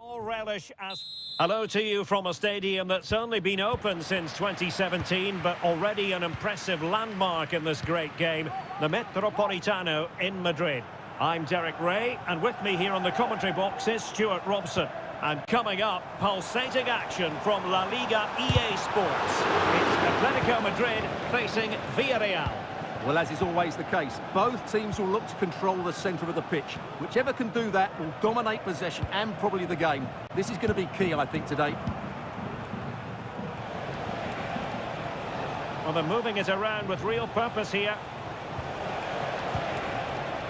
All relish as... Hello to you from a stadium that's only been open since 2017, but already an impressive landmark in this great game, the Metropolitano in Madrid. I'm Derek Ray, and with me here on the commentary box is Stuart Robson. And coming up, pulsating action from La Liga EA Sports. It's Atletico Madrid facing Villarreal. Well, as is always the case, both teams will look to control the centre of the pitch. Whichever can do that will dominate possession and probably the game. This is going to be key, I think, today. Well, they're moving it around with real purpose here.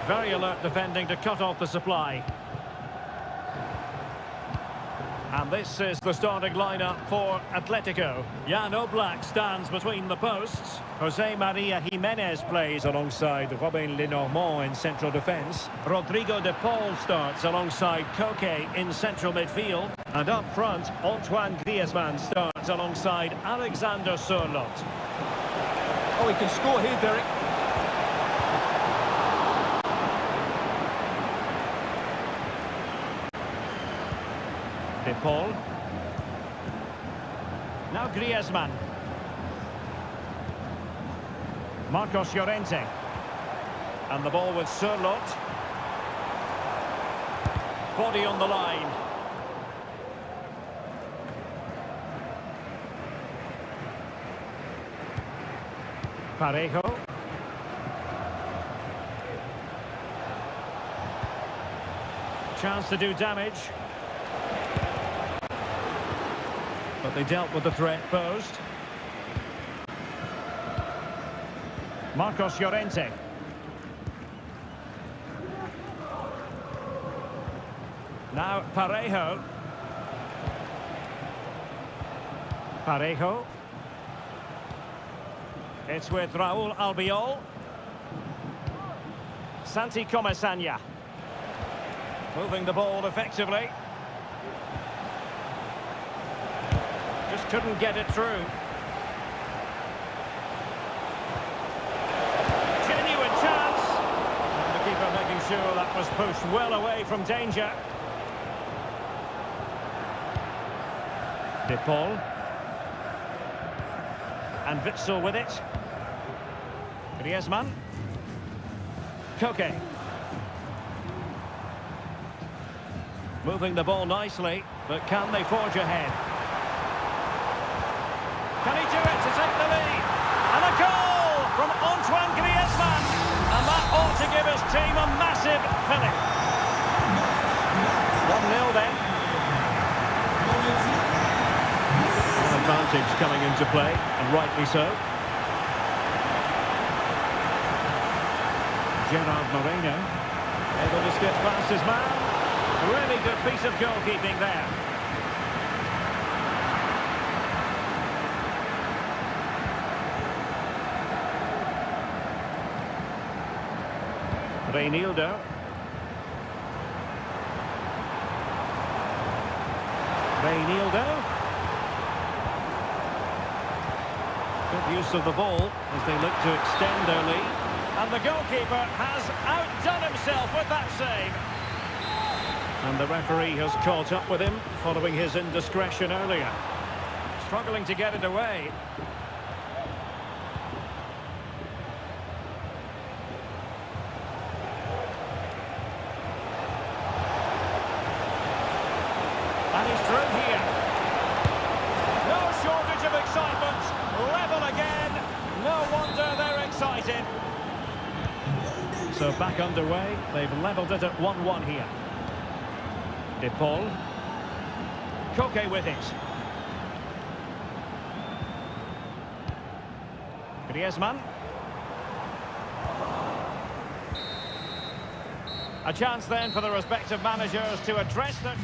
Very alert defending to cut off the supply. And this is the starting lineup for Atletico. Jan Oblak stands between the posts. Jose Maria Jimenez plays alongside Robin Lenormand in central defence. Rodrigo de Paul starts alongside Koke in central midfield. And up front, Antoine Griezmann starts alongside Alexander Sørloth. Oh, he can score here, Derek. De Paul. Now Griezmann. Marcos Llorente. And the ball with Sørloth. Body on the line. Parejo. Chance to do damage. But they dealt with the threat posed. Marcos Llorente. Now Parejo. Parejo. It's with Raúl Albiol. Santi Comesaña. Moving the ball effectively. Just couldn't get it through. Genuine chance. And the keeper making sure that was pushed well away from danger. De Paul. And Witsel with it. Griezmann. Koke. Moving the ball nicely, but can they forge ahead? Can he do it to take the lead? And a goal from Antoine Griezmann. And that ought to give his team a massive fillip. 1-0 then. Advantage coming into play, and rightly so. Gerard Moreno able to skip past his man. A really good piece of goalkeeping there. Reinildo. Reinildo. Good use of the ball as they look to extend their lead. And the goalkeeper has outdone himself with that save. And the referee has caught up with him following his indiscretion earlier. Struggling to get it away. And he's through here. No shortage of excitement. Level again. No wonder they're excited. So back underway. They've levelled it at 1-1 here. De Paul. Koke with it. Griezmann. A chance then for the respective managers to address them.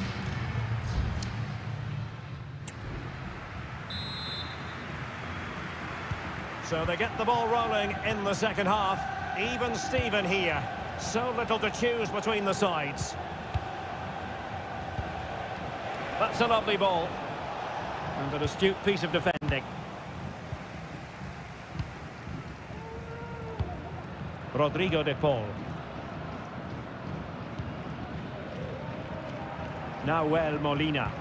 So they get the ball rolling in the second half. Even Steven here. So little to choose between the sides. That's a lovely ball. And an astute piece of defending. Rodrigo de Paul. Nahuel Molina.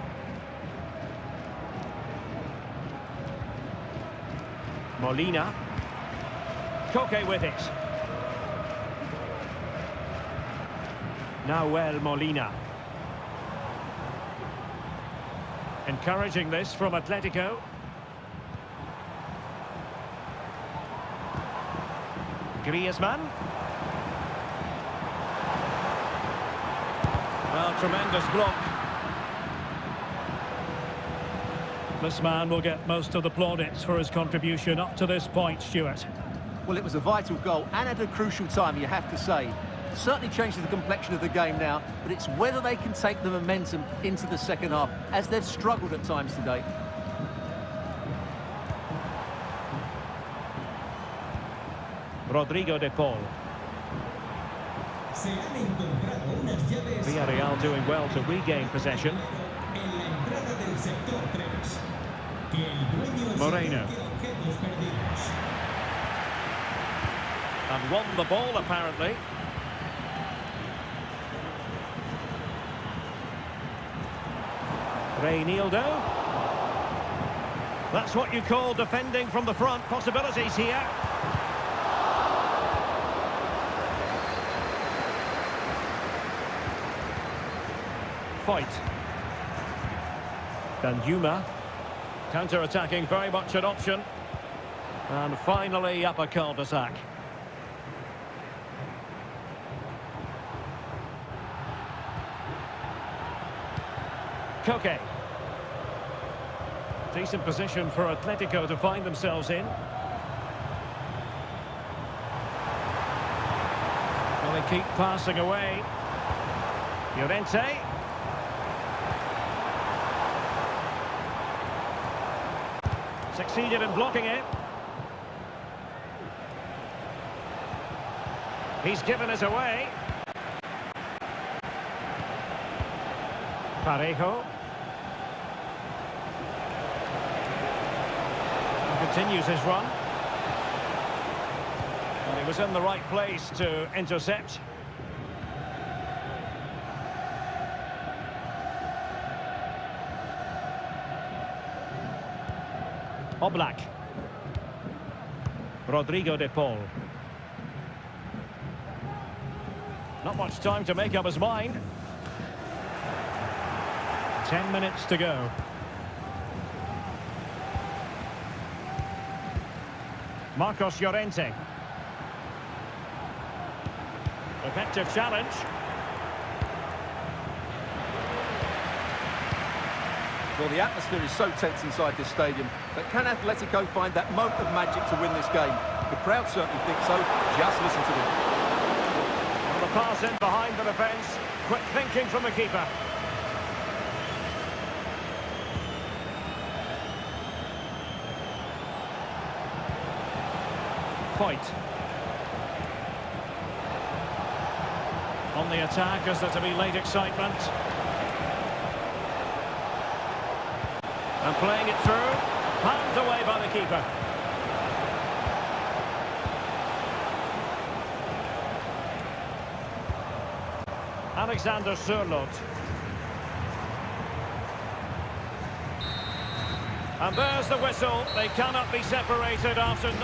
Molina. Koke with it. Nahuel Molina. Encouraging this from Atletico. Griezmann. Well, tremendous block. This man will get most of the plaudits for his contribution up to this point, Stuart. Well, it was a vital goal and at a crucial time, you have to say. It certainly changes the complexion of the game now, but it's whether they can take the momentum into the second half, as they've struggled at times today. Rodrigo de Paul. Villarreal doing well to regain possession. Moreno. And won the ball, apparently. Reinildo. That's what you call defending from the front. Possibilities here. Fight. Danjuma. Counter-attacking, very much an option. And finally up a cul-de-sac. Koke. Decent position for Atletico to find themselves in. Well, they keep passing away. Llorente. Succeeded in blocking it. He's given us away. Parejo. Continues his run. And he was in the right place to intercept. Oblak. Rodrigo de Paul. Not much time to make up his mind. 10 minutes to go. Marcos Llorente. Effective challenge. Well, the atmosphere is so tense inside this stadium, but can Atletico find that moment of magic to win this game? The crowd certainly think so. Just listen to them. And the pass in behind the defence. Quick thinking from the keeper. Fight. On the attack, is there to be late excitement? And playing it through, palmed away by the keeper. Alexander Sørloth. And there's the whistle. They cannot be separated after 9.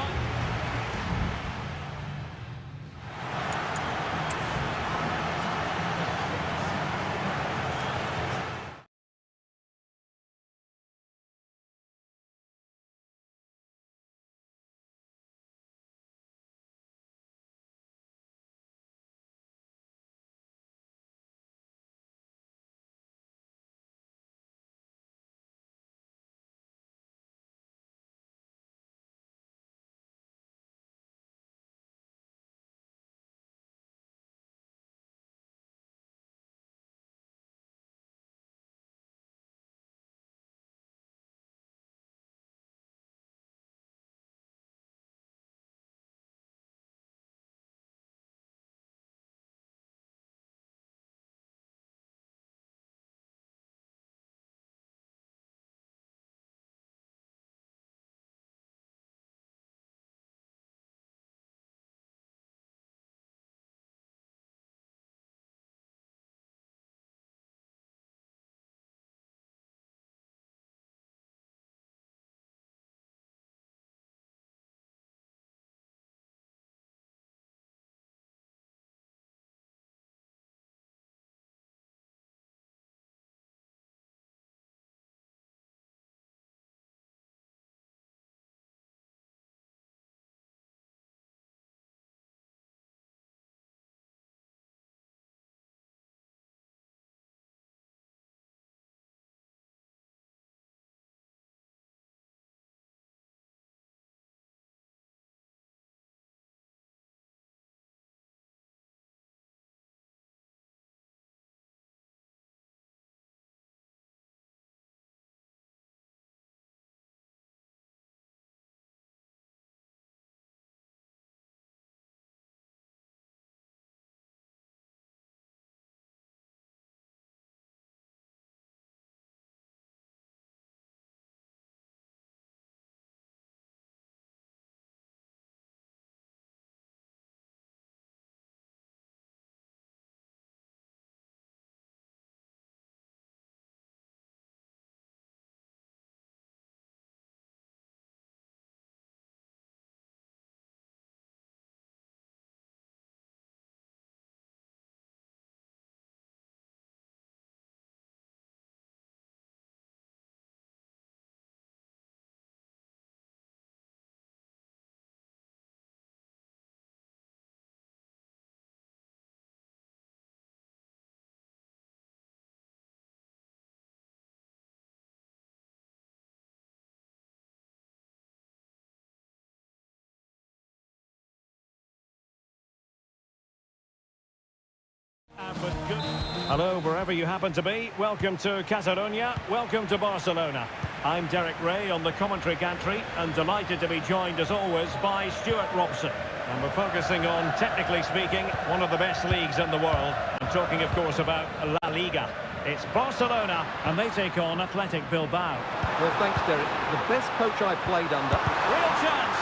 good. Hello, wherever you happen to be. Welcome to Catalonia. Welcome to Barcelona. I'm Derek Ray on the commentary gantry and delighted to be joined, as always, by Stuart Robson. And we're focusing on, technically speaking, one of the best leagues in the world. I'm talking, of course, about La Liga. It's Barcelona, and they take on Athletic Bilbao. Well, thanks, Derek. The best coach I played under. Real chance.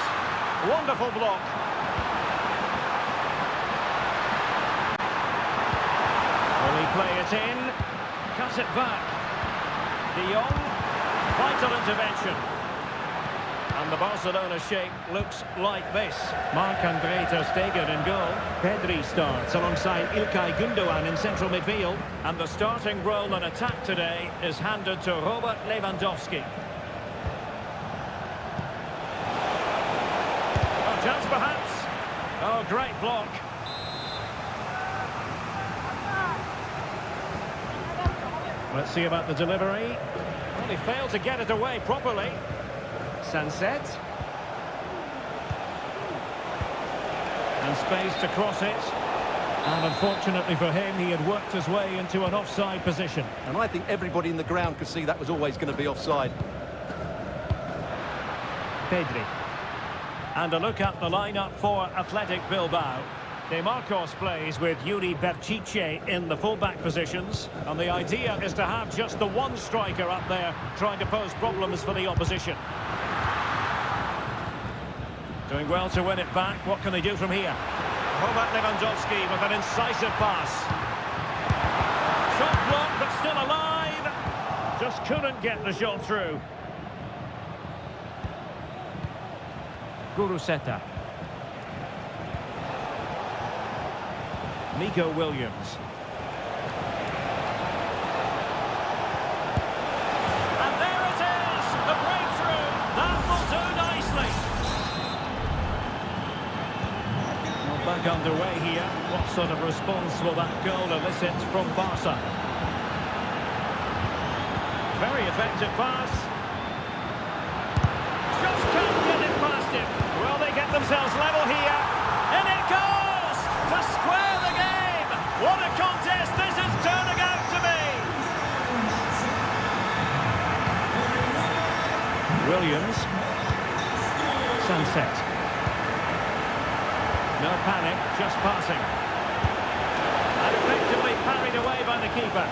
Wonderful block. Will he play it in? Cuts it back. De Jong. Vital intervention. And the Barcelona shape looks like this. Marc-André ter Stegen in goal. Pedri starts alongside İlkay Gündoğan in central midfield. And the starting role in attack today is handed to Robert Lewandowski. Oh, chance perhaps. Oh, great block. Let's see about the delivery. Well, he failed to get it away properly. Sunset. And space to cross it. And unfortunately for him, he had worked his way into an offside position. And I think everybody in the ground could see that was always going to be offside. Pedri. And a look at the lineup for Athletic Bilbao. De Marcos plays with Yuri Berchiche in the fullback positions. And the idea is to have just the one striker up there trying to pose problems for the opposition. Doing well to win it back. What can they do from here? Robert Lewandowski with an incisive pass. Shot blocked, but still alive. Just couldn't get the shot through. Guruseta. Nico Williams. And there it is! The breakthrough! That will do nicely! Well, back underway here. What sort of response will that goal elicit from Barca? Very effective pass. Just can't get it past him. Will they get themselves level here? And it goes! To square the game! What a contest this is turning out to be! Williams. Sunset. No panic, just passing. And effectively parried away by the keeper.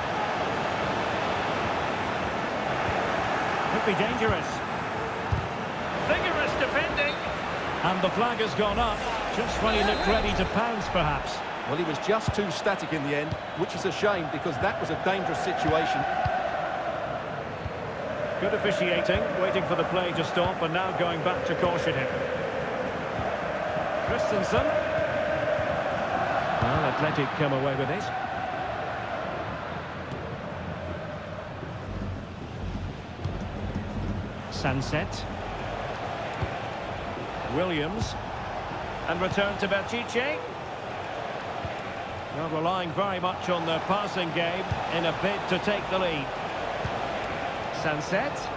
Could be dangerous. Vigorous defending. And the flag has gone up, just when he looked ready to pounce, perhaps. Well, he was just too static in the end, which is a shame because that was a dangerous situation. Good officiating, waiting for the play to stop and now going back to caution him. Christensen. Well, Athletic come away with it. Sunset. Williams. And return to Berchiche. Well, relying very much on their passing game in a bid to take the lead. Sunset.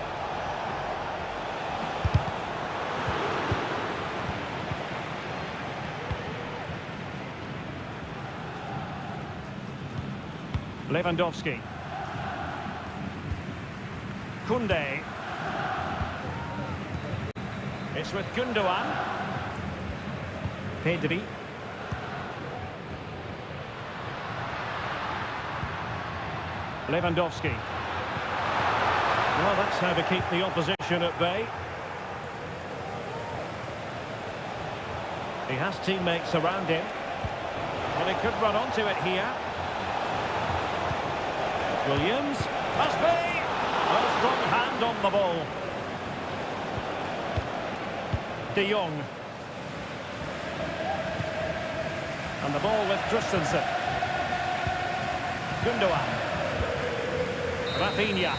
Lewandowski. Koundé. It's with Gündoğan. Pedri. Lewandowski. Well, that's how to keep the opposition at bay. He has teammates around him. Well, he could run onto it here. Williams. Must be! A strong hand on the ball. De Jong. And the ball with Christensen. Gündoğan. Rafinha.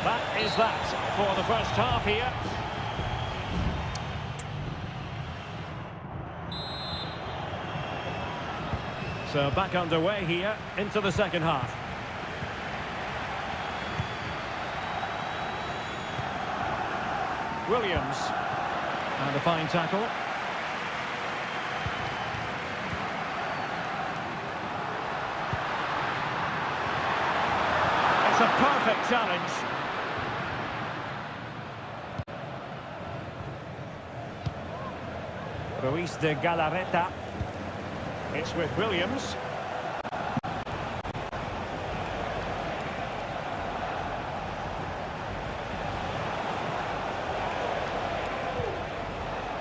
That is that for the first half here. So back underway here into the second half. Williams. And a fine tackle. It's a perfect challenge. Ruiz de Galarreta. It's with Williams.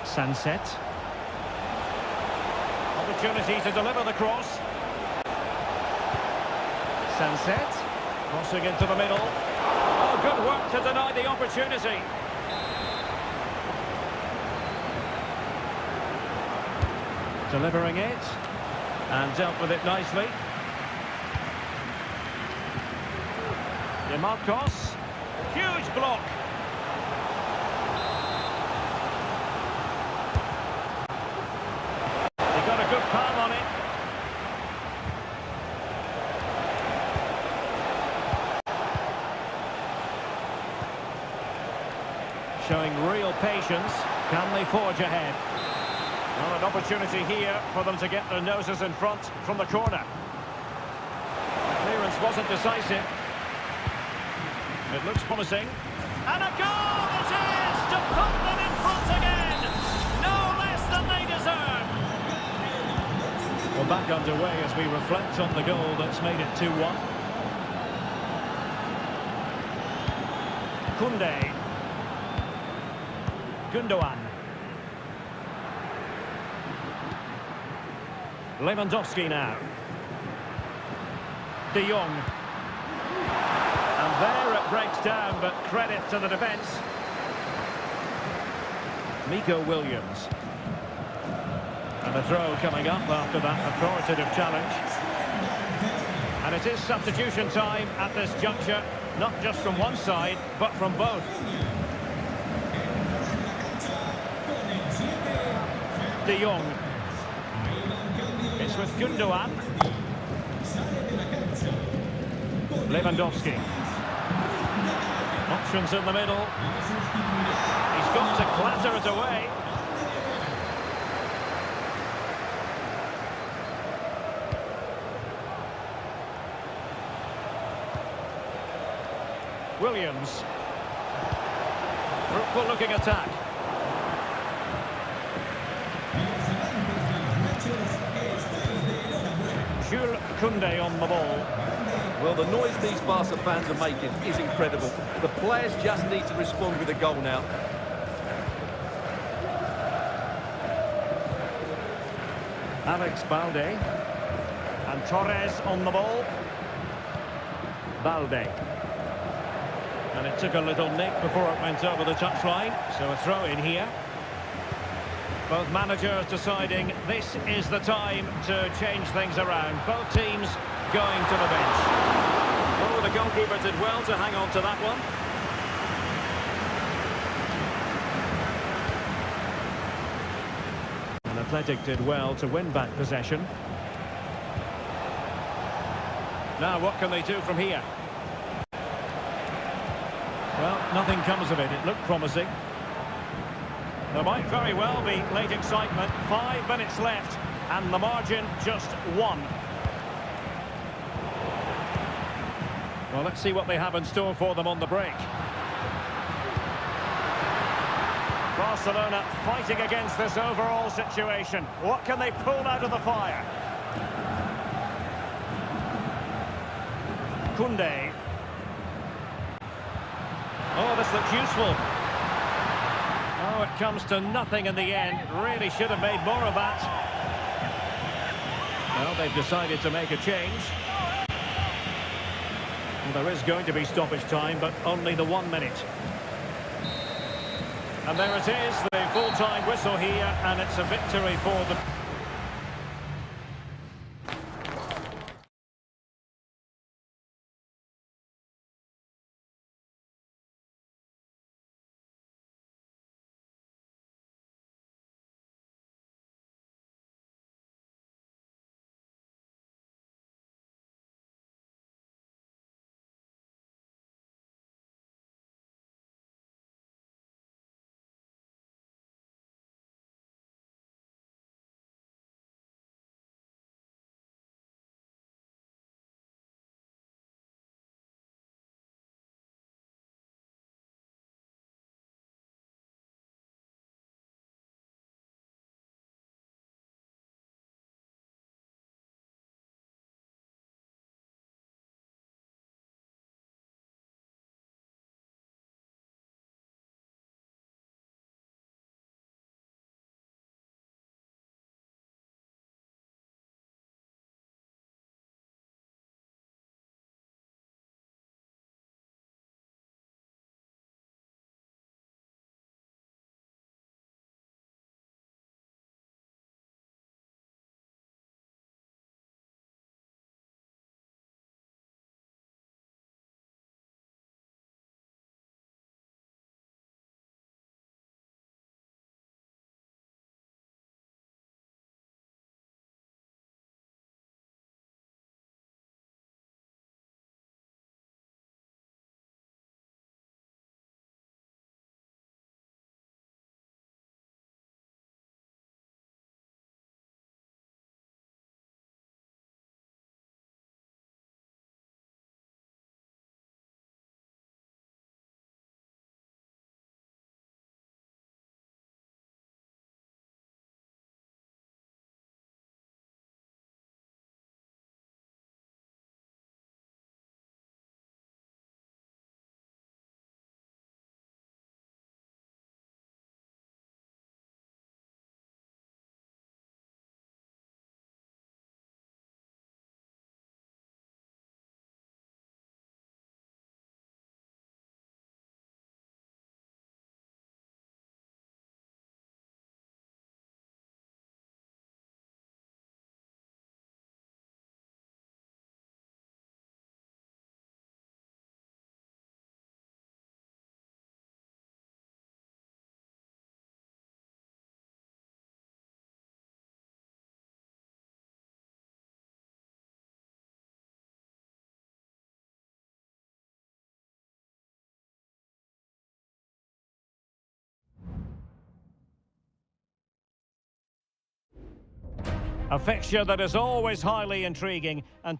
Sunset. Opportunity to deliver the cross. Sunset. Crossing into the middle. Oh, good work to deny the opportunity. Delivering it. And dealt with it nicely. DeMarcos. Huge block. They got a good palm on it. Showing real patience. Can they forge ahead? Well, an opportunity here for them to get their noses in front from the corner. Clearance wasn't decisive. It looks promising. And a goal it is to put them in front again. No less than they deserve. We're back underway as we reflect on the goal that's made it 2-1. Koundé. Gundogan. Lewandowski now. De Jong. And there it breaks down, but credit to the defence. Nico Williams. And a throw coming up after that authoritative challenge. And it is substitution time at this juncture, not just from one side, but from both. De Jong. It's with Gundogan. Lewandowski. Options in the middle. He's got to clatter it away. Williams. Fruitful looking attack. Jules Koundé on the ball. Well, the noise these Barca fans are making is incredible. The players just need to respond with a goal now. Alex Balde. And Torres on the ball. Balde. And it took a little nick before it went over the touchline. So a throw in here. Both managers deciding this is the time to change things around. Both teams going to the bench. Oh, the goalkeeper did well to hang on to that one. And Athletic did well to win back possession. Now what can they do from here? Well, nothing comes of it. It looked promising. There might very well be late excitement. 5 minutes left, and the margin just 1. Well, let's see what they have in store for them on the break. Barcelona fighting against this overall situation. What can they pull out of the fire? Koundé. Oh, this looks useful. Oh, it comes to nothing in the end. Really should have made more of that. Well, they've decided to make a change. Well, there is going to be stoppage time, but only the 1 minute. And there it is, the full-time whistle here, and it's a victory for the... A fixture that is always highly intriguing, and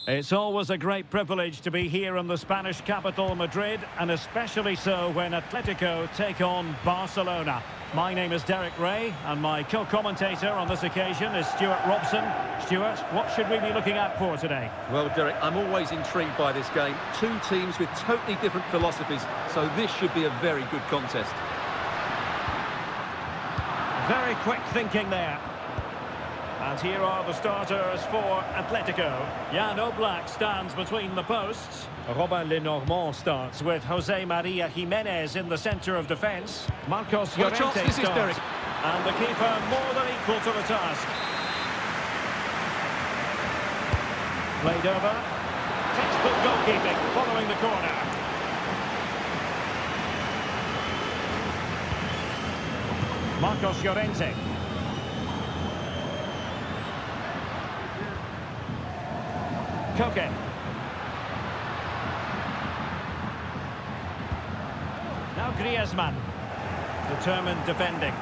it's always a great privilege to be here in the Spanish capital, Madrid, and especially so when Atletico take on Barcelona. My name is Derek Ray, and my co-commentator on this occasion is Stuart Robson. Stuart, what should we be looking out for today? Well, Derek, I'm always intrigued by this game. Two teams with totally different philosophies, so this should be a very good contest. Very quick thinking there. And here are the starters for Atletico. Jan Oblak stands between the posts. Robin Lenormand starts with Jose Maria Jimenez in the centre of defence. Marcos Llorente starts. And the keeper more than equal to the task. Played over. Textbook goalkeeping following the corner. Marcos Llorente. Koke. Now Griezmann. Determined defending.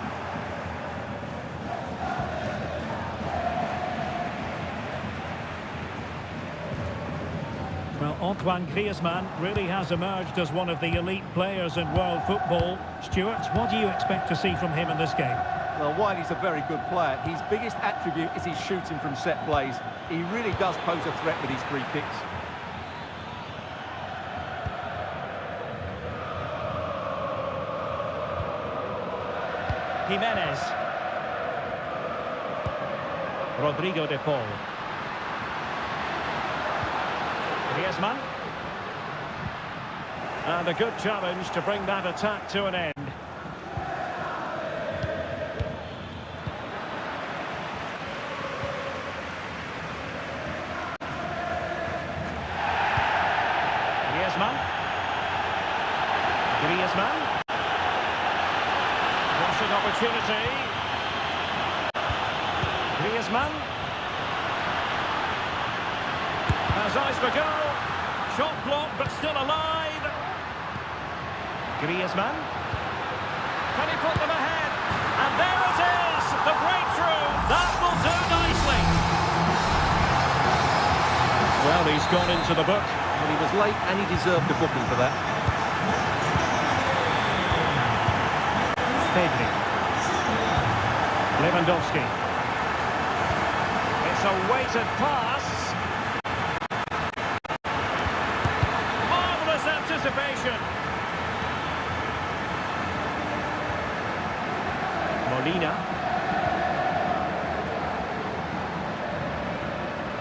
Well, Antoine Griezmann really has emerged as one of the elite players in world football. Stuart, what do you expect to see from him in this game? Well, while he's a very good player, his biggest attribute is his shooting from set plays. He really does pose a threat with his free kicks. Jimenez. Rodrigo de Paul. Griezmann. And a good challenge to bring that attack to an end. Griezmann. Crossing opportunity. Griezmann. Has eyes for goal. Shot blocked but still alive. Griezmann. Can he put them ahead? And there it is! The breakthrough! That will do nicely. Well, he's gone into the book. But he was late and he deserved a booking for that. Pedri. Lewandowski. It's a weighted pass. Marvellous anticipation. Molina.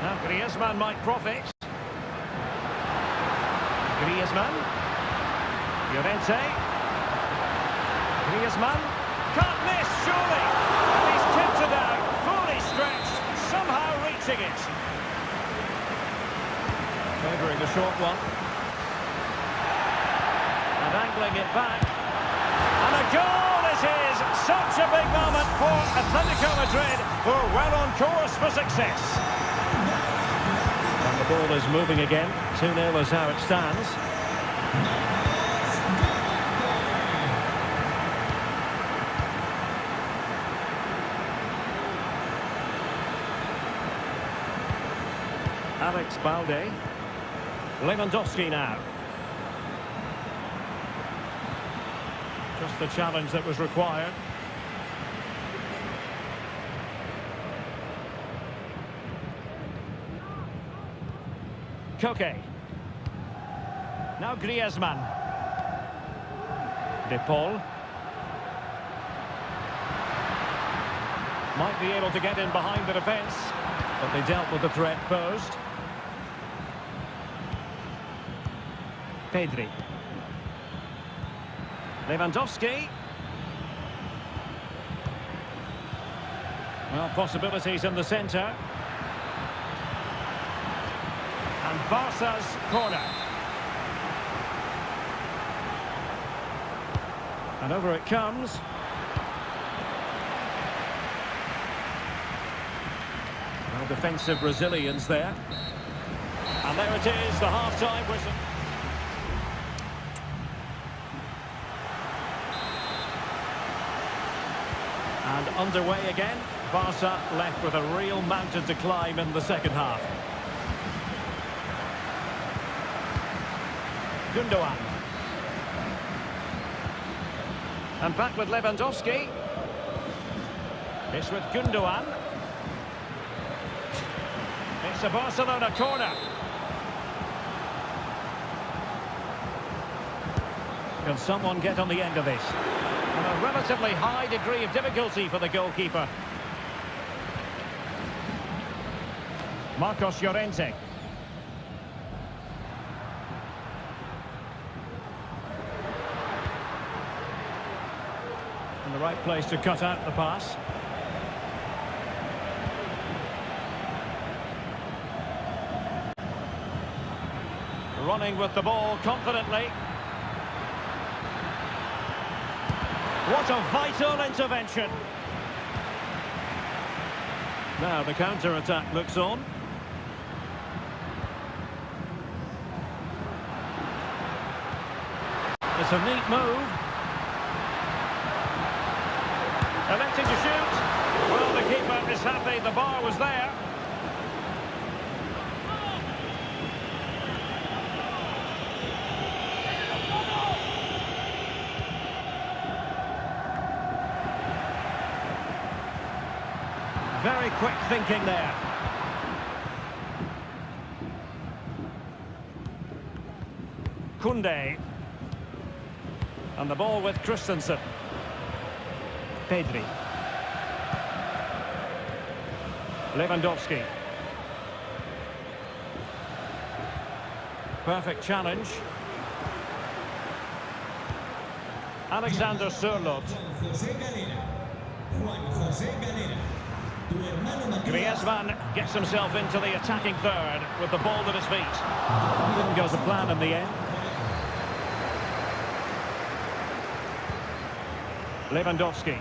Now Griezmann might profit. Griezmann. Llorente. Griezmann. Can't miss, surely. And he's tipped it out. Fully stretched. Somehow reaching it. Favouring the short one. And angling it back. And a goal it is. Such a big moment for Atletico Madrid, who are well on course for success. And the ball is moving again. 2-0 is how it stands. Alex Balde. Lewandowski now. Just the challenge that was required. Koke. Now Griezmann. De Paul. Might be able to get in behind the defence, but they dealt with the threat posed. Pedri. Lewandowski. Well, possibilities in the centre. And Barca's corner. And over it comes. Well, defensive resilience there. And there it is, the half-time whistle. And underway again. Barca left with a real mountain to climb in the second half. Gundogan. And back with Lewandowski. It's with Gundogan. It's a Barcelona corner. Can someone get on the end of this? And a relatively high degree of difficulty for the goalkeeper. Marcos Llorente. In the right place to cut out the pass. Running with the ball confidently. What a vital intervention. Now the counter-attack looks on. It's a neat move. Electing to shoot. Well, the keeper is happy the bar was there. Very quick thinking there. Koundé. And the ball with Christensen. Pedri. Lewandowski. Perfect challenge. Alexander Sørloth. Griezmann gets himself into the attacking third with the ball at his feet. Didn't go to plan in the end. Lewandowski.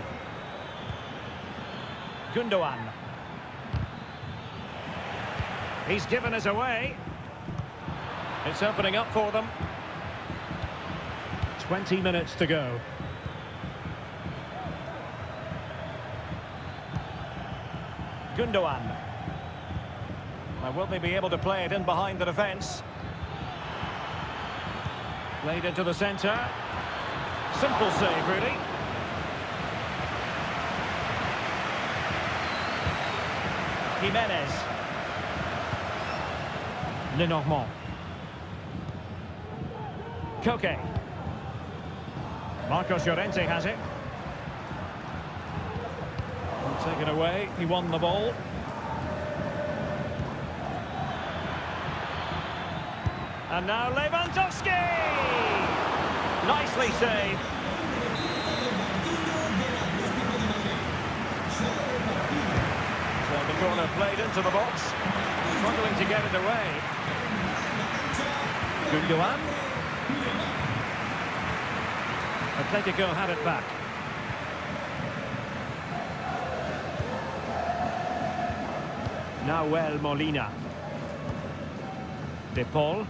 Gundogan. He's given us away. It's opening up for them. 20 minutes to go. Gundogan. Now, will they be able to play it in behind the defence? Played into the centre. Simple save, really. Jimenez. Lenormand. Koke. Marcos Llorente has it. Taken away, he won the ball. And now Lewandowski! Nicely saved. So the corner played into the box. Struggling to get it away. Gundogan. Atletico had it back. Nahuel Molina. De Paul.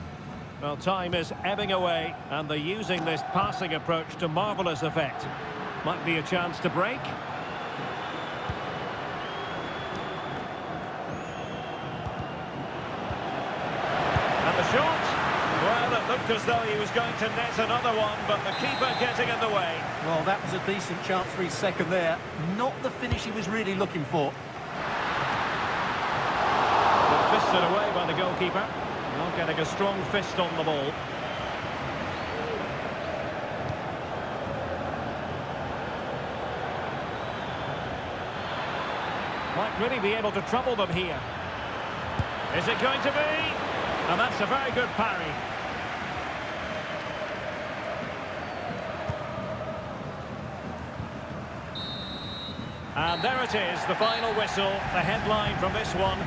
Well, time is ebbing away, and they're using this passing approach to marvellous effect. Might be a chance to break. And the shot. Well, it looked as though he was going to net another one, but the keeper getting in the way. Well, that was a decent chance for his second there. Not the finish he was really looking for. Fisted away by the goalkeeper. Not getting a strong fist on the ball. Might really be able to trouble them here. Is it going to be? And that's a very good parry. And there it is, the final whistle, the headline from this one.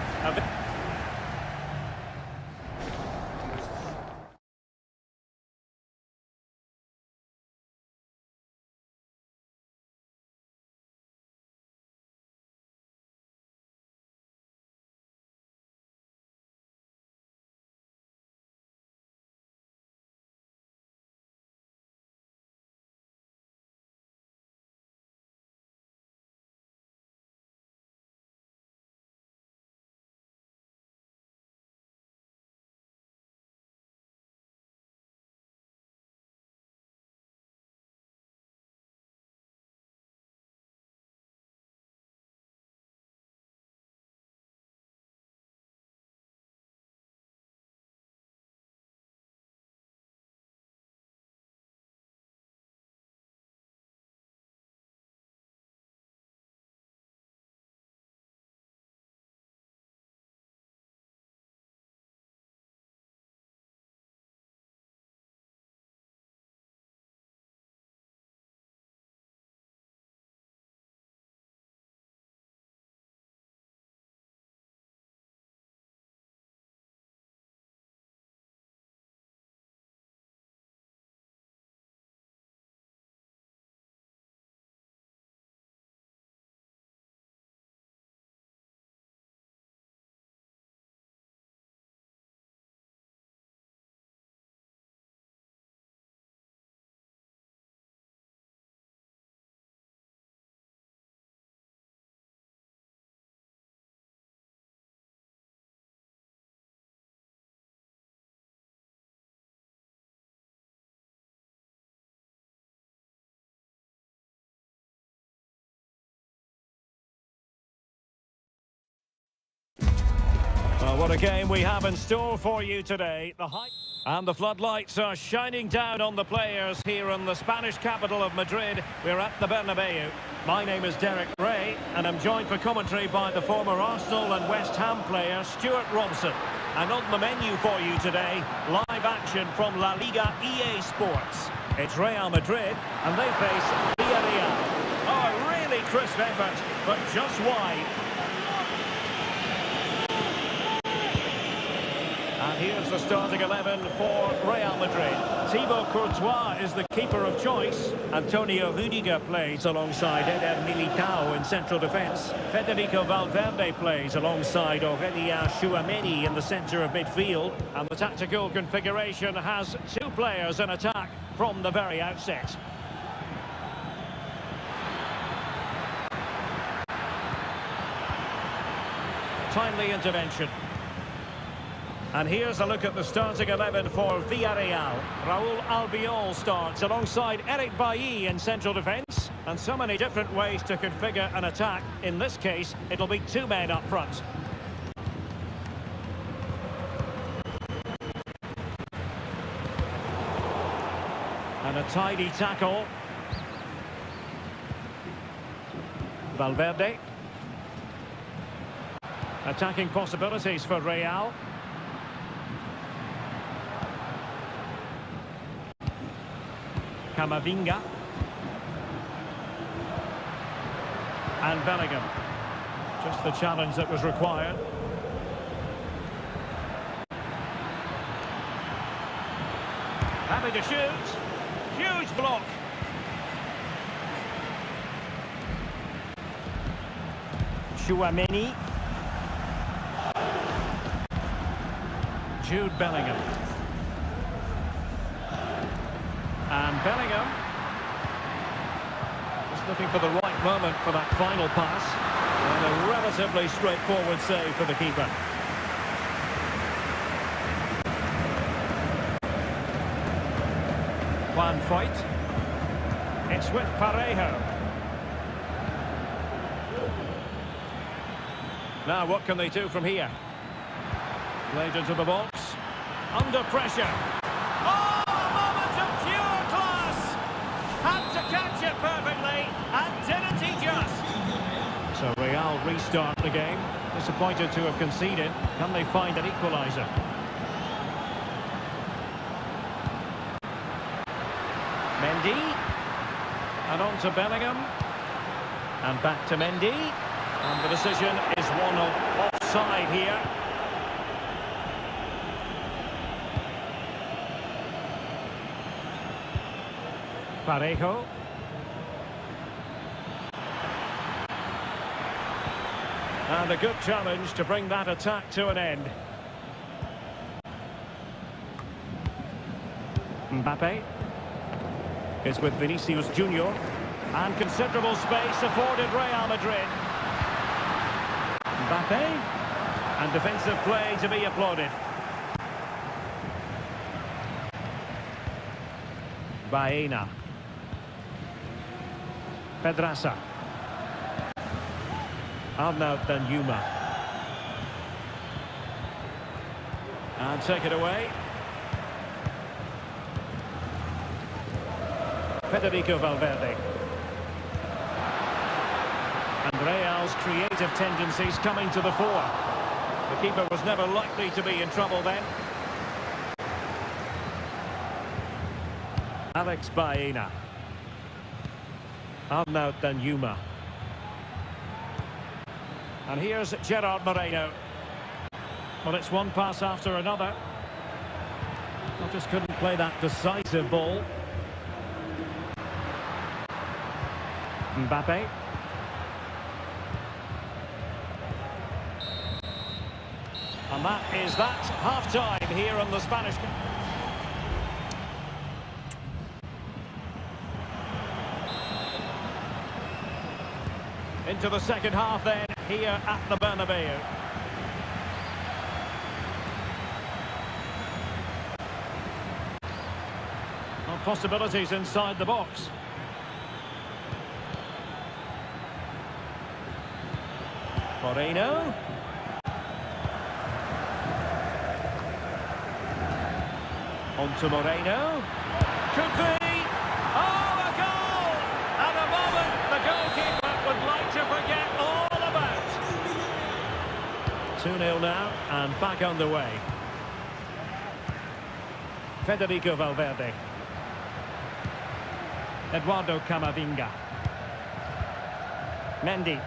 Well, what a game we have in store for you today. And the floodlights are shining down on the players here in the Spanish capital of Madrid. We're at the Bernabeu. My name is Derek Ray, and I'm joined for commentary by the former Arsenal and West Ham player Stuart Robson. And on the menu for you today, live action from La Liga EA Sports. It's Real Madrid, and they face Villarreal. Oh, a really crisp effort, but just wide. And here's the starting 11 for Real Madrid. Thibaut Courtois is the keeper of choice. Antonio Rudiger plays alongside Eder Militao in central defence. Federico Valverde plays alongside Aurelien Tchouameni in the centre of midfield. And the tactical configuration has two players in attack from the very outset. Timely intervention. And here's a look at the starting 11 for Villarreal. Raúl Albiol starts alongside Eric Bailly in central defence. And so many different ways to configure an attack. In this case, it'll be two men up front. And a tidy tackle. Valverde. Attacking possibilities for Real. Camavinga. And Bellingham. Just the challenge that was required. Happy to shoot. Huge block. Tchouameni. Jude Bellingham. And Bellingham just looking for the right moment for that final pass. And a relatively straightforward save for the keeper. Juan Foyt. It's with Parejo. Now what can they do from here? Played into the box. Under pressure. Oh, a moment of pure class! Had to catch it perfectly, and didn't he just? So Real restart the game. Disappointed to have conceded. Can they find an equaliser? Mendy. And on to Bellingham. And back to Mendy. And the decision is one of offside here. Parejo. And a good challenge to bring that attack to an end. Mbappe is with Vinicius Junior. And considerable space afforded Real Madrid. Mbappe. And defensive play to be applauded. Baena. Pedraza. Arnaud Danjuma. And take it away. Federico Valverde. And Real's creative tendencies coming to the fore. The keeper was never likely to be in trouble then. Alex Baena. Arnaud Danjuma. And here's Gerard Moreno. Well, it's one pass after another. Well, just couldn't play that decisive ball. Mbappe. And that is that. Half-time here on the Spanish... Into the second half then, here at the Bernabeu. Well, possibilities inside the box. Moreno. On to Moreno. Could be. Oh, a goal! At a moment the goalkeeper would like to forget all about. 2-0 now, and back on the way. Federico Valverde. Eduardo Camavinga. Mendy.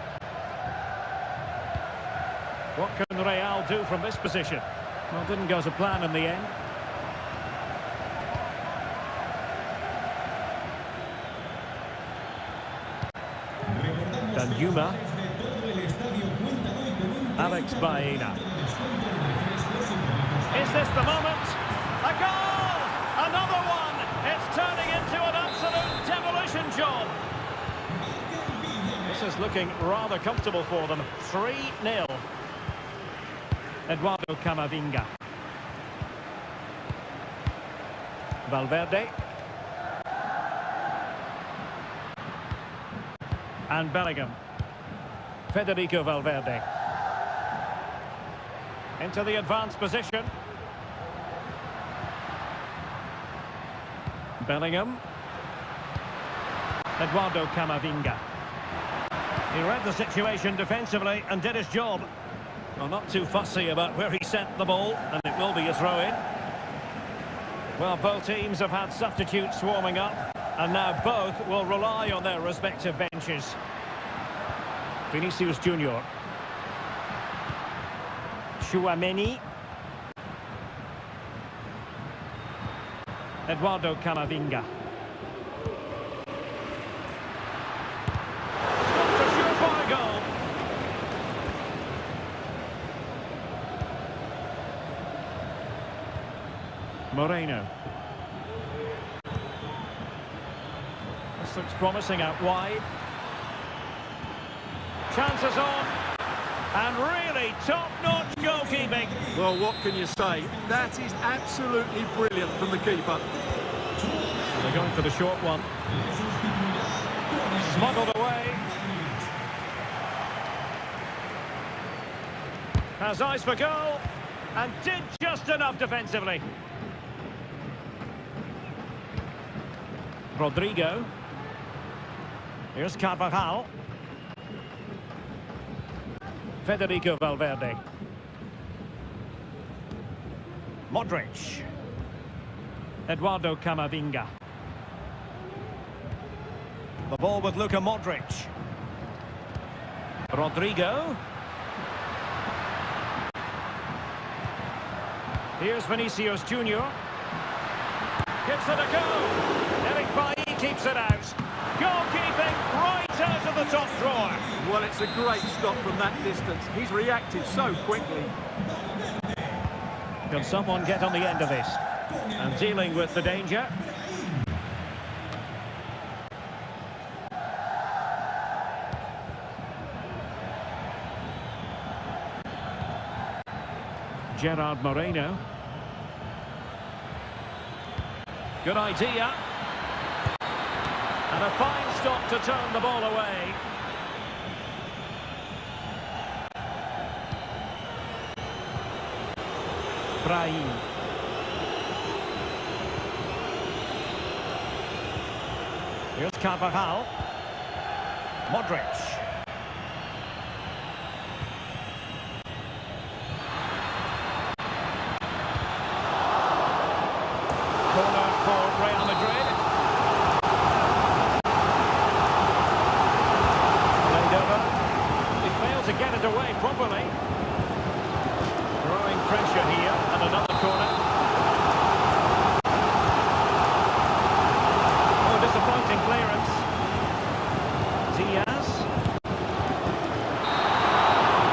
What can Real do from this position? Well, didn't go to plan in the end. Danjuma. Alex Baena. Is this the moment? A goal! Another one! It's turning into an absolute demolition job. This is looking rather comfortable for them. 3-0. Eduardo Camavinga. Valverde. And Bellingham. Federico Valverde. Into the advanced position. Bellingham. Eduardo Camavinga. He read the situation defensively and did his job. Well, not too fussy about where he sent the ball, and it will be a throw-in. Well, both teams have had substitutes warming up, and now both will rely on their respective benches. Vinicius Junior. Chouameni. Eduardo Camavinga. It's a surefire goal. Moreno. This looks promising out wide. Chances on. And really top-notch goalkeeping. Well, what can you say? That is absolutely brilliant from the keeper. They're going for the short one. Smuggled away. Has eyes for goal. And did just enough defensively. Rodrigo. Here's Carvajal. Federico Valverde. Modric. Eduardo Camavinga. The ball with Luka Modric. Rodrigo. Here's Vinicius Junior. Gives it a go. Eric Bailly keeps it out. Goalkeeping right out of the top drawer. Well, it's a great stop from that distance. He's reacted so quickly. Can someone get on the end of this? And dealing with the danger. Gerard Moreno. Good idea. And a fine stop to turn the ball away. Brahim. Here's Carvajal. Modric. Corner for Real Madrid. Played over. He failed to get it away properly. Growing pressure here, and another corner. Oh, disappointing clearance. Diaz.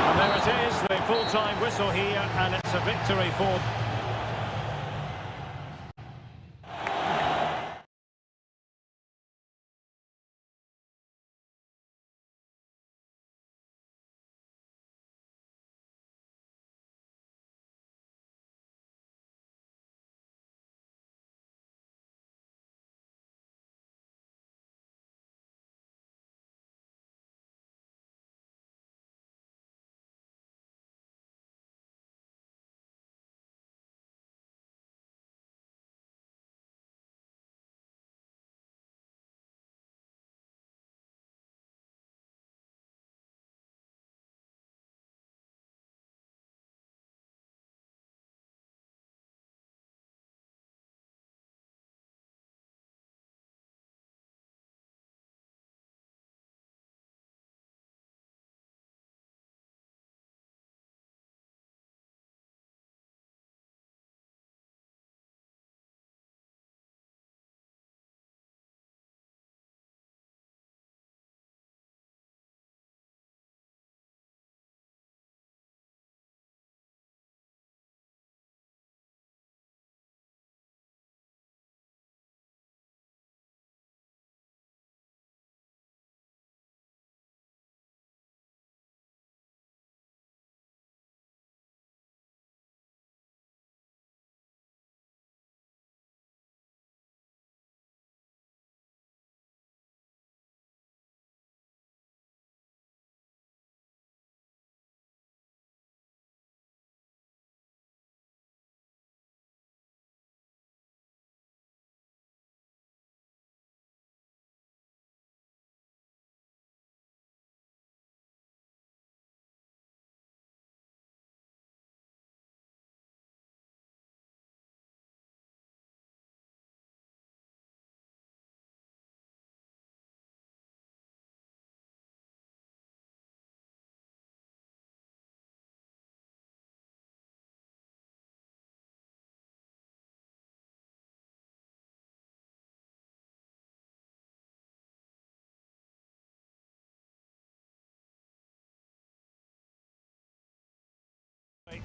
And there it is, the full-time whistle here, and it's a victory for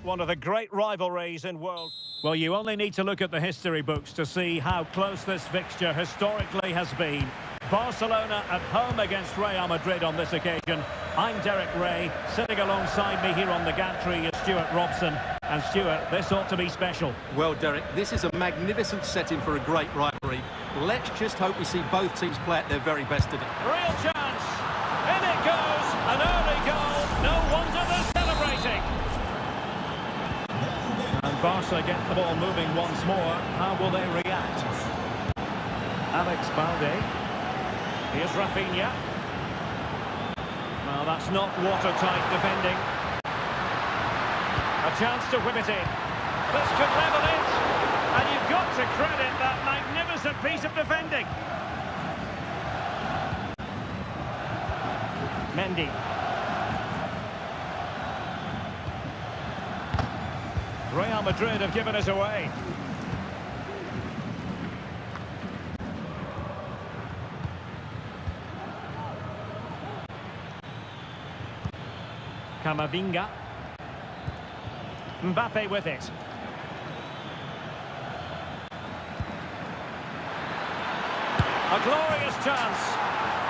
one of the great rivalries in world. Well, you only need to look at the history books to see how close this fixture historically has been. Barcelona at home against Real Madrid on this occasion. I'm Derek Ray. Sitting alongside me here on the gantry is Stuart Robson. And Stuart, this ought to be special. Well, Derek, this is a magnificent setting for a great rivalry. Let's just hope we see both teams play at their very best today. Real chance. In it goes. An early goal. No wonder they're celebrating. And Barca get the ball moving once more. How will they react? Alex Balde. Here's Rafinha. Well, that's not watertight defending. A chance to whip it in. This could level it. And you've got to credit that magnificent piece of defending. Mendy. Real Madrid have given us away. Camavinga. Mbappe with it. A glorious chance.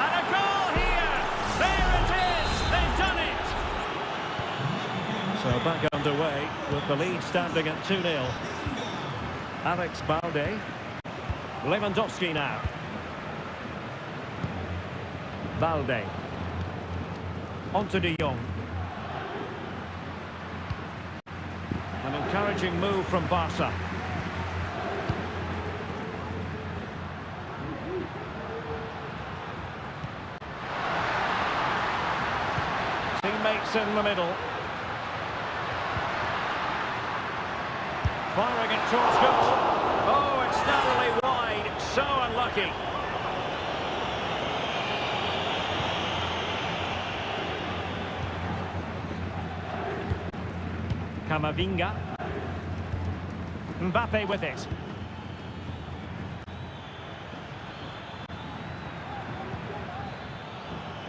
And a goal here. There it is. They've done it. So back underway with the lead standing at 2-0. Alex Balde. Lewandowski now. Balde. On to De Jong. An encouraging move from Barca. Teammates in the middle. Firing it towards goal. Oh, it's narrowly wide. So unlucky. Camavinga. Mbappe with it.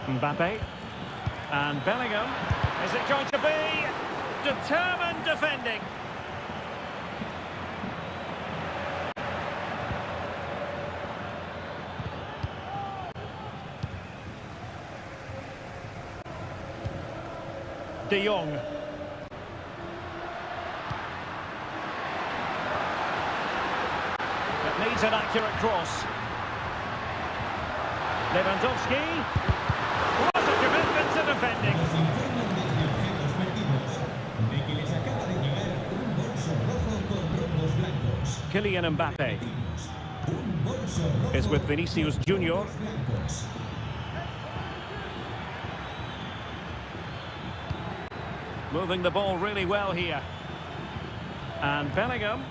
Mbappe. And Bellingham. Is it going to be determined defending? De Jong. It needs an accurate cross. Lewandowski. What a commitment to defending. Kylian Mbappe is with Vinicius Junior. Moving the ball really well here. And Bellingham.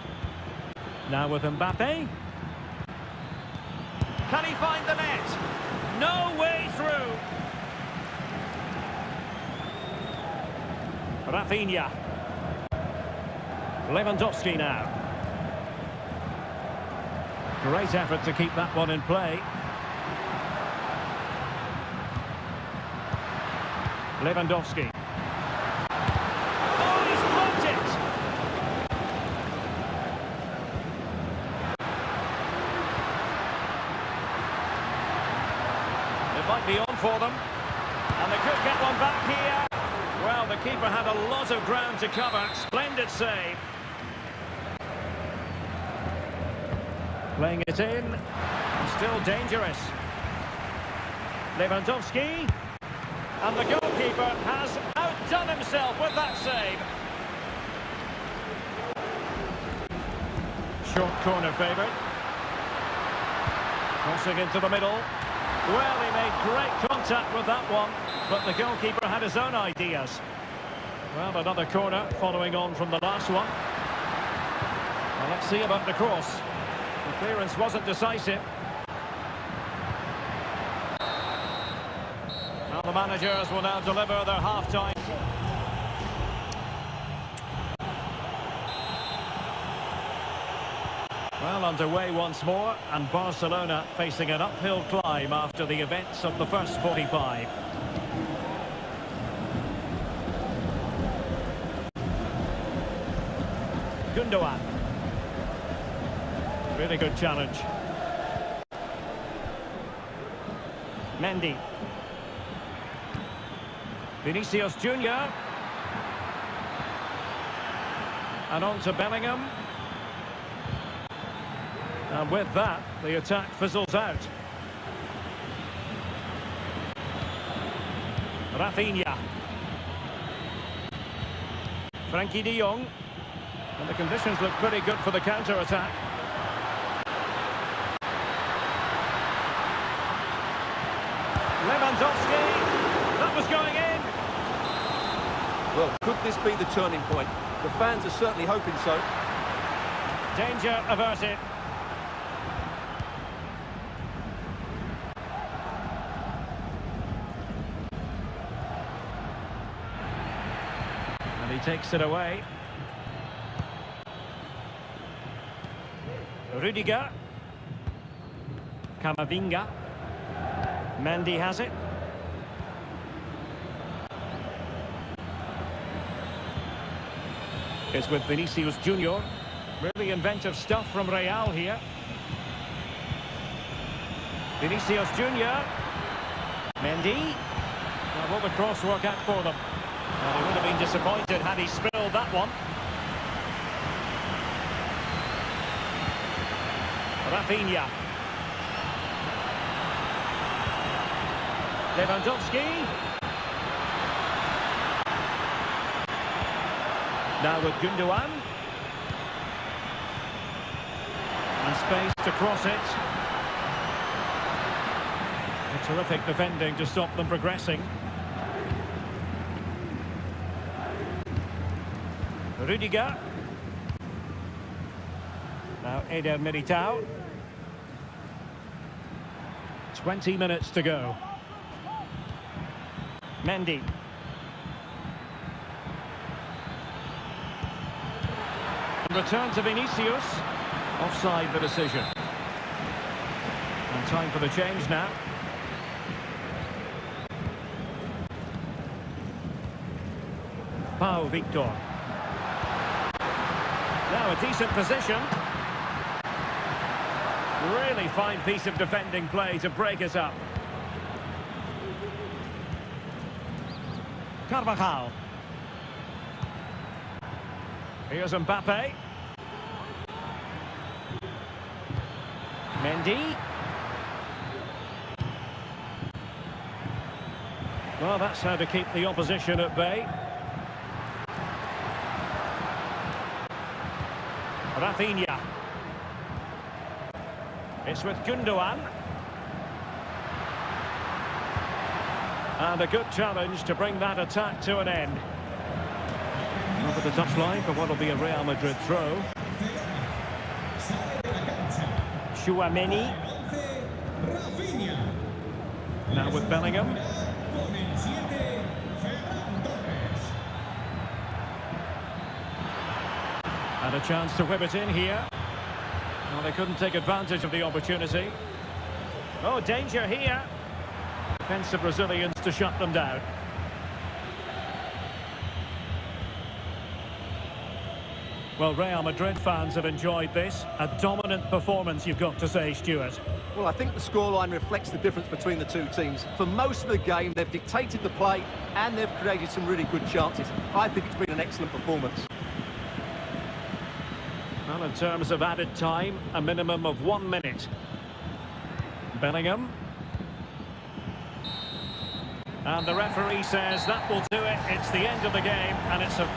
Now with Mbappe. Can he find the net? No way through. Rafinha. Lewandowski now. Great effort to keep that one in play. Lewandowski. Oh, he's blocked it! It might be on for them. And they could get one back here. Well, the keeper had a lot of ground to cover. Splendid save. Playing it in. Still dangerous. Lewandowski. And the goalkeeper has outdone himself with that save. Short corner favoured. Crossing into the middle. Well, he made great contact with that one, but the goalkeeper had his own ideas. Well, another corner following on from the last one. Well, let's see about the cross. The clearance wasn't decisive. Now the managers will now deliver their half-time. Well, underway once more, and Barcelona facing an uphill climb after the events of the first 45. Gundogan. Really good challenge. Mendy. Vinicius Junior. And on to Bellingham. And with that, the attack fizzles out. Rafinha. Frankie de Jong. And the conditions look pretty good for the counter-attack. Lewandowski. That was going in. Well, could this be the turning point? The fans are certainly hoping so. Danger averted. And he takes it away. Rudiger. Camavinga. Mendy has it. It's with Vinicius Junior. Really inventive stuff from Real here. Vinicius Junior. Mendy. Well, will the cross work out for them? Well, he would have been disappointed had he spilled that one. Rafinha. Lewandowski. Now with Gundogan. And space to cross it. A terrific defending to stop them progressing. Rudiger. Now Eder Militao. 20 minutes to go. Mendy. Return to Vinicius. Offside the decision. And time for the change now. Pau Victor. Now a decent position. Really fine piece of defending play to break us up. Carvajal. Here's Mbappe. Mendy. Well, that's how to keep the opposition at bay. Rafinha. It's with Gundogan. And a good challenge to bring that attack to an end. Up at the touchline for what will be a Real Madrid throw. Tchouaméni. Now with Bellingham. And a chance to whip it in here. Well, they couldn't take advantage of the opportunity. Oh, danger here. Defensive Brazilians to shut them down. Well, Real Madrid fans have enjoyed this. A dominant performance, you've got to say, Stuart. Well, I think the scoreline reflects the difference between the two teams. For most of the game, they've dictated the play and they've created some really good chances. I think it's been an excellent performance. Well, in terms of added time, a minimum of 1 minute. Bellingham. And the referee says that will do it. It's the end of the game, and it's a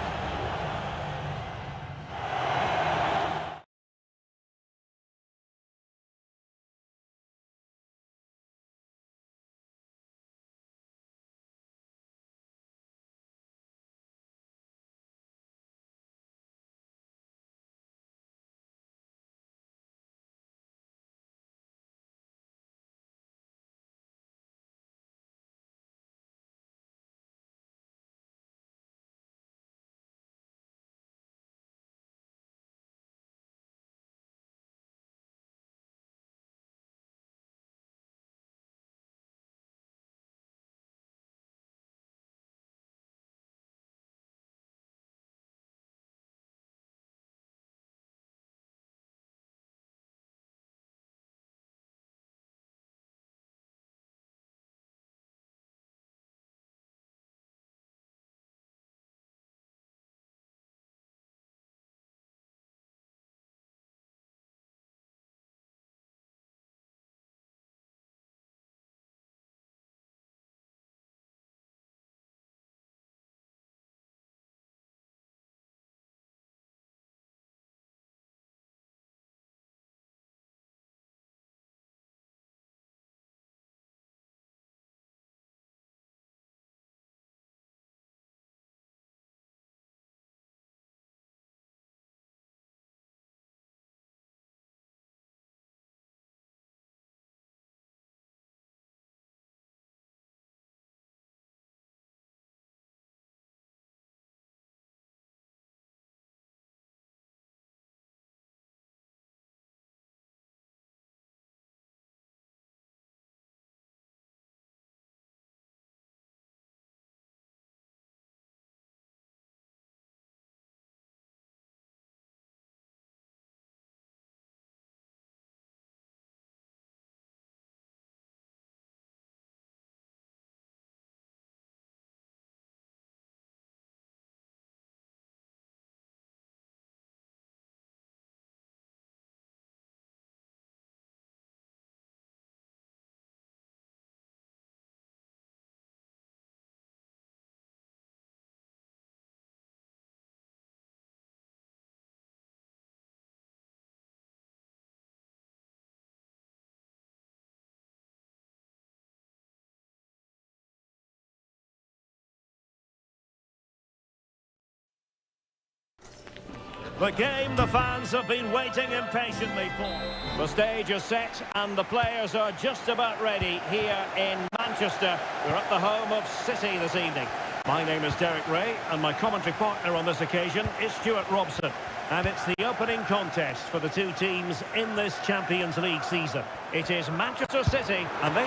The game the fans have been waiting impatiently for. The stage is set and the players are just about ready here in Manchester. We're at the home of City this evening. My name is Derek Ray and my commentary partner on this occasion is Stuart Robson. And it's the opening contest for the two teams in this Champions League season. It is Manchester City and they...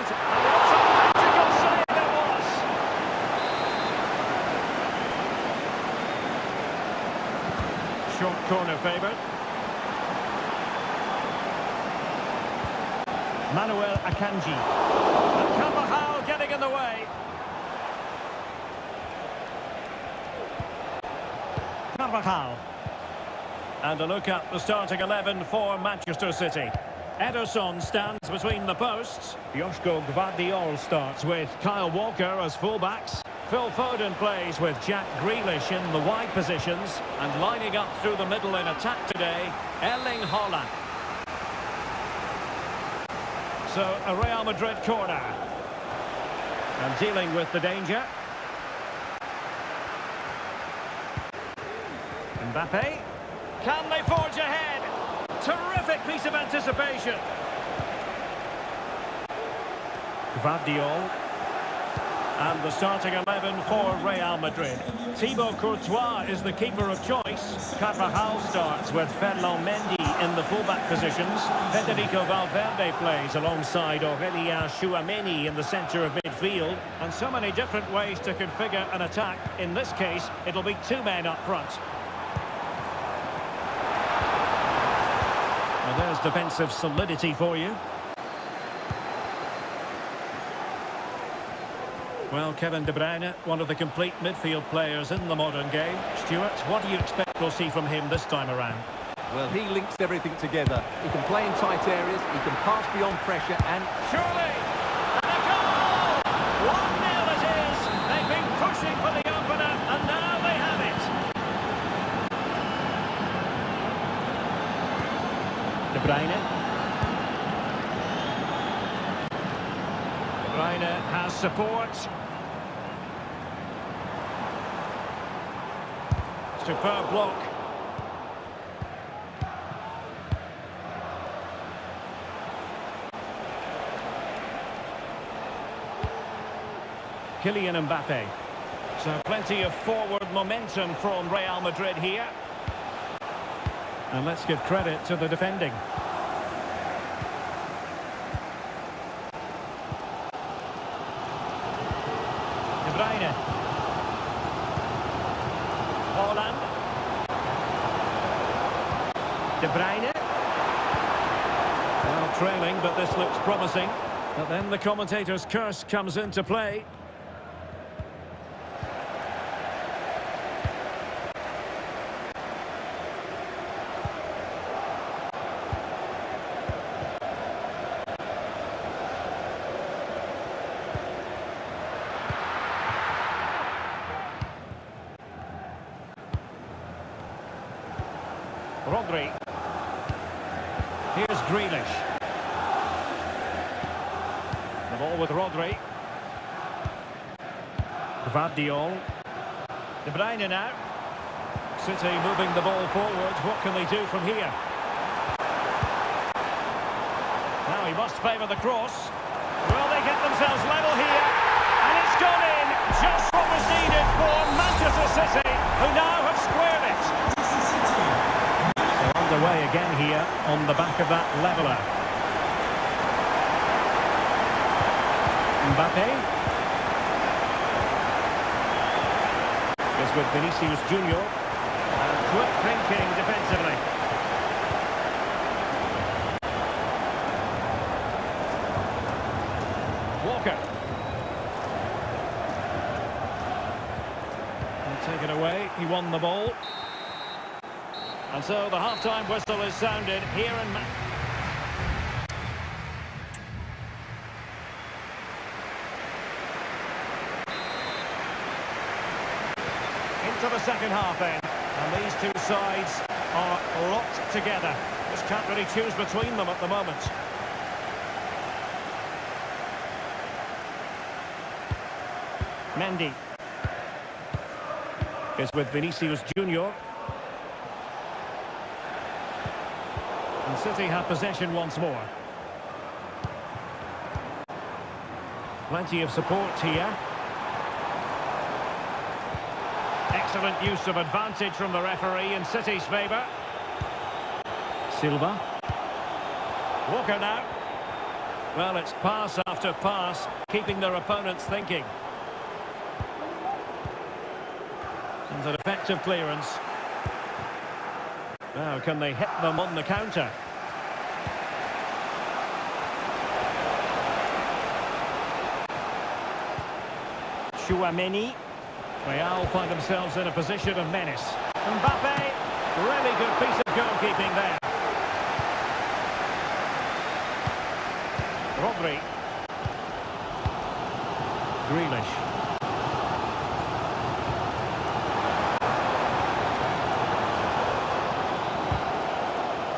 Short corner favoured. Manuel Akanji. And Carvajal getting in the way. Carvajal. And a look at the starting 11 for Manchester City. Ederson stands between the posts. Joško Gvardiol starts with Kyle Walker as fullbacks. Phil Foden plays with Jack Grealish in the wide positions. And lining up through the middle in attack today, Erling Haaland. So a Real Madrid corner. And dealing with the danger. Mbappe. Can they forge ahead? Terrific piece of anticipation. Gvardiol. And the starting 11 for Real Madrid. Thibaut Courtois is the keeper of choice. Carvajal starts with Ferland Mendy in the fullback positions. Federico Valverde plays alongside Aurélien Tchouaméni in the centre of midfield. And so many different ways to configure an attack. In this case, it'll be two men up front. Well, there's defensive solidity for you. Well, Kevin De Bruyne, one of the complete midfield players in the modern game. Stuart, what do you expect we'll see from him this time around? Well, he links everything together. He can play in tight areas, he can pass beyond pressure and... Surely! And a goal! 1-0 it is! They've been pushing for the opener, and now they have it! De Bruyne. De Bruyne has support. Superb block. Kylian Mbappe. So plenty of forward momentum from Real Madrid here. And let's give credit to the defending. De Bruyne. Haaland. De Bruyne. Well, trailing, but this looks promising. But then the commentator's curse comes into play. Rodri. Here's Grealish. The ball with Rodri. Gvardiol. De Bruyne now. City moving the ball forward. What can they do from here? Now he must favour the cross. Will they get themselves level here? And it's gone in. Just what was needed for Manchester City, who now have squared it. Underway again here on the back of that leveller. Mbappe is with Vinicius Junior. And quick thinking defensively. Walker. And take it away. He won the ball. And so the half-time whistle is sounded here in into the second half then. And these two sides are locked together. Just can't really choose between them at the moment. Mendy is with Vinicius Junior. And City have possession once more. Plenty of support here. Excellent use of advantage from the referee in City's favour. Silva. Walker now. Well, it's pass after pass, keeping their opponents thinking. And an effective clearance. Now, can they hit them on the counter? Chouameni. Real find themselves in a position of menace. Mbappe, really good piece of goalkeeping there. Rodri. Grealish.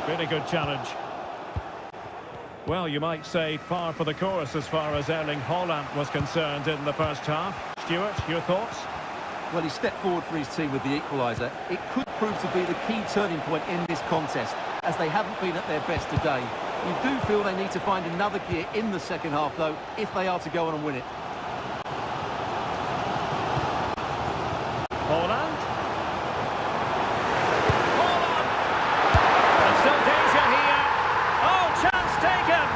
Really good challenge. Well, you might say par for the course as far as Erling Haaland was concerned in the first half. Stuart, your thoughts? Well, he stepped forward for his team with the equaliser. It could prove to be the key turning point in this contest, as they haven't been at their best today. You do feel they need to find another gear in the second half, though, if they are to go on and win it. Haaland. Haaland! There's still danger here. Oh, chance taken!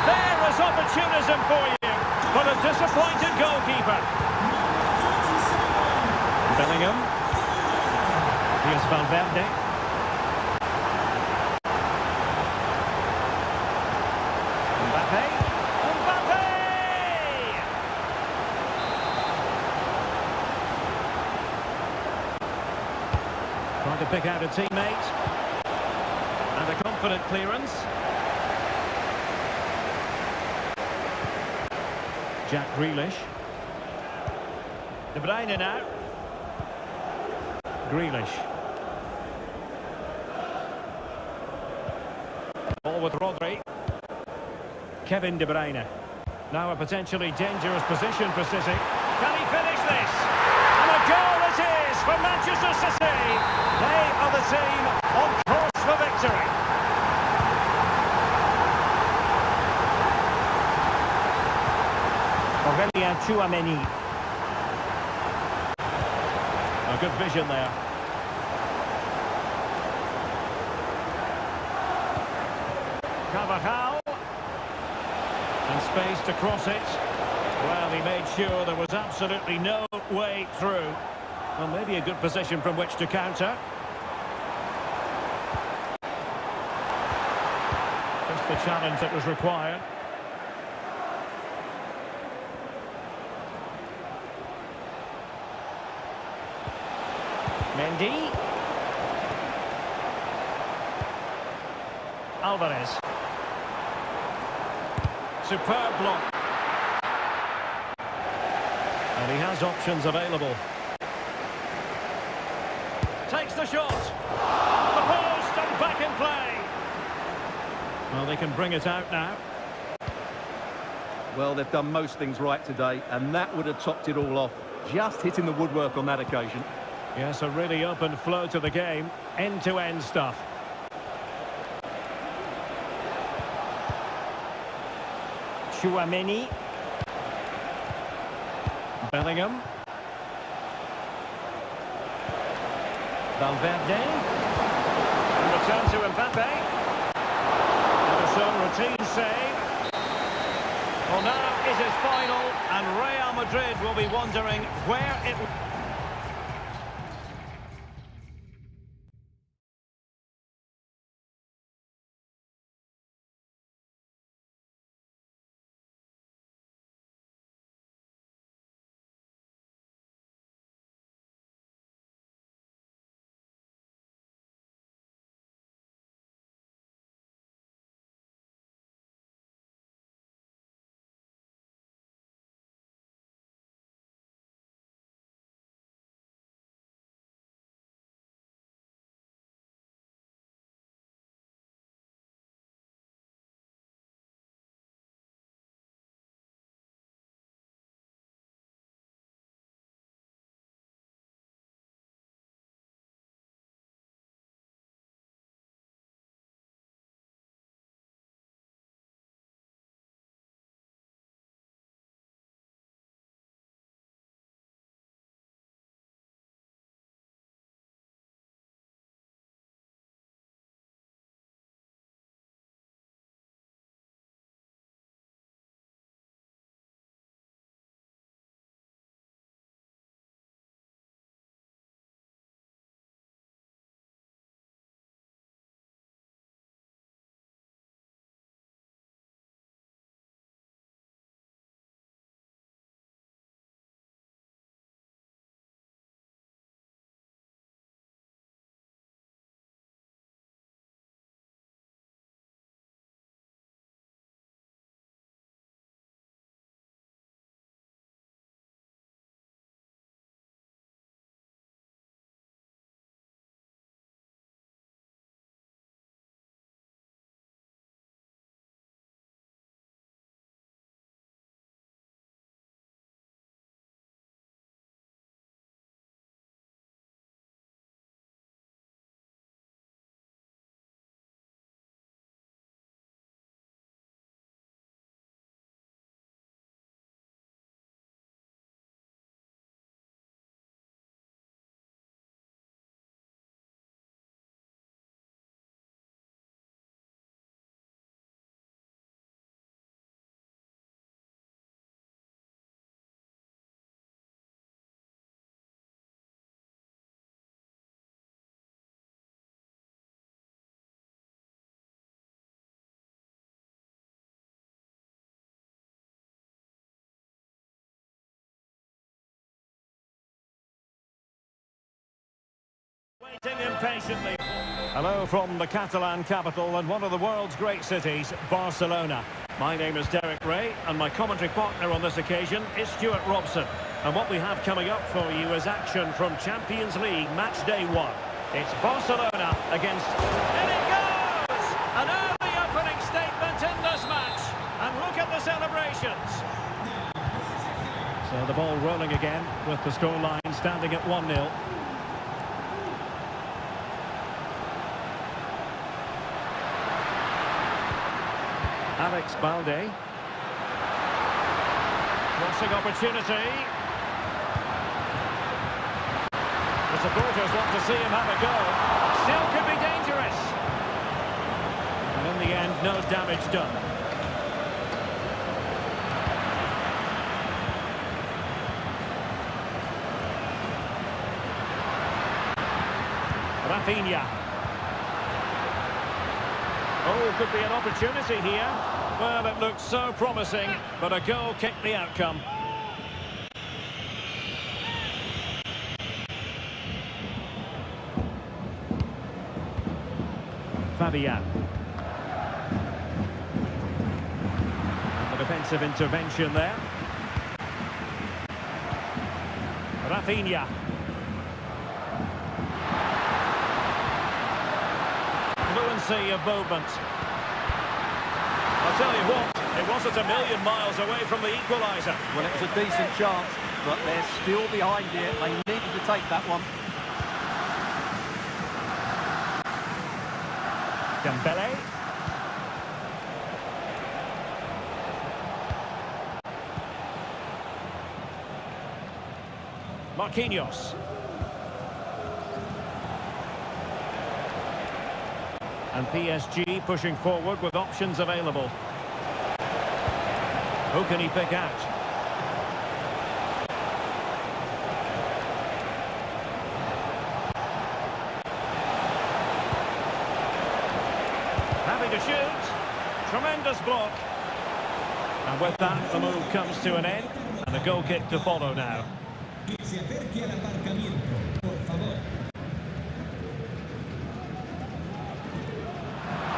There is opportunism for you, but a disappointed goalkeeper. Bellingham. Here's Valverde. Mbappe. Mbappe! Trying to pick out a teammate. And a confident clearance. Jack Grealish. De Bruyne now. Grealish. Ball with Rodri. Kevin De Bruyne. Now a potentially dangerous position for City. Can he finish this? And a goal it is for Manchester City. They are the team on course for victory. Aurelien Chouameni. A good vision there. Carvajal. And space to cross it. Well, he made sure there was absolutely no way through. Well, maybe a good position from which to counter. Just the challenge that was required. Mendy. Alvarez. Superb block. And he has options available. Takes the shot. The post and back in play. Well, they can bring it out now. Well, they've done most things right today, and that would have topped it all off. Just hitting the woodwork on that occasion. Yes, a really open flow to the game. End-to-end stuff. Chouameni. Bellingham. Valverde. And return to Mbappe. Anderson, routine save. Well, now it is final, and Real Madrid will be wondering where it... Waiting impatiently. Hello from the Catalan capital and one of the world's great cities, Barcelona. My name is Derek Ray and my commentary partner on this occasion is Stuart Robson. And what we have coming up for you is action from Champions League match day 1. It's Barcelona against... And it goes! An early opening statement in this match. And look at the celebrations. So the ball rolling again with the scoreline standing at 1-0. Alex Balde. Crossing opportunity. The supporters want to see him have a go. Still could be dangerous. And in the end, no damage done. Rafinha. Oh, could be an opportunity here. Well, it looks so promising, but a goal kicked the outcome. Fabian. The defensive intervention there. Rafinha. Fluency of movement. I'll tell you what, it wasn't a million miles away from the equaliser. Well, it was a decent chance, but they're still behind here. They needed to take that one. Dembele. Marquinhos. And PSG pushing forward with options available. Who can he pick out? Having to shoot. Tremendous block. And with that, the move comes to an end. And a goal kick to follow now.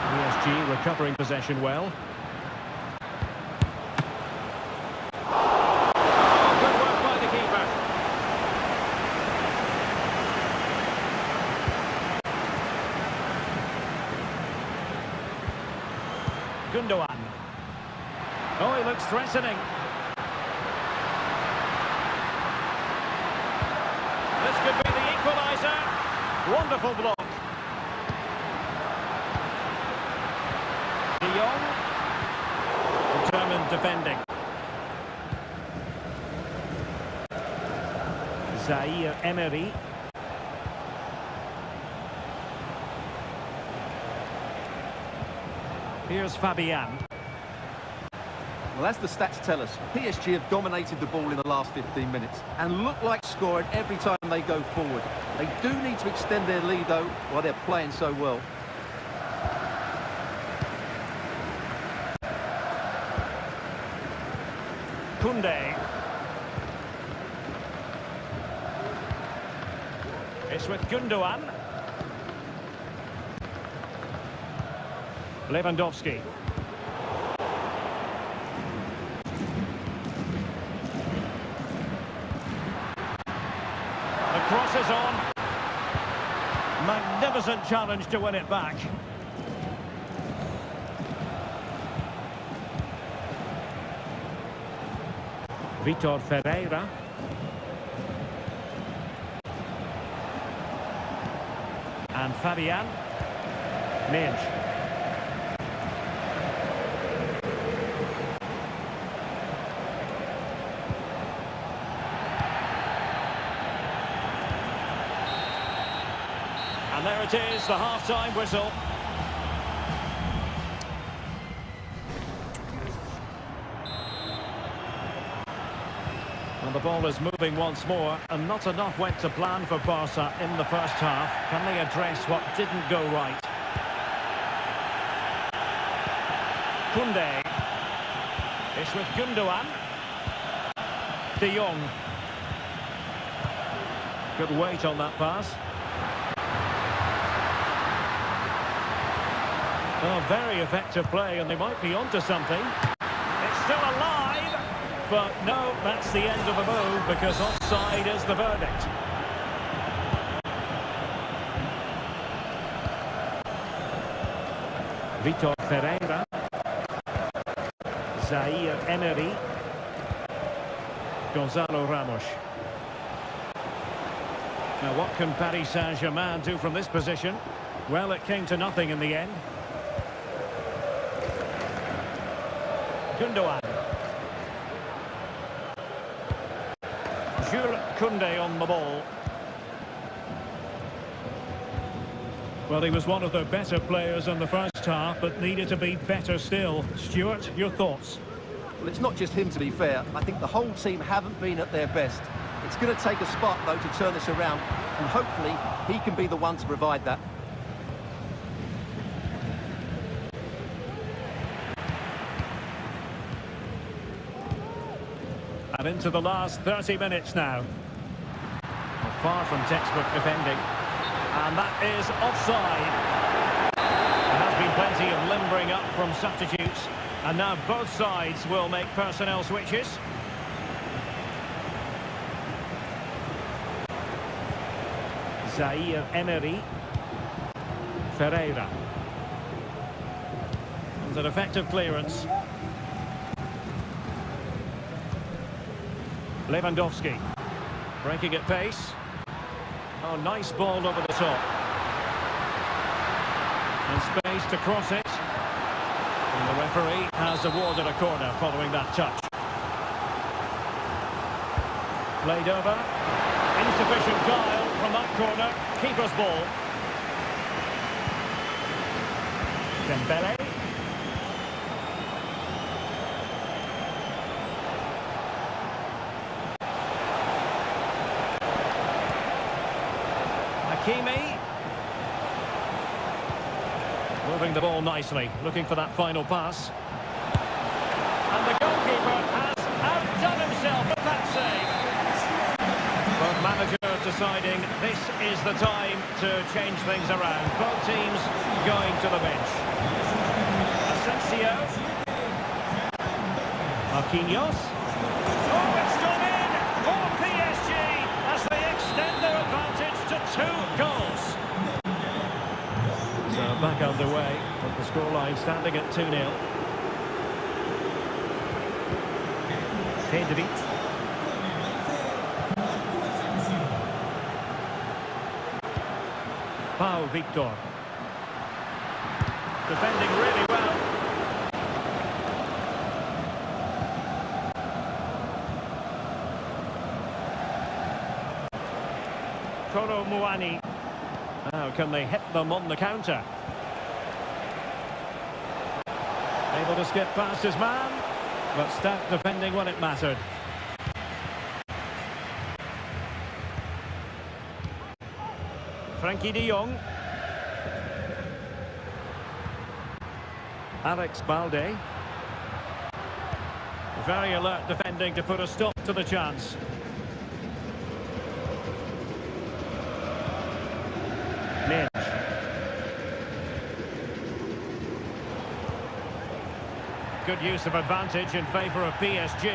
PSG recovering possession well. Oh, good work by the keeper. Gundogan. Oh, he looks threatening. This could be the equaliser. Wonderful block. Determined defending. Zaire Emery. Here's Fabian. Well, as the stats tell us, PSG have dominated the ball in the last 15 minutes and look like scoring every time they go forward. They do need to extend their lead, though, while they're playing so well. Kunde. It's with Gundogan. Lewandowski. The cross is on. Magnificent challenge to win it back. Vitor Ferreira. And Fabian. Minge. And there it is, the half-time whistle. And the ball is moving once more, and not enough went to plan for Barca in the first half. Can they address what didn't go right? Kunde. It's with Gundogan. De Jong. Good weight on that pass. Oh, very effective play, and they might be onto something. It's still alive, but no, that's the end of the move because offside is the verdict. Vitor Ferreira. Zaire Emery. Gonzalo Ramos. Now what can Paris Saint-Germain do from this position? Well, it came to nothing in the end. Gundogan. Jules Koundé on the ball. Well, he was one of the better players in the first half, but needed to be better still. Stuart, your thoughts? Well, it's not just him, to be fair. I think the whole team haven't been at their best. It's going to take a spark, though, to turn this around, and hopefully he can be the one to provide that. And into the last 30 minutes now. Well, far from textbook defending. And that is offside. There has been plenty of limbering up from substitutes. And now both sides will make personnel switches. Zaire Emery. Ferreira. And an effective clearance. Lewandowski. Breaking at pace. Oh, nice ball over the top. And space to cross it. And the referee has awarded a corner following that touch. Played over. Insufficient guile from that corner. Keeper's ball. Dembele. Hakimi. Moving the ball nicely, looking for that final pass. And the goalkeeper has outdone himself with that save. Both managers deciding this is the time to change things around. Both teams going to the bench. Asensio. Marquinhos. Oh, it's gone in for PSG as they extend their advantage to 2 goals. So back underway, with the scoreline standing at 2-0. Pedri. Pau Victor. Defending really well. Kolo Muani. Now can they hit them on the counter? Able to skip past his man, but stout defending when it mattered. Frankie de Jong. Alex Balde. Very alert defending to put a stop to the chance. Minge. Good use of advantage in favour of PSG.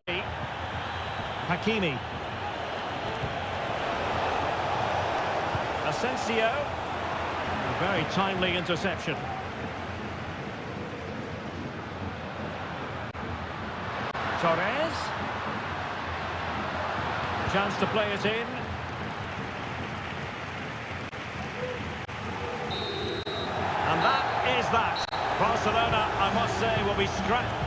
Hakimi. Asensio. A very timely interception. Torres. Chance to play it in. And that is that. Barcelona, I must say, will be scratched.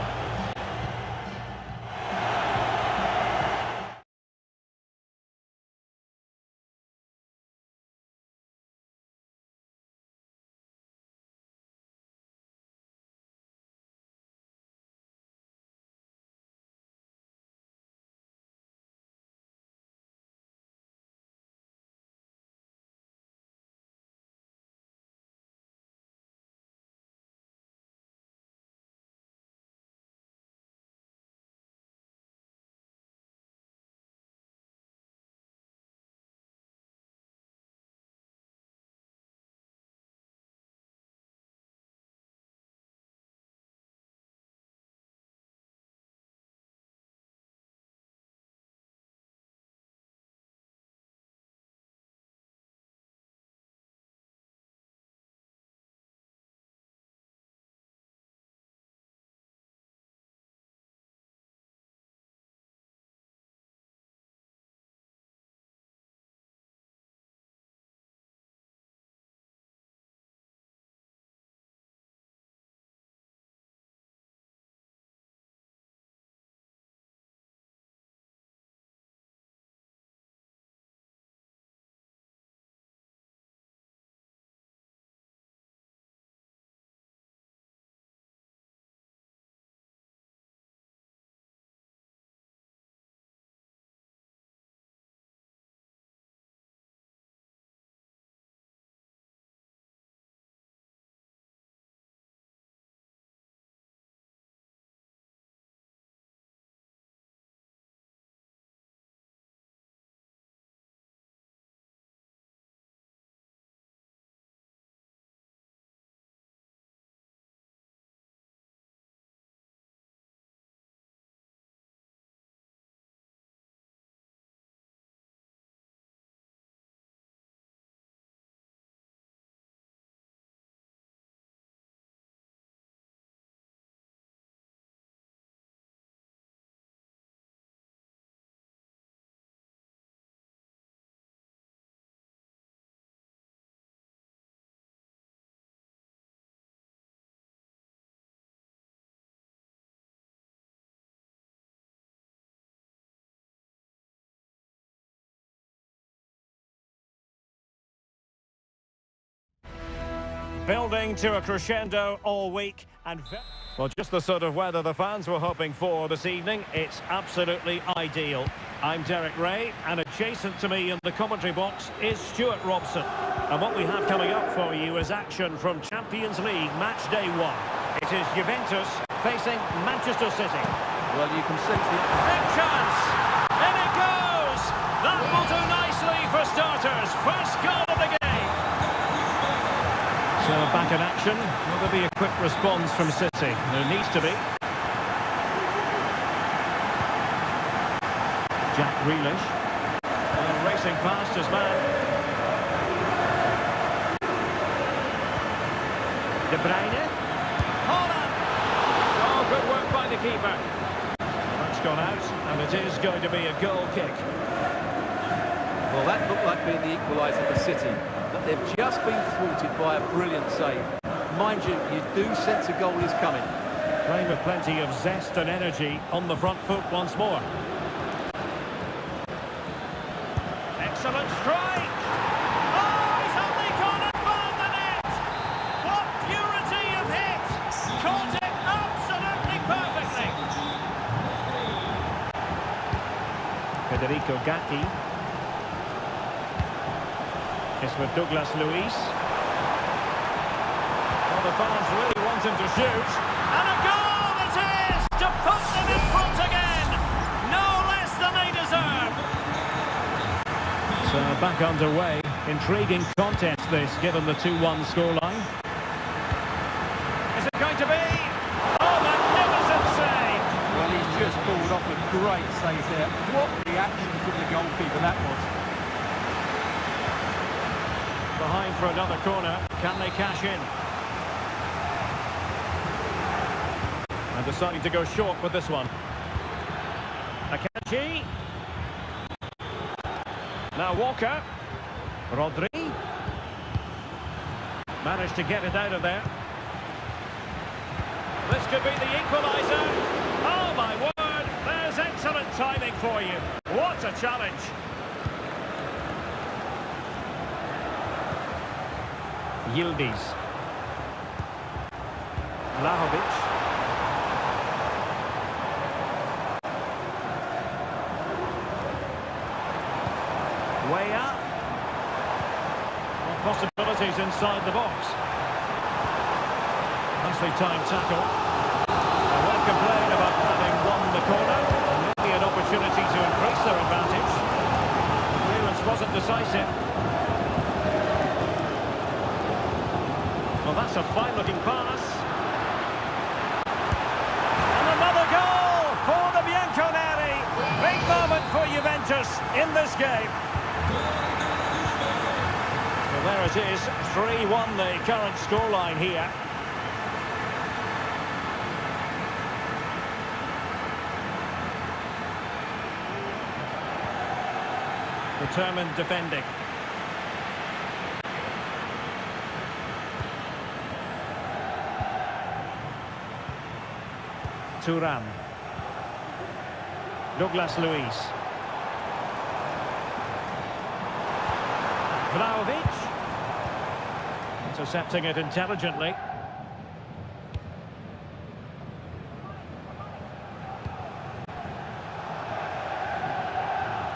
Building to a crescendo all week and... Well, just the sort of weather the fans were hoping for this evening. It's absolutely ideal. I'm Derek Ray, and adjacent to me in the commentary box is Stuart Robson. And what we have coming up for you is action from Champions League match day 1. It is Juventus facing Manchester City. Well, you can sense the... Big chance! In it goes! That will do nicely for starters. First goal of the game. So back in action. Will there be a quick response from City? There needs to be. Jack Grealish. Racing past his man. De Bruyne. Holland! Oh, good work by the keeper. That's gone out, and it is going to be a goal kick. Well, that looked like being the equaliser for City, but they've just been thwarted by a brilliant save. Mind you, you do sense a goal is coming. Playing with plenty of zest and energy on the front foot once more. Excellent strike! Oh, he's only gone above the net! What purity of hit! Caught it absolutely perfectly! Federico Gatti. It's with Douglas Luiz. Well, the fans really want him to shoot. And a goal it is! To put them in front again! No less than they deserve! So back underway. Intriguing contest this, given the 2-1 scoreline. Is it going to be? Oh, magnificent save! Well, he's just pulled off a great save there. What reaction from the goalkeeper that was. Behind for another corner. Can they cash in? And deciding to go short with this one. Akanji. Now Walker. Rodri. Managed to get it out of there. This could be the equaliser. Oh my word, there's excellent timing for you. What a challenge. Yildiz. Vlahovic. Way up. Well, possibilities inside the box. Nicely timed tackle. And one complaint about having won the corner. Maybe an opportunity to increase their advantage. The clearance wasn't decisive. Well, that's a fine-looking pass. And another goal for the Bianconeri. Big moment for Juventus in this game. Well, there it is, 3-1 the current scoreline here. Determined defending. Thuram. Douglas Luiz. Vlahovic. Intercepting it intelligently.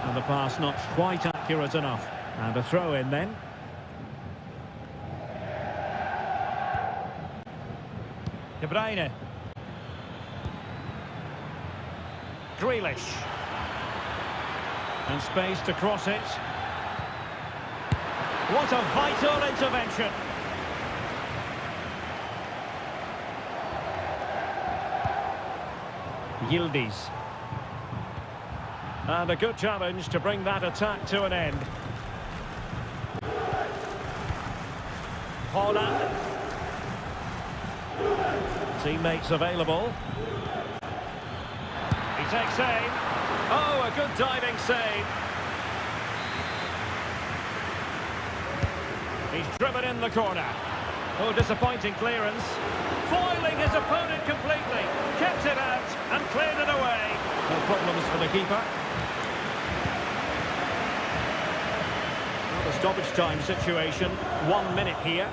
And the pass not quite accurate enough. And a throw in then. De Bruyne. Grealish. And space to cross it. What a vital intervention. Yildiz. And a good challenge to bring that attack to an end. Holland. Teammates available. He takes aim. Oh, a good diving save. He's driven in the corner. Oh, disappointing clearance. Foiling his opponent completely. Kept it out and cleared it away. No problems for the keeper. Well, the stoppage time situation. 1 minute here.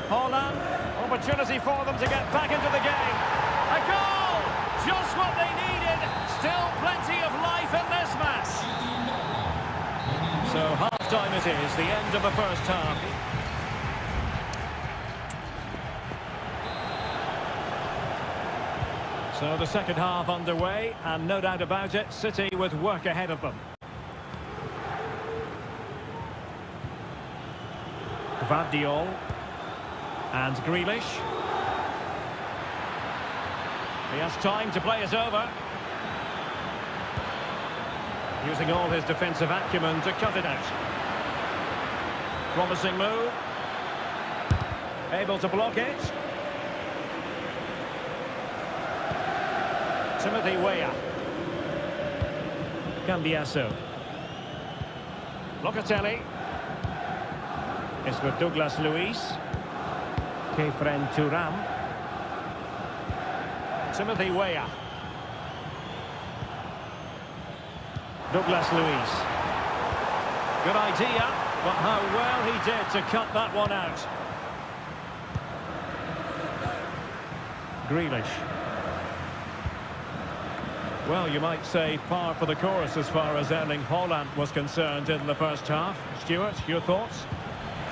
Holland, opportunity for them to get back into the game. A goal! Just what they needed. Still plenty of life in this match. So half-time it is, the end of the first half. So the second half underway, and no doubt about it, City with work ahead of them. Gvardiol and Grealish. He has time to play it over. Using all his defensive acumen to cut it out. Promising move. Able to block it. Timothy Weah. Cambiasso. Locatelli. It's with Douglas Luiz. Kefren Turam. Timothy Weah. Douglas Luiz. Good idea, but how well he did to cut that one out. Grealish. Well, you might say par for the course as far as Erling Haaland was concerned in the first half. Stuart, your thoughts?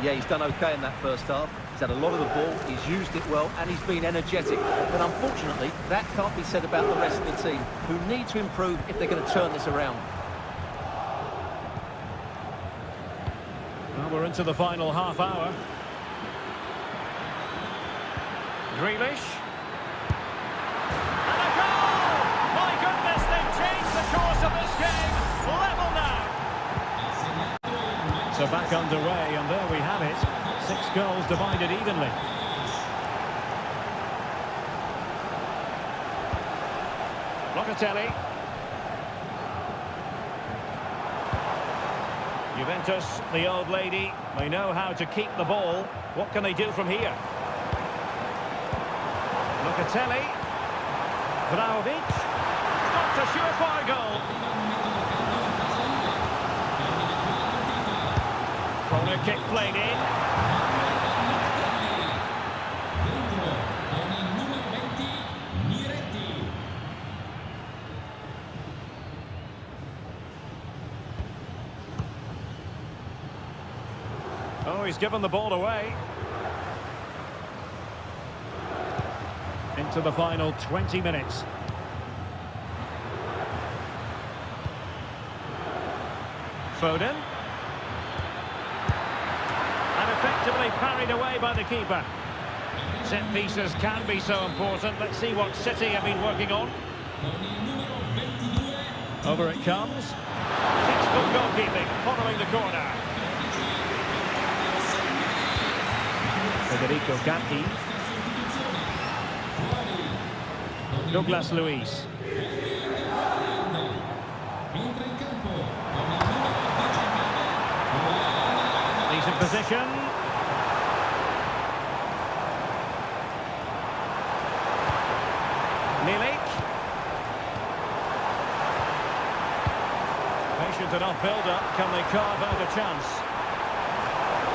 Yeah, he's done okay in that first half. He's had a lot of the ball, he's used it well, and he's been energetic. But unfortunately, that can't be said about the rest of the team, who need to improve if they're going to turn this around. Well, we're into the final half hour. Grealish. And a goal! My goodness, they've changed the course of this game. Level now. So back underway, and there we have it. 6 goals divided evenly. Locatelli. Juventus, the old lady, they know how to keep the ball. What can they do from here? Locatelli. Vlahovic. That's a surefire goal. Corner kick played in. Oh, he's given the ball away. Into the final 20 minutes. Foden. And effectively parried away by the keeper. Set pieces can be so important. Let's see what City have been working on. Over it comes. Textbook goalkeeping following the corner. Federico Gatti. Douglas Luiz. He's in position. Milik. Patient enough build-up. Can they carve out a chance?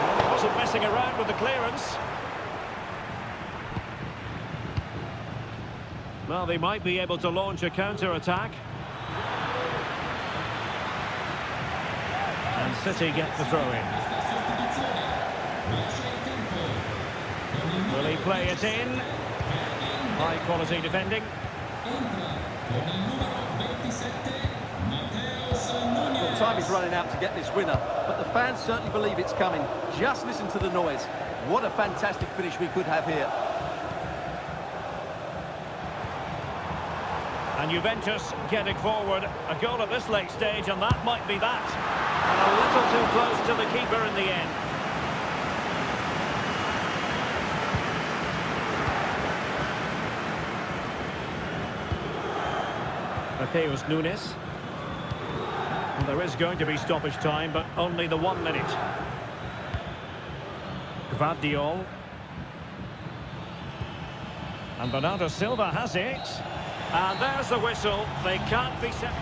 Well, he wasn't messing around with the clearance. Well, they might be able to launch a counter-attack. And City get the throw-in. Will he play it in? High-quality defending. Well, time is running out to get this winner, but the fans certainly believe it's coming. Just listen to the noise. What a fantastic finish we could have here. And Juventus getting forward. A goal at this late stage, and that might be that. And a little too close to the keeper in the end. Mateus Nunes. And there is going to be stoppage time, but only the 1 minute. Gvardiol. And Bernardo Silva has it. And there's the whistle. They can't be set.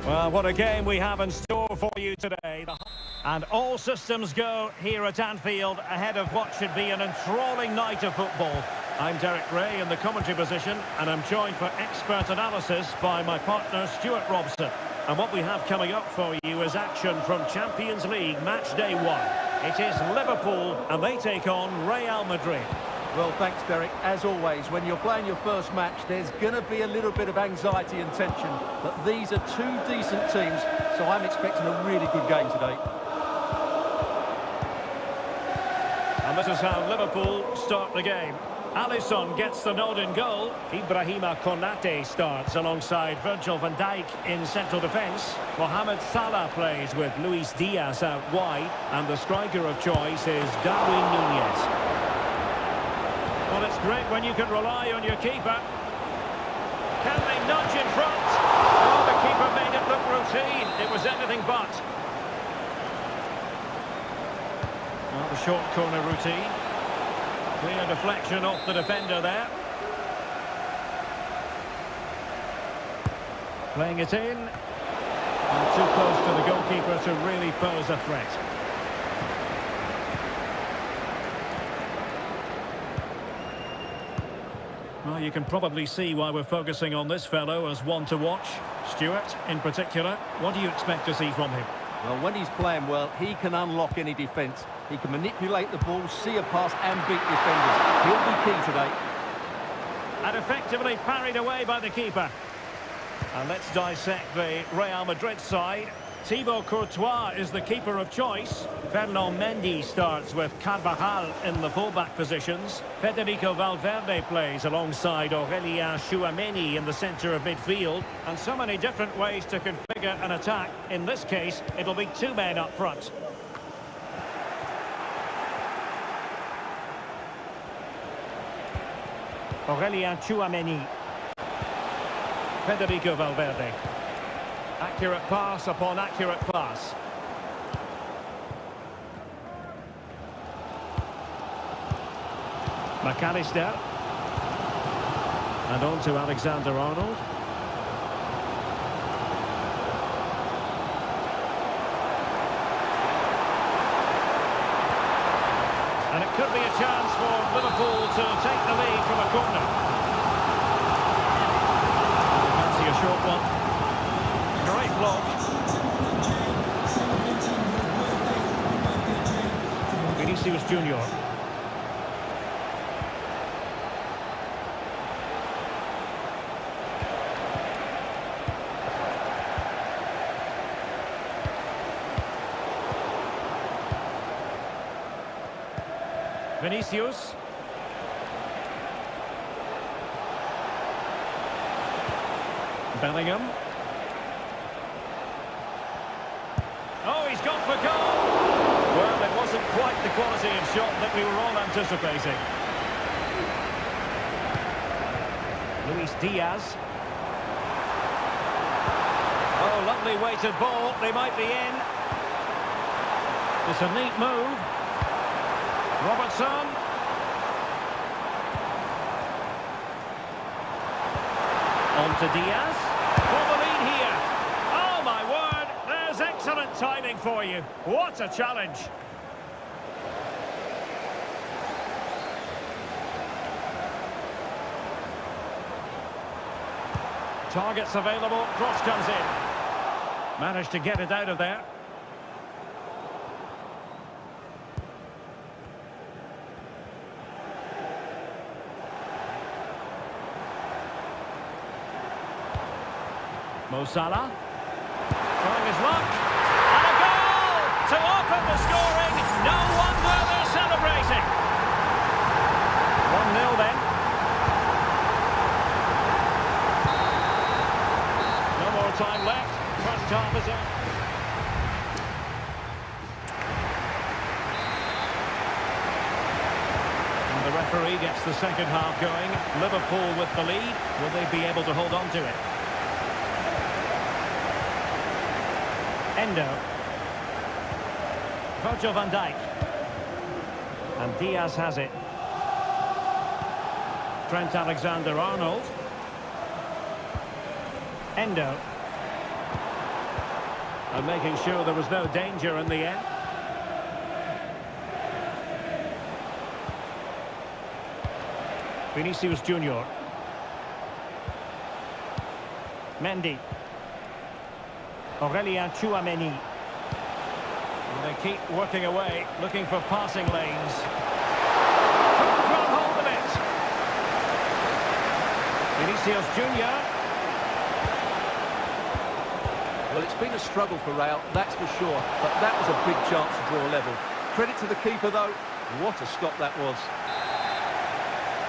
Well, what a game we have in store for you today. And all systems go here at Anfield ahead of what should be an enthralling night of football. I'm Derek Ray in the commentary position, and I'm joined for expert analysis by my partner Stuart Robson. And what we have coming up for you is action from Champions League match day 1. It is Liverpool, and they take on Real Madrid. Well, thanks, Derek. As always, when you're playing your first match, there's going to be a little bit of anxiety and tension. But these are two decent teams, so I'm expecting a really good game today. And this is how Liverpool start the game. Alisson gets the nod in goal. Ibrahima Konate starts alongside Virgil van Dijk in central defence. Mohamed Salah plays with Luis Diaz out wide. And the striker of choice is Darwin Núñez. Well, it's great when you can rely on your keeper. Can they nudge in front? Oh, the keeper made it look routine. It was anything but. Well, the short corner routine. Clear deflection off the defender there. Playing it in. And too close to the goalkeeper to really pose a threat. Well, you can probably see why we're focusing on this fellow as one to watch. Stuart, in particular, what do you expect to see from him? Well, when he's playing well, he can unlock any defence. He can manipulate the ball, see a pass and beat defenders. He'll be key today. And effectively parried away by the keeper. And let's dissect the Real Madrid side. Thibaut Courtois is the keeper of choice. Fernand Mendy starts with Carvajal in the fullback positions. Federico Valverde plays alongside Aurélien Tchouameni in the centre of midfield. And so many different ways to configure an attack. In this case, it'll be two men up front. Aurélien Tchouameni. Federico Valverde. Accurate pass upon accurate pass. McAllister. And on to Alexander-Arnold. And it could be a chance for Liverpool to take the lead from a corner. Fancy a short one. Great block. Vinicius Junior. Vinicius. Bellingham. Oh, he's gone for goal! Well, it wasn't quite the quality of shot that we were all anticipating. Luis Diaz. Oh, lovely weighted ball. They might be in. It's a neat move. Robertson. On to Diaz. For the lead here. Oh, my word. There's excellent timing for you. What a challenge. Targets available. Cross comes in. Managed to get it out of there. Mo Salah, trying his luck, and a goal to open the scoring. No wonder they're celebrating. 1-0 then. No more time left. First half is up. And the referee gets the second half going. Liverpool with the lead. Will they be able to hold on to it? Endo. Virgil van Dijk. And Diaz has it. Trent Alexander-Arnold. Endo. And making sure there was no danger in the end. Vinicius Junior. Mendy. Aurelien Tchouameni. And they keep working away, looking for passing lanes. Couldn't grab hold of it. Vinicius Junior. Well, it's been a struggle for Real, that's for sure, but that was a big chance to draw level. Credit to the keeper, though. What a stop that was.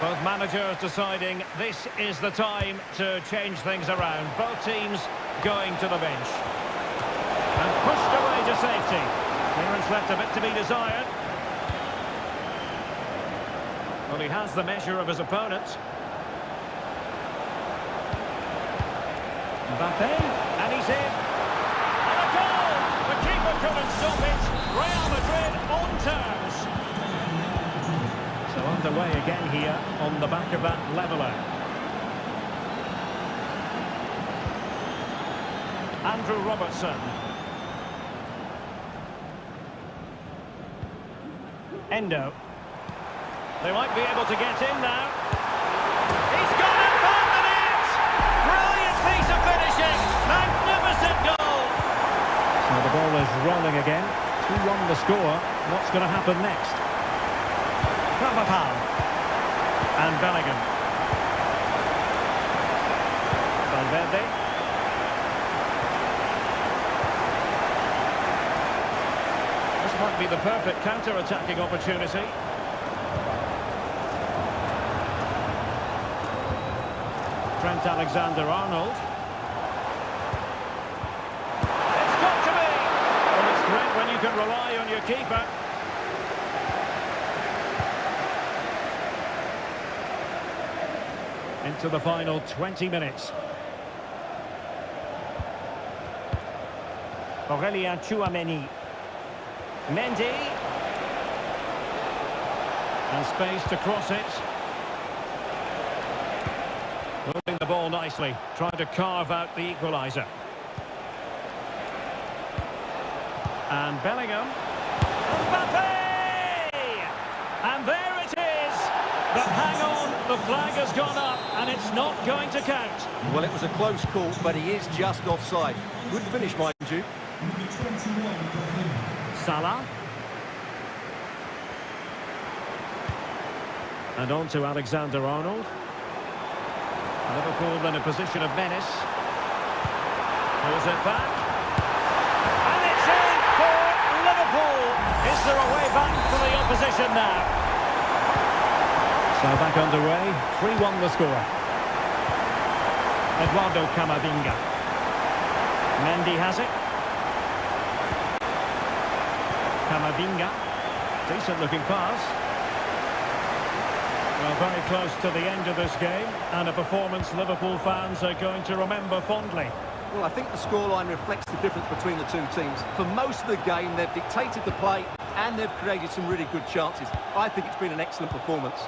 Both managers deciding this is the time to change things around. Both teams going to the bench. And pushed away to safety. Clearance left a bit to be desired. Well, he has the measure of his opponent. Mbappe, and he's in. And a goal! The keeper couldn't stop it. Real Madrid on terms. So underway again here on the back of that leveller. Andrew Robertson. Endo. They might be able to get in now. He's gone and found the net! Brilliant piece of finishing! Magnificent goal! So the ball is rolling again. 2-1 the score. What's going to happen next? Carvajal. And Bellingham. Valverde. This might be the perfect counter-attacking opportunity. Trent Alexander-Arnold. It's got to be! Well, it's great when you can rely on your keeper. Into the final 20 minutes. Aurelien Tchouameni. Mendy. And space to cross it. Moving the ball nicely, trying to carve out the equaliser. And Bellingham. Mbappe! And there it is! But hang on, the flag has gone up and it's not going to count. Well, it was a close call, but he is just offside. Good finish, mind you. Salah. And on to Alexander-Arnold. Liverpool in a position of menace. Pulls it back. And it's in for Liverpool. Is there a way back for the opposition now? So back underway. 3-1 the score. Eduardo Camavinga. Mendy has it. Camavinga. Decent looking pass. Well, very close to the end of this game, and a performance Liverpool fans are going to remember fondly. Well, I think the scoreline reflects the difference between the two teams. For most of the game, they've dictated the play, and they've created some really good chances. I think it's been an excellent performance.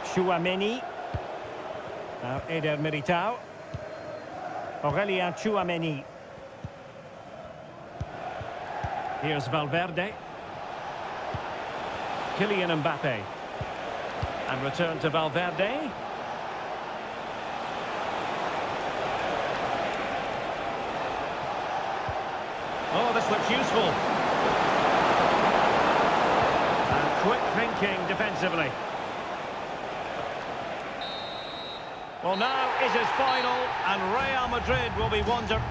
Tchouameni. Now Eder Militao. Aurelien Tchouameni. Here's Valverde. Kylian Mbappe. And return to Valverde. Oh, this looks useful. And quick thinking defensively. Well, now it is final, and Real Madrid will be wondering.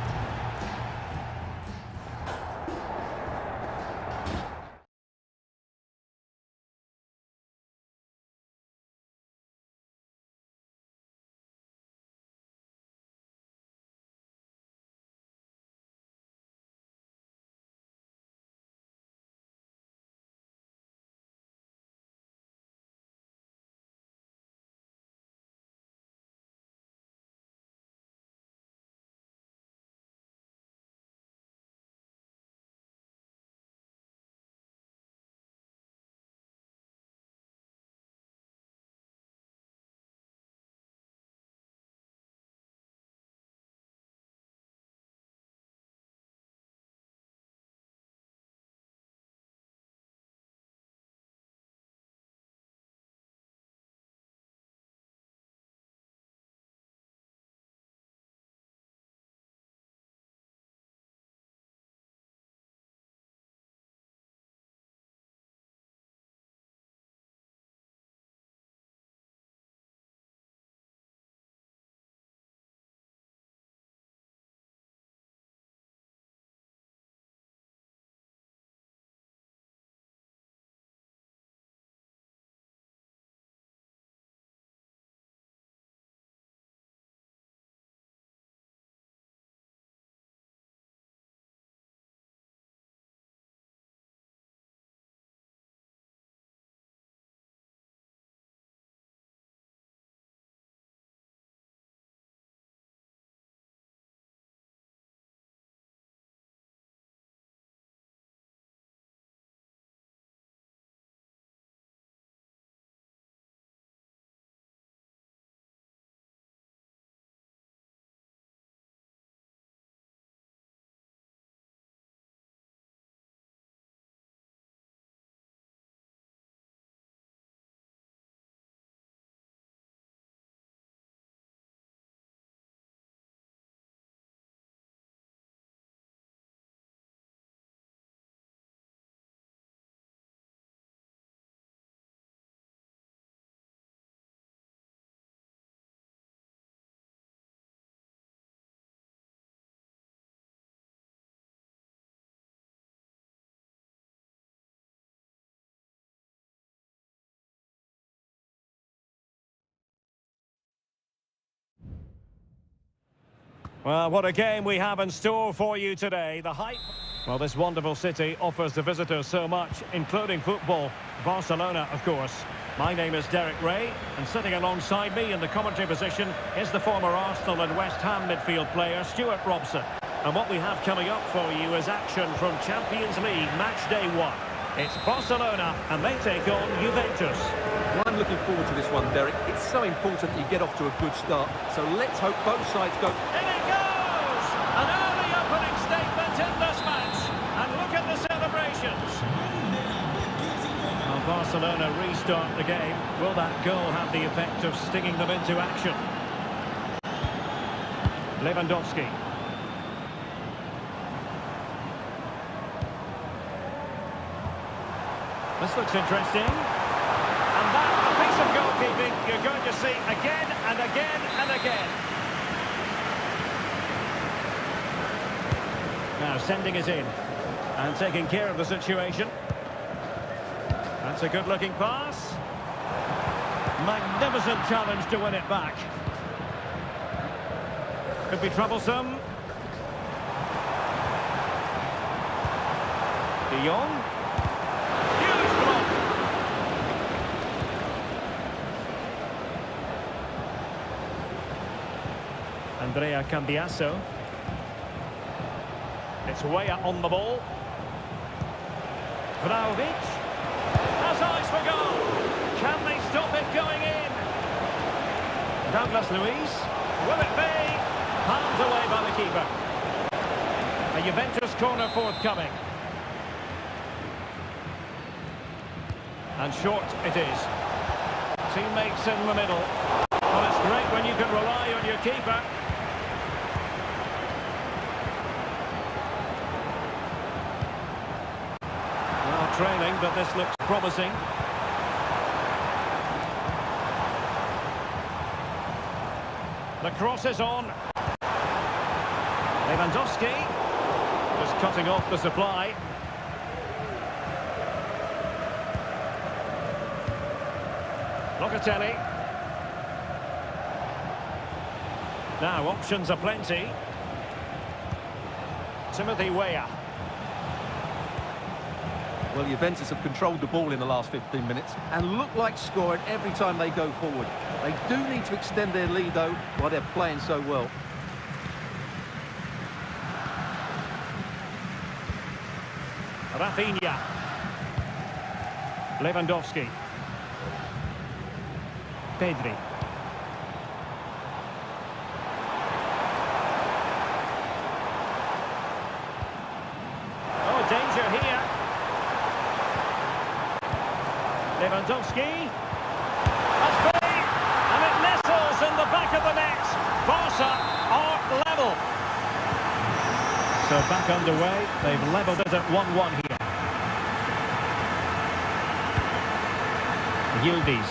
Well, what a game we have in store for you today. The hype... Well, this wonderful city offers the visitors so much, including football. Barcelona, of course. My name is Derek Ray, and sitting alongside me in the commentary position is the former Arsenal and West Ham midfield player, Stuart Robson. And what we have coming up for you is action from Champions League match day 1. It's Barcelona, and they take on Juventus. Well, I'm looking forward to this one, Derek. It's so important that you get off to a good start. So let's hope both sides go... In it goes! An early opening statement in this match. And look at the celebrations. Well, Barcelona restart the game. Will that goal have the effect of stinging them into action? Lewandowski. This looks interesting. And that, a piece of goalkeeping you're going to see again and again and again. Now sending it in. And taking care of the situation. That's a good-looking pass. Magnificent challenge to win it back. Could be troublesome. De Jong. Andrea Cambiasso. It's Weah on the ball. Vlahovic has eyes for goal. Can they stop it going in? Douglas Luiz. Will it be? Palmed away by the keeper. A Juventus corner forthcoming. And short it is. Teammates in the middle. Well, it's great when you can rely on your keeper. Training, but this looks promising. The cross is on. Lewandowski just cutting off the supply. Locatelli. Now options are plenty. Timothy Weah. Well, Juventus have controlled the ball in the last 15 minutes and look like scoring every time they go forward. They do need to extend their lead, though, while they're playing so well. Rafinha. Lewandowski. Pedri. Oh, danger here. Lewandowski. That's big, and it nestles in the back of the net. Barca are level. So back underway. They've levelled it at 1-1 here. Yildiz.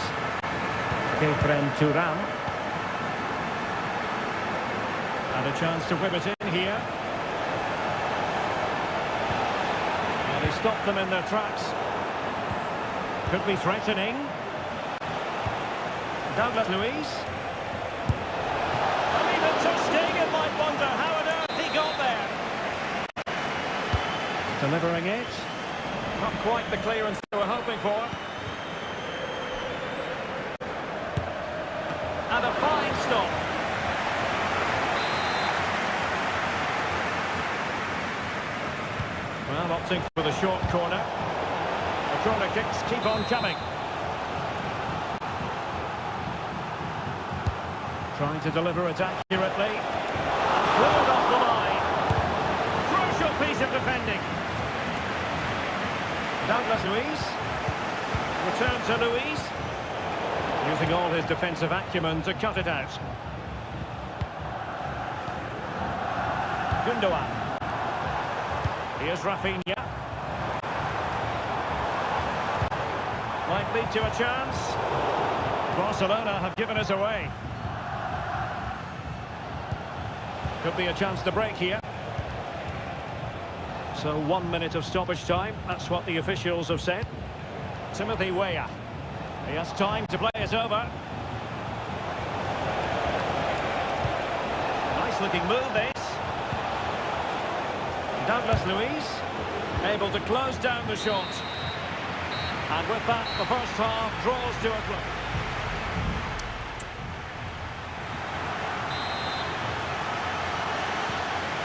Kefren Turan. And a chance to whip it in here. And he stopped them in their tracks. Could be threatening. Douglas Luiz. And even Ter you might wonder how on earth he got there. Delivering it. Not quite the clearance they were hoping for. And a fine stop. Well, opting for the short corner. Corner kicks keep on coming. Trying to deliver it accurately. Pulled off the line. Crucial piece of defending. Douglas Luiz. Return to Luiz. Using all his defensive acumen to cut it out. Gundogan. Here's Rafinha. Might lead to a chance. Barcelona have given us away. Could be a chance to break here. So 1 minute of stoppage time. That's what the officials have said. Timothy Weah. He has time to play it over. Nice looking move, this. Douglas Luiz, able to close down the shot. And with that, the first half draws to a close.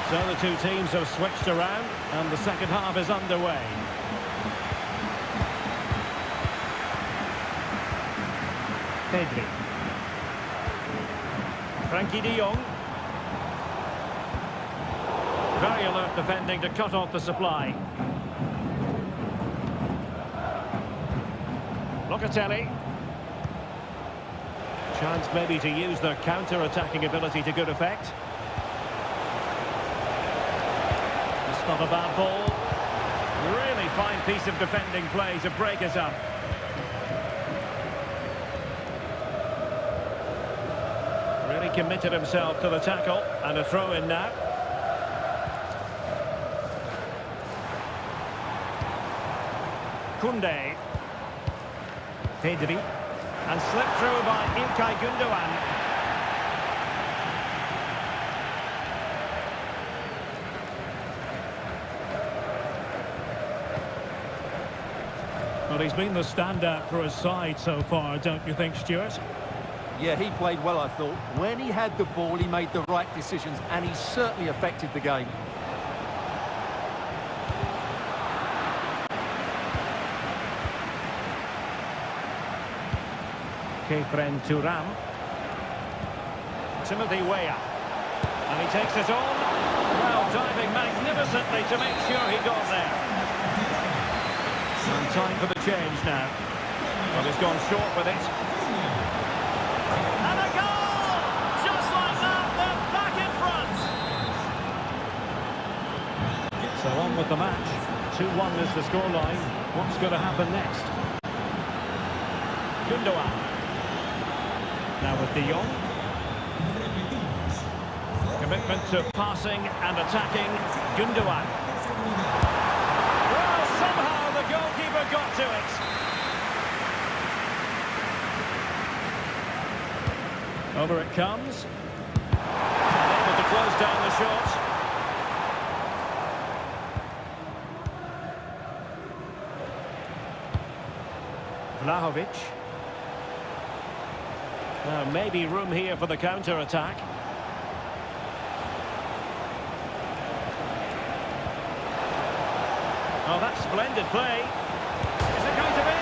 So the two teams have switched around, and the second half is underway. Pedri. Frankie de Jong. Very alert defending to cut off the supply. Locatelli. Chance maybe to use their counter-attacking ability to good effect. It's not a bad ball. Really fine piece of defending play to break us up. Really committed himself to the tackle, and a throw in now. Koundé. Pedri. And slipped through by İlkay Gündoğan. Well, he's been the standout for his side so far, don't you think, Stuart? Yeah, he played well, I thought. When he had the ball, he made the right decisions, and he certainly affected the game. Kefren Turam. Timothy Weah. And he takes it on. Well, diving magnificently to make sure he got there. And time for the change now. Well, he's gone short with it. And a goal! Just like that, they're back in front. So on with the match. 2-1 is the scoreline. What's going to happen next? Gündoğan. Now with de Jong. Commitment to passing and attacking. Gündoğan. Well, somehow the goalkeeper got to it. Over it comes. Able to close down the shot. Vlahovic. Now maybe room here for the counter-attack. Oh, that's splendid play. Is it going to be?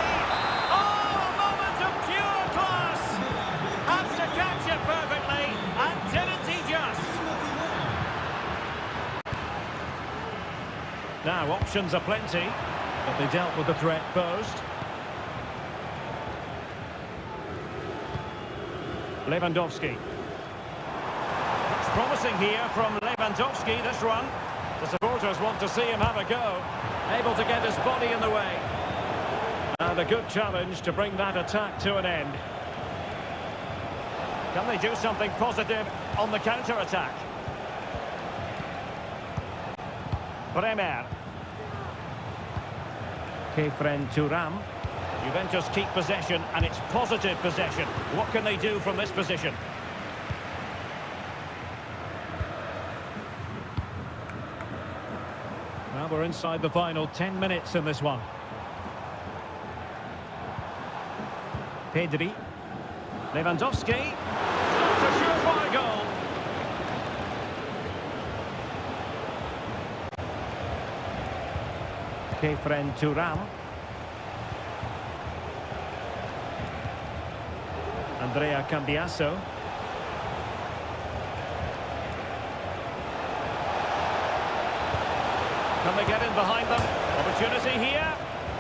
Oh, a moment of pure class! Had to catch it perfectly, and didn't he just? Now, options are plenty, but they dealt with the threat posed. Lewandowski. It's promising here from Lewandowski, this run. The supporters want to see him have a go. Able to get his body in the way. And a good challenge to bring that attack to an end. Can they do something positive on the counter-attack? Bremer. Kefren Turam. Juventus keep possession, and it's positive possession. What can they do from this position? Well, we're inside the final 10 minutes in this one. Pedri. Lewandowski. That's a surefire goal. Kefren Turam. Andrea Cambiasso. Can they get in behind them? Opportunity here.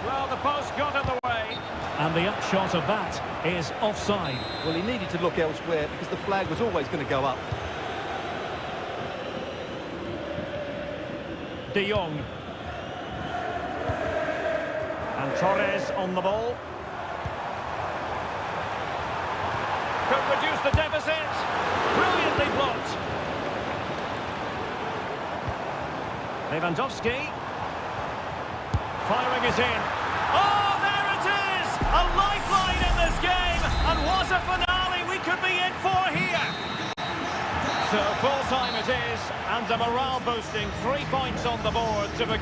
Well, the post got in the way. And the upshot of that is offside. Well, he needed to look elsewhere because the flag was always going to go up. De Jong. And Torres on the ball. Could reduce the deficit. Brilliantly blocked. Lewandowski. Firing it in. Oh, there it is! A lifeline in this game. And what a finale we could be in for here. So full time it is, and a morale boosting 3 points on the board to begin.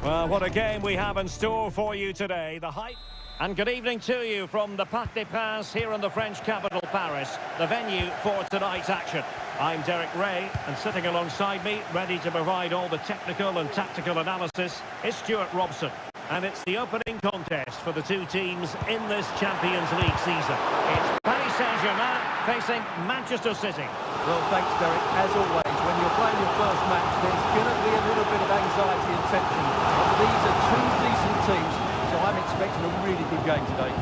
Well, what a game we have in store for you today. The hype. And good evening to you from the Parc des Princes here in the French capital, Paris, the venue for tonight's action. I'm Derek Ray, and sitting alongside me, ready to provide all the technical and tactical analysis, is Stuart Robson. And it's the opening contest for the two teams in this Champions League season. It's Paris Saint-Germain facing Manchester City. Well, thanks, Derek. As always, when you're playing your first match, there's going to be a little bit of anxiety and tension. But these are two decent teams, so I'm expecting a really good game today.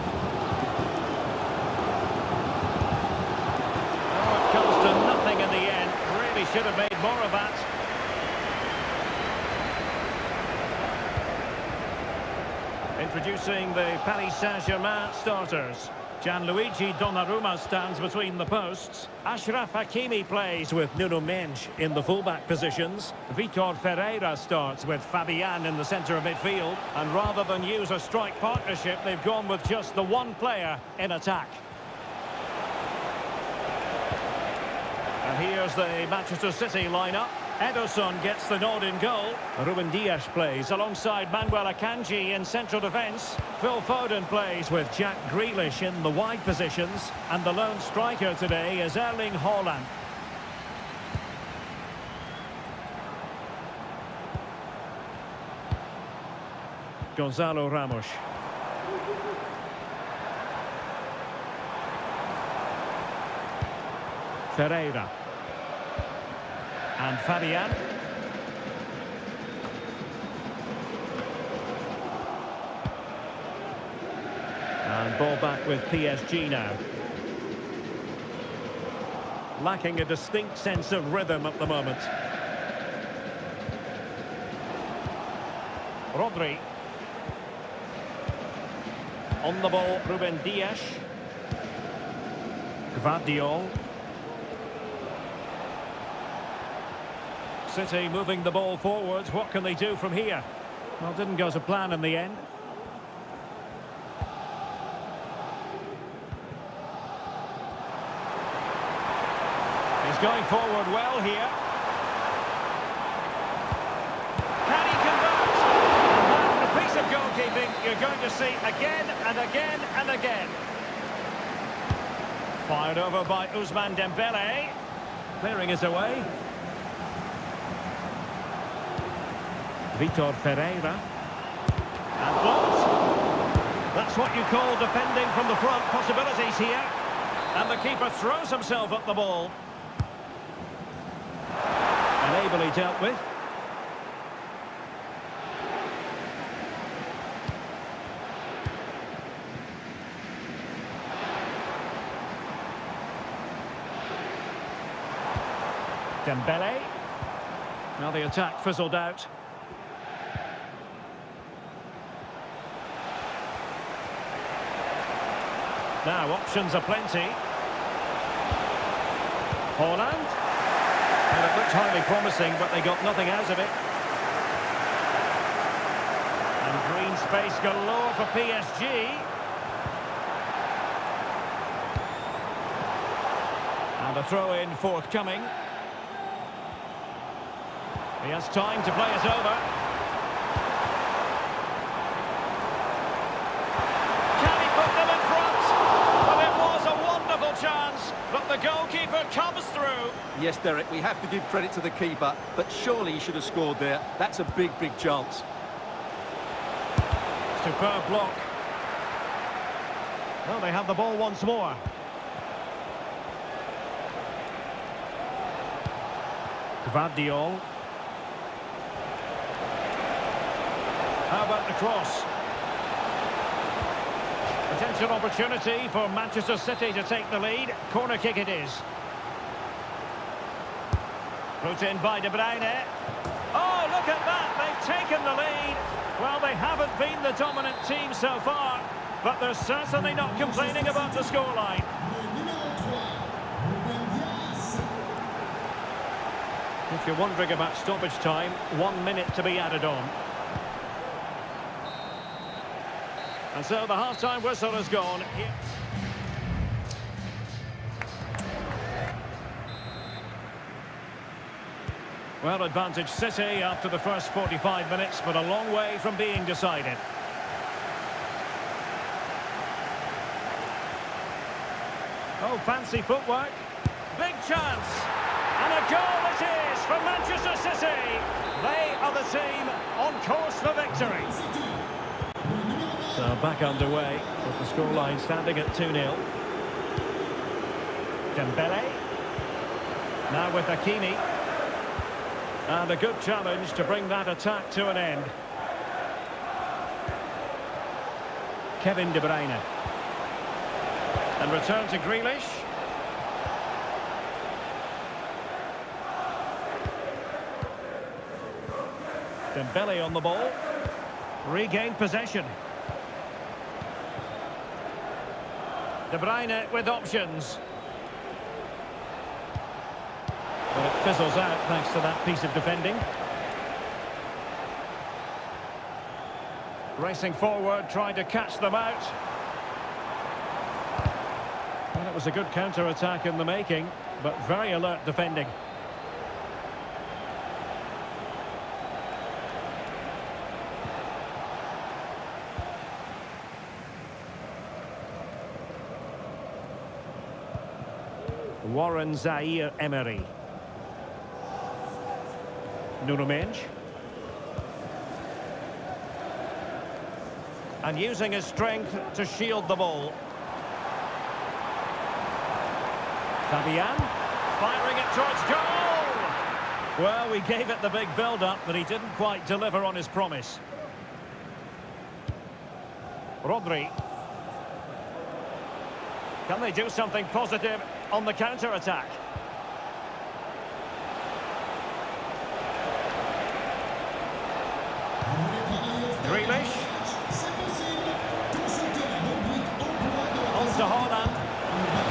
Oh, it comes to nothing in the end. Really should have made more of that. Introducing the Paris Saint-Germain starters. Gianluigi Donnarumma stands between the posts. Achraf Hakimi plays with Nuno Mendes in the fullback positions. Vitor Ferreira starts with Fabian in the centre of midfield. And rather than use a strike partnership, they've gone with just the one player in attack. And here's the Manchester City lineup. Ederson gets the nod in goal. Ruben Dias plays alongside Manuel Akanji in central defence. Phil Foden plays with Jack Grealish in the wide positions. And the lone striker today is Erling Haaland. Gonzalo Ramos. Ferreira. And Fabian. And ball back with PSG now. Lacking a distinct sense of rhythm at the moment. Rodri. On the ball, Ruben Dias. Gvardiol. City moving the ball forward. What can they do from here? Well, didn't go to plan in the end. He's going forward well here. Can he convert? And a piece of goalkeeping you're going to see again and again and again. Fired over by Ousmane Dembele. Clearing it away. Vitor Ferreira. And blocked. That's what you call defending from the front. Possibilities here. And the keeper throws himself at the ball. And ably dealt with. Dembele. Now the attack fizzled out. Now, options are plenty. Haaland. And it looked highly promising, but they got nothing out of it. And green space galore for PSG. And a throw-in forthcoming. He has time to play it over. Chance, but the goalkeeper comes through. Yes, Derek, we have to give credit to the keeper, but surely he should have scored there. That's a big, big chance. Superb block. Well, they have the ball once more. Gvardiol. How about the cross? Potential opportunity for Manchester City to take the lead. Corner kick it is. Put in by De Bruyne. Oh, look at that! They've taken the lead. Well, they haven't been the dominant team so far, but they're certainly not complaining about the scoreline. If you're wondering about stoppage time, 1 minute to be added on. And so the half-time whistle has gone. Here. Well, advantage City after the first 45 minutes, but a long way from being decided. Oh, fancy footwork. Big chance. And a goal it is for Manchester City. They are the team on course for victory. So back underway with the scoreline standing at 2-0. Dembele. Now with Hakimi. And a good challenge to bring that attack to an end. Kevin De Bruyne. And return to Grealish. Dembele on the ball. Regained possession. De Bruyne with options. But it fizzles out thanks to that piece of defending. Racing forward, trying to catch them out. Well, it was a good counter-attack in the making, but very alert defending. Warren Zaire-Emery. Nuno Mendes. And using his strength to shield the ball. Fabian, firing it towards goal! Well, we gave it the big build-up, but he didn't quite deliver on his promise. Rodri. Can they do something positive on the counter-attack? Grealish. On to Haaland.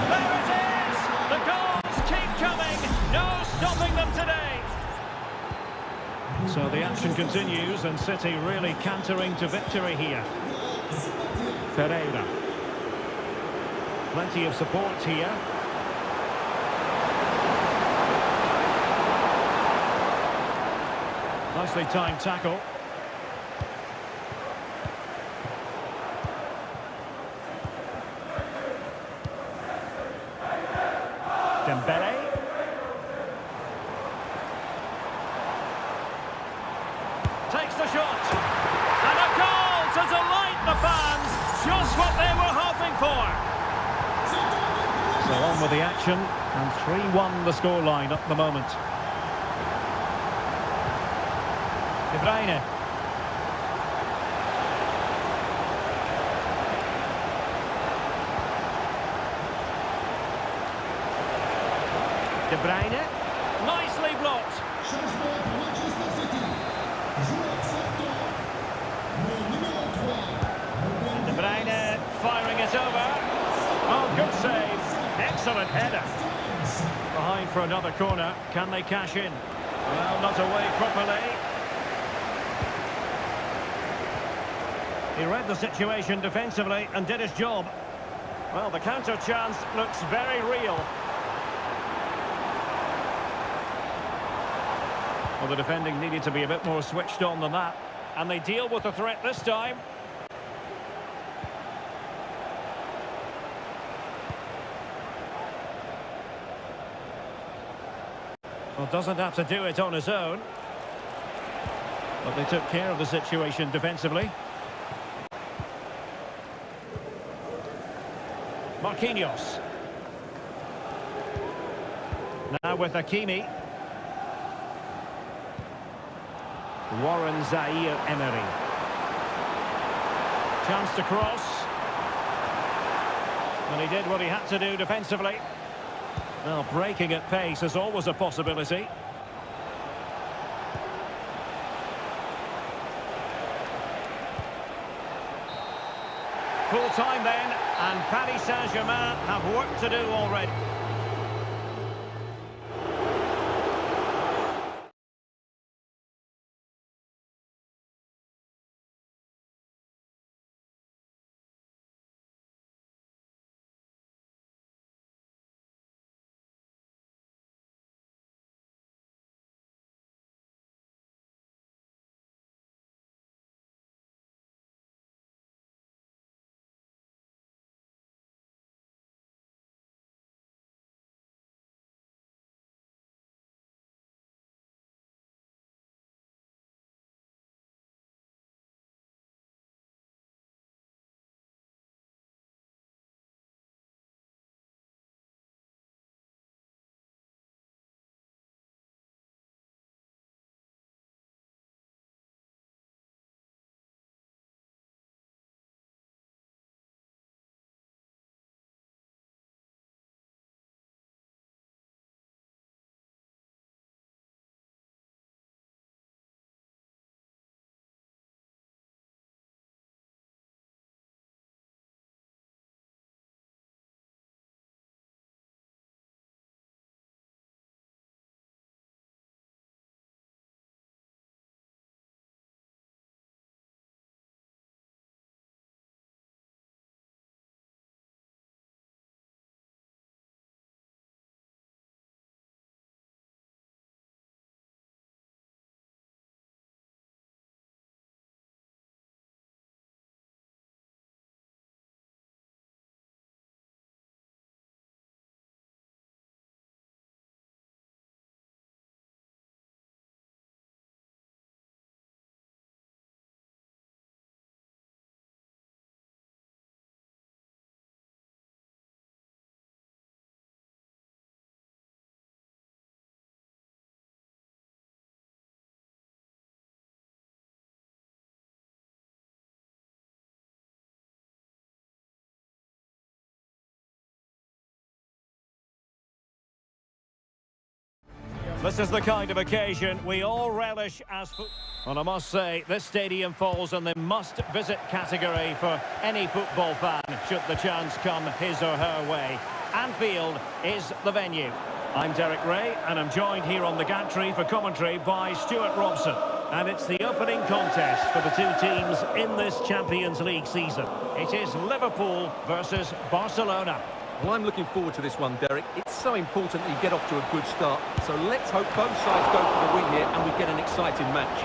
There it is! The goals keep coming! No stopping them today! So the action continues and City really cantering to victory here. Seria. Plenty of support here. Nicely timed tackle. Dembele. Takes the shot. And a goal to delight the fans. Just what they were hoping for. So on with the action. And 3-1 the scoreline at the moment. De Bruyne. De Bruyne, nicely blocked. And De Bruyne firing it over. Oh, good save. Excellent header. Behind for another corner. Can they cash in? Well, not away properly. He read the situation defensively and did his job. Well, the counter chance looks very real. Well, the defending needed to be a bit more switched on than that. And they deal with the threat this time. Well, doesn't have to do it on his own. But they took care of the situation defensively. Marquinhos. Now with Hakimi. Warren Zaire-Emery. Chance to cross. And he did what he had to do defensively. Well, breaking at pace is always a possibility. Full time then, and Paris Saint-Germain have work to do already. This is the kind of occasion we all relish as... And I must say, this stadium falls in the must-visit category for any football fan, should the chance come his or her way. Anfield is the venue. I'm Derek Ray, and I'm joined here on the gantry for commentary by Stuart Robson. And it's the opening contest for the two teams in this Champions League season. It is Liverpool versus Barcelona. Well, I'm looking forward to this one, Derek. It's so important that you get off to a good start. So let's hope both sides go for the win here and we get an exciting match.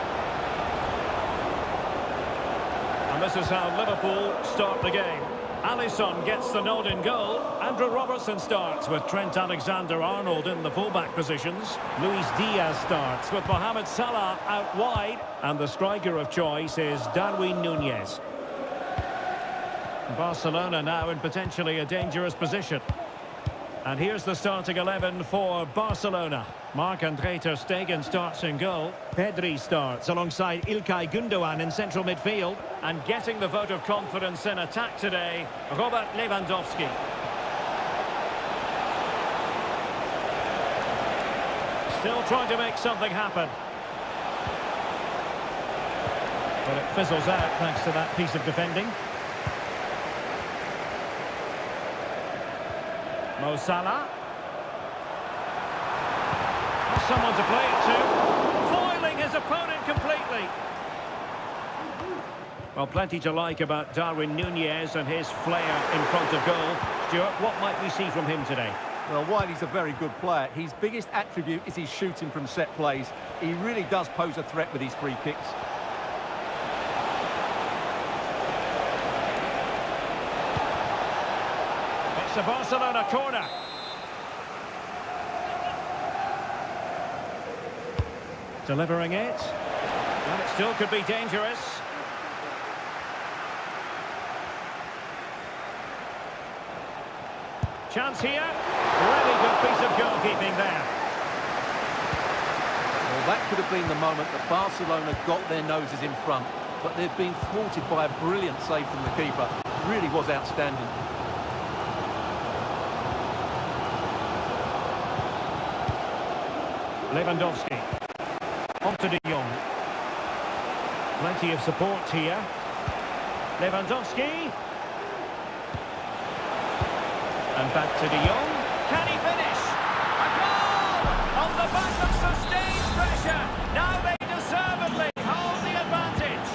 And this is how Liverpool start the game. Alisson gets the nod in goal. Andrew Robertson starts with Trent Alexander-Arnold in the fullback positions. Luis Diaz starts with Mohamed Salah out wide. And the striker of choice is Darwin Núñez. Barcelona now in potentially a dangerous position. And here's the starting 11 for Barcelona. Marc-André ter Stegen starts in goal. Pedri starts alongside İlkay Gündoğan in central midfield. And getting the vote of confidence in attack today, Robert Lewandowski. Still trying to make something happen. But it fizzles out thanks to that piece of defending. Mo Salah. Someone to play it to. Foiling his opponent completely. Well, plenty to like about Darwin Núñez and his flair in front of goal. Stuart, what might we see from him today? Well, while he's a very good player, his biggest attribute is his shooting from set plays. He really does pose a threat with his free kicks. It's a Barcelona corner. Delivering it. And it still could be dangerous. Chance here. Really good piece of goalkeeping there. Well, that could have been the moment that Barcelona got their noses in front, but they've been thwarted by a brilliant save from the keeper. It really was outstanding. Lewandowski. On to De Jong. Plenty of support here. Lewandowski. And back to De Jong. Can he finish? A goal! On the back of sustained pressure. Now they deservedly hold the advantage.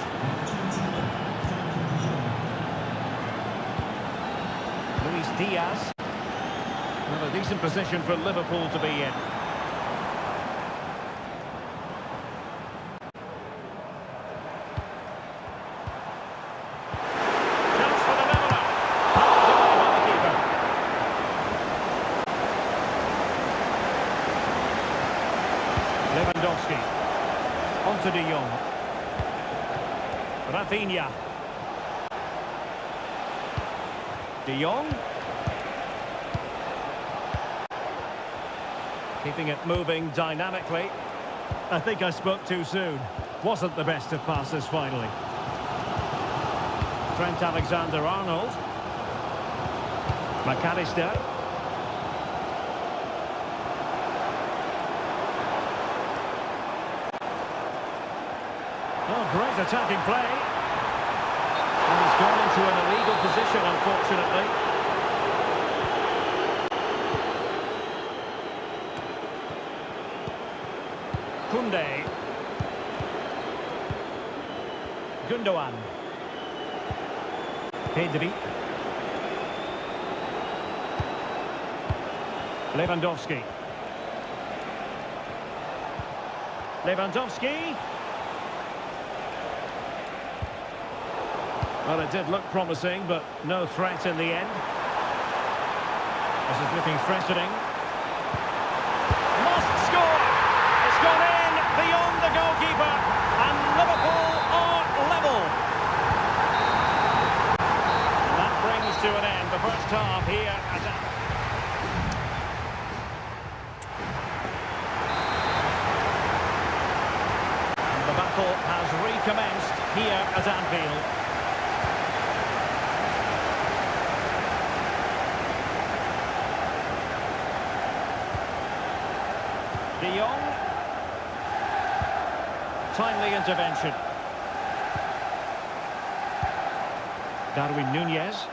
Luis Diaz. Well, a decent position for Liverpool to be in. Lewandowski. On to De Jong. Rafinha. De Jong. Keeping it moving dynamically. I think I spoke too soon. Wasn't the best of passes finally. Trent Alexander-Arnold. McAllister. Oh, great attacking play. And he's gone into an illegal position, unfortunately. Koundé. Gündoğan. Pedri. Lewandowski. Lewandowski. Well, it did look promising, but no threat in the end. This is looking threatening. Must score! It's gone in beyond the goalkeeper, and Liverpool are level. And that brings to an end the first half here at Anfield. And the battle has recommenced here at Anfield. De Jong. Timely intervention. Darwin Nunez.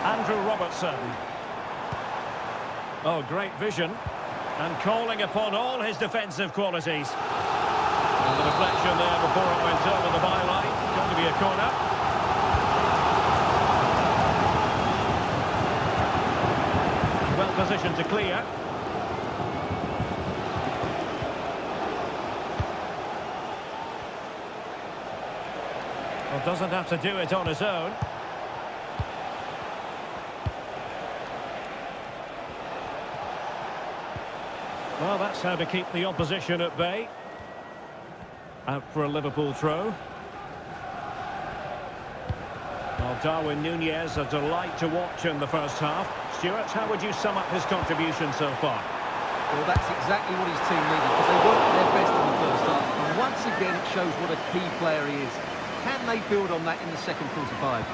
Andrew Robertson. Oh, great vision. And calling upon all his defensive qualities. And the deflection there before it went over the byline. Going to be a corner. Well positioned to clear. Well, doesn't have to do it on his own. Well, that's how to keep the opposition at bay. Out for a Liverpool throw. Well, Darwin Nunez, a delight to watch in the first half. Stuart, how would you sum up his contribution so far? Well, that's exactly what his team needed, because they weren't at their best in the first half. And once again, it shows what a key player he is. Can they build on that in the second 45?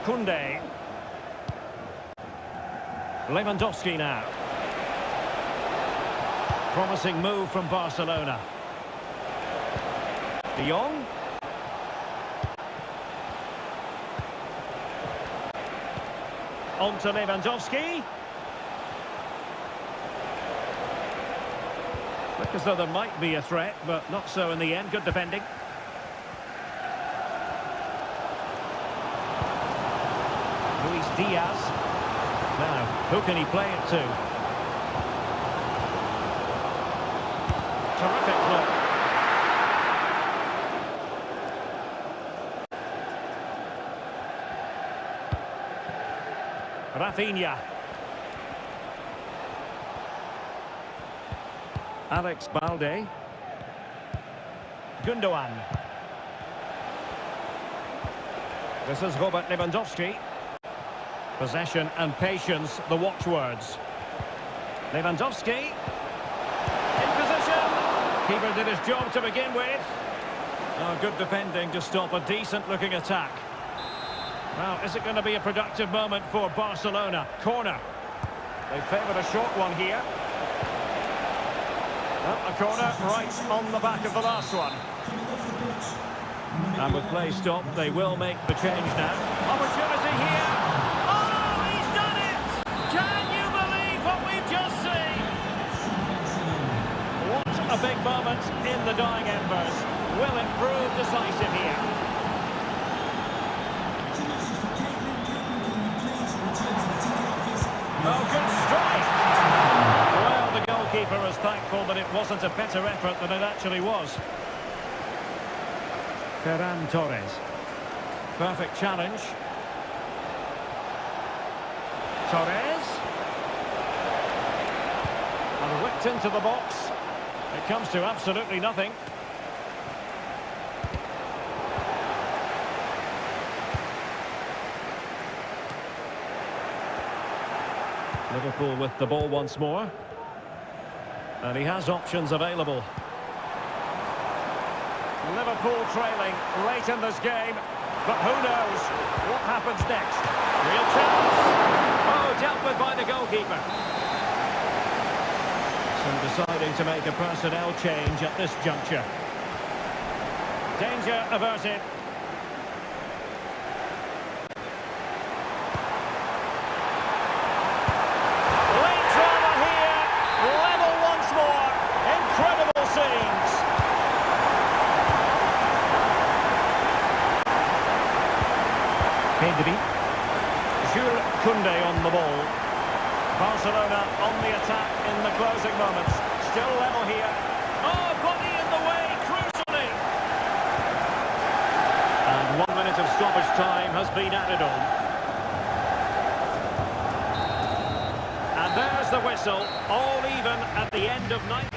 Koundé. Lewandowski now. Promising move from Barcelona. De Jong. On to Lewandowski. Look as though there might be a threat, but not so in the end. Good defending. Luis Diaz. Now, who can he play it to? Terrific block. Rafinha. Alex Balde. Gundogan. This is Robert Lewandowski. Possession and patience, the watchwords. Lewandowski. In position. Keeper did his job to begin with. Oh, good defending to stop a decent-looking attack. Well, is it going to be a productive moment for Barcelona? Corner. They favoured a short one here. Well, a corner right on the back of the last one. And with play stopped, they will make the change now. Opportunity here. Oh, he's done it! Can you believe what we've just seen? What a big moment in the dying embers. Will it prove decisive here? Oh, good strike! Well, the goalkeeper is thankful that it wasn't a better effort than it actually was. Ferran Torres. Perfect challenge. Torres. And whipped into the box. It comes to absolutely nothing. Liverpool with the ball once more. And he has options available. Liverpool trailing late in this game. But who knows what happens next. Real chance. Oh, dealt with by the goalkeeper. So deciding to make a personnel change at this juncture. Danger averted. Jules Koundé on the ball. Barcelona on the attack in the closing moments. Still level here. Oh, body in the way, crucially. And 1 minute of stoppage time has been added on. And there's the whistle, all even at the end of 90.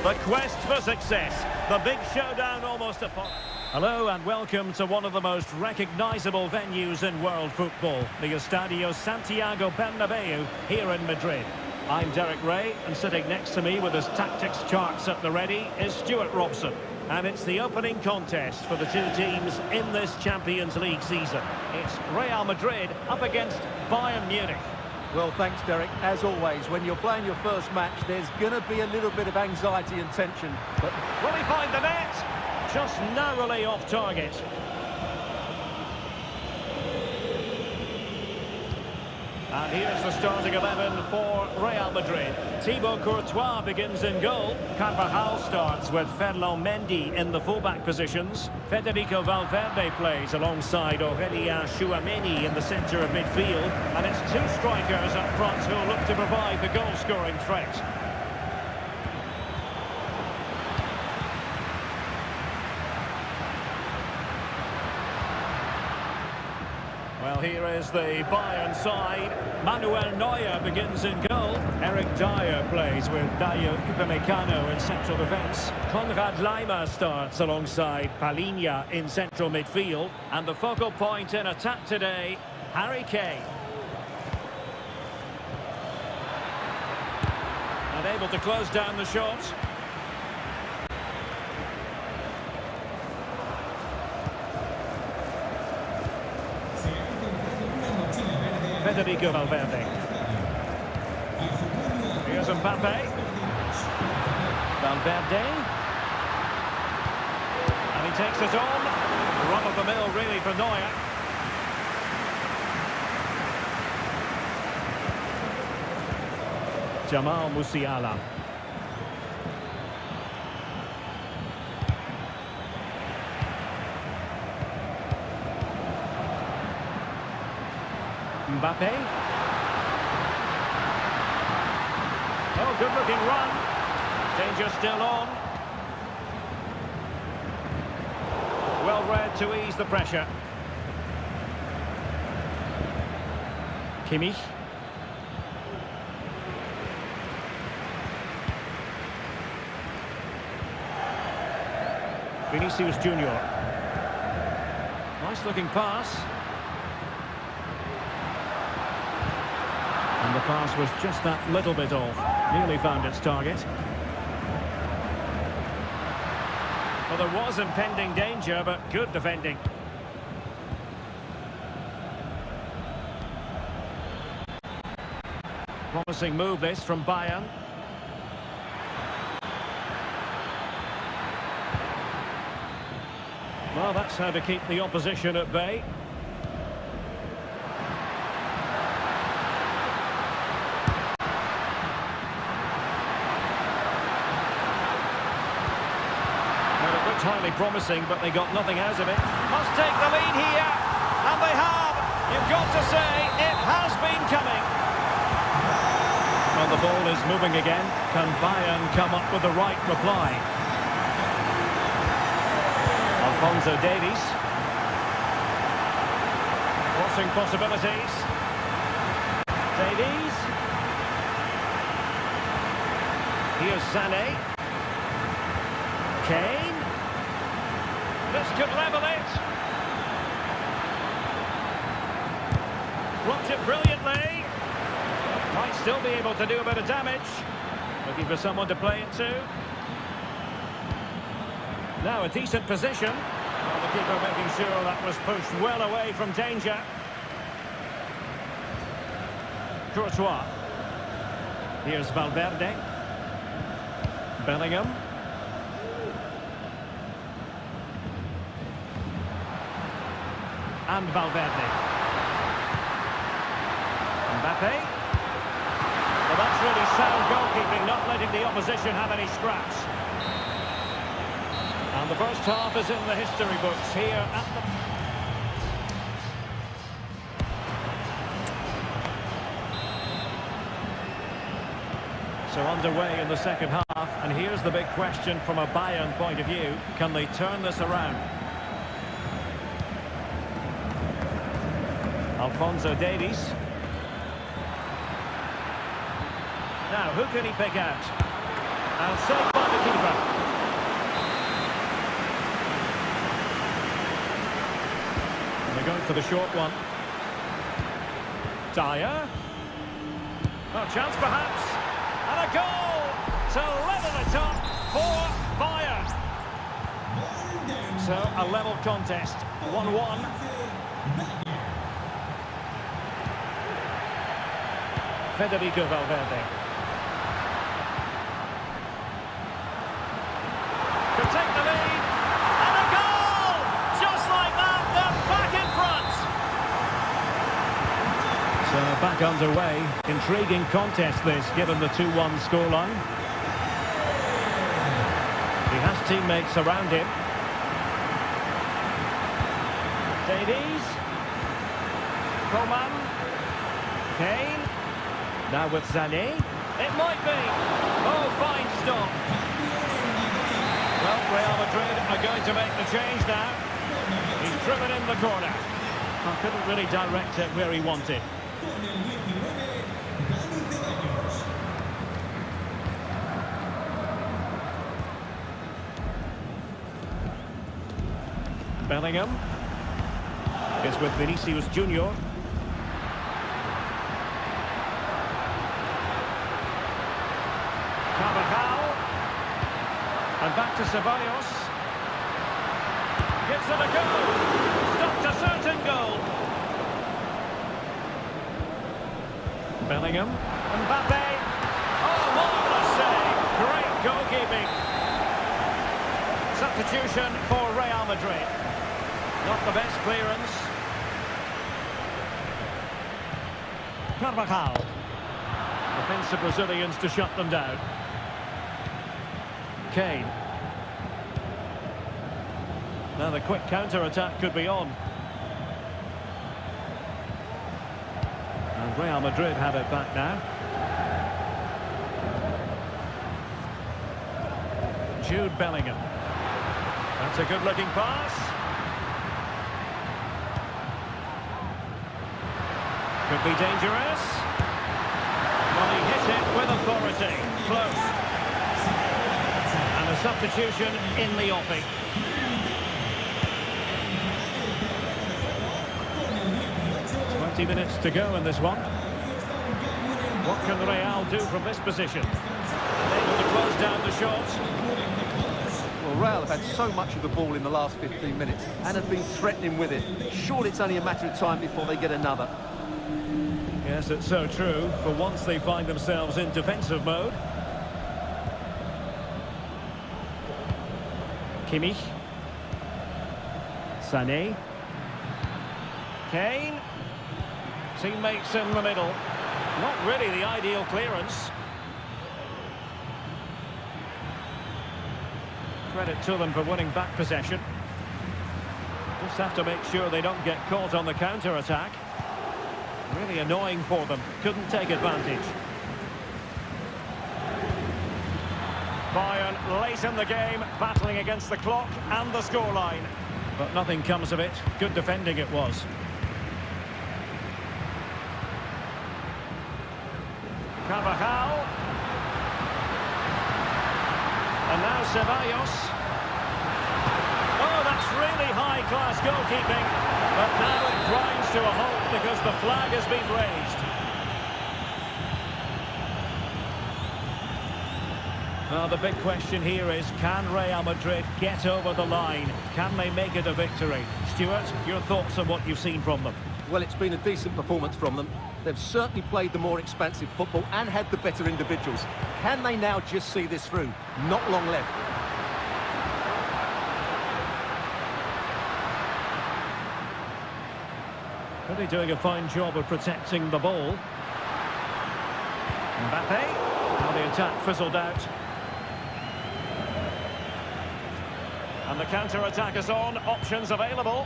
The quest for success. The big showdown almost upon. Hello and welcome to one of the most recognisable venues in world football, the Estadio Santiago Bernabeu here in Madrid. I'm Derek Ray, and sitting next to me with his tactics charts at the ready is Stuart Robson. And it's the opening contest for the two teams in this Champions League season. It's Real Madrid up against Bayern Munich. Well, thanks, Derek. As always, when you're playing your first match, there's going to be a little bit of anxiety and tension. But will he find the net? Just narrowly off target. And here's the starting 11 for Real Madrid. Thibaut Courtois begins in goal. Carvajal starts with Ferland Mendy in the fullback positions. Federico Valverde plays alongside Aurélien Tchouaméni in the centre of midfield. And it's two strikers up front who will look to provide the goal-scoring threat. Well, here is the Bayern side. Manuel Neuer begins in goal. Eric Dyer plays with Dayo Upamecano in central defence. Konrad Laimer starts alongside Palhinha in central midfield. And the focal point in attack today, Harry Kane. And able to close down the shot. Federico Valverde. Here's Mbappe. Valverde. And he takes it on. Run of the mill really for Neuer. Jamal Musiala. Mbappe. Oh, good-looking run. Danger still on. Well read to ease the pressure. Kimmich. Vinicius Junior. Nice-looking pass. And the pass was just that little bit off. Nearly found its target. Well, there was impending danger, but good defending. Promising move this from Bayern. Well, that's how to keep the opposition at bay. Highly promising, but they got nothing out of it. Must take the lead here, and they have. You've got to say, it has been coming. Well, the ball is moving again. Can Bayern come up with the right reply? Alphonso Davies. Crossing possibilities. Davies. Here's Sané. Kane. This could level it. Blocked it brilliantly. Might still be able to do a bit of damage. Looking for someone to play it to. Now a decent position. Well, the keeper making sure that was pushed well away from danger. Courtois. Here's Valverde. Bellingham. And Valverde. Mbappe. Well, that's really sound goalkeeping, not letting the opposition have any scraps. And the first half is in the history books here at the... So underway in the second half, and here's the big question from a Bayern point of view. Can they turn this around? Alphonso Davies. Now, who can he pick out? And saved by the keeper. And they're going for the short one. Dyer. Oh, chance perhaps. And a goal to level it up for Bayern. So a level contest, 1-1. Federico Valverde. Could take the lead. And a goal! Just like that, they're back in front. So back underway. Intriguing contest this, given the 2-1 scoreline. He has teammates around him. Davies. Coman. Kane. Now with Sané. It might be. Oh, fine stop. Well, Real Madrid are going to make the change now. He's driven in the corner. Oh, couldn't really direct it where he wanted. Bellingham is with Vinicius Junior. And back to Ceballos. Gives it a go. Stopped a certain goal. Bellingham. Mbappe. Oh, marvellous save. Great goalkeeping. Substitution for Real Madrid. Not the best clearance. Carvajal. Defensive Brazilians to shut them down. Kane. Now the quick counter-attack could be on. And Real Madrid have it back now. Jude Bellingham. That's a good-looking pass. Could be dangerous. Well, he hit it with authority. Close. And a substitution in the offing. Minutes to go in this one. What can Real do from this position? Able to close down the shots. Well, Real have had so much of the ball in the last 15 minutes and have been threatening with it. Surely it's only a matter of time before they get another. Yes, it's so true. For once they find themselves in defensive mode. Kimmich. Sané. Kane. Teammates in the middle. Not really the ideal clearance. Credit to them for winning back possession. Just have to make sure they don't get caught on the counter-attack. Really annoying for them. Couldn't take advantage. Bayern late in the game, battling against the clock and the scoreline. But nothing comes of it. Good defending it was. Carvajal. And now Ceballos. Oh, that's really high-class goalkeeping. But now it grinds to a halt because the flag has been raised. Well, the big question here is, can Real Madrid get over the line? Can they make it a victory? Stuart, your thoughts on what you've seen from them? Well, it's been a decent performance from them. They've certainly played the more expansive football and had the better individuals. Can they now just see this through? Not long left. Really doing a fine job of protecting the ball. Mbappe. Now the attack fizzled out. And the counter-attack is on. Options available.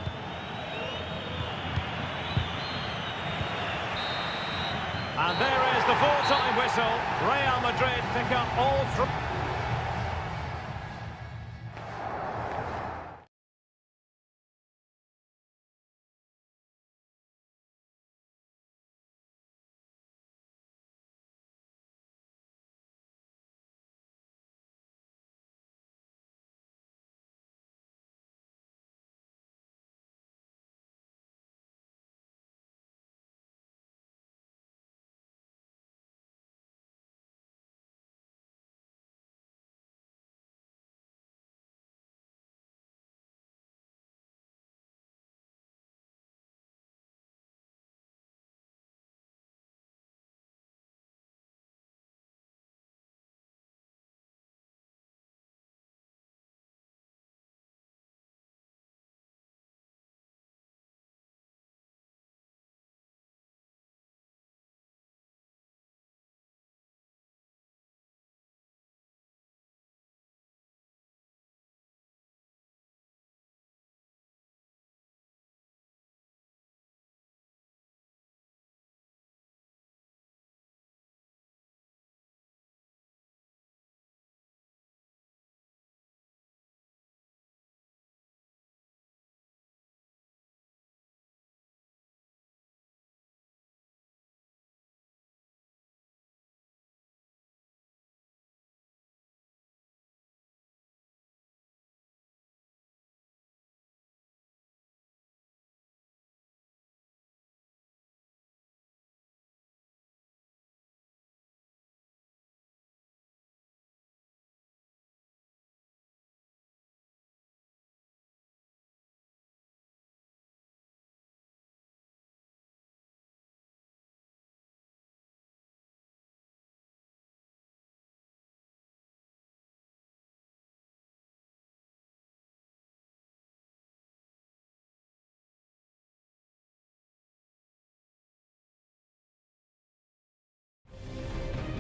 And there is the full-time whistle. Real Madrid pick up all three.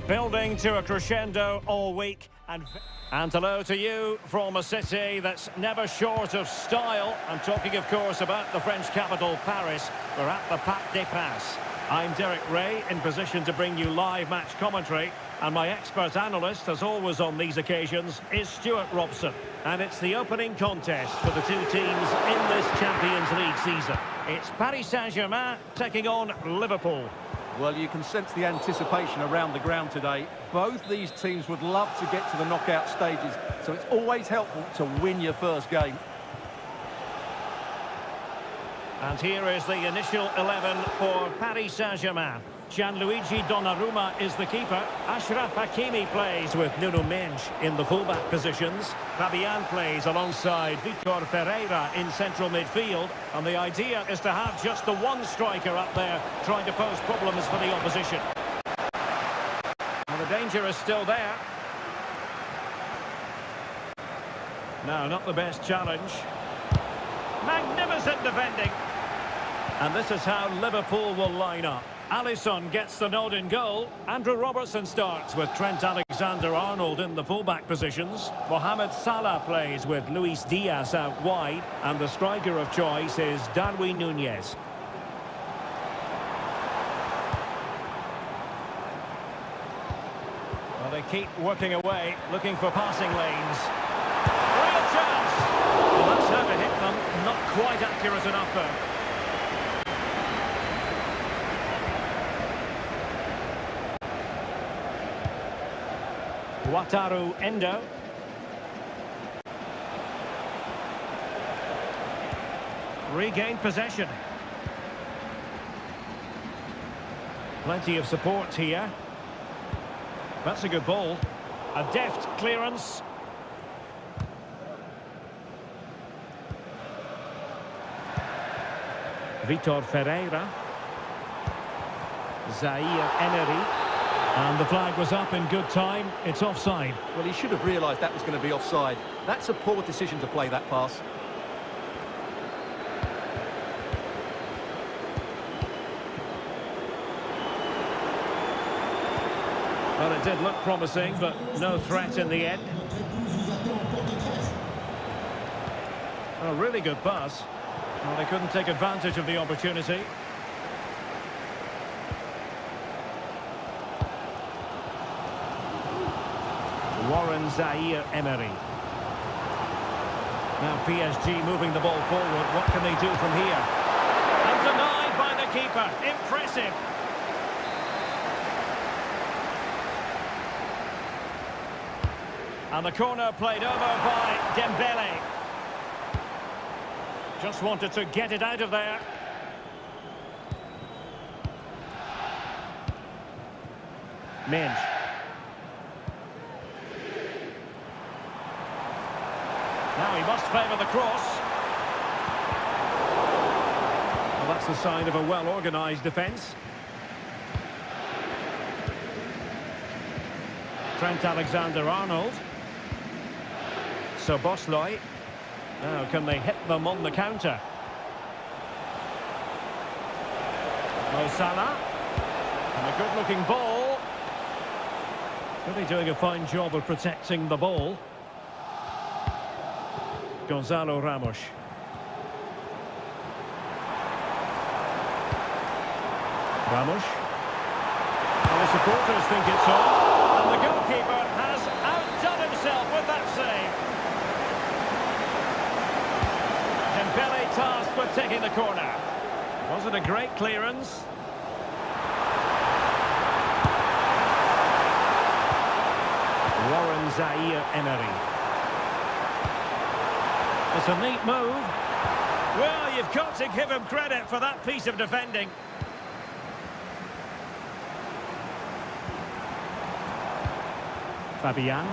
Building to a crescendo all week. And hello to you from a city that's never short of style. I'm talking, of course, about the French capital, Paris. We're at the Parc des Princes. I'm Derek Ray, in position to bring you live match commentary. And my expert analyst, as always on these occasions, is Stuart Robson. And it's the opening contest for the two teams in this Champions League season. It's Paris Saint-Germain taking on Liverpool. Well, you can sense the anticipation around the ground today. Both these teams would love to get to the knockout stages, so it's always helpful to win your first game. And here is the initial 11 for Paris Saint-Germain. Gianluigi Donnarumma is the keeper. Achraf Hakimi plays with Nuno Mendes in the fullback positions. Fabian plays alongside Vitor Ferreira in central midfield. And the idea is to have just the one striker up there trying to pose problems for the opposition. And the danger is still there. No, not the best challenge. Magnificent defending. And this is how Liverpool will line up. Alisson gets the nod in goal. Andrew Robertson starts with Trent Alexander-Arnold in the fullback positions. Mohamed Salah plays with Luis Diaz out wide. And the striker of choice is Darwin Núñez. Well, they keep working away, looking for passing lanes. Real chance! Well, that's how to hit them. Not quite accurate enough, though. Wataru Endo. Regained possession. Plenty of support here. That's a good ball. A deft clearance. Vitor Ferreira. Zaire Emery. And the flag was up in good time. It's offside. Well, he should have realised that was going to be offside. That's a poor decision to play that pass. Well, it did look promising, but no threat in the end. A really good pass. Well, they couldn't take advantage of the opportunity. Warren Zaire Emery. Now PSG moving the ball forward. What can they do from here? And denied by the keeper. Impressive. And the corner played over by Dembele. Just wanted to get it out of there. Mendes. Now he must favour the cross. Well, that's the sign of a well-organised defence. Trent Alexander-Arnold. So Bosley. Now can they hit them on the counter? Mo Salah. And a good-looking ball. Really doing a fine job of protecting the ball. Gonzalo Ramos. Ramos. Well, the supporters think it's on. And the goalkeeper has outdone himself with that save. Dembele tasked with taking the corner. Was it a great clearance? Warren Zaire Emery. It's a neat move. Well, you've got to give him credit for that piece of defending. Fabian.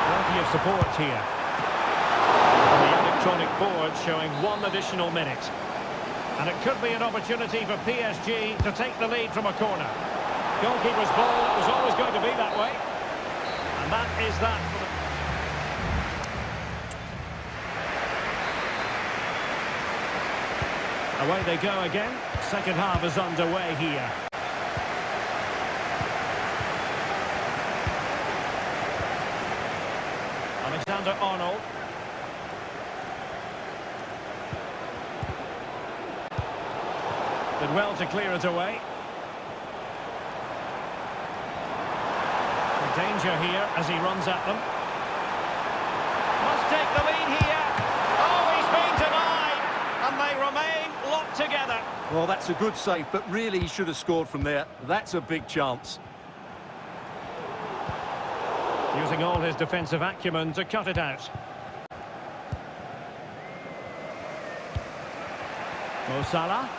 Plenty of support here. And the electronic board showing 1 additional minute. And it could be an opportunity for PSG to take the lead from a corner. Goalkeeper's ball, it was always going to be that way. And that is that for the... Away they go again. Second half is underway here. Alexander-Arnold. Did well to clear it away. Danger here as he runs at them. Must take the lead here. Oh, he's been denied. And they remain locked together. Well, that's a good save, but really he should have scored from there. That's a big chance. Using all his defensive acumen to cut it out. Mo Salah.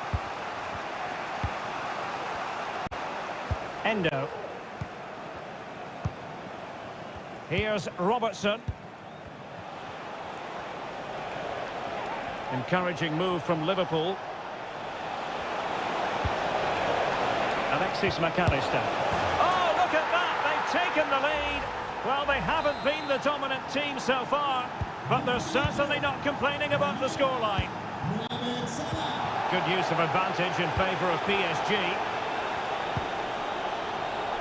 Endo. Here's Robertson. Encouraging move from Liverpool. Alexis McAllister. Oh, look at that! They've taken the lead. Well, they haven't been the dominant team so far, but they're certainly not complaining about the scoreline. Good use of advantage in favour of PSG.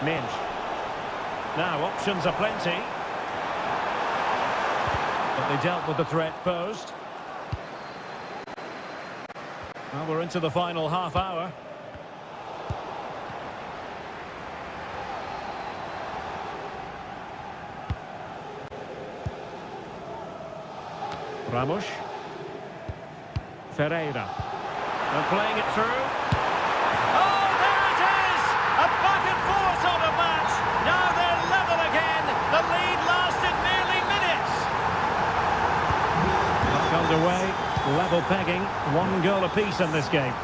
Minge. Now, options are plenty. But they dealt with the threat posed. Well, we're into the final half hour. Ramos. Ferreira. They're playing it through. Oh, there it is! A back and forth sort of match. Now they're level again. The lead lasted merely minutes. Back underway. Level pegging. 1 goal apiece in this game.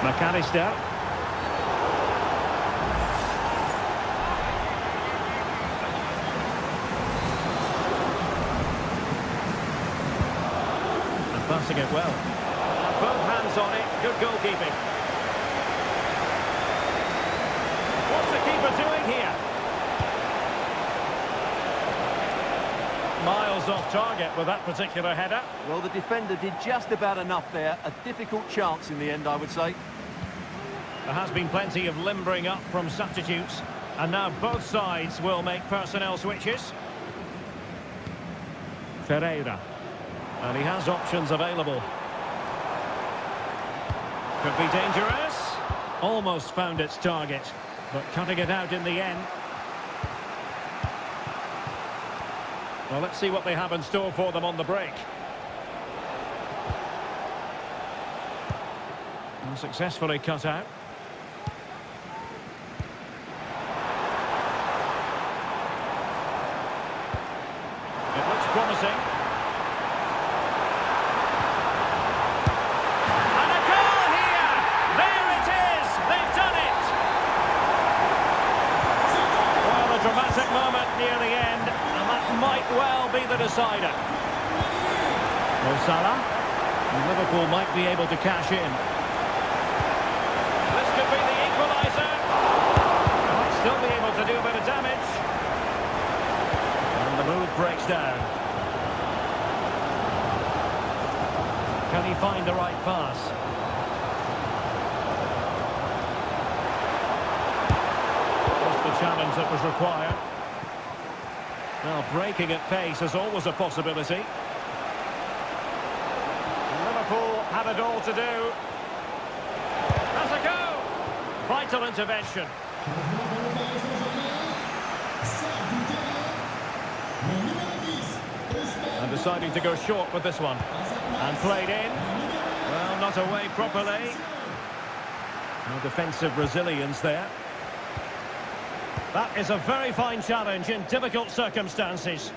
McAllister. Passing it well. Both hands on it. Good goalkeeping. What's the keeper doing here? Miles off target with that particular header. Well, the defender did just about enough there. A difficult chance in the end, I would say. There has been plenty of limbering up from substitutes. And now both sides will make personnel switches. Ferreira. And he has options available. Could be dangerous. Almost found its target, but cutting it out in the end. Well, let's see what they have in store for them on the break. And successfully cut out. It looks promising. Dramatic moment near the end, and that might well be the decider. Mo Salah, and Liverpool might be able to cash in. This could be the equaliser. Might still be able to do a bit of damage. And the move breaks down. Can he find the right pass? Challenge that was required. Well, breaking at pace is always a possibility. Liverpool have it all to do. That's a go! Vital intervention. And deciding to go short with this one. And played in. Well, not away properly. No defensive resilience there. That is a very fine challenge in difficult circumstances.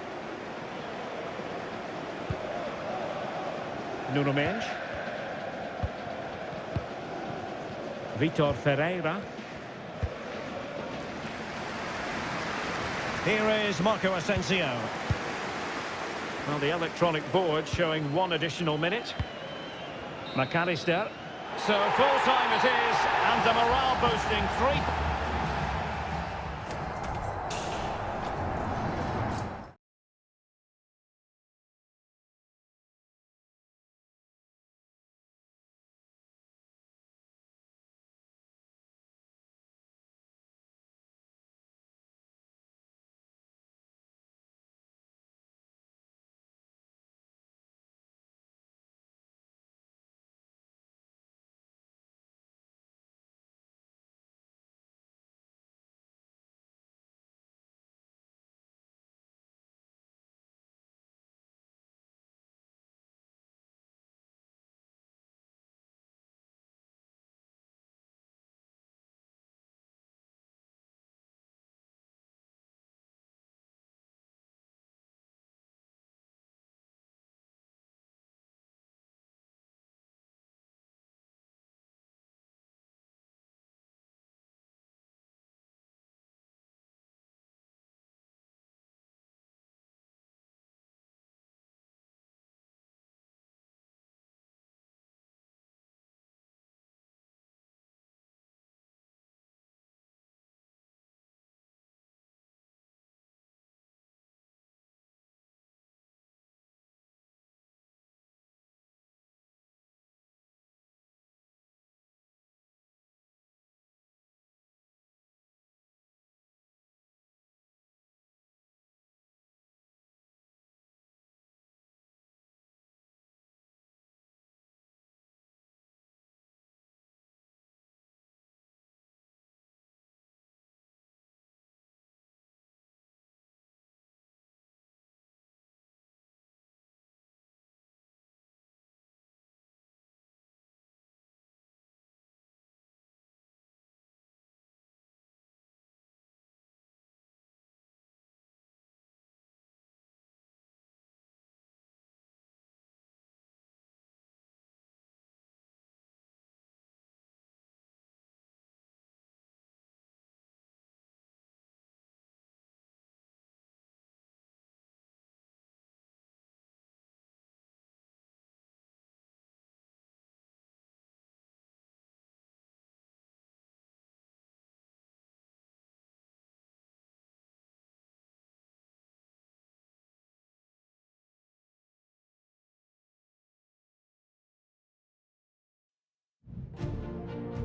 Nuno Mendes. Vitor Ferreira. Here is Marco Asensio. Well, the electronic board showing 1 additional minute. McAllister. So full time it is, and a morale boosting 3.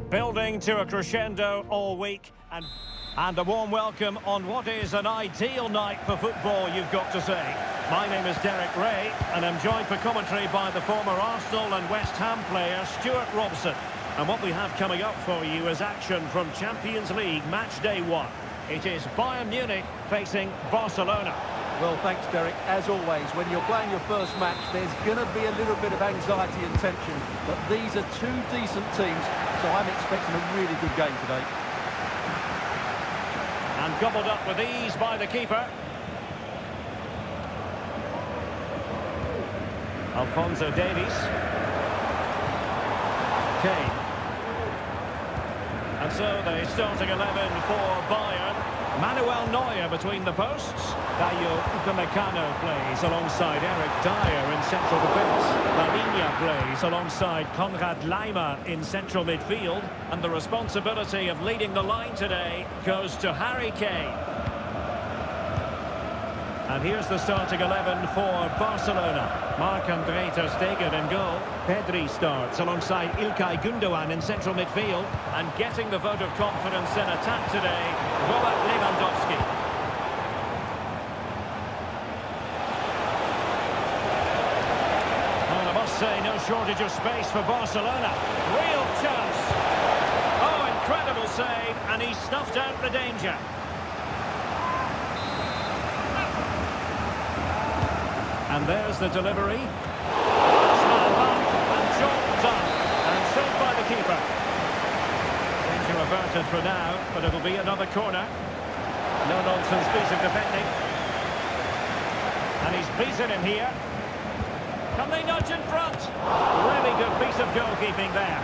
Building to a crescendo all week, and a warm welcome on what is an ideal night for football, you've got to say. My name is Derek Ray, and I'm joined for commentary by the former Arsenal and West Ham player Stuart Robson. And what we have coming up for you is action from Champions League match day 1. It is Bayern Munich facing Barcelona. Well, thanks, Derek. As always, when you're playing your first match, there's going to be a little bit of anxiety and tension. But these are two decent teams, so I'm expecting a really good game today. And gobbled up with ease by the keeper. Alphonso Davies. Kane. And so the starting 11 for Bayern. Manuel Neuer between the posts. Dayo Upamecano plays alongside Eric Dyer in central defence. Lavinia plays alongside Konrad Laimer in central midfield. And the responsibility of leading the line today goes to Harry Kane. And here's the starting 11 for Barcelona. Marc-André ter Stegen in goal. Pedri starts alongside Ilkay Gundogan in central midfield. And getting the vote of confidence in attack today, Robert Lewandowski. Well, I must say, no shortage of space for Barcelona. Real chance. Oh, incredible save, and he snuffed out the danger. And there's the delivery. Small back and job done. And saved by the keeper. Danger averted for now, but it'll be another corner. No-nonsense piece of defending. And he's beaten him here. Can they nudge in front? Really good piece of goalkeeping there.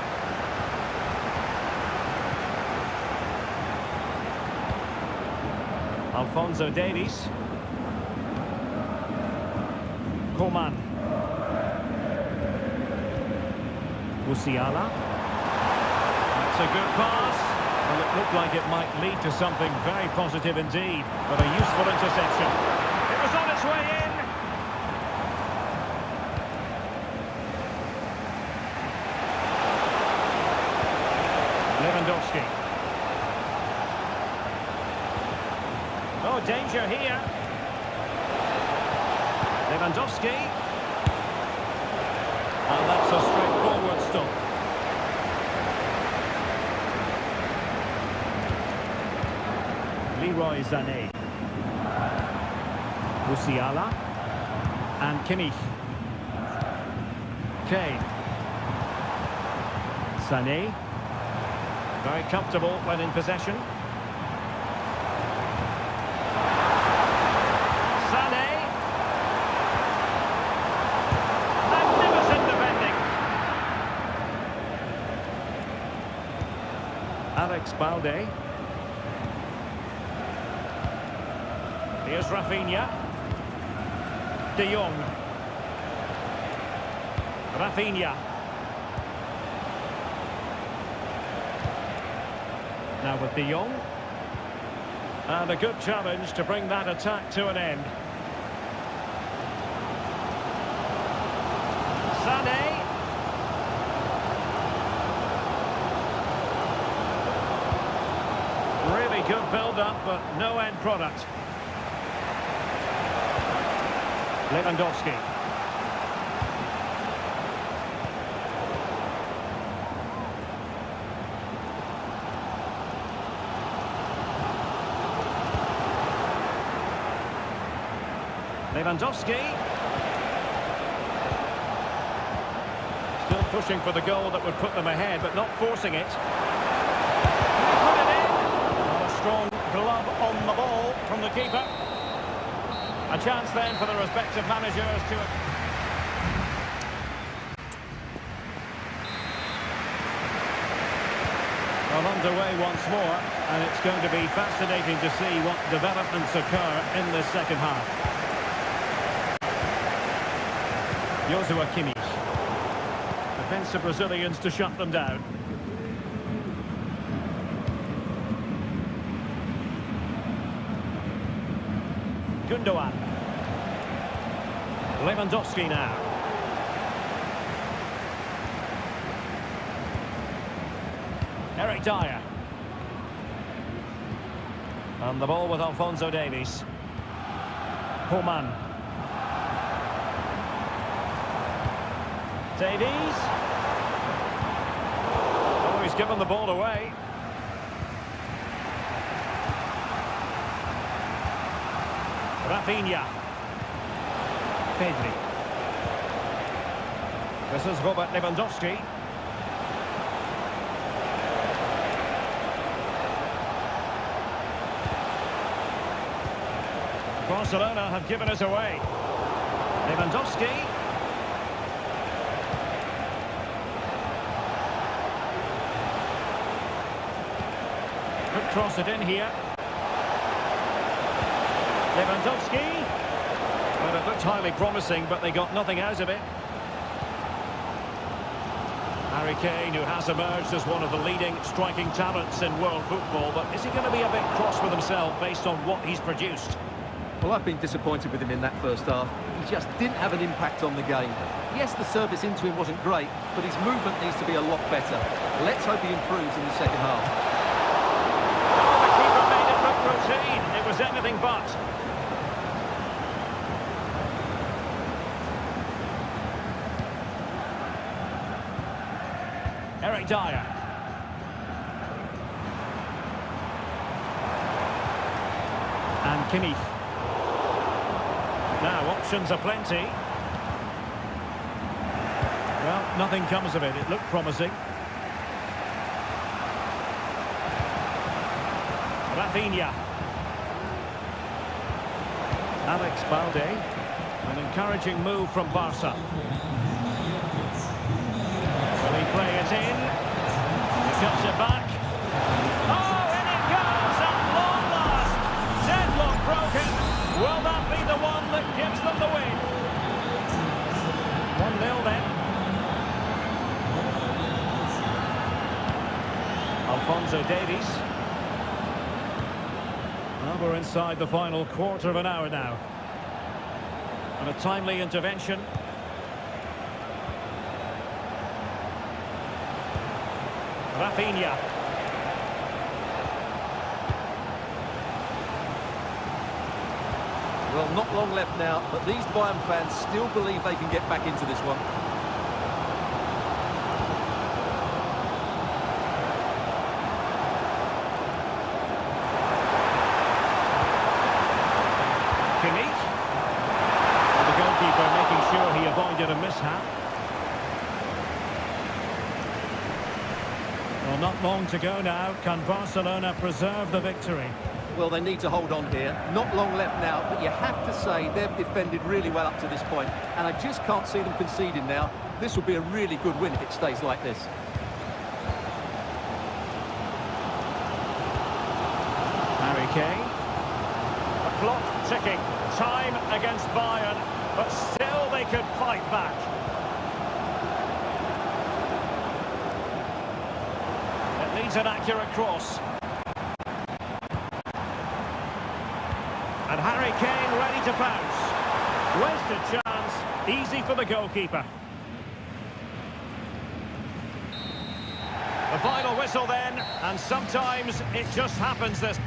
Alphonso Davies. Coman. Musiala. That's a good pass. Well, it looked like it might lead to something very positive indeed, but a useful interception. It was on its way in. Lewandowski. Oh, danger here. Lewandowski. And that's a straightforward stop. Leroy Sané. Musiala. And Kimmich. Kane. Sané. Very comfortable when in possession. Alex Balde. Here's Rafinha. De Jong. Rafinha. Now with De Jong. And a good challenge to bring that attack to an end. Sané. Really good build-up, but no end product. Lewandowski. Lewandowski. Still pushing for the goal that would put them ahead, but not forcing it. Strong glove on the ball from the keeper. A chance then for the respective managers to... Well, underway once more, and it's going to be fascinating to see what developments occur in this second half. Joshua Kimmich. Defensive Brazilians to shut them down. Gundogan. Lewandowski now. Eric Dyer. And the ball with Alphonso Davies. Coman. Davies. Oh, he's given the ball away. Rafinha. Pedri. This is Robert Lewandowski. Barcelona have given us away. Lewandowski. Could cross it in here. Lewandowski. Well, it looked highly promising, but they got nothing out of it. Harry Kane, who has emerged as one of the leading striking talents in world football, but is he going to be a bit cross with himself based on what he's produced? Well, I've been disappointed with him in that first half. He just didn't have an impact on the game. Yes, the service into him wasn't great, but his movement needs to be a lot better. Let's hope he improves in the second half. Oh, the keeper made it look routine. It was anything but. Eric Dyer. And Kimmich. Now, options are plenty. Well, nothing comes of it. It looked promising. Rafinha. Alex Balde. An encouraging move from Barca. Will he play it in? He cuts it back. Oh, in it goes at long last. Deadlock broken. Will that be the one that gives them the win? 1-0 then. Alphonso Davies. Well, we're inside the final quarter of an hour now. And a timely intervention. Rafinha. Well, not long left now, but these Bayern fans still believe they can get back into this one. Kimmich. And the goalkeeper making sure he avoided a mishap. Well, not long to go now. Can Barcelona preserve the victory? Well, they need to hold on here. Not long left now, but you have to say they've defended really well up to this point, and I just can't see them conceding now. This will be a really good win if it stays like this. Harry Kane. The clock ticking. Time against Bayern, but still they could fight back. It needs an accurate cross. And Harry Kane ready to pounce. Wasted chance, easy for the goalkeeper. The final whistle then, and sometimes it just happens this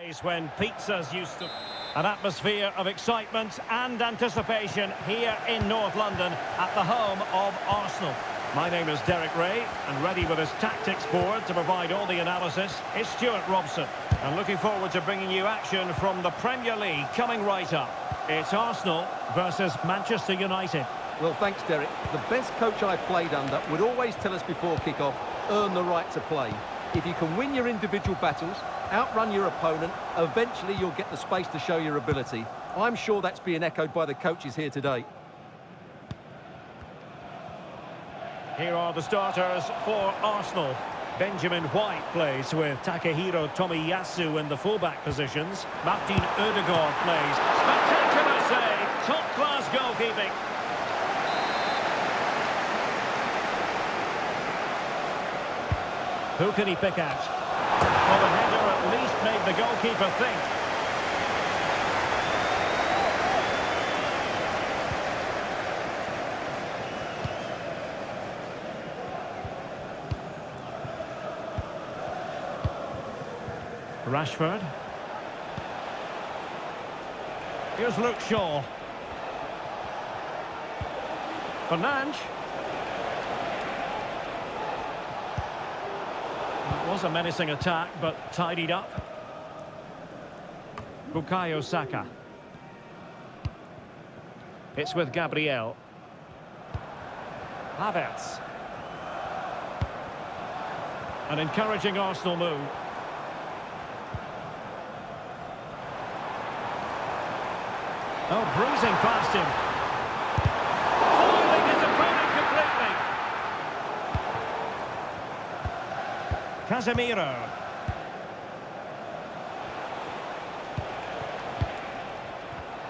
When pizzas used to... An atmosphere of excitement and anticipation here in North London at the home of Arsenal. My name is Derek Ray, and ready with his tactics board to provide all the analysis is Stuart Robson. And looking forward to bringing you action from the Premier League coming right up. It's Arsenal versus Manchester United. Well, thanks, Derek. The best coach I played under would always tell us before kick-off, earn the right to play. If you can win your individual battles, outrun your opponent, eventually you'll get the space to show your ability. I'm sure that's being echoed by the coaches here today. Here are the starters for Arsenal. Benjamin White plays with Takehiro Tomiyasu in the fullback positions. Martin Ødegaard plays. Spectacular save! Top-class goalkeeping. Who can he pick out? Well, the header at least made the goalkeeper think. Rashford. Here's Luke Shaw. Fernandes. It was a menacing attack, but tidied up. Bukayo Saka. It's with Gabriel. Havertz. An encouraging Arsenal move. Oh, bruising past him. Foiling his opponent completely. Casemiro.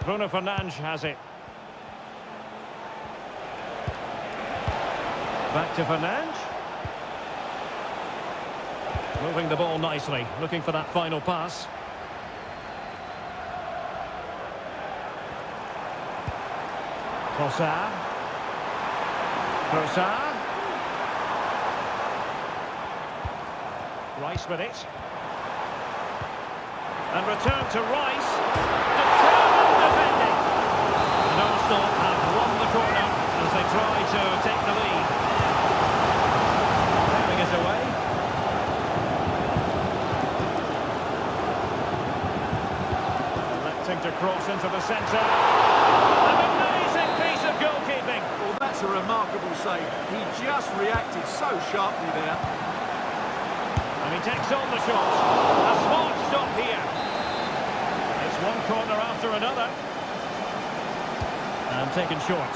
Bruno Fernandes has it. Back to Fernandes. Moving the ball nicely, looking for that final pass. Trossard. Rice with it. And return to Rice. Determined defending. And Arsenal have won the corner as they try to take the lead. Having it away. Electing to cross into the centre. An amazing piece of goalkeeping. Well, that's a remarkable save. He just reacted so sharply there. And he takes on the shot. A smart stop here. It's one corner after another. And taken short.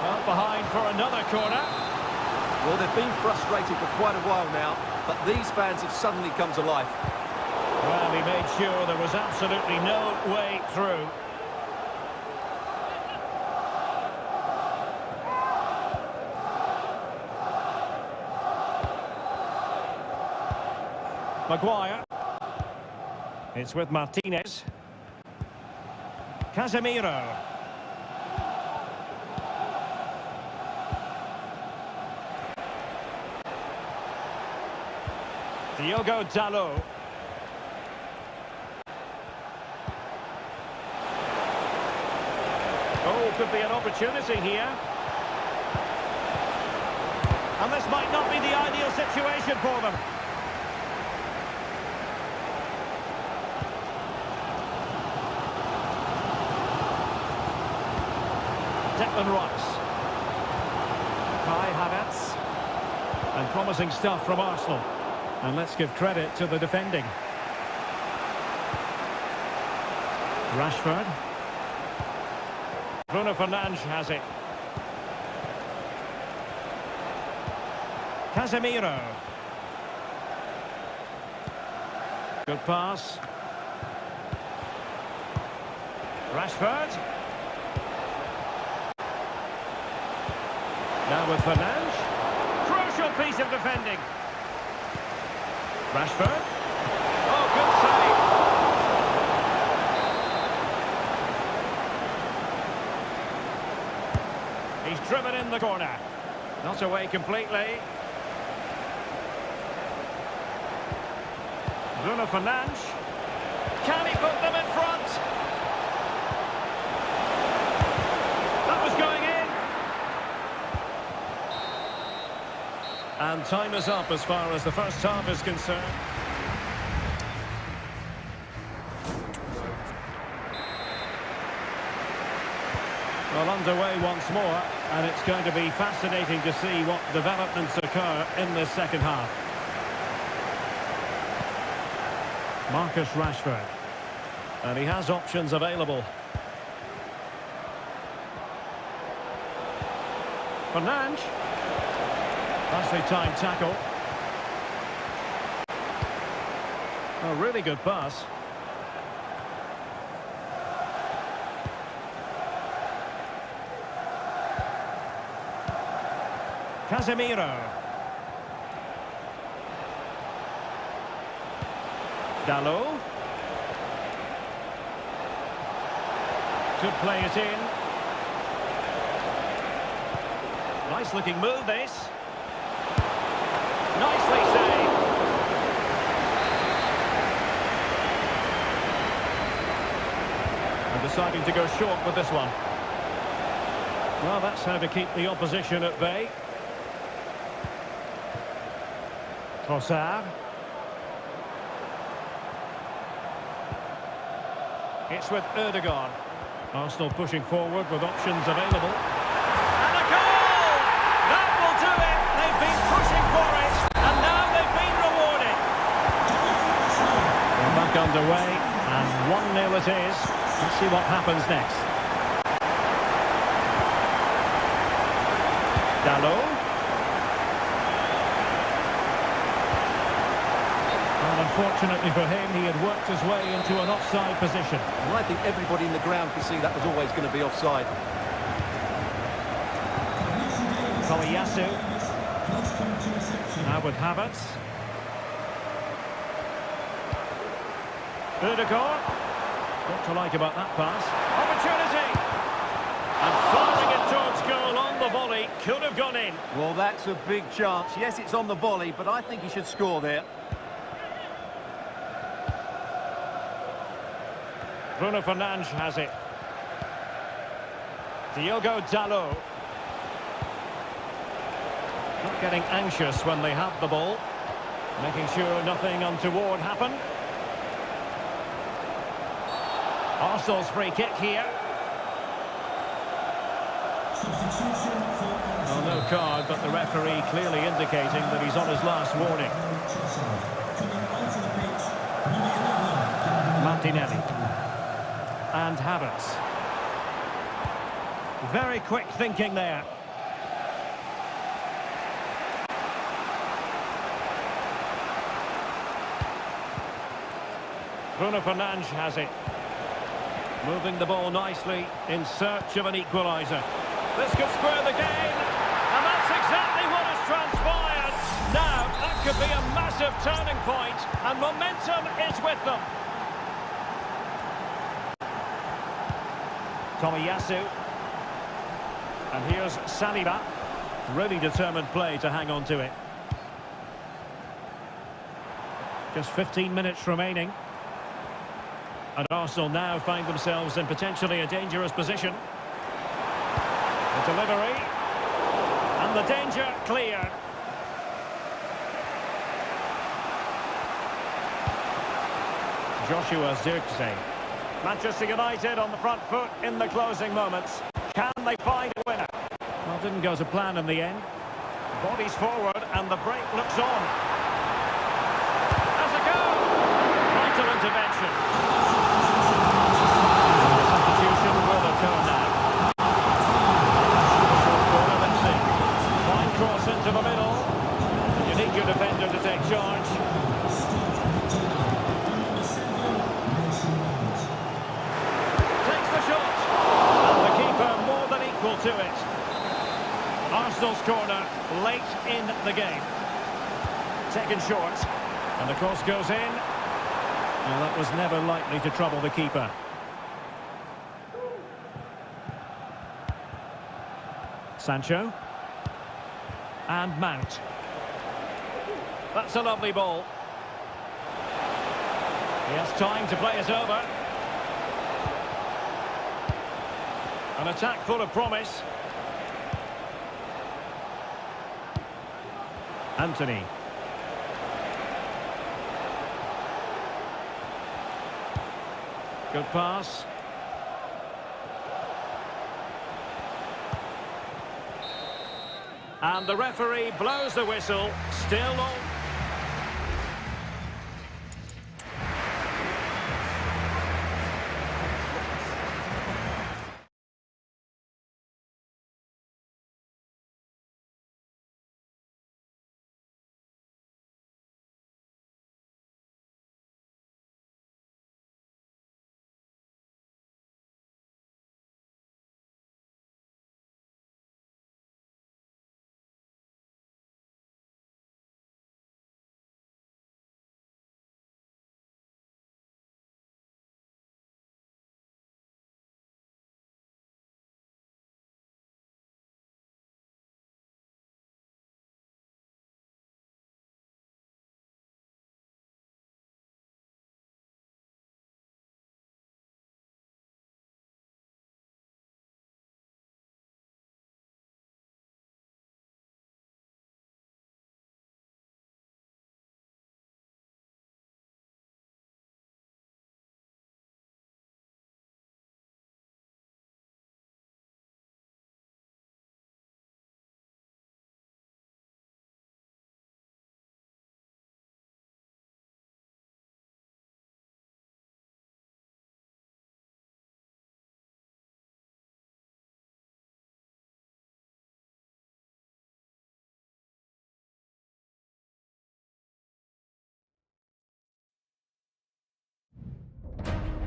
Well, behind for another corner. Well, they've been frustrated for quite a while now, but these fans have suddenly come to life. Well, he made sure there was absolutely no way through. Maguire. It's with Martinez. Casemiro. Diogo Dalot. Oh, could be an opportunity here. And this might not be the ideal situation for them. Declan Rice. Kai Havertz. And promising stuff from Arsenal. And let's give credit to the defending. Rashford. Bruno Fernandes has it. Casemiro. Good pass. Rashford. Now with Fernandes. Crucial piece of defending. Rashford. Oh, good save. He's driven in the corner. Not away completely. Bruno Fernandes. Can he put them in front? That was going in. And time is up as far as the first half is concerned. Well, underway once more, and it's going to be fascinating to see what developments occur in this second half. Marcus Rashford. And he has options available. Fernandes. Nicely timed tackle. A really good pass. Casemiro. Dalot. Could play it in. Nice looking move this. Nicely saved. And deciding to go short with this one. Well, that's how to keep the opposition at bay. Trossard. It's with Erdogan. Arsenal pushing forward with options available. And a goal! That will do it! They've been pushing for it, and now they've been rewarded. We're back underway, and 1-0 it is. Let's see what happens next. Dalot. Unfortunately for him, he had worked his way into an offside position. And I think everybody in the ground could see that was always going to be offside. Tomiyasu. Now with Havertz. Erdogan. What to like about that pass? Opportunity! And firing it towards goal on the volley. Could have gone in. Well, that's a big chance. Yes, it's on the volley, but I think he should score there. Bruno Fernandes has it. Diogo Dalot. Not getting anxious when they have the ball. Making sure nothing untoward happened. Arsenal's free kick here. Oh, no card, but the referee clearly indicating that he's on his last warning. Martinelli. And Havertz. Very quick thinking there. Bruno Fernandes has it. Moving the ball nicely in search of an equaliser. This could square the game. And that's exactly what has transpired. Now, that could be a massive turning point, and momentum is with them. Tomiyasu. And here's Saliba. Really determined play to hang on to it. Just 15 minutes remaining. And Arsenal now find themselves in potentially a dangerous position. The delivery. And the danger cleared. Joshua Zirkzee. Manchester United on the front foot in the closing moments. Can they find a winner? Well, didn't go to plan in the end. Bodies forward and the break looks on. Has a go! Vital intervention. The substitution will occur now. Short corner, let's see. Fine cross into the middle. You need your defender to take charge. To it. Arsenal's corner late in the game. Taken short. And the cross goes in. Well, that was never likely to trouble the keeper. Sancho. And Mount. That's a lovely ball. He has time to play it over. An attack full of promise. Anthony. Good pass. And the referee blows the whistle. Still on.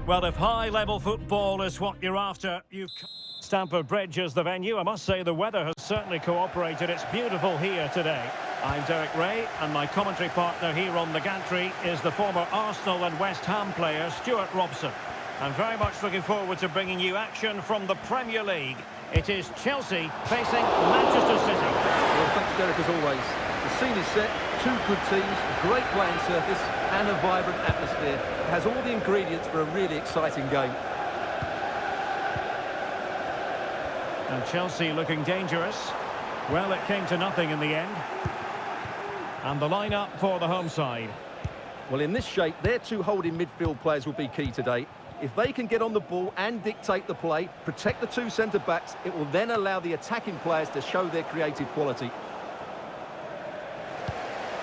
Well, if high-level football is what you're after, you've... Stamford Bridge is the venue. I must say the weather has certainly cooperated. It's beautiful here today. I'm Derek Ray, and my commentary partner here on the gantry is the former Arsenal and West Ham player, Stuart Robson. I'm very much looking forward to bringing you action from the Premier League. It is Chelsea facing Manchester City. Well, thanks, Derek, as always. The scene is set, two good teams, great playing surface, and a vibrant atmosphere. It has all the ingredients for a really exciting game. And Chelsea looking dangerous. Well, it came to nothing in the end. And the lineup for the home side. Well, in this shape, their two holding midfield players will be key today. If they can get on the ball and dictate the play, protect the two centre-backs, it will then allow the attacking players to show their creative quality.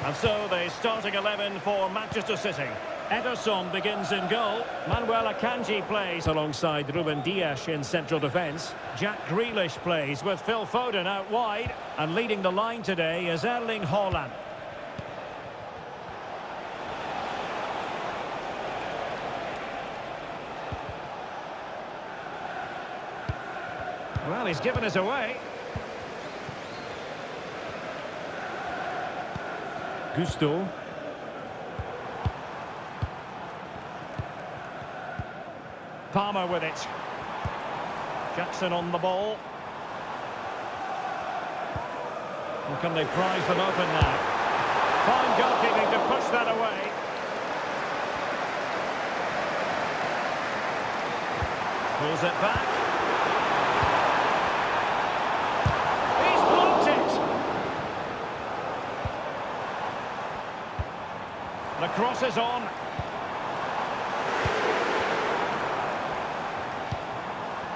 And so the starting 11 for Manchester City. Ederson begins in goal. Manuel Akanji plays alongside Ruben Dias in central defence. Jack Grealish plays with Phil Foden out wide. And leading the line today is Erling Haaland. Well, he's given us away. Gusto. Palmer with it. Jackson on the ball. Well, can they prize them open now? Fine goalkeeping to push that away. Pulls it back. He's blocked it. The cross is on.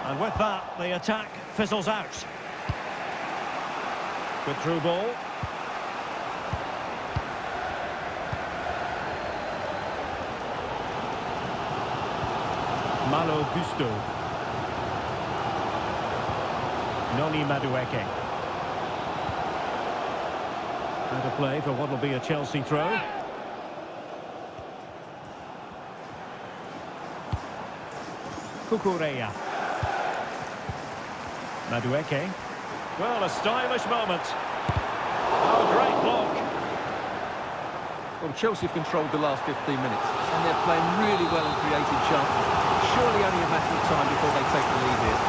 And with that, the attack fizzles out. Good through ball. Malo Gusto. Noni Madueke. Out of play for what will be a Chelsea throw. Cucurella. Madueke. Well, a stylish moment. Oh, great block. Well, Chelsea have controlled the last 15 minutes, and they're playing really well and creating chances. Surely only a matter of time before they take the lead here.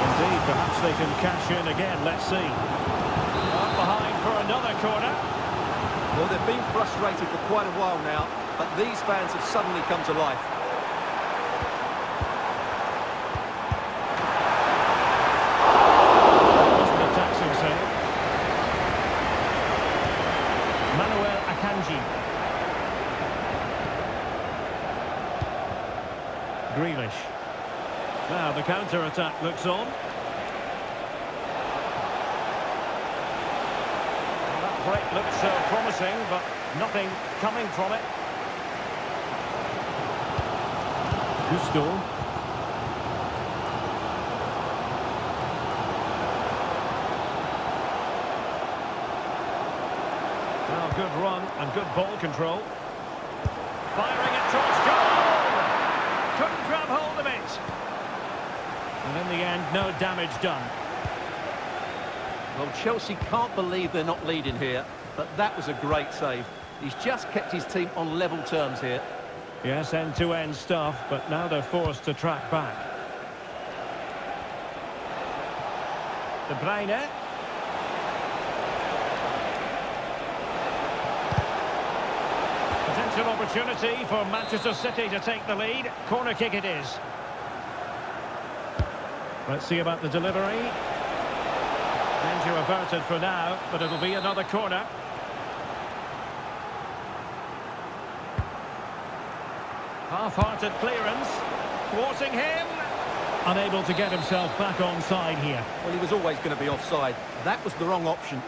Indeed, perhaps they can cash in again. Let's see. Up behind for another corner. Well, they've been frustrated for quite a while now. but these fans have suddenly come to life. Wasn't a taxing save. Akanji. Grealish. Now the counter-attack looks on. Well, that break looks promising, but nothing coming from it. Gusto. Well, good run and good ball control. Firing it towards goal! Couldn't grab hold of it. And in the end, no damage done. Well, Chelsea can't believe they're not leading here, but that was a great save. He's just kept his team on level terms here. Yes, end-to-end stuff, but now they're forced to track back. De Bruyne. Potential opportunity for Manchester City to take the lead. Corner kick it is. Let's see about the delivery. Danger averted for now, but it'll be another corner. Half-hearted clearance. Thwarting him. Unable to get himself back onside here. Well, he was always going to be offside. That was the wrong option.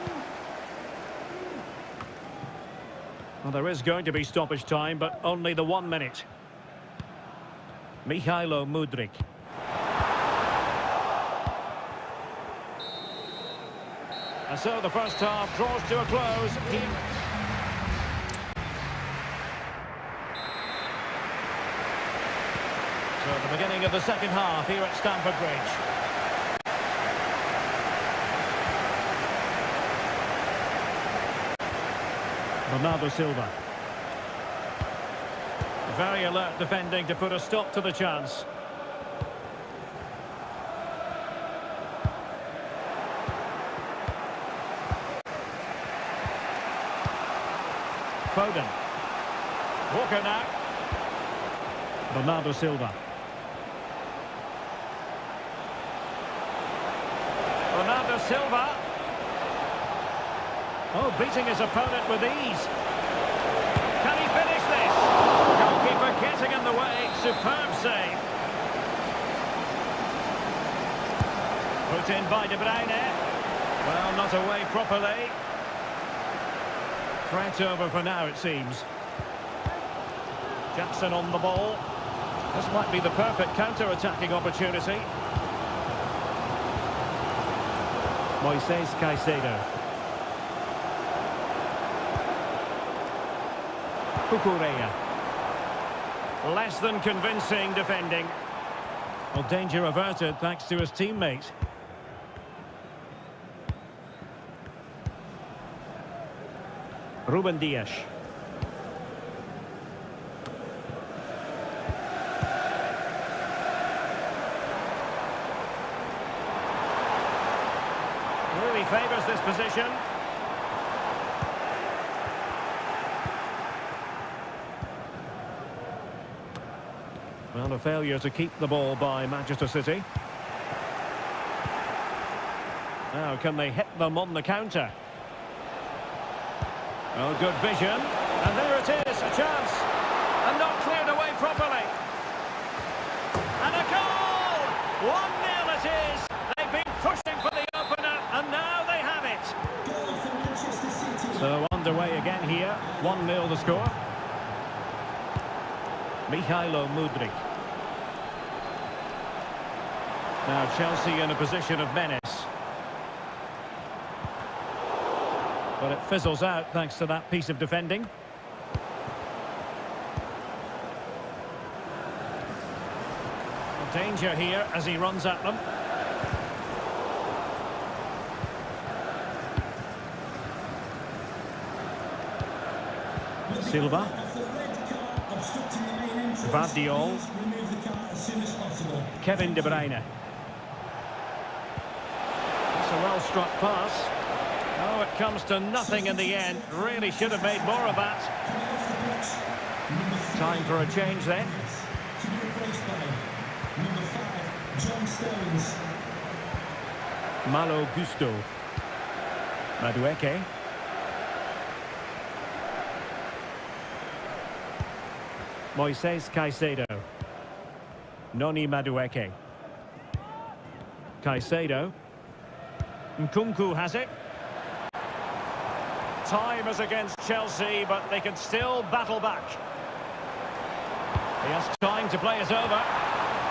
Well, there is going to be stoppage time, but only the 1 minute. Mihailo Mudryk. And so the first half draws to a close. So the beginning of the second half here at Stamford Bridge. Bernardo Silva. Very alert defending to put a stop to the chance. Foden. Walker now. Bernardo Silva. Bernardo Silva. Oh, beating his opponent with ease. Can he finish this? Goalkeeper getting in the way. Superb save. Put in by De Bruyne. Well, not away properly. Threat over for now, it seems. Jackson on the ball. This might be the perfect counter-attacking opportunity. Moises Caicedo. Cucurella. Less than convincing defending. Well, danger averted thanks to his teammate. Ruben Dias. Really favours this position. Well, a failure to keep the ball by Manchester City. Now, can they hit them on the counter? Oh, good vision. And there it is, a chance. And not cleared away properly. And a goal! 1-0 it is. They've been pushing for the opener, and now they have it. So underway again here. 1-0 the score. Mihailo Mudryk. Now Chelsea in a position of menace. But it fizzles out thanks to that piece of defending. Danger here as he runs at them. Silva. Vardiol. Kevin De Bruyne. It's a well-struck pass. Oh, it comes to nothing in the end. Really should have made more of that. Time for a change then. Malo Gusto. Madueke. Moises Caicedo. Noni Madueke. Caicedo. Nkunku has it. Time is against Chelsea, but they can still battle back. He has time to play it over.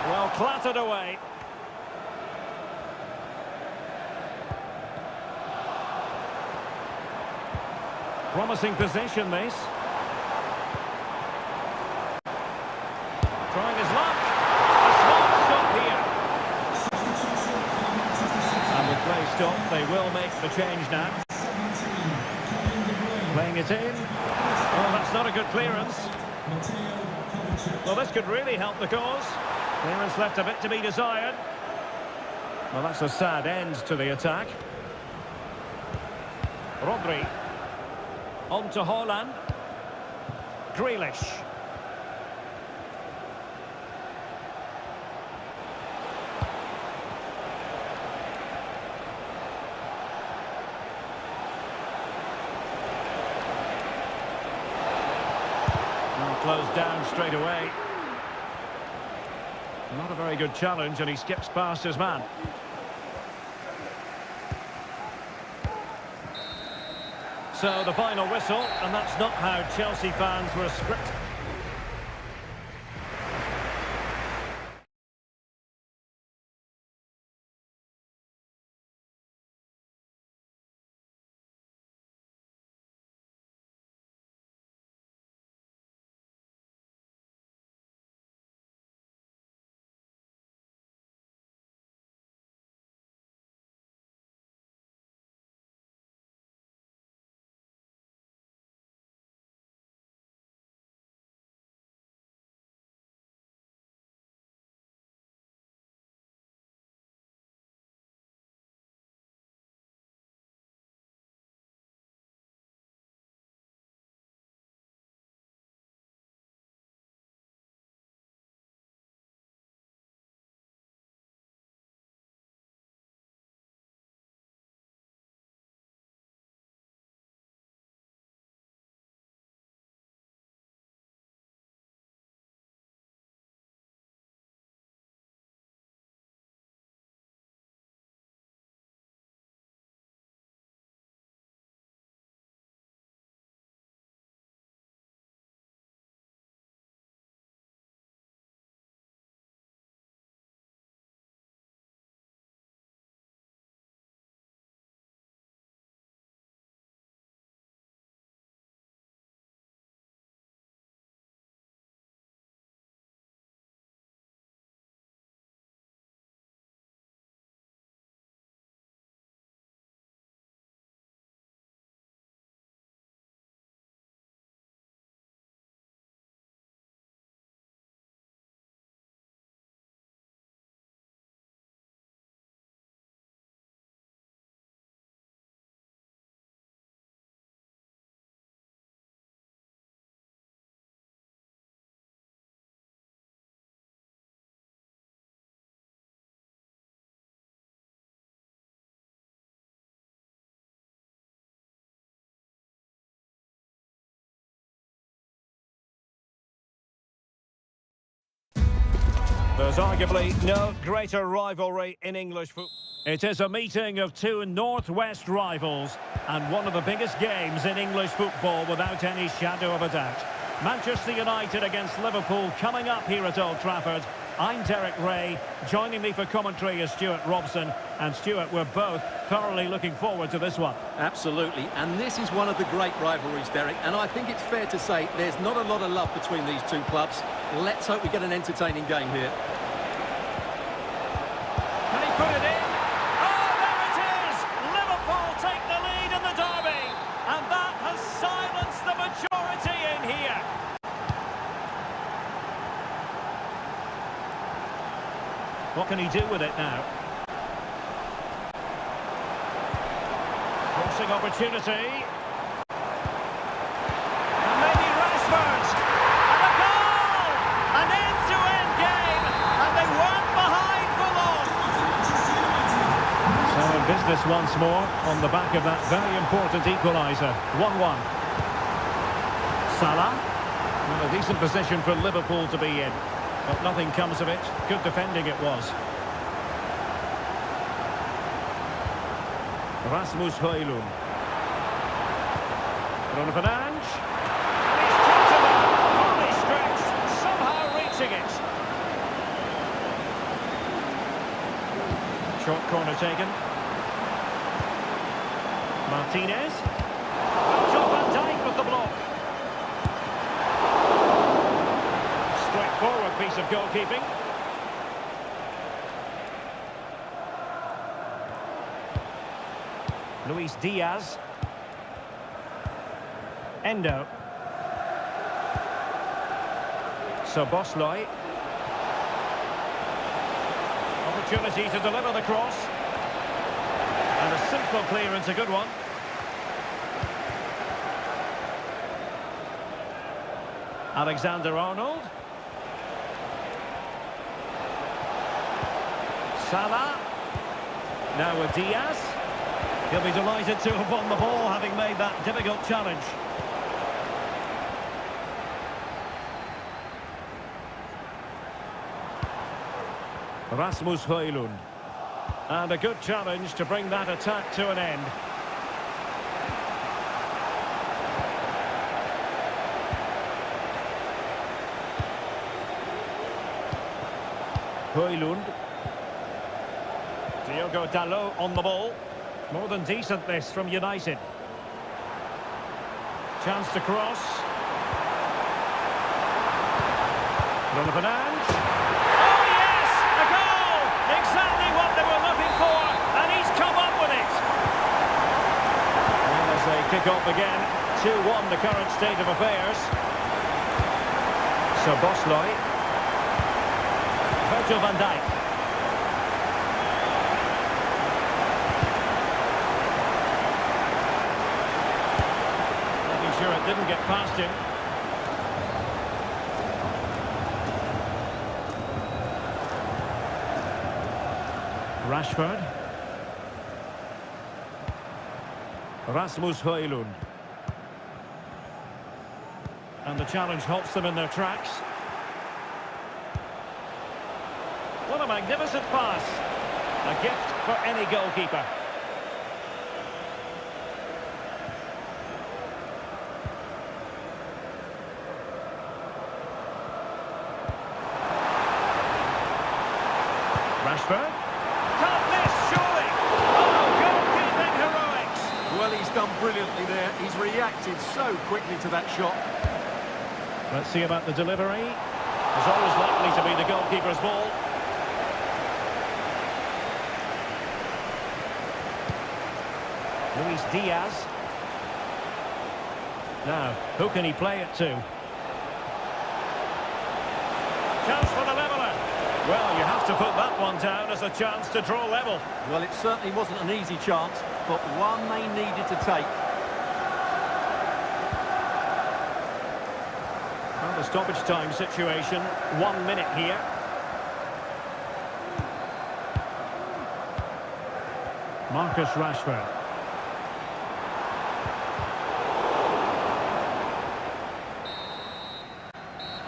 Well, clattered away. Promising position, this. Trying his luck. A smart stop here. And with play stopped, they will make the change now. Playing it in. Oh, that's not a good clearance. Well, this could really help the cause. Clearance left a bit to be desired. Well, that's a sad end to the attack. Rodri. On to Haaland. Grealish. Closed down straight away. Not a very good challenge, and he skips past his man. So the final whistle, and that's not how Chelsea fans were scripted. There's arguably no greater rivalry in English football. It is a meeting of two northwest rivals and one of the biggest games in English football without any shadow of a doubt. Manchester United against Liverpool coming up here at Old Trafford. I'm Derek Ray. Joining me for commentary is Stuart Robson. And Stuart, we're both thoroughly looking forward to this one. Absolutely, and this is one of the great rivalries, Derek, and I think it's fair to say there's not a lot of love between these two clubs. Let's hope we get an entertaining game here. Can he put it in? Oh, there it is! Liverpool take the lead in the derby, and that has silenced the majority in here. What can he do with it now? Crossing opportunity. And maybe Rashford. Business once more on the back of that very important equaliser. 1-1. Salah. Well, a decent position for Liverpool to be in. But nothing comes of it. Good defending it was. Rasmus Højlund. Bruno Fernandes. And he's kept it up. Fully stretched. Somehow reaching it. Short corner taken. Martinez. Virgil van Dijk with the block. Straightforward piece of goalkeeping. Luis Diaz. Endo. Soboslai. Opportunity to deliver the cross. And a simple clearance, a good one. Alexander-Arnold. Salah. Now with Diaz. He'll be delighted to have won the ball, having made that difficult challenge. Rasmus Højlund. And a good challenge to bring that attack to an end. Højlund. Diogo Dalot on the ball. More than decent this from United. Chance to cross. Bruno Fernandes. Oh yes! A goal! Exactly what they were looking for, and he's come up with it. And as they kick off again, 2-1 the current state of affairs. Soboslai. Virgil van Dijk. Sure it didn't get past him. Rashford. Rasmus Højlund. And the challenge halts them in their tracks. What a magnificent pass. A gift for any goalkeeper. Rashford. Can't miss, surely. Oh, goalkeeping heroics. Well, he's done brilliantly there. He's reacted so quickly to that shot. Let's see about the delivery. It's always likely to be the goalkeeper's ball. Luis Diaz. Now, who can he play it to? Chance for the leveller. Well, you have to put that one down as a chance to draw level. Well, it certainly wasn't an easy chance, but one they needed to take. Well, the stoppage time situation, 1 minute here. Marcus Rashford.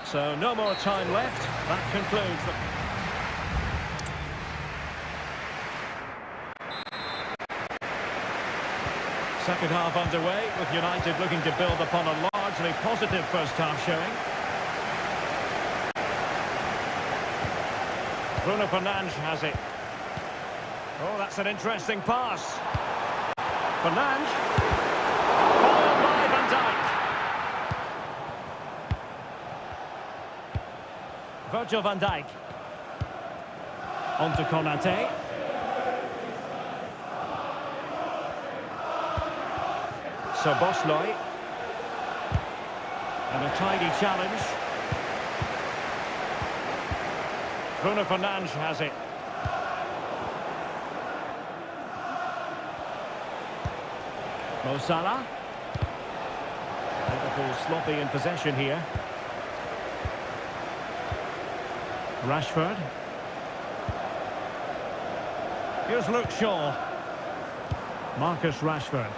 So no more time left. That concludes the... Second half underway, with United looking to build upon a largely positive first half showing. Bruno Fernandes has it. Oh, that's an interesting pass. Fernandes. Followed by Van Dijk. Virgil van Dijk. On to Konate. Soboslai. And a tidy challenge. Bruno Fernandes has it. Mo Salah. Liverpool sloppy in possession here. Rashford. Here's Luke Shaw. Marcus Rashford.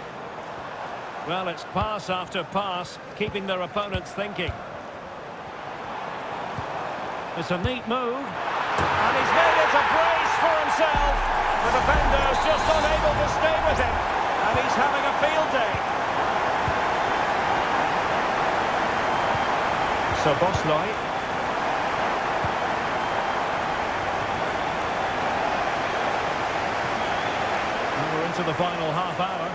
Well, it's pass after pass, keeping their opponents thinking. It's a neat move. And he's made it a brace for himself. The defender's just unable to stay with him. And he's having a field day. So Bosley. And we're into the final half hour.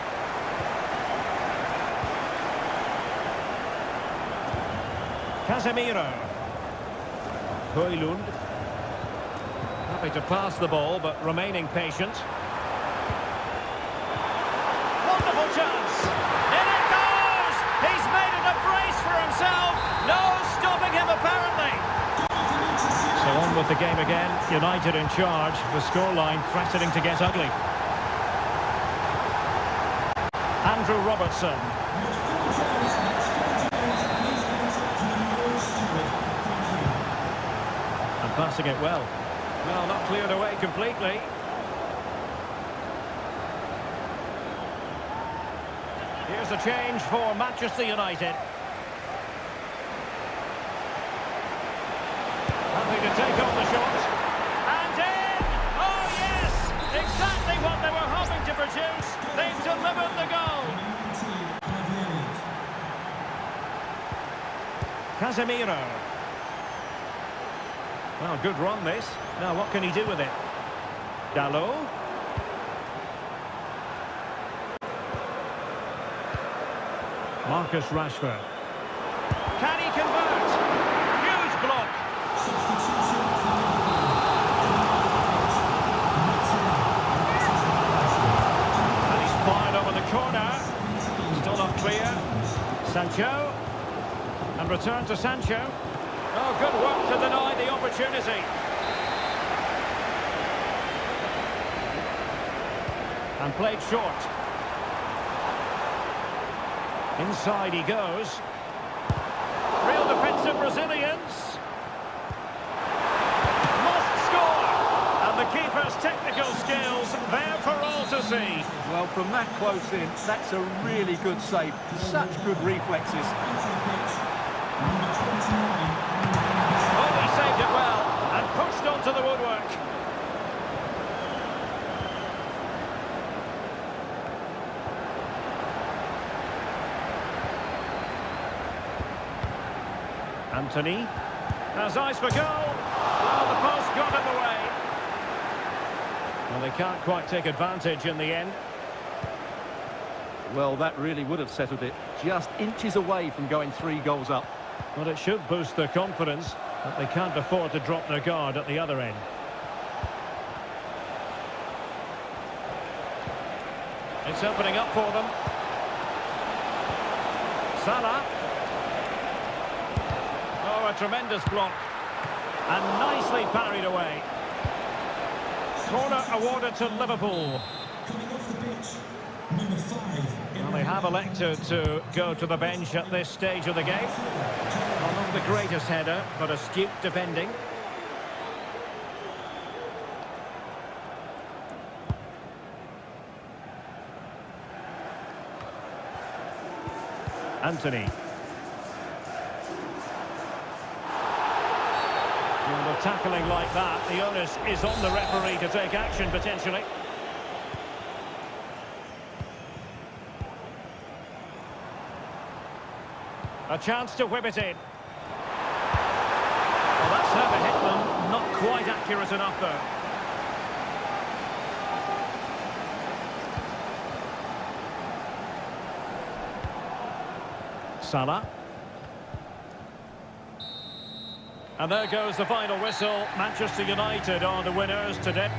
Casemiro. Højlund. Happy to pass the ball, but remaining patient. Wonderful chance. In it goes! He's made it a brace for himself. No stopping him, apparently. So on with the game again. United in charge. The scoreline threatening to get ugly. Andrew Robertson. And passing it well. Well, not cleared away completely. Here's a change for Manchester United. Happy to take on the shot. And in! Oh, yes! Exactly what they were hoping to produce. They've delivered the goal. Casemiro. Well, good run this. Now, what can he do with it? Dalot. Marcus Rashford. Can he convert? Huge block. And he's fired over the corner. Still not clear. Sancho. And return to Sancho. Oh, good work to deny the opportunity. And played short. Inside he goes. Real defensive Brazilians. Must score. And the keeper's technical skills there for all to see. Well, from that close in, that's a really good save. Such good reflexes. Oh, he saved it well and pushed onto the woodwork. Anthony has eyes for goal. Well, the post got in the way. Well, they can't quite take advantage in the end. Well, that really would have settled it. Just inches away from going 3 goals up. Well, it should boost their confidence, but they can't afford to drop their guard at the other end. It's opening up for them. Salah. Oh, a tremendous block. And nicely parried away. Corner awarded to Liverpool. Well, they have elected to go to the bench at this stage of the game. Well, not the greatest header, but astute defending. Anthony. Well, the tackling like that, the onus is on the referee to take action potentially. A chance to whip it in. Well, that's how to hit them. Not quite accurate enough, though. Salah. And there goes the final whistle. Manchester United are the winners today.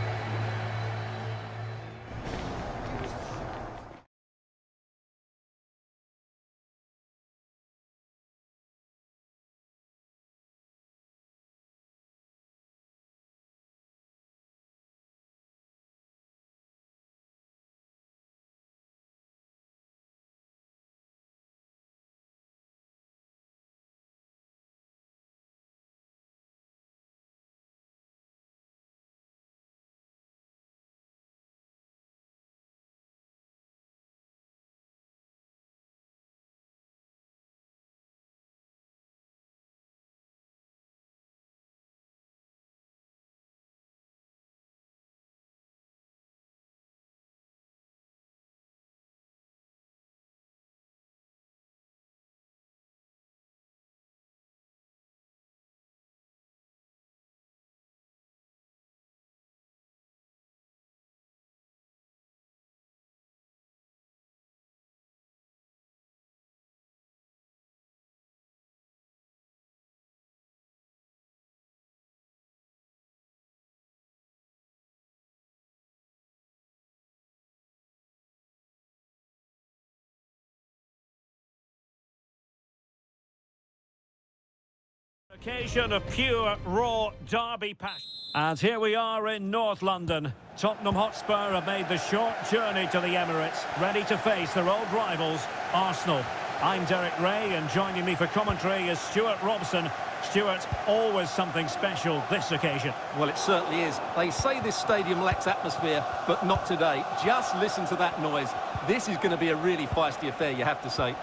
Occasion of pure, raw derby passion. And here we are in North London. Tottenham Hotspur have made the short journey to the Emirates, ready to face their old rivals, Arsenal. I'm Derek Ray, and joining me for commentary is Stuart Robson. Stuart, always something special this occasion. Well, it certainly is. They say this stadium lacks atmosphere, but not today. Just listen to that noise. This is going to be a really feisty affair, you have to say.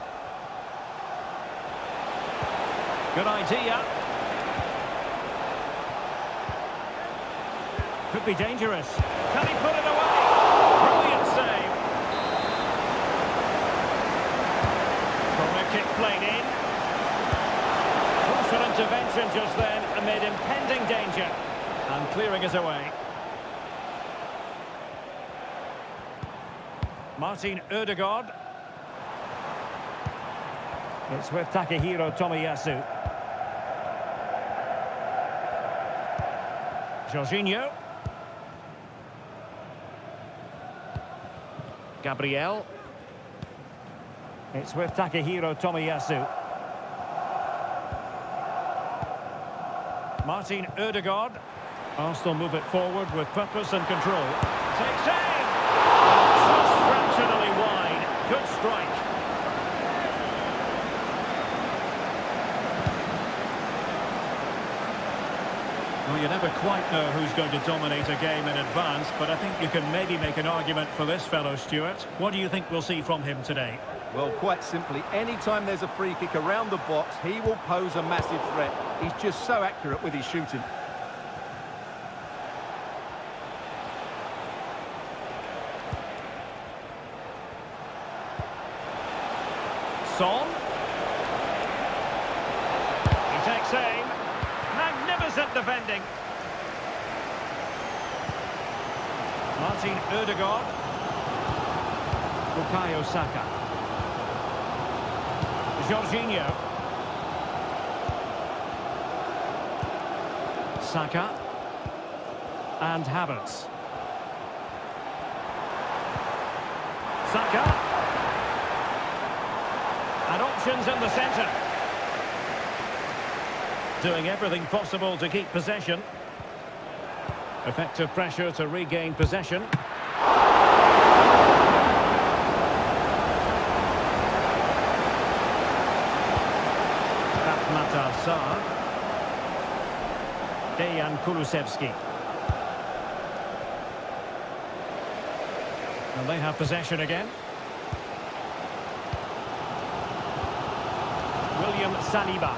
Good idea. Could be dangerous. Can he put it away? Brilliant save. Corner kick played in. Crucial intervention just then amid impending danger. And clearing it away. Martin Ødegaard. It's with Takehiro Tomiyasu. Jorginho. Gabriel. It's with Takehiro Tomiyasu. Martin Ødegaard. Arsenal move it forward with purpose and control. Takes aim! Just fractionally wide. Good strike. Well, you never quite know who's going to dominate a game in advance, but I think you can maybe make an argument for this fellow, Stuart. What do you think we'll see from him today? Well, quite simply, anytime there's a free kick around the box, he will pose a massive threat. He's just so accurate with his shooting. Son. He takes aim. Magnificent defending. Martin Ødegaard. Bukayo Saka. Jorginho. Saka. And Havertz. Saka. And options in the centre. Doing everything possible to keep possession. Effective pressure to regain possession. Matar Sarr. Dejan Kulusevski. And they have possession again. William Saliba.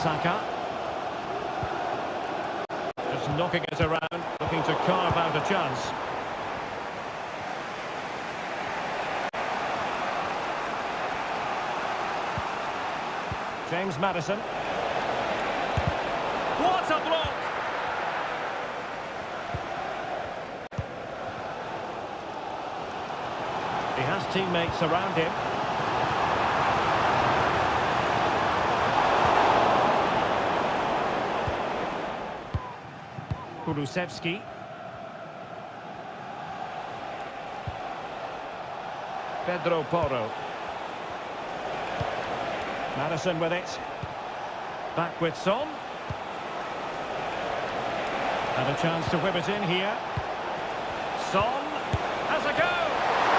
Saka. Just knocking it around, looking to carve out a chance. James Maddison. What a block! He has teammates around him. Kulusevski. Pedro Porro. Maddison with it. Back with Son. And a chance to whip it in here. Son has a go!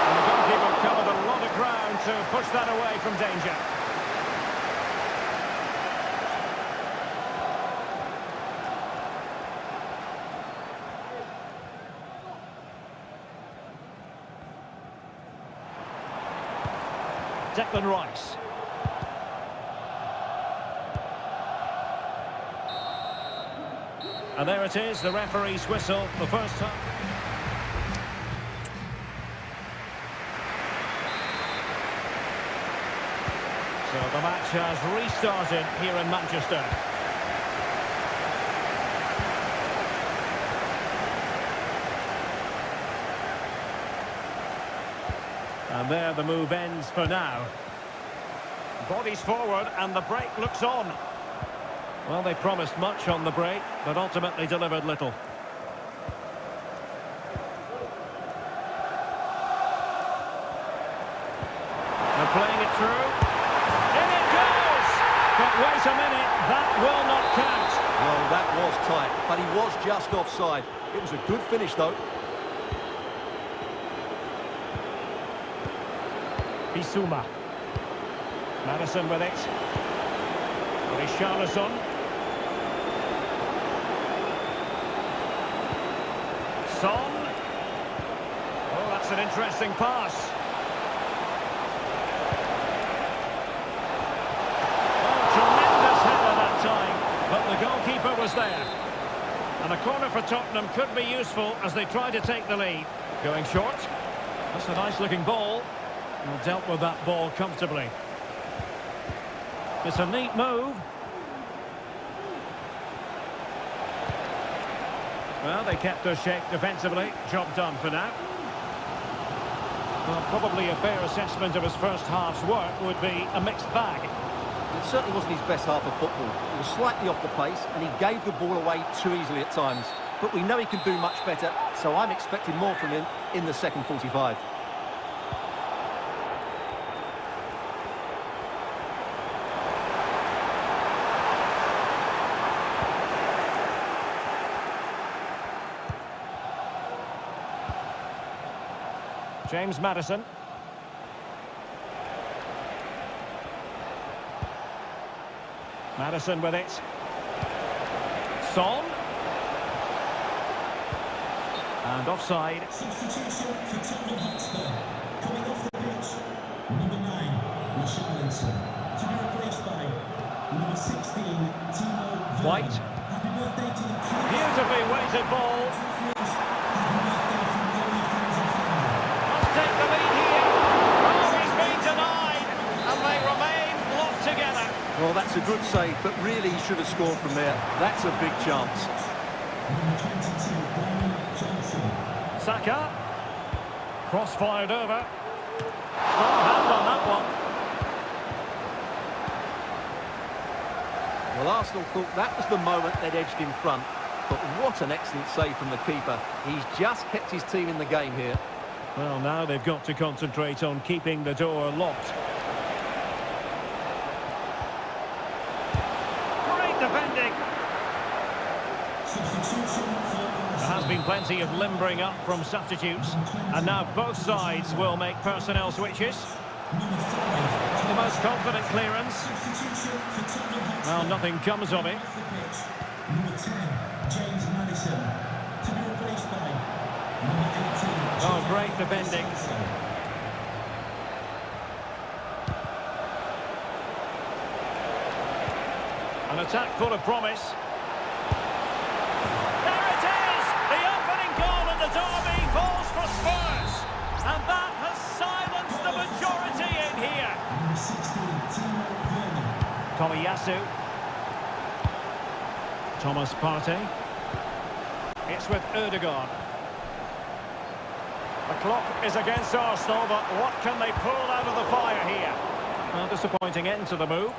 And the goalkeeper covered a lot of ground to push that away from danger. Declan Rice. And there it is, the referee's whistle, the first time. So the match has restarted here in Manchester. And there the move ends for now. Bodies forward and the break looks on. Well, they promised much on the break, but ultimately delivered little. And playing it but he was just offside. It was a good finish, though. Bissouma. Madison with it. Richarlison. Son. Oh, that's an interesting pass. Oh, tremendous header that time, but the goalkeeper was there. And a corner for Tottenham could be useful as they try to take the lead. Going short. That's a nice-looking ball. Well, dealt with that ball comfortably. It's a neat move. Well, they kept their shape defensively. Job done for now. Well, probably a fair assessment of his first half's work would be a mixed bag. It certainly wasn't his best half of football. He was slightly off the pace, and he gave the ball away too easily at times. But we know he can do much better, so I'm expecting more from him in the second 45. James Madison. Madison with it. Son. And offside. Substitution for Tottenham Hotspur. Coming off the pitch, number 9, Richarlison. To be replaced by number 16, Timo Werner. White. Happy birthday to the King. Beautifully weighted ball. Must take the lead here. Oh, he's been denied. And they remain locked together. Well, that's a good save, but really he should have scored from there. That's a big chance. Number 22, Brian Johnson. Saka. Cross fired over. Strong hand on that one. Well, Arsenal thought that was the moment they'd edged in front. But what an excellent save from the keeper. He's just kept his team in the game here. Well, now they've got to concentrate on keeping the door locked. Great defending. Substitution for There has been plenty of limbering up from substitutes. And now both sides will make personnel switches. number 5. The most confident clearance. Substitution for Tottenham Hotspur. Well, nothing comes of it. Off the pitch, number 10, James Madison. To be replaced by number 18. Oh, great defending. An attack full of promise. There it is! The opening goal in the derby falls for Spurs. And that has silenced the majority in here. Number 16, Timo Werner. Tomiyasu. Thomas Partey. It's with Ødegaard. The clock is against Arsenal, but what can they pull out of the fire here? Well, disappointing end to the move.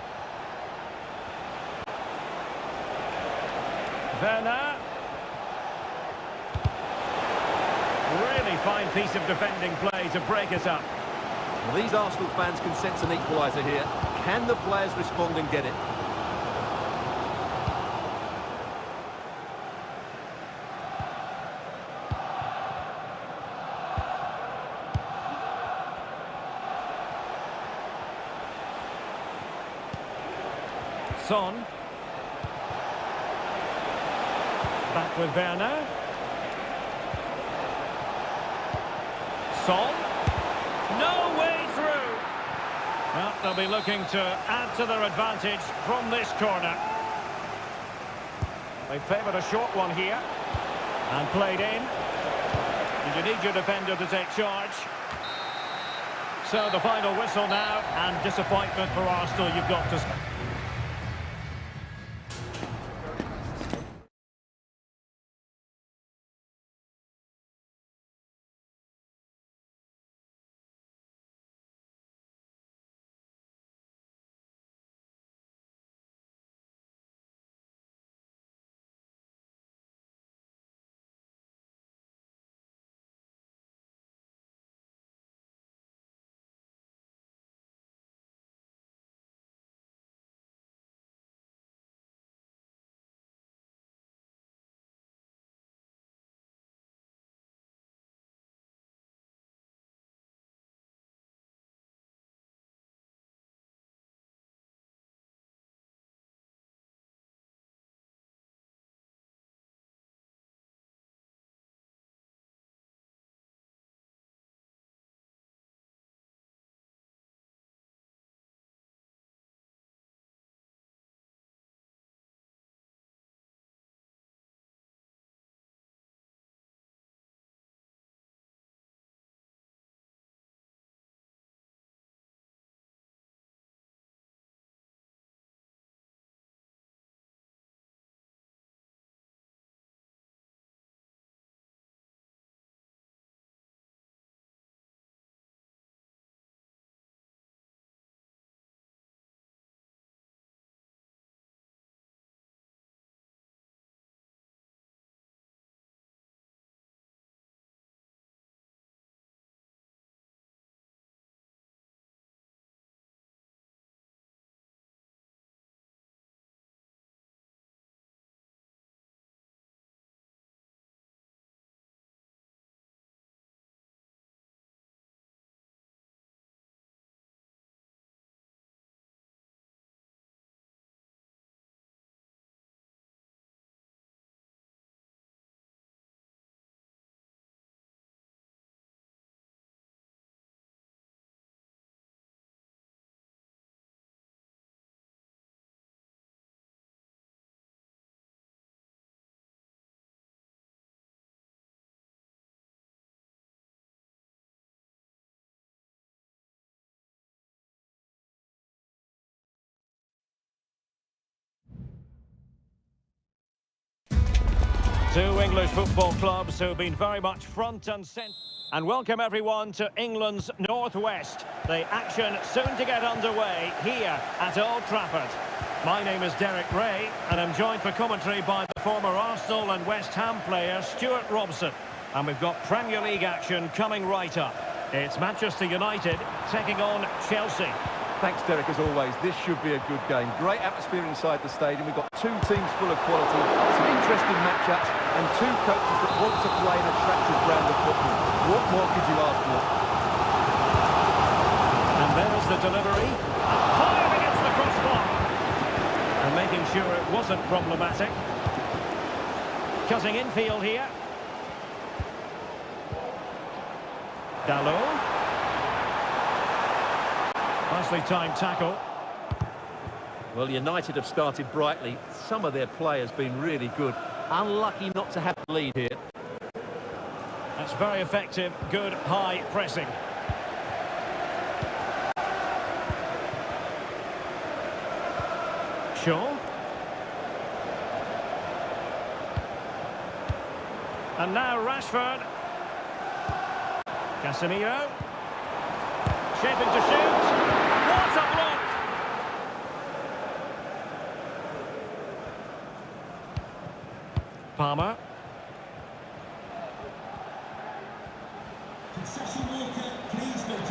Werner. Really fine piece of defending play to break it up. Well, these Arsenal fans can sense an equaliser here. Can the players respond and get it? Son. Back with Werner. Son. No way through. Well, they'll be looking to add to their advantage from this corner. They favoured a short one here. And played in. And you need your defender to take charge. So the final whistle now, and disappointment for Arsenal, you've got to... Two English football clubs who've been very much front and centre. And welcome everyone to England's Northwest. The action soon to get underway here at Old Trafford. My name is Derek Ray, and I'm joined for commentary by the former Arsenal and West Ham player Stuart Robson. And we've got Premier League action coming right up. It's Manchester United taking on Chelsea. Thanks, Derek, as always. This should be a good game. Great atmosphere inside the stadium. We've got two teams full of quality, some interesting matchups, and two coaches that want to play an attractive brand of football. What more could you ask for? And there's the delivery. Fired against the crossbar. And making sure it wasn't problematic. Cutting infield here. Dalot. Nicely timed tackle. Well, United have started brightly. Some of their players been really good. Unlucky not to have the lead here. That's very effective. Good high pressing. Shaw. And now Rashford. Casemiro. Shaping to shoot. What a block! Palmer.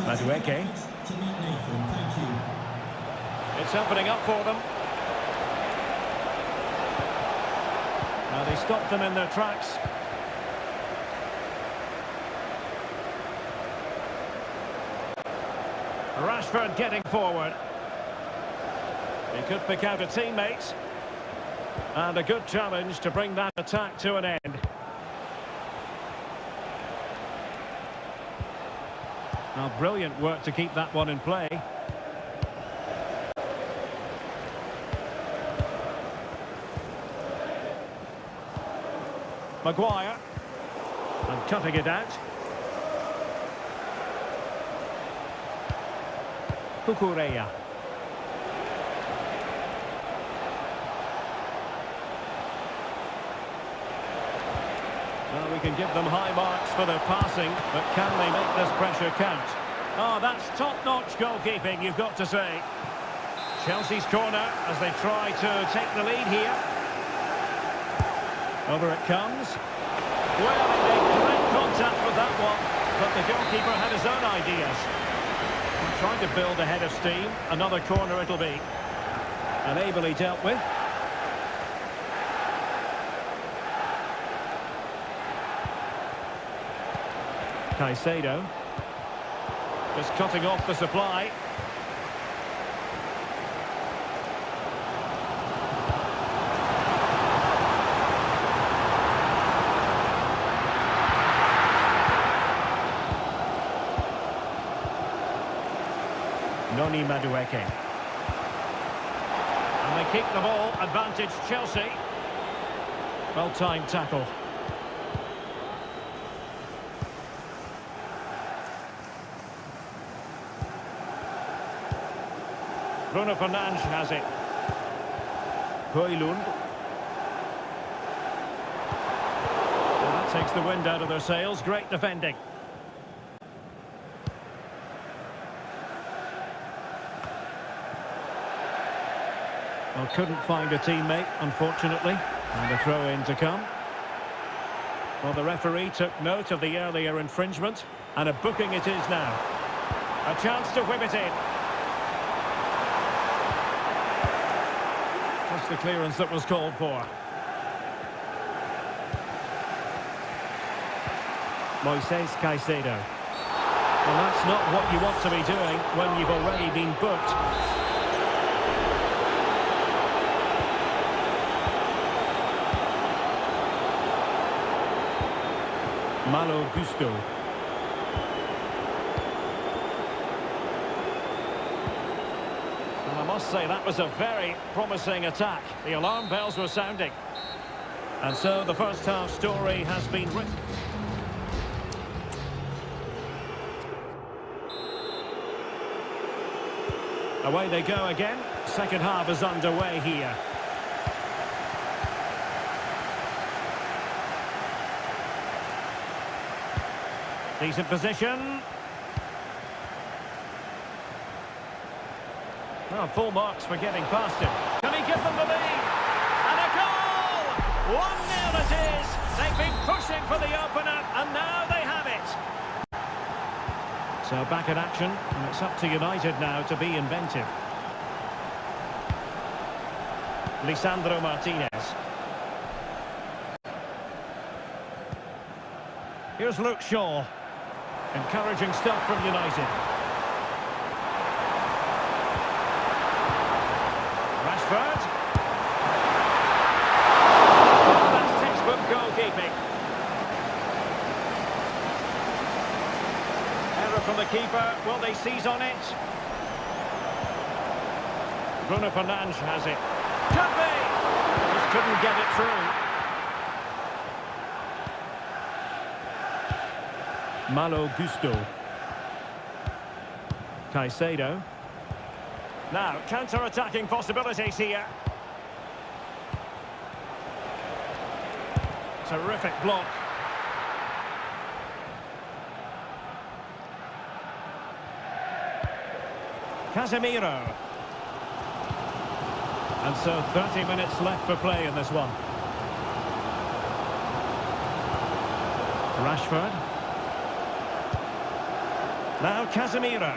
Madueke. It's opening up for them. Now they stopped them in their tracks. Rashford getting forward. He could pick out a teammate. And a good challenge to bring that attack to an end. Now, brilliant work to keep that one in play. Maguire. And cutting it out. Kukureya. Well, we can give them high marks for their passing, but can they make this pressure count? Oh, that's top-notch goalkeeping, you've got to say. Chelsea's corner as they try to take the lead here. Over it comes. Well, they made great contact with that one, but the goalkeeper had his own ideas. Trying to build a head of steam. Another corner it'll be. And ably dealt with. Caicedo. Just cutting off the supply. Noni Madueke. And they keep the ball. Advantage Chelsea. Well-timed tackle. Bruno Fernandes has it. Højlund. And that takes the wind out of their sails. Great defending. Well, couldn't find a teammate, unfortunately. And a throw-in to come. Well, the referee took note of the earlier infringement. And a booking it is now. A chance to whip it in. That's the clearance that was called for. Moises Caicedo. And that's not what you want to be doing when you've already been booked. Malo Gusto. And I must say that was a very promising attack. The alarm bells were sounding. And so the first half story has been written. Away they go again. Second half is underway here. Decent position. Well, full marks for getting past him. Can he give them the lead? And a goal! 1-0 it is. They've been pushing for the opener, and now they have it. So back in action, and it's up to United now to be inventive. Lisandro Martinez. Here's Luke Shaw. Encouraging stuff from United. Rashford. Oh, that's textbook goalkeeping. Error from the keeper. Will they seize on it? Bruno Fernandes has it. Could be! Just couldn't get it through. Malo Gusto. Caicedo. Now, counter-attacking possibilities here. Terrific block. Casemiro. And so 30 minutes left for play in this one. Rashford. Now Casemiro.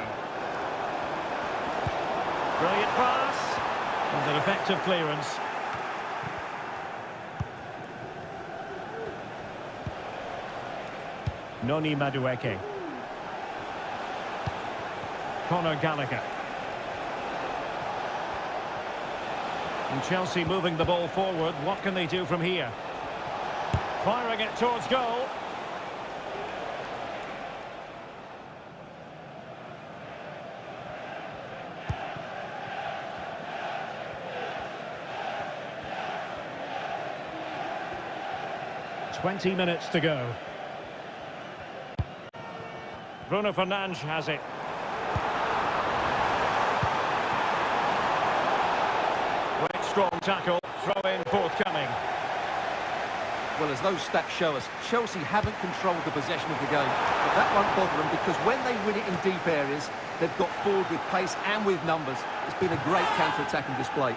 Brilliant pass. And an effective clearance. Noni Madueke. Conor Gallagher. And Chelsea moving the ball forward. What can they do from here? Firing it towards goal. "20 minutes to go. Bruno Fernandes has it. Great strong tackle, throw in forthcoming. Well, as those stats show us, Chelsea haven't controlled the possession of the game. But that won't bother them because when they win it in deep areas, they've got forward with pace and with numbers. It's been a great counter-attacking display.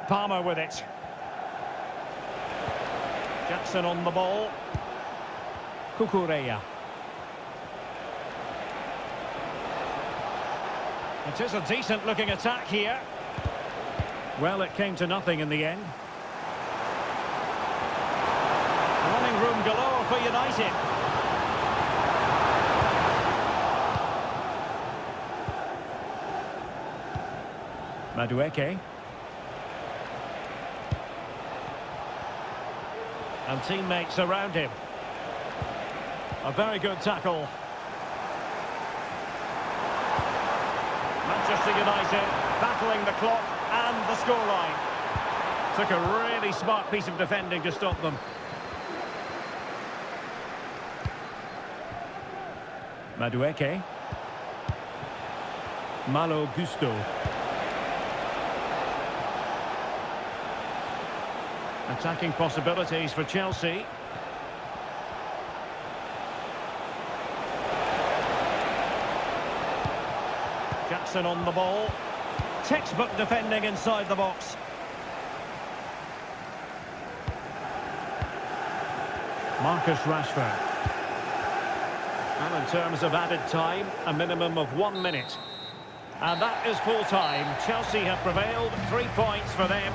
Palmer with it. Jackson on the ball. Cucurella. It is a decent looking attack here. Well, it came to nothing in the end. Running room galore for United. Madueke. And teammates around him. A very good tackle. Manchester United battling the clock and the scoreline. Took a really smart piece of defending to stop them. Madueke. Malo Gusto. Attacking possibilities for Chelsea. Jackson on the ball. Textbook defending inside the box. Marcus Rashford. And in terms of added time, a minimum of 1 minute. And that is full time. Chelsea have prevailed. 3 points for them.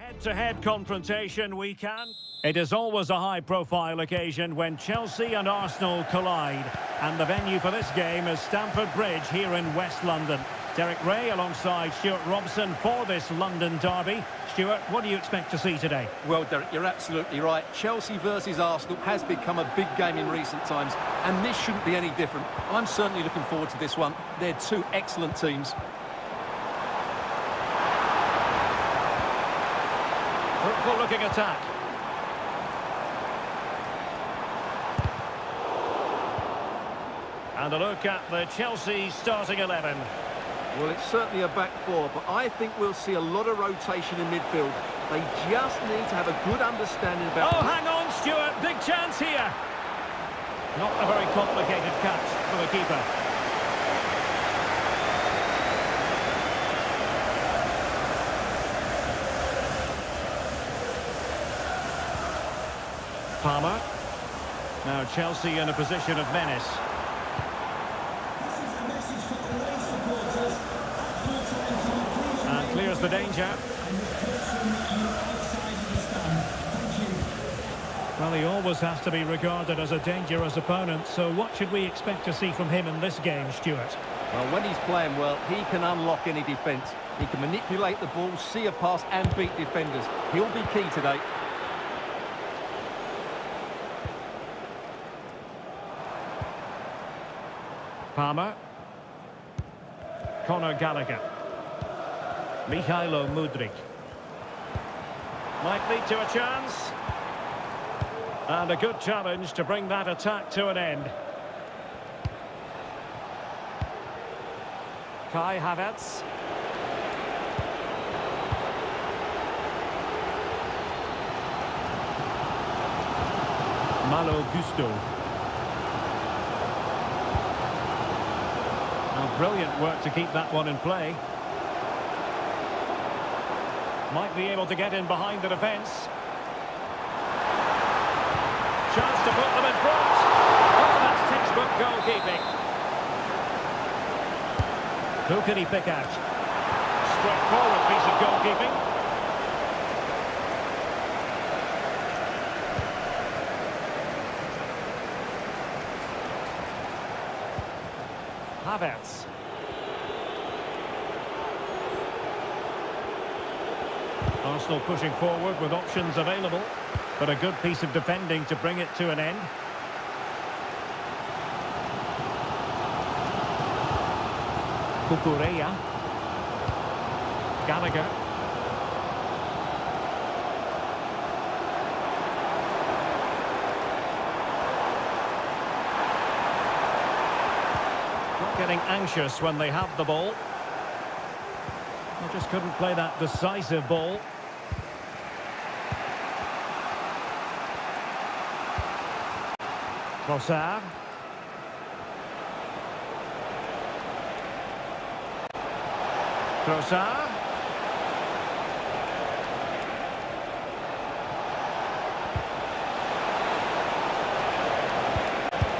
Head-to-head confrontation we can. It is always a high-profile occasion when Chelsea and Arsenal collide. And the venue for this game is Stamford Bridge here in West London. Derek Ray alongside Stuart Robson for this London derby. Stuart, what do you expect to see today? Well, Derek, you're absolutely right. Chelsea versus Arsenal has become a big game in recent times, and this shouldn't be any different. I'm certainly looking forward to this one. They're two excellent teams. Fruitful looking attack. And a look at the Chelsea starting 11. Well, it's certainly a back four, but I think we'll see a lot of rotation in midfield. They just need to have a good understanding about... Oh, hang on, Stuart. Big chance here. Not a very complicated catch for the keeper. Palmer. Now Chelsea in a position of menace. And clears the danger. Well, he always has to be regarded as a dangerous opponent, so what should we expect to see from him in this game, Stuart? Well, when he's playing well, he can unlock any defence. He can manipulate the ball, see a pass and beat defenders. He'll be key today. Palmer. Conor Gallagher. Mihailo Mudryk. Might lead to a chance. And a good challenge to bring that attack to an end. Kai Havertz. Malo Gusto. Now, brilliant work to keep that one in play. Might be able to get in behind the defence. Chance to put them in front. Oh, that's textbook goalkeeping. Who can he pick out? Straightforward piece of goalkeeping. Havertz. Arsenal pushing forward with options available, but a good piece of defending to bring it to an end. Kukureya. Gallagher. Not getting anxious when they have the ball. They just couldn't play that decisive ball. Trossard. Trossard.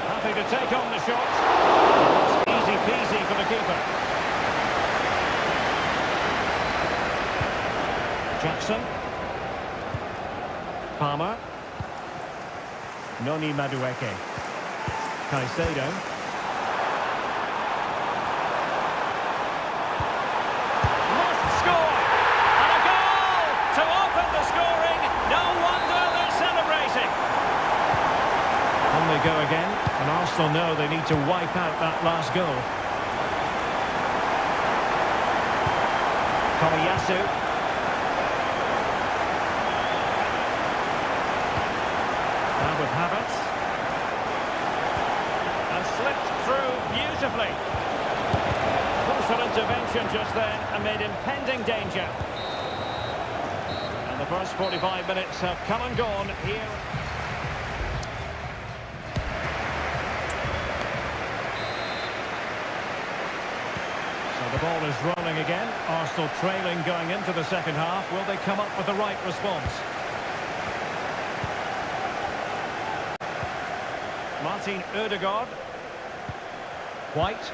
Happy to take on the shot. Easy peasy for the keeper. Jackson. Palmer. Noni Madueke. Caicedo. Must score! And a goal to open the scoring. No wonder they're celebrating. On they go again, and Arsenal know they need to wipe out that last goal. Komiyasu. Now with Havertz. Slipped through beautifully. Crucial intervention just then amid impending danger. And the first 45 minutes have come and gone here. So the ball is rolling again. Arsenal trailing going into the second half. Will they come up with the right response? Martin Ødegaard. White.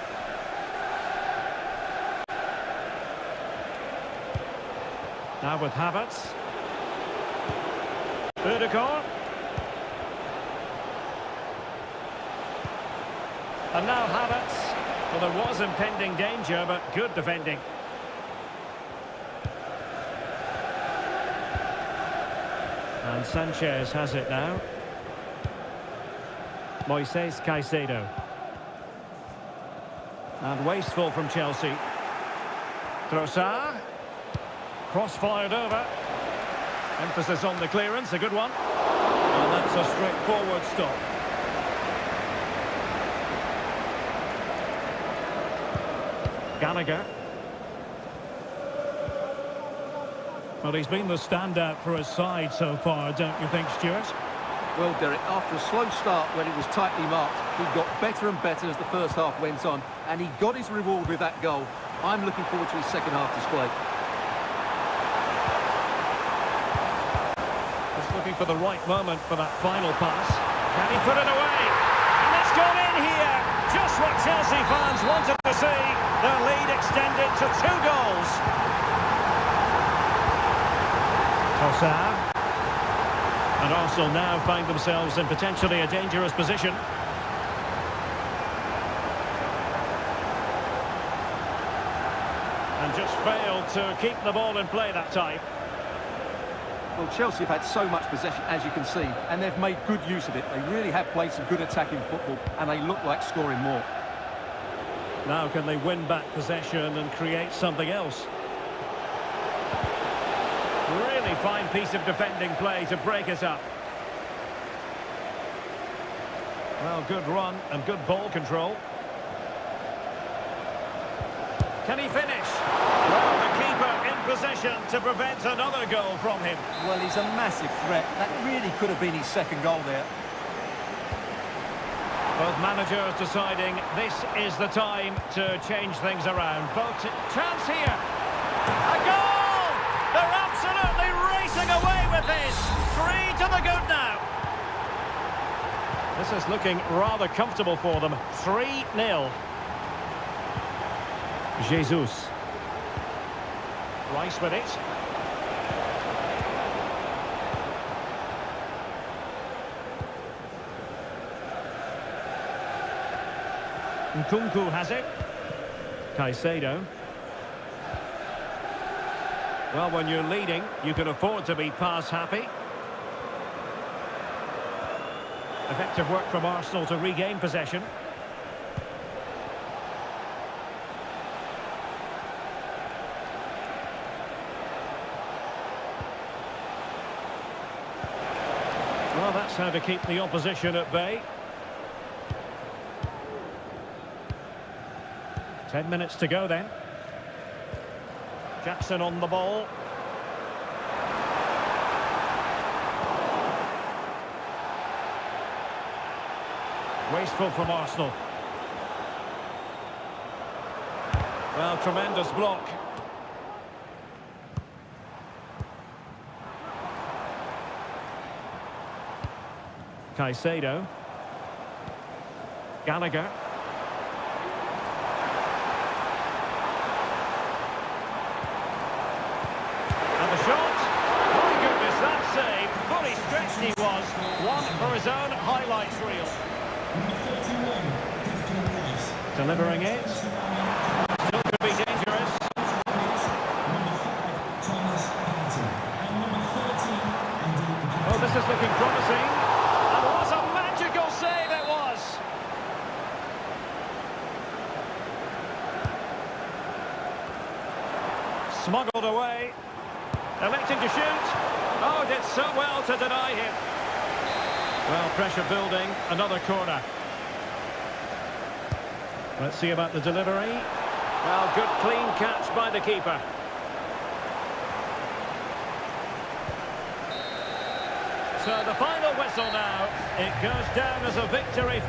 Now with Havertz. Udegaard. And now Havertz. Well, there was impending danger, but good defending. And Sanchez has it now. Moises Caicedo. And wasteful from Chelsea. Trossard. Cross-fired over. Emphasis on the clearance, a good one. And that's a straightforward stop. Gallagher. Well, he's been the standout for his side so far, don't you think, Stuart? Well, Derek, after a slow start when it was tightly marked, he got better and better as the first half went on, and he got his reward with that goal. I'm looking forward to his second half display. Just looking for the right moment for that final pass. Can he put it away? And it's gone in here! Just what Chelsea fans wanted to see. Their lead extended to 2 goals. Trossard. And Arsenal now find themselves in potentially a dangerous position. And just failed to keep the ball in play that time. Well, Chelsea have had so much possession, as you can see, and they've made good use of it. They really have played some good attacking football, and they look like scoring more. Now can they win back possession and create something else? Really fine piece of defending play to break it up. Well, good run and good ball control. Can he finish? Well, the keeper in possession to prevent another goal from him. Well, he's a massive threat. That really could have been his second goal there. Both managers deciding this is the time to change things around. Both chance here. A goal! They're absolutely racing away with this. 3 to the good now. This is looking rather comfortable for them. 3-0. Jesus. Rice with it. Nkunku has it. Caicedo. Well, when you're leading, you can afford to be pass happy. Effective work from Arsenal to regain possession. Well, that's how to keep the opposition at bay. 10 minutes to go then. Jackson on the ball. Wasteful from Arsenal. Well, tremendous block. Caicedo. Gallagher. And the shot. My goodness, that save. Fully stretched he was. One for his own highlights reel. Delivering it. Still could be dangerous. Oh, this is looking promising. And what a magical save it was. Smuggled away. Electing to shoot. Oh, did so well to deny him. Well, pressure building. Another corner. Let's see about the delivery. Well, good clean catch by the keeper. So the final whistle now. It goes down as a victory.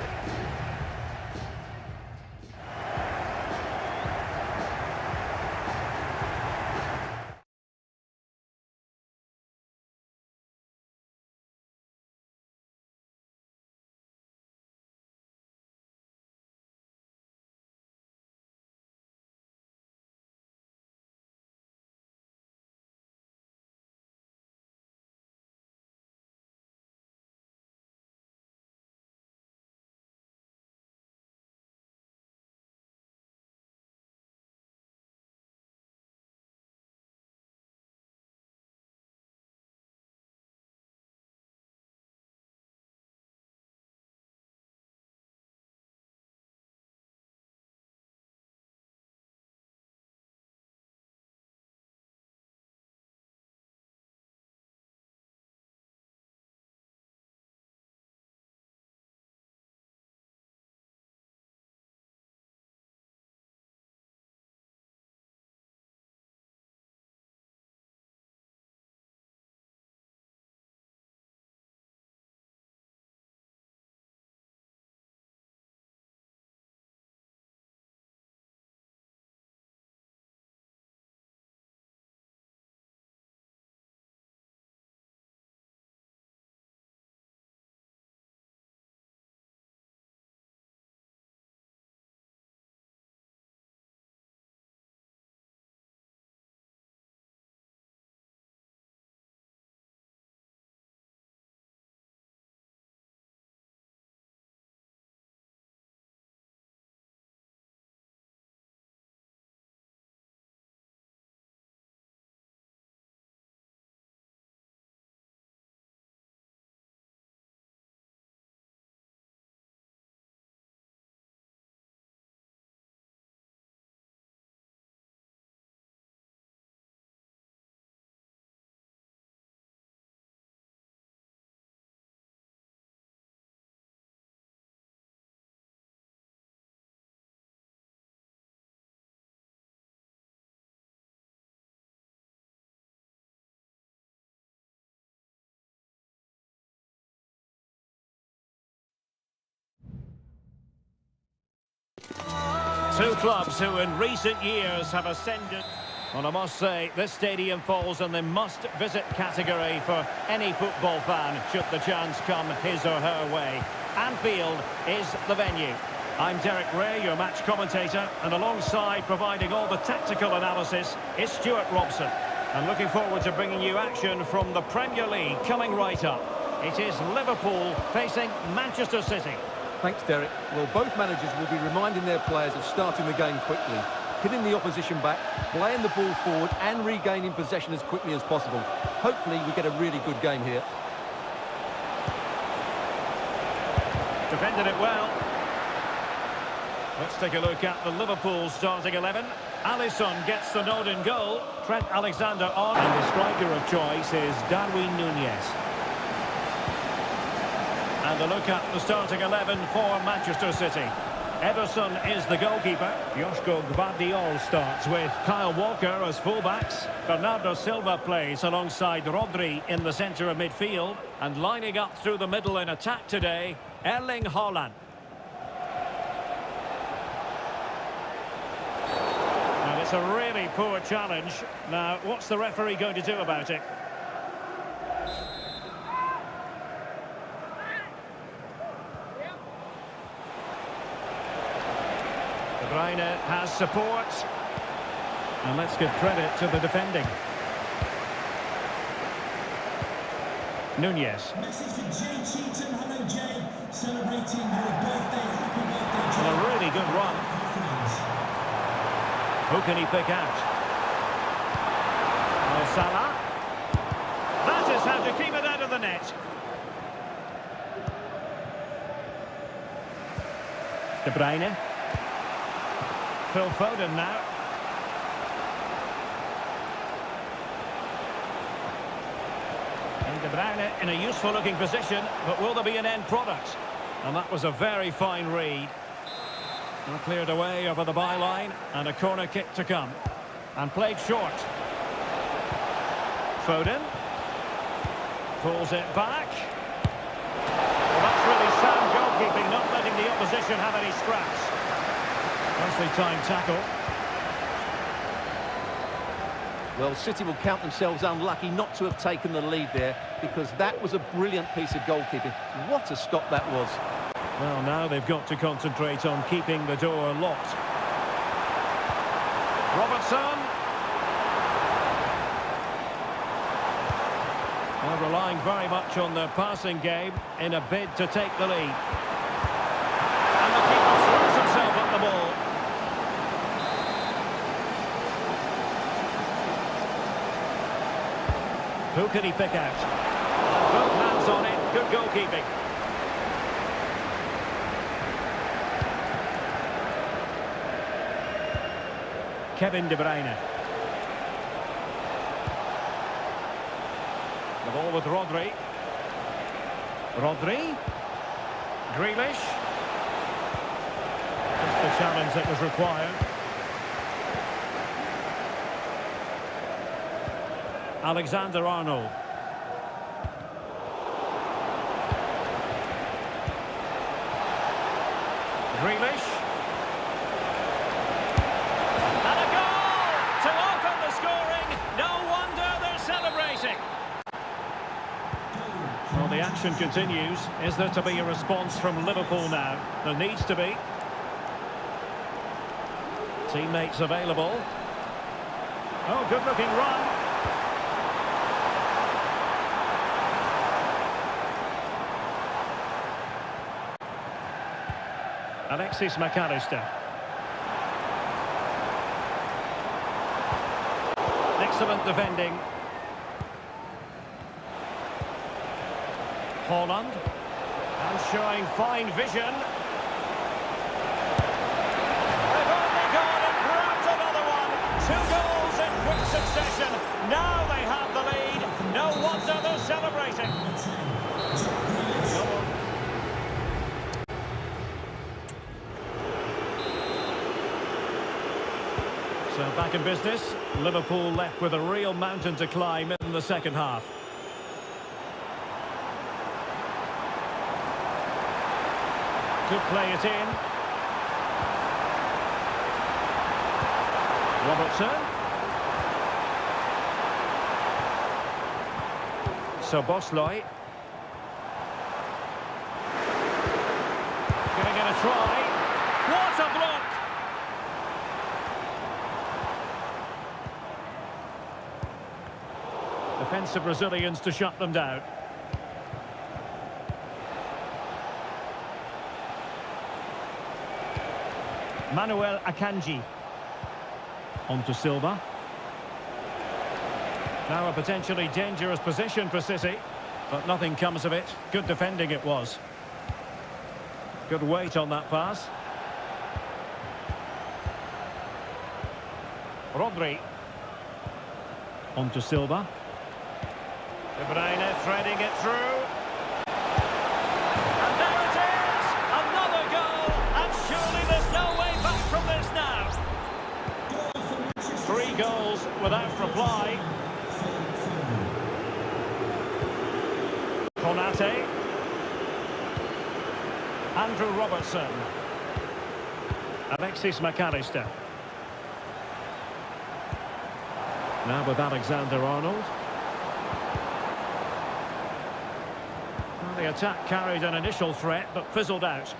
Two clubs who in recent years have ascended. Well, I must say, this stadium falls in the must-visit category for any football fan, should the chance come his or her way. Anfield is the venue. I'm Derek Ray, your match commentator, and alongside providing all the tactical analysis is Stuart Robson. And looking forward to bringing you action from the Premier League coming right up. It is Liverpool facing Manchester City. Thanks, Derek. Well, both managers will be reminding their players of starting the game quickly, hitting the opposition back, playing the ball forward and regaining possession as quickly as possible. Hopefully we get a really good game here. Defended it well. Let's take a look at the Liverpool starting 11. Alisson gets the nod in goal. Trent Alexander on. And the striker of choice is Darwin Núñez. And a look at the starting 11 for Manchester City. Ederson is the goalkeeper. Joško Gvardiol starts with Kyle Walker as fullbacks. Bernardo Silva plays alongside Rodri in the centre of midfield. And lining up through the middle in attack today, Erling Haaland. And it's a really poor challenge. Now, what's the referee going to do about it? De Bruyne has support. And let's give credit to the defending. Núñez. Message for Jay Cheatham. Hello, Jay. Celebrating your birthday. Happy birthday, Jay. And a really good run. Who can he pick out? Mo Salah. That is how to keep it out of the net. De Bruyne. Phil Foden now. And De Bruyne in a useful looking position, but will there be an end product? And that was a very fine read. And cleared away over the byline, and a corner kick to come. And played short. Foden. Pulls it back. Well, that's really sound goalkeeping, not letting the opposition have any scraps. Nicely timed tackle. Well, City will count themselves unlucky not to have taken the lead there, because that was a brilliant piece of goalkeeping. What a stop that was. Well, now they've got to concentrate on keeping the door locked. Robertson. Well, relying very much on their passing game in a bid to take the lead. And the keeper throws himself at the ball. Who can he pick out? Both hands on it. Good goalkeeping. Kevin De Bruyne. The ball with Rodri. Rodri. Grealish. Just the challenge that was required. Alexander-Arnold. Grealish. And a goal to open the scoring. No wonder they're celebrating. Well, the action continues. Is there to be a response from Liverpool now? There needs to be. Teammates available. Oh, good-looking run. Alexis McAllister. Excellent defending. Haaland. And showing fine vision. They've only gone and grabbed another one. 2 goals in quick succession. Now they have the lead. No wonder they're celebrating. So back in business, Liverpool left with a real mountain to climb in the second half. Could play it in. Robertson. Bosley. Gonna get a try. What a block! Defensive Brazilians to shut them down. Manuel Akanji. On to Silva. Now a potentially dangerous position for City, but nothing comes of it. Good defending it was. Good weight on that pass. Rodri. On to Silva. De Bruyne threading it through. And there it is! Another goal! And surely there's no way back from this now. 3 goals without reply. Konate. Andrew Robertson. Alexis McAllister. Now with Alexander-Arnold. Well, the attack carried an initial threat but fizzled out.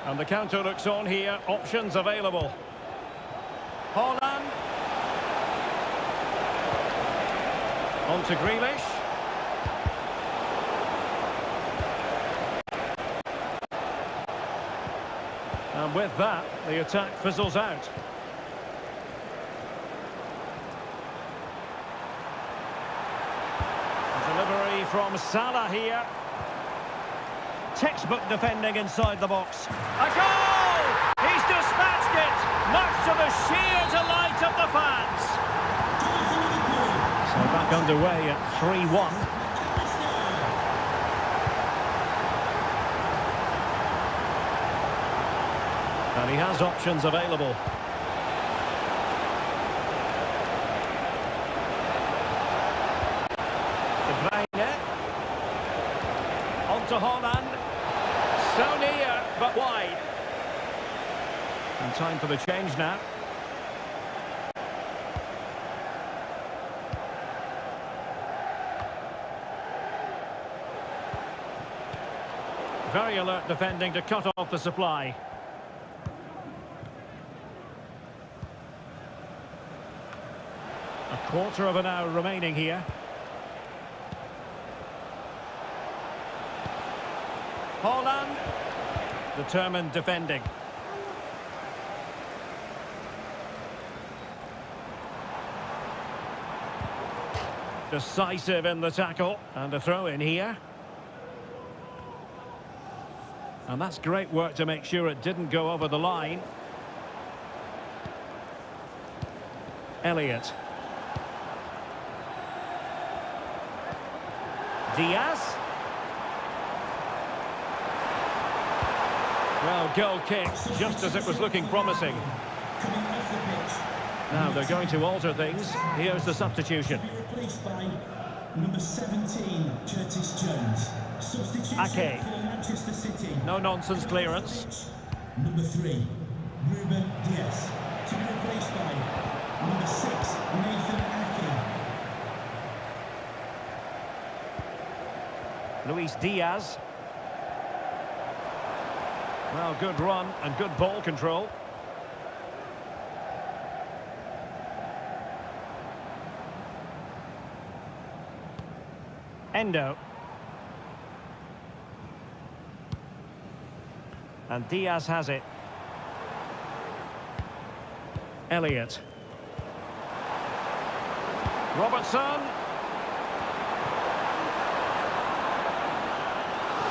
And the counter looks on here. Options available. Haaland. On to Grealish. And with that, the attack fizzles out. Delivery from Salah here. Textbook defending inside the box. A goal! He's dispatched it, much to the sheer delight of the fans. So back underway at 3-1. And he has options available. De Bruyne. On to Haaland. So near, but wide. And time for the change now. Very alert defending to cut off the supply. A quarter of an hour remaining here. Haaland. Determined defending. Decisive in the tackle. And a throw in here. And that's great work to make sure it didn't go over the line. Elliott. Diaz. Well, goal kick, just as it was looking promising. Now they're going to alter things. Here's the substitution. Replaced by number 17, Curtis Jones. Substitution Ake. for Manchester City. No nonsense clearance. Number 3, Ruben Diaz. To be replaced by number 6, Nathan Ake. Luis Diaz. Well, good run and good ball control. Endo. And Diaz has it. Elliott. Robertson.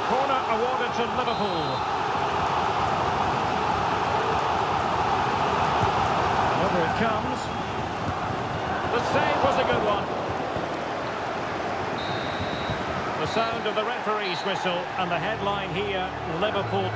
Corner awarded to Liverpool. Over it comes. The save was a good one. The sound of the referee's whistle and the headline here, Liverpool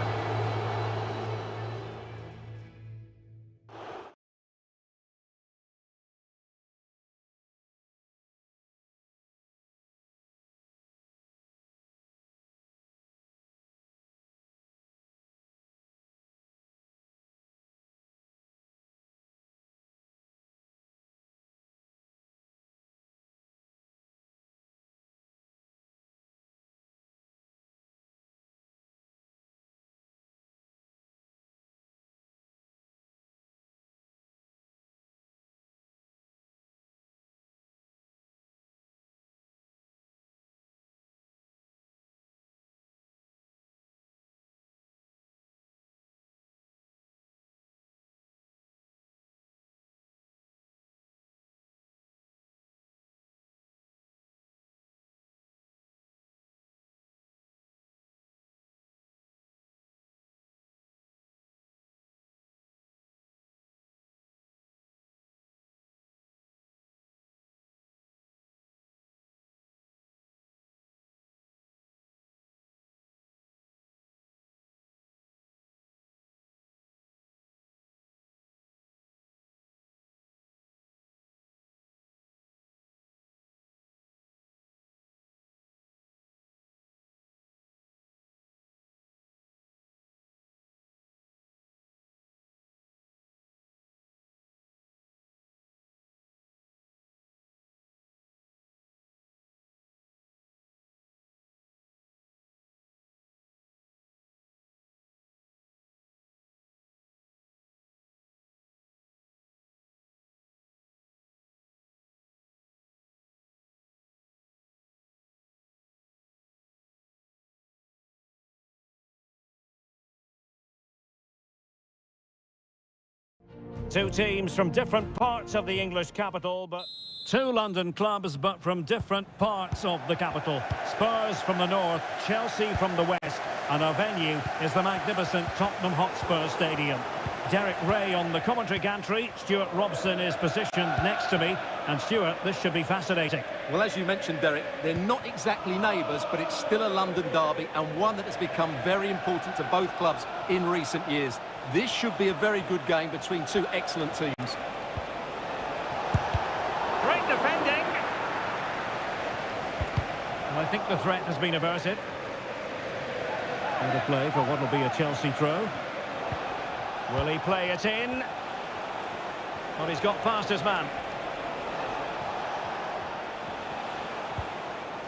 Two teams from different parts of the English capital, but two London clubs, but from different parts of the capital. Spurs from the north, Chelsea from the west, and our venue is the magnificent Tottenham Hotspur Stadium. Derek Ray on the commentary gantry. Stuart Robson is positioned next to me. And Stuart, this should be fascinating. Well, as you mentioned, Derek, they're not exactly neighbours, but it's still a London derby and one that has become very important to both clubs in recent years. This should be a very good game between two excellent teams. Great defending. And I think the threat has been averted. And a play for what will be a Chelsea throw. Will he play it in? Well, he's got past his man.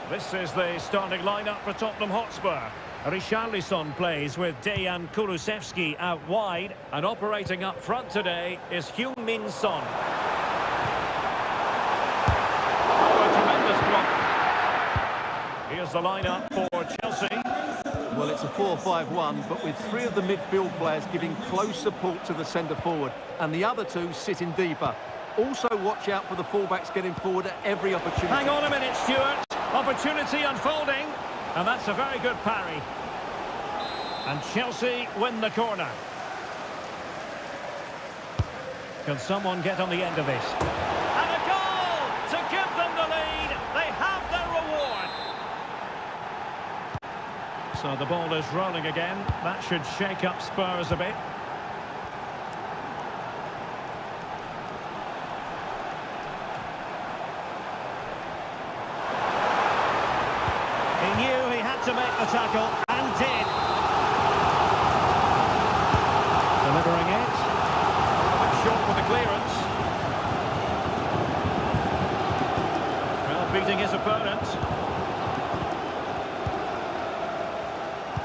This is the starting lineup for Tottenham Hotspur. Richarlison plays with Dejan Kulusevski out wide, and operating up front today is Heung-min Son. Oh, a tremendous block. Here's the lineup for Chelsea. Well, it's a 4-5-1, but with three of the midfield players giving close support to the centre-forward, and the other two sitting deeper. Also watch out for the fullbacks getting forward at every opportunity. Hang on a minute, Stuart. Opportunity unfolding, and that's a very good parry. And Chelsea win the corner. Can someone get on the end of this? And a goal to give them the lead. They have their reward. So the ball is rolling again. That should shake up Spurs a bit. He knew he had to make the tackle, and did. Delivering it. Short with the clearance. Well, beating his opponent.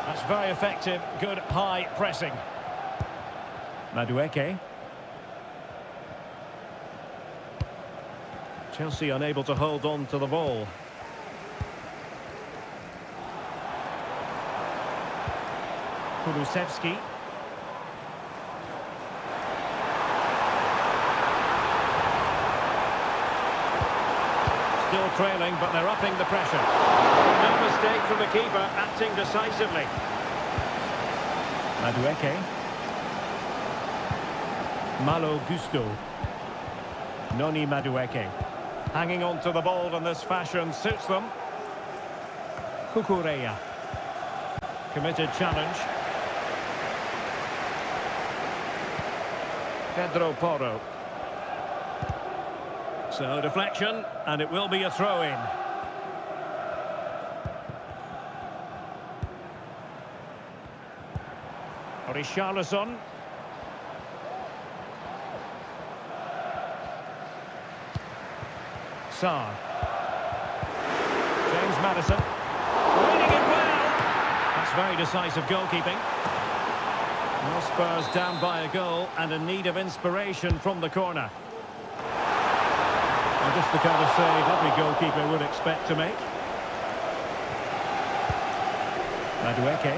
That's very effective. Good high pressing. Madueke. Chelsea unable to hold on to the ball. Kulusevski. Still trailing, but they're upping the pressure. No mistake from the keeper, acting decisively. Madueke. Malo Gusto. Noni Madueke. Hanging on to the ball in this fashion suits them. Kukureya. Committed challenge. Pedro Porro. So deflection, and it will be a throw-in. Richarlison. Sarr. James Maddison. Reading it well. That's very decisive goalkeeping. Well, Spurs down by a goal and in need of inspiration from the corner. Well, just the kind of save every goalkeeper would expect to make. Madueke.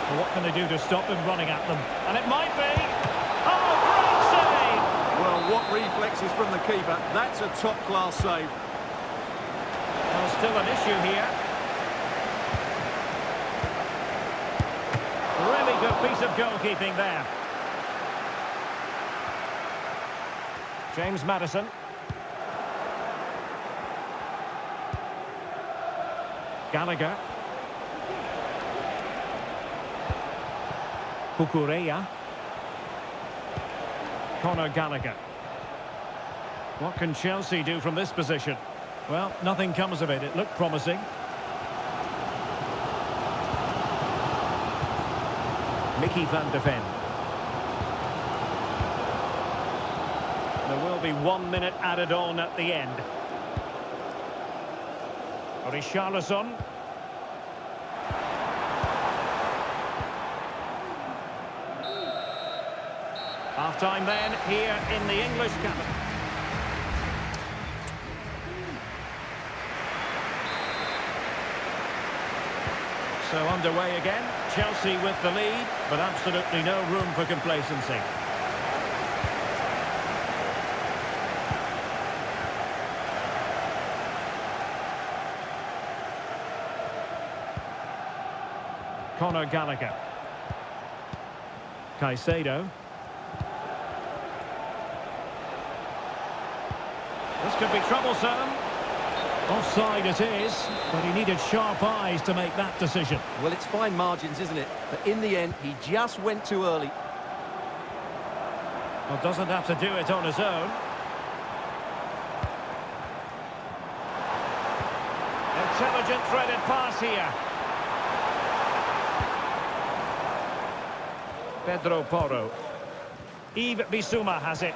Well, what can they do to stop them running at them? And it might be... Oh, great save! Well, what reflexes from the keeper. That's a top-class save. Well, still an issue here. Really good piece of goalkeeping there. James Maddison. Gallagher. Kukureya. Conor Gallagher. What can Chelsea do from this position? Well, nothing comes of it. It looked promising. Mickey van de Ven. There will be 1 minute added on at the end. Richarlison. Half-time then, here in the English capital. So underway again. Chelsea with the lead, but absolutely no room for complacency. Conor Gallagher. Caicedo. This could be troublesome. Offside it is, but he needed sharp eyes to make that decision. Well, it's fine margins, isn't it? But in the end, he just went too early. Well, doesn't have to do it on his own. Intelligent threaded pass here. Pedro Porro. Yves Bissouma has it.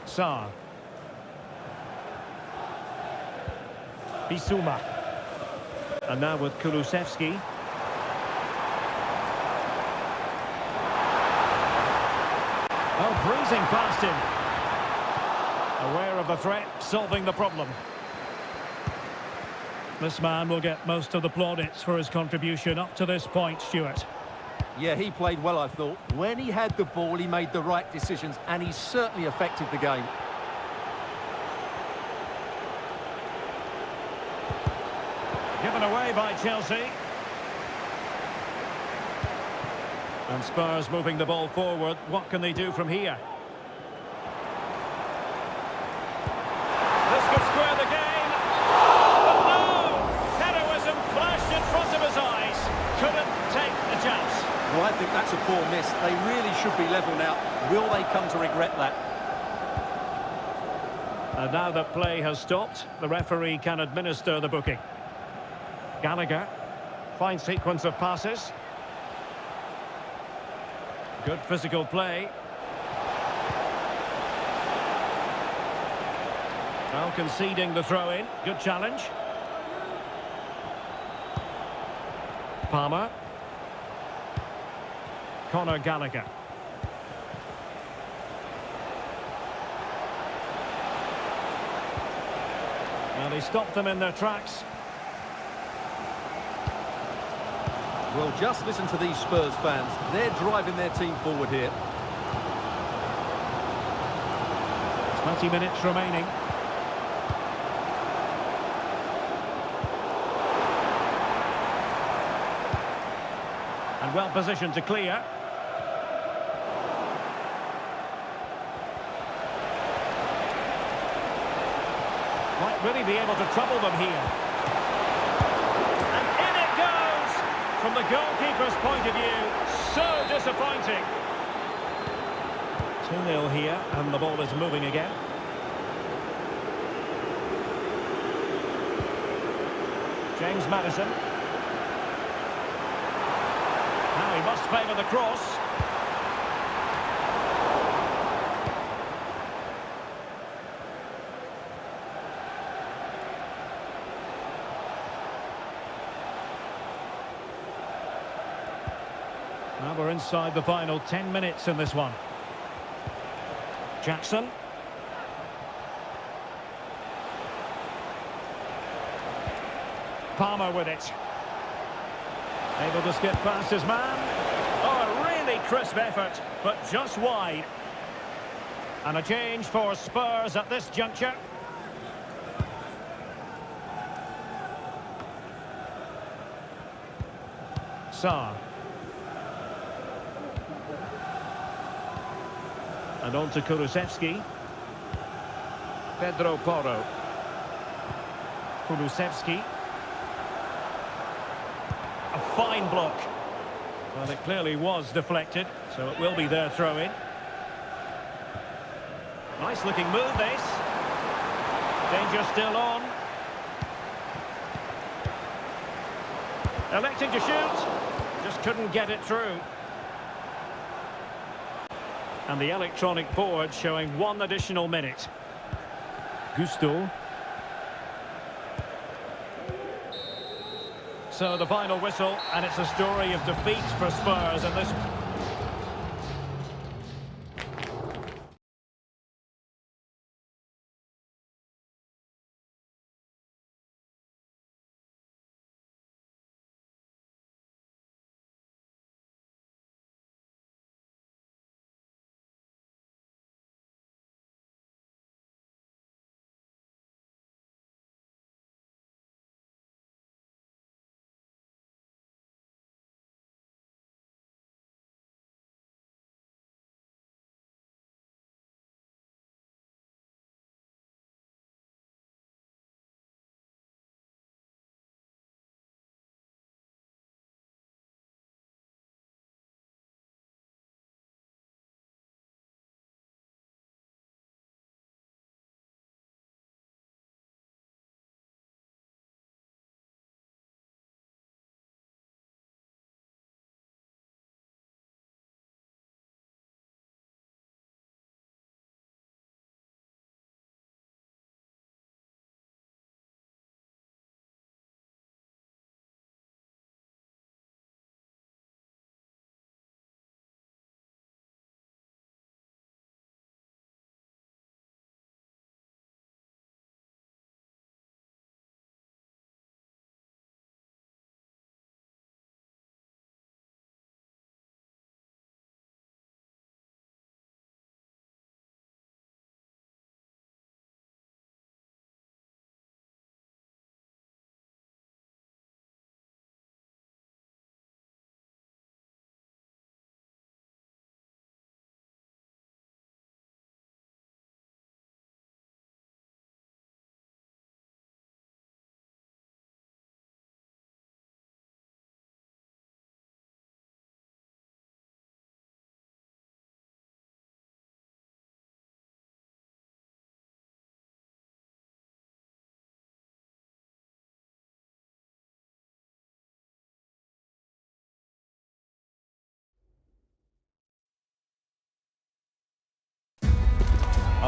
Sarr. Bissouma. And now with Kulusevski. Oh, breezing past him. Aware of the threat, solving the problem. This man will get most of the plaudits for his contribution up to this point, Stuart. Yeah, he played well, I thought. When he had the ball, he made the right decisions, and he certainly affected the game. Given away by Chelsea. And Spurs moving the ball forward. What can they do from here? This could square the game. But no! Heroism flashed in front of his eyes. Couldn't take the chance. Well, I think that's a poor miss. They really should be level now. Will they come to regret that? And now that play has stopped, the referee can administer the booking. Gallagher. Fine sequence of passes. Good physical play. Well, conceding the throw-in. Good challenge. Palmer. Conor Gallagher. Well, he stopped them in their tracks. Well, just listen to these Spurs fans. They're driving their team forward here. 20 minutes remaining. And well positioned to clear. Might really be able to trouble them here. And in it goes! From the goalkeeper's point of view, so disappointing. 2-0 here, and the ball is moving again. James Maddison. Now he must favour the cross. Now we're inside the final 10 minutes in this one. Jackson. Palmer with it. Able to skip past his man. Oh, a really crisp effort, but just wide. And a change for Spurs at this juncture. Sarr. And on to Kulusevski. Pedro Porro. Kulusevski. A fine block. Well, it clearly was deflected, so it will be their throw-in. Nice-looking move, this. Danger still on. Electing to shoot. Just couldn't get it through. And the electronic board showing 1 additional minute. Gusto. So the final whistle, and it's a story of defeat for Spurs in this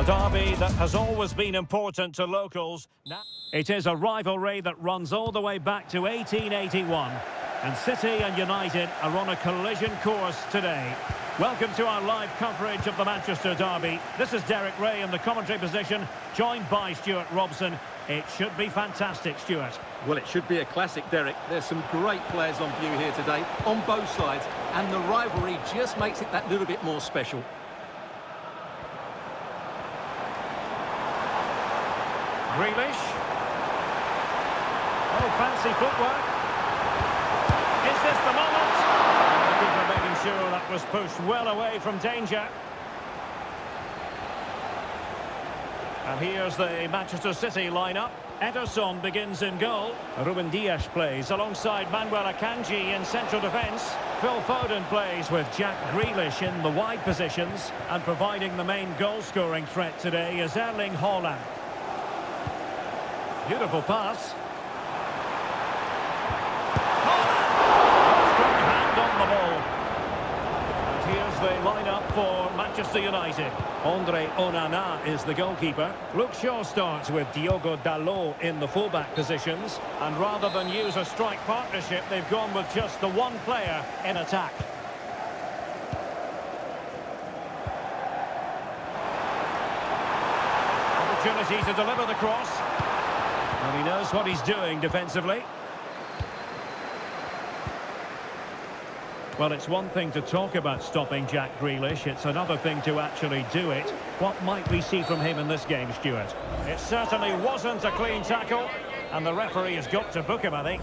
derby that has always been important to locals. Now, it is a rivalry that runs all the way back to 1881. And City and United are on a collision course today. Welcome to our live coverage of the Manchester derby. This is Derek Ray in the commentary position, joined by Stuart Robson. It should be fantastic, Stuart. Well, it should be a classic, Derek. There's some great players on view here today, on both sides, and the rivalry just makes it that little bit more special. Grealish. Oh, fancy footwork. Is this the moment? The keeper making sure that was pushed well away from danger. And here's the Manchester City lineup. Ederson begins in goal. Ruben Dias plays alongside Manuel Akanji in central defence. Phil Foden plays with Jack Grealish in the wide positions. And providing the main goal-scoring threat today is Erling Haaland. Beautiful pass. Haaland! Strong hand on the ball. And here's the lineup for Manchester United. Andre Onana is the goalkeeper. Luke Shaw starts with Diogo Dalot in the fullback positions. And rather than use a strike partnership, they've gone with just the one player in attack. Opportunity to deliver the cross. And he knows what he's doing defensively. Well, it's one thing to talk about stopping Jack Grealish. It's another thing to actually do it. What might we see from him in this game, Stuart? It certainly wasn't a clean tackle. And the referee has got to book him, I think.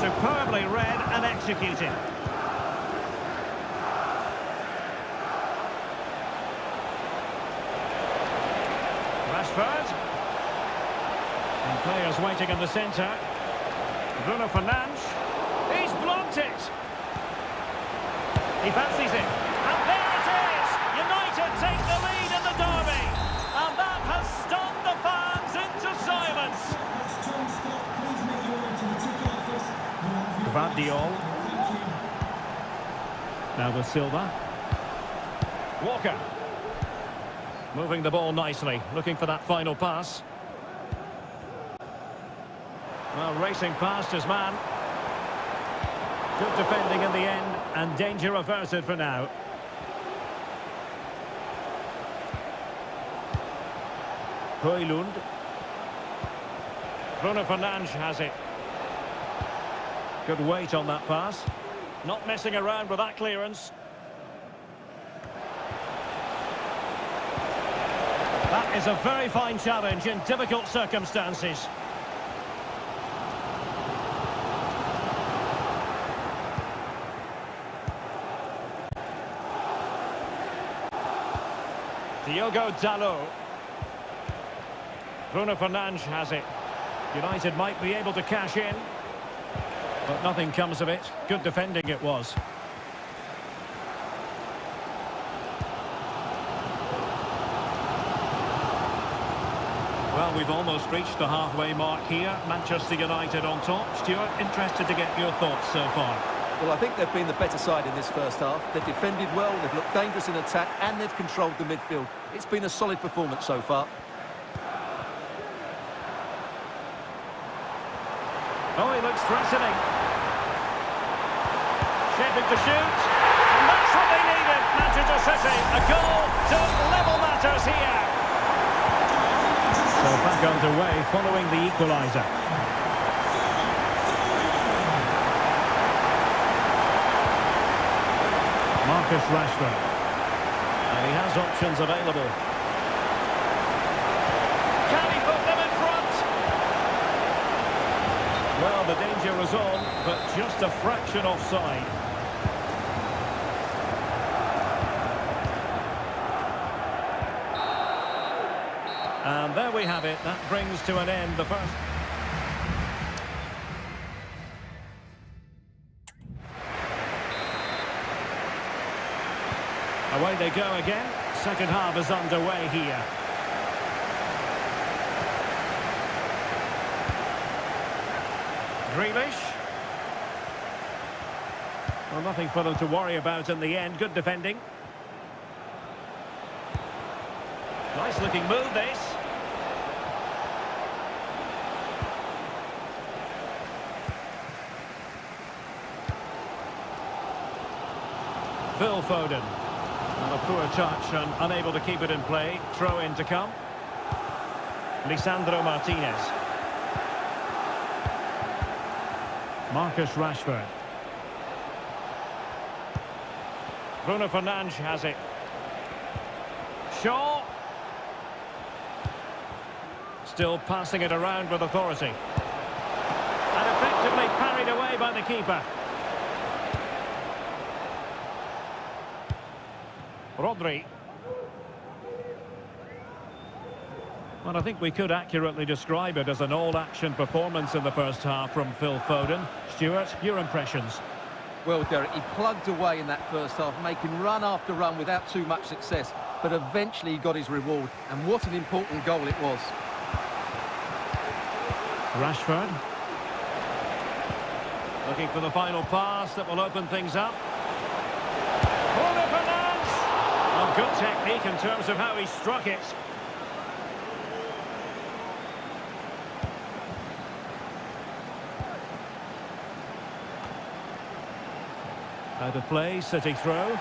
Superbly read and executed. Rashford. And players waiting in the centre. Bruno Fernandes. He's blocked it. He fancies it. And there it is! United take the lead in the derby. And that has stunned the fans into silence. Gvardiol. Now with Silva. Walker. Moving the ball nicely, looking for that final pass. Well, racing past his man. Good defending in the end, and danger averted for now. Højlund. Bruno Fernandes has it. Good weight on that pass. Not messing around with that clearance. That is a very fine challenge in difficult circumstances. Diogo Dalot. Bruno Fernandes has it. United might be able to cash in. But nothing comes of it. Good defending it was. Well, we've almost reached the halfway mark here. Manchester United on top. Stuart, interested to get your thoughts so far. Well, I think they've been the better side in this first half. They've defended well, they've looked dangerous in attack, and they've controlled the midfield. It's been a solid performance so far. Oh, he looks threatening. Shaping to shoot. And that's what they needed, Manchester City. A goal to level matters here. So back underway following the equaliser. Marcus Rashford. And he has options available. Can he put them in front? Well, the danger was on, but just a fraction offside. And there we have it. That brings to an end the first. Away they go again. Second half is underway here. Grealish. Well, nothing for them to worry about in the end. Good defending. Nice looking move, this. Phil Foden. And a poor touch and unable to keep it in play. Throw in to come. Lisandro Martinez. Marcus Rashford. Bruno Fernandes has it. Shaw. Still passing it around with authority. And effectively parried away by the keeper. Rodri. Well, I think we could accurately describe it as an all-action performance in the first half from Phil Foden. Stuart, your impressions? Well, Derek, he plugged away in that first half, making run after run without too much success, but eventually he got his reward, and what an important goal it was. Rashford. Looking for the final pass that will open things up. Bruno Fernandes! Well, good technique in terms of how he struck it. Out of play, City throw.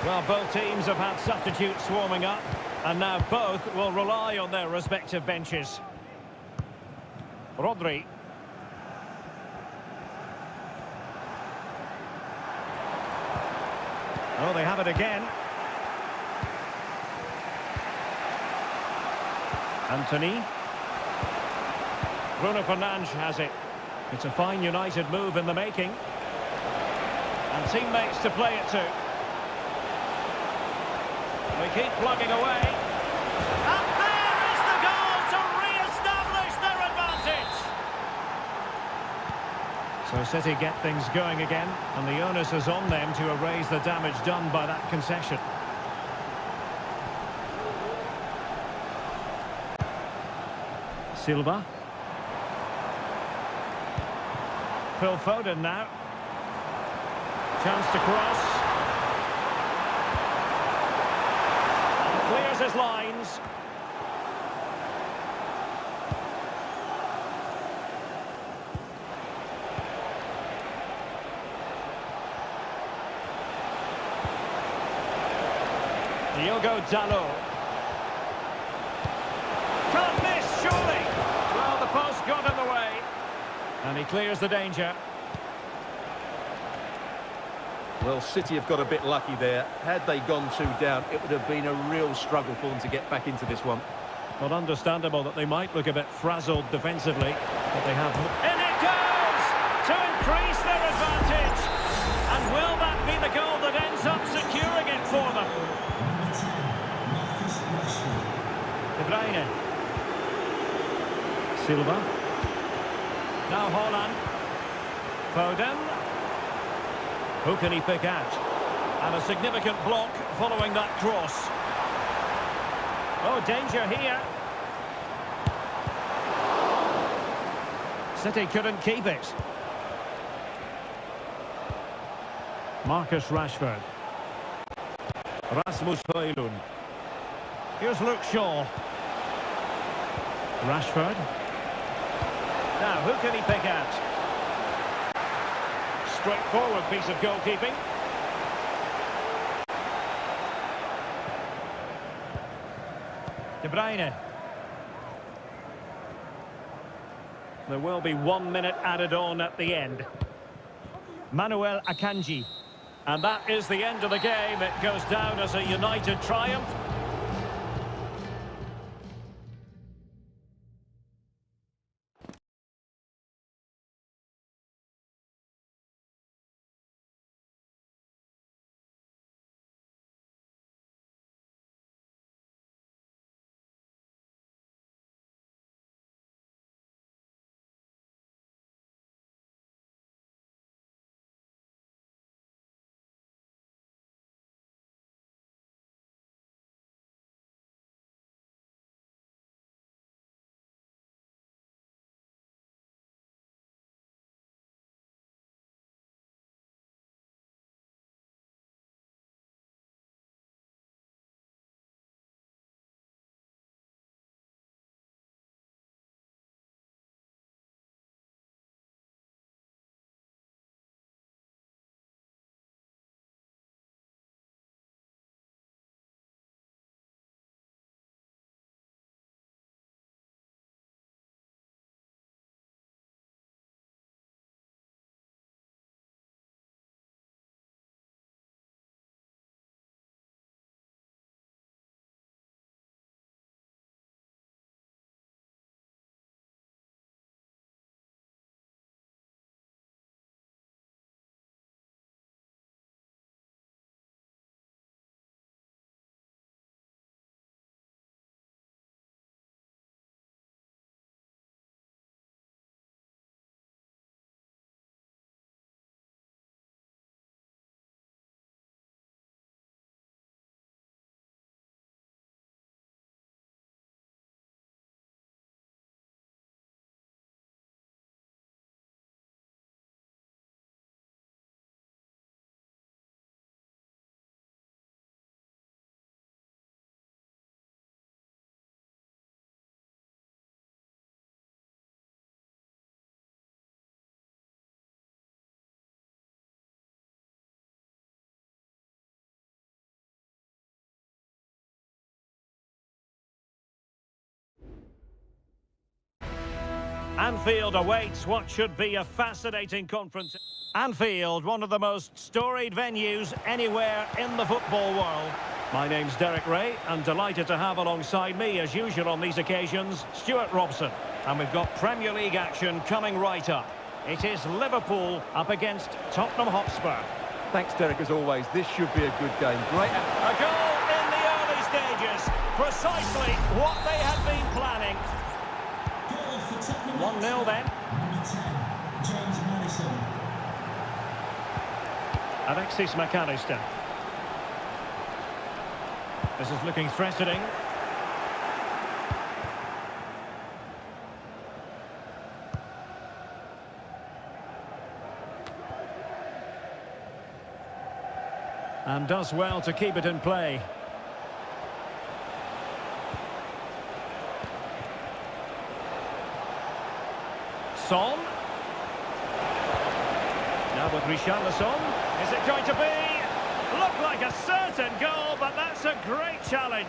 Well, both teams have had substitutes swarming up, and now both will rely on their respective benches. Rodri. Oh, they have it again. Anthony. Bruno Fernandes has it. It's a fine United move in the making. And teammates to play it to. They keep plugging away. And there is the goal to re-establish their advantage. So City get things going again, and the onus is on them to erase the damage done by that concession. Silva. Phil Foden now. Chance to cross. And clears his lines. Diogo Dalot. Can't miss, surely. Well, the post got in the way. And he clears the danger. Well, City have got a bit lucky there. Had they gone 2 down, it would have been a real struggle for them to get back into this one. Well, understandable that they might look a bit frazzled defensively, but they have... In it goes! To increase their advantage! And will that be the goal that ends up securing it for them? De Bruyne. Silva. Now Haaland. Foden. Who can he pick out? And a significant block following that cross. Oh, danger here. City couldn't keep it. Marcus Rashford. Rasmus Højlund. Here's Luke Shaw. Rashford. Now, who can he pick out? Straightforward piece of goalkeeping. De Bruyne. There will be 1 minute added on at the end. Manuel Akanji. And that is the end of the game. It goes down as a United triumph. Anfield awaits what should be a fascinating conference. Anfield, one of the most storied venues anywhere in the football world. My name's Derek Ray, and delighted to have alongside me, as usual on these occasions, Stuart Robson. And we've got Premier League action coming right up. It is Liverpool up against Tottenham Hotspur. Thanks, Derek, as always. This should be a good game. Great. A goal in the early stages. Precisely what they had been planning. 1-0 then. Number 10, James Madison. Alexis McAllister. This is looking threatening. And does well to keep it in play. Son. Now with Richarlison. Is it going to be? Looked like a certain goal, but that's a great challenge.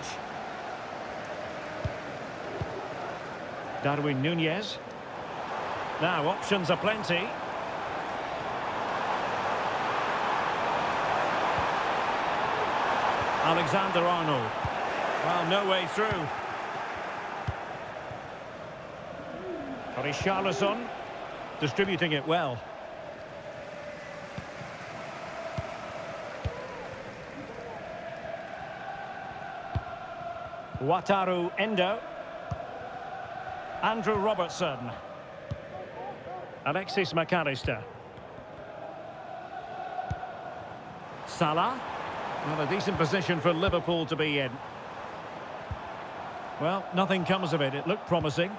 Darwin Núñez. Now options are plenty. Alexander-Arnold. Well, no way through. Richarlison distributing it well. Wataru Endo. Andrew Robertson. Alexis McAllister. Salah. Well, a decent position for Liverpool to be in. Well, nothing comes of it. It looked promising.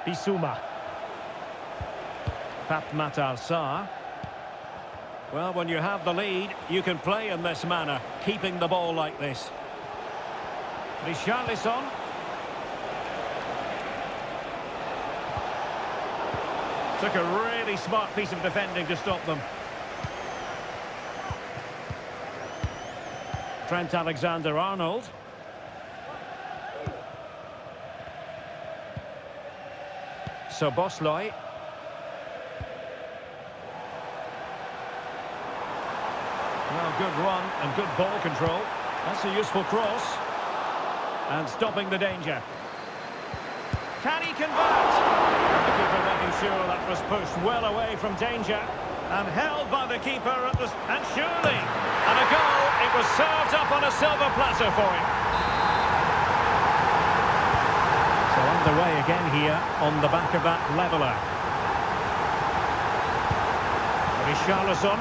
Bissouma. Pape Matar Sarr. Well, when you have the lead, you can play in this manner, keeping the ball like this. Richarlison. Took a really smart piece of defending to stop them. Trent Alexander-Arnold. Szoboszlai. Well, good run and good ball control. That's a useful cross. And stopping the danger. Can he convert? The keeper making sure that was pushed well away from danger. And held by the keeper at the... And surely! And a goal. It was served up on a silver platter for him. So underway again here on the back of that leveller. Richarlison.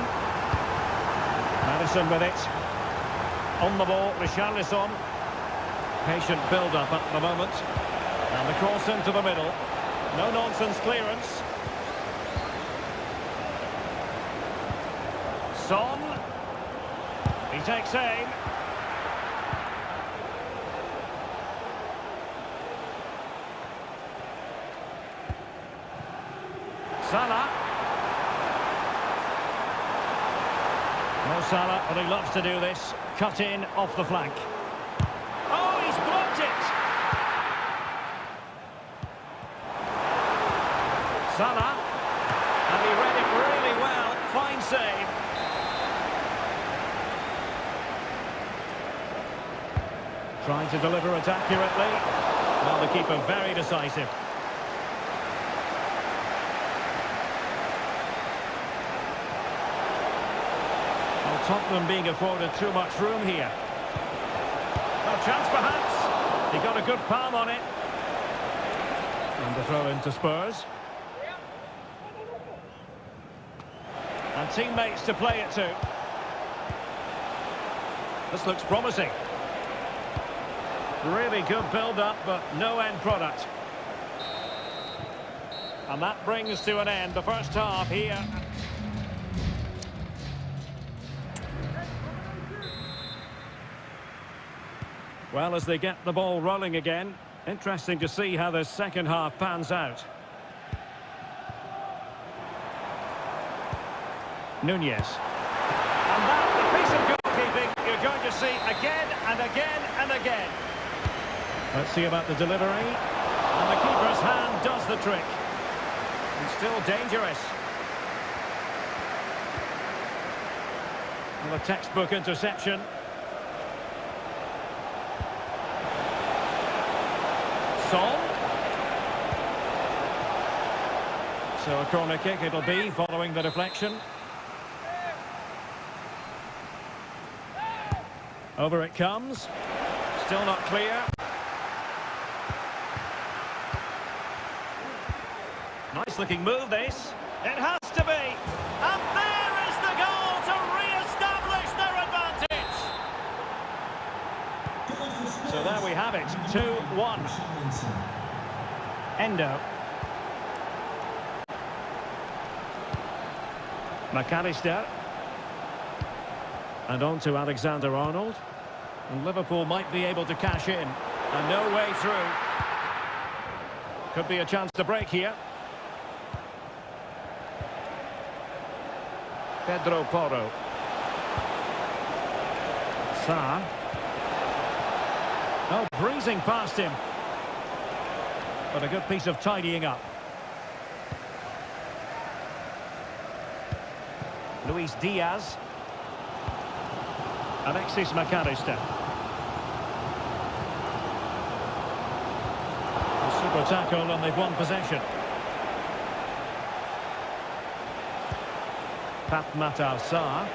Madison with it. On the ball, Richarlison. Patient build-up at the moment. And the cross into the middle. No-nonsense clearance. Son. He takes aim. Salah. Mo Salah, well, he loves to do this. Cut in off the flank. Oh, he's blocked it! Salah. And he read it really well. Fine save. Trying to deliver it accurately. Well, the keeper very decisive. Well, Tottenham being afforded too much room here. Well, chance perhaps. He got a good palm on it. And the throw into Spurs. And teammates to play it to. This looks promising. Really good build-up, but no end product. And that brings to an end the first half here. Well, as they get the ball rolling again, interesting to see how the second half pans out. Núñez. And that, a piece of goalkeeping you're going to see again and again and again. Let's see about the delivery. And the keeper's hand does the trick. And still dangerous. And a textbook interception. Son. So a corner kick it'll be following the deflection. Over it comes. Still not clear. Nice looking move this. It has to be. And there is the goal to re-establish their advantage. So there we have it. 2-1. Endo. McAllister. And on to Alexander-Arnold. And Liverpool might be able to cash in. And no way through. Could be a chance to break here. Pedro Porro. Sarr. Oh, breezing past him. But a good piece of tidying up. Luis Diaz. Alexis McAllister. A super tackle and they've won possession. Matar Sarr.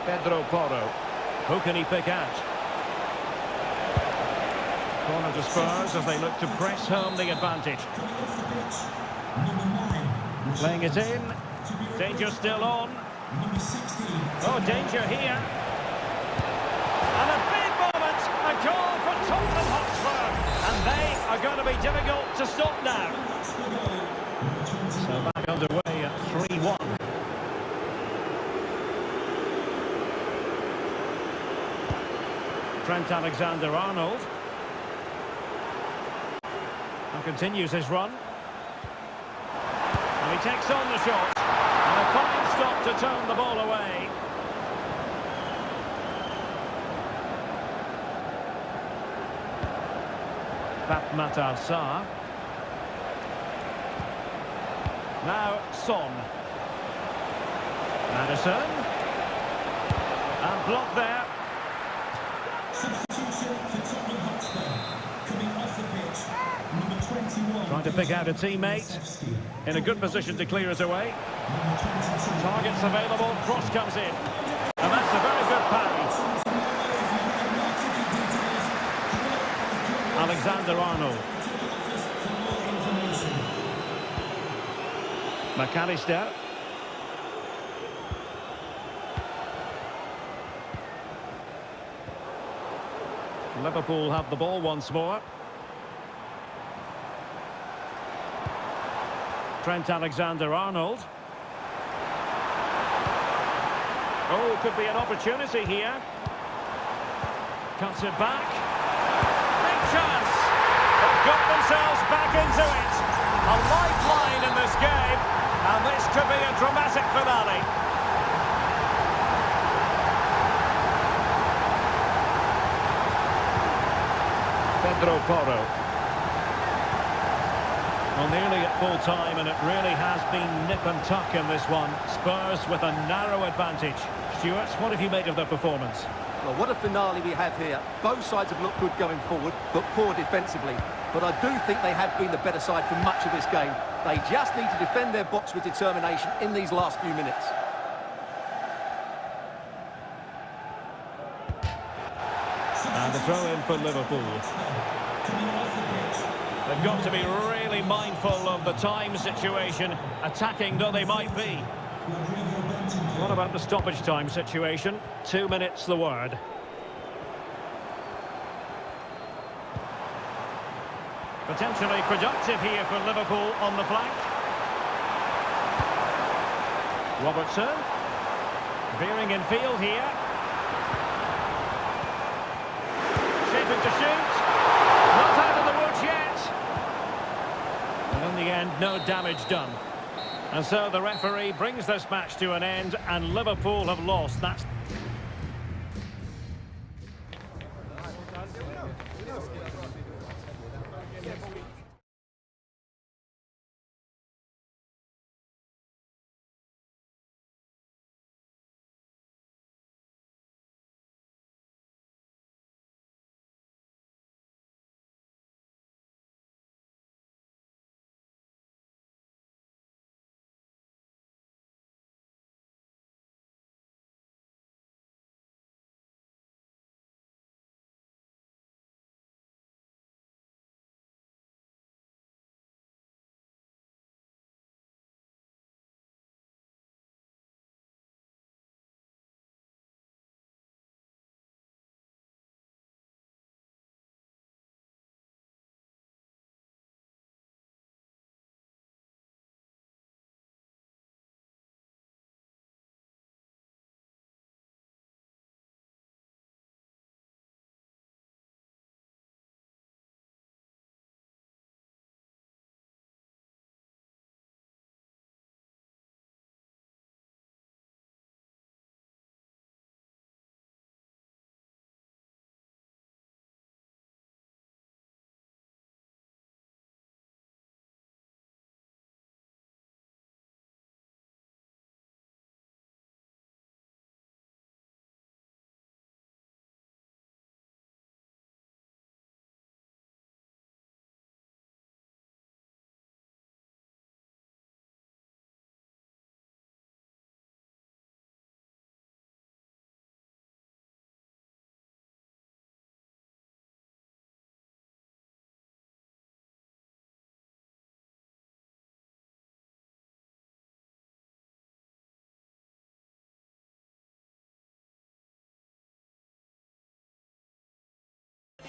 Pedro Porro. Who can he pick out? Corner to Spurs as they look to press home the advantage. Playing it in. Danger still on. Oh, danger here. And a big moment. A goal for Tottenham Hotspur. And they are going to be difficult to stop now. So back underway at 3-1. Trent Alexander-Arnold. And continues his run. And he takes on the shot. And a fine stop to turn the ball away. Matar Sarr. Now Son. Madison. And blocked there. Substitution for Tottenham Hotspur. Coming off the pitch, number 21. Trying to pick out a teammate. In a good position to clear it away. Targets available, cross comes in. And that's a very good pass. Alexander-Arnold. McAllister. Liverpool have the ball once more. Trent Alexander-Arnold. Oh, could be an opportunity here. Cuts it back. Big chance. They've got themselves back into it. A lifeline in this game. And this could be a dramatic finale. Pedro Porro. Well, nearly at full time, and it really has been nip and tuck in this one. Spurs with a narrow advantage. Stuart, what have you made of their performance? Well, what a finale we have here. Both sides have looked good going forward, but poor defensively. But I do think they have been the better side for much of this game. They just need to defend their box with determination in these last few minutes. And the throw in for Liverpool. They've got to be really mindful of the time situation, attacking though they might be. What about the stoppage time situation? 2 minutes the word. Potentially productive here for Liverpool on the flank. Robertson. Veering in field here. Shaping to shoot. Not out of the woods yet. And in the end, no damage done. And so the referee brings this match to an end, and Liverpool have lost. That's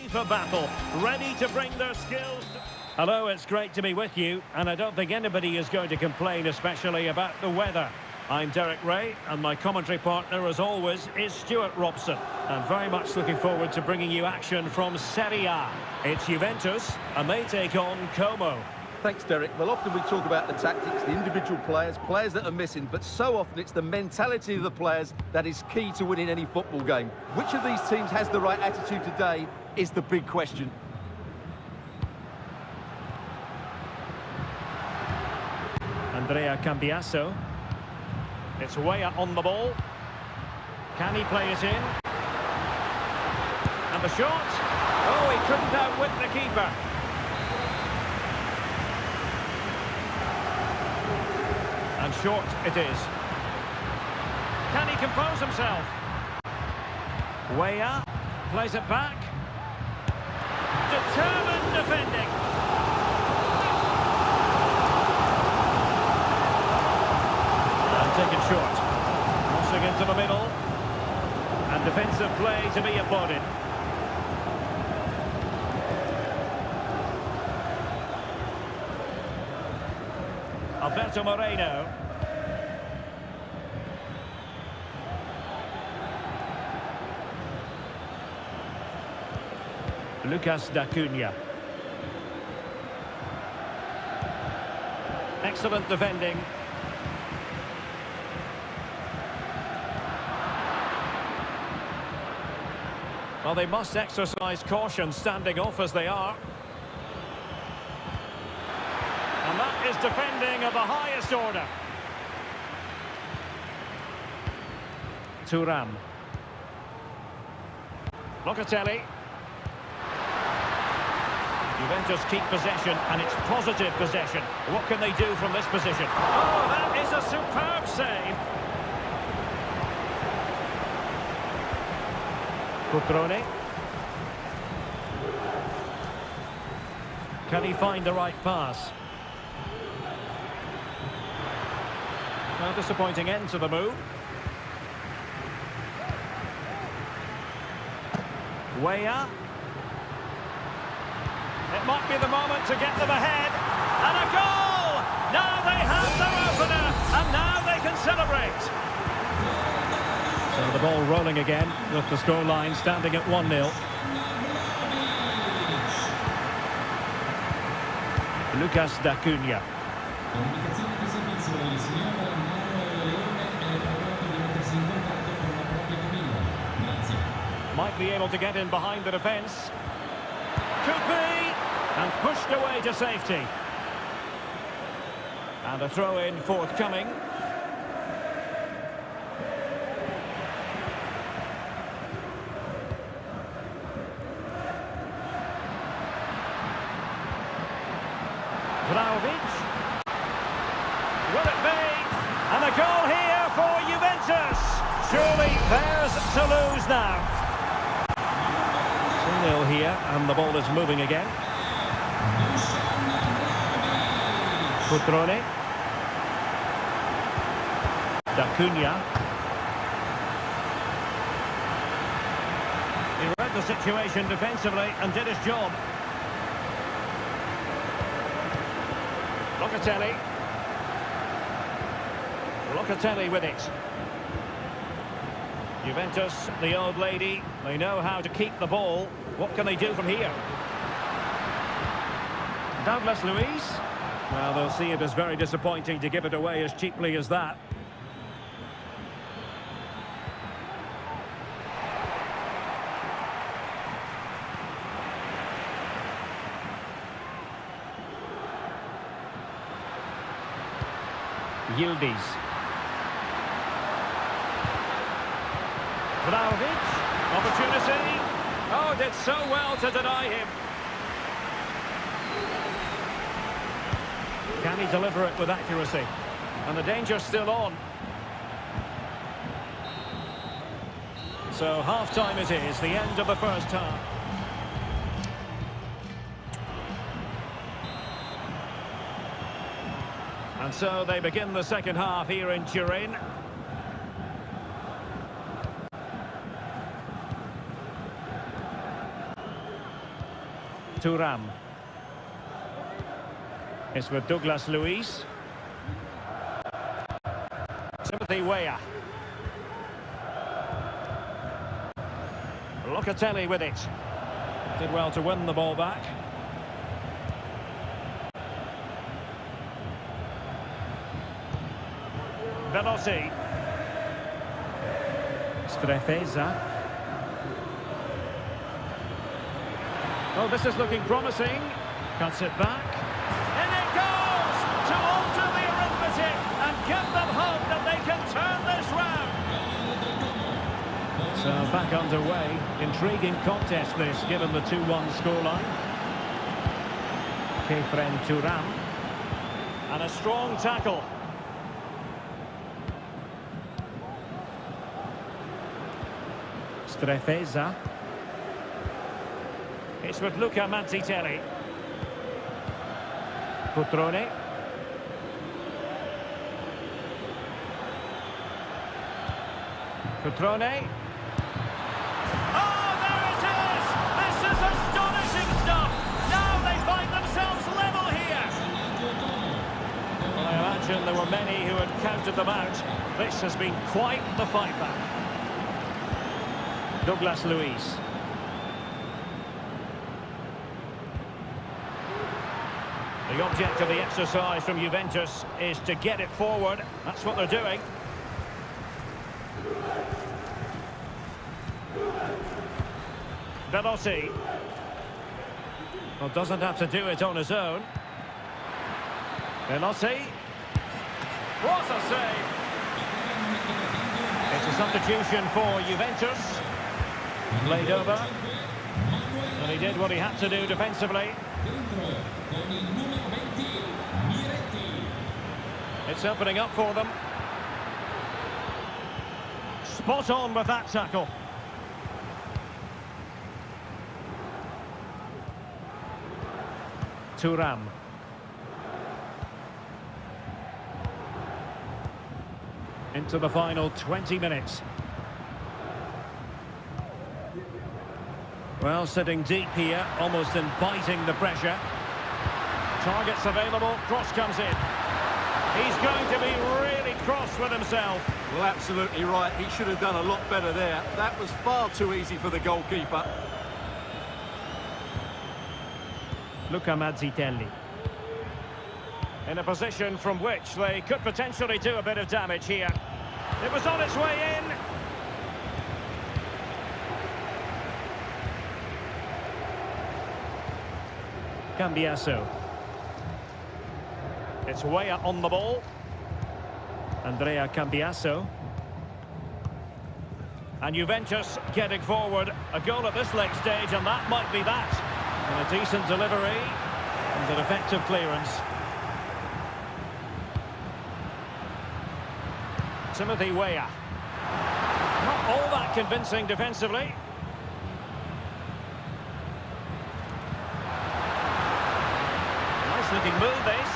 for battle, ready to bring their skills to... Hello, it's great to be with you, and I don't think anybody is going to complain, especially about the weather. I'm Derek Ray, and my commentary partner, as always, is Stuart Robson. And very much looking forward to bringing you action from Seria. It's Juventus, and they take on Como. Thanks, Derek. Well, often we talk about the tactics, the individual players that are missing, but so often it's the mentality of the players that is key to winning any football game. Which of these teams has the right attitude today is the big question. Andrea Cambiasso. It's Weah on the ball. Can he play it in? And the shot. Oh, he couldn't outwit the keeper. And short it is. Can he compose himself? Weah plays it back. Determined defending. And taken short. Crossing into the middle. And defensive play to be applauded. Alberto Moreno. Lucas D'Acunha. Excellent defending. Well, they must exercise caution standing off as they are. And that is defending of the highest order. Thuram. Locatelli. Juventus keep possession, and it's positive possession. What can they do from this position? Oh, that is a superb save. Cutrone. Can he find the right pass? Well, disappointing end to the move. Weah. It might be the moment to get them ahead. And a goal! Now they have their opener, and now they can celebrate. So the ball rolling again, with the scoreline standing at 1-0. Lucas D'Acunha. Might be able to get in behind the defence. Could be! And pushed away to safety. And a throw-in forthcoming. Vlahovic. Will it be? And a goal here for Juventus. Surely theirs to lose now. 2-0 here, and the ball is moving again. Cutrone. D'Acunha. He read the situation defensively and did his job. Locatelli. Locatelli with it. Juventus, the old lady, they know how to keep the ball. What can they do from here? Douglas Luiz. Well, they'll see it as very disappointing to give it away as cheaply as that. Yildiz. Vlahovic. Opportunity. Oh, did so well to deny him. Can he deliver it with accuracy? And the danger's still on. So half-time it is, the end of the first half. And so they begin the second half here in Turin. Thuram. It's with Douglas Luiz. Timothy Weah. Locatelli with it. Did well to win the ball back. Veloci. Strefeza. Oh, this is looking promising. Cuts it back. In it goes! To alter the arithmetic and give them hope that they can turn this round. So back underway. Intriguing contest this, given the 2-1 scoreline. Kefren Thuram. And a strong tackle. Strefeza. It's with Luca Mazzitelli. Cutrone. Cutrone. Oh, there it is! This is astonishing stuff! Now they find themselves level here! Well, I imagine there were many who had counted them out. This has been quite the fight back. Douglas Luiz. The object of the exercise from Juventus is to get it forward. That's what they're doing. Veloci. Well, doesn't have to do it on his own. Veloci. What a save! It's a substitution for Juventus. Played over. And he did what he had to do defensively. It's opening up for them. Spot on with that tackle. Thuram. Into the final 20 minutes. Well, sitting deep here, almost inviting the pressure. Targets available, cross comes in. He's going to be really cross with himself. Well, absolutely right. He should have done a lot better there. That was far too easy for the goalkeeper. Luca Mazzitelli. In a position from which they could potentially do a bit of damage here. It was on its way in. Cambiasso. It's Weah on the ball. Andrea Cambiasso. And Juventus getting forward. A goal at this late stage, and that might be that. And a decent delivery and an effective clearance. Timothy Weah. Not all that convincing defensively. Nice looking move this.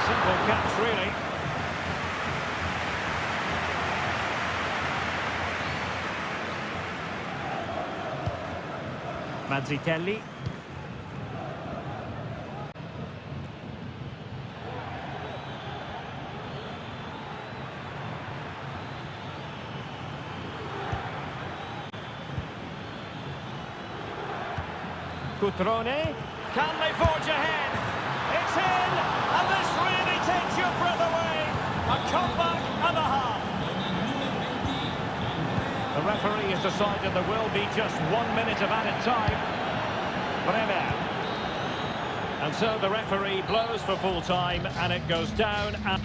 Simple catch really. Mazzitelli. Cutrone. Can they forge ahead? It's in! And this really takes your breath away! A comeback and a half. The referee has decided there will be just 1 minute of added time. Bremer. And so the referee blows for full time, and it goes down and...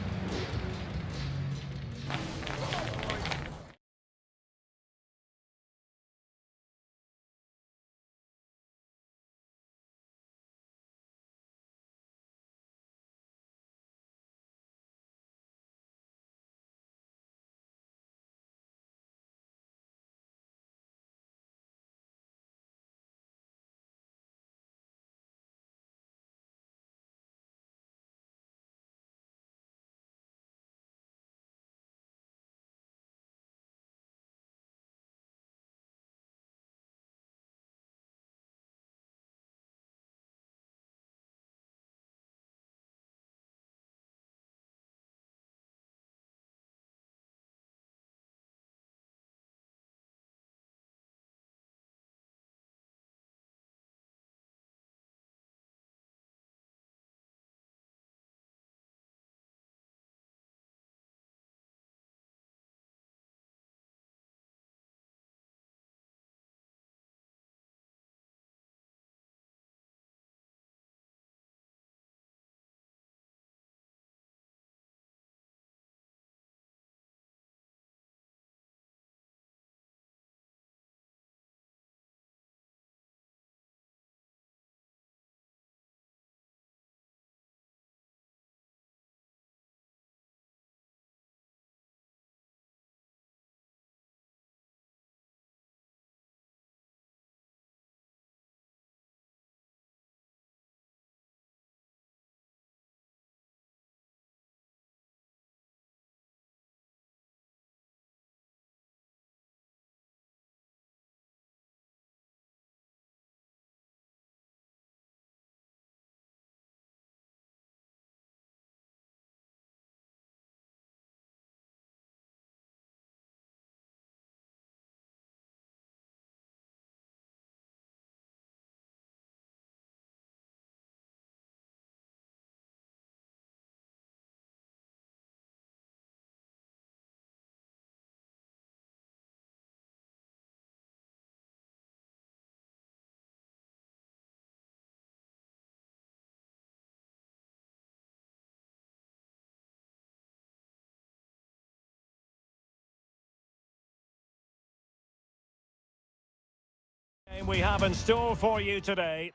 We have in store for you today.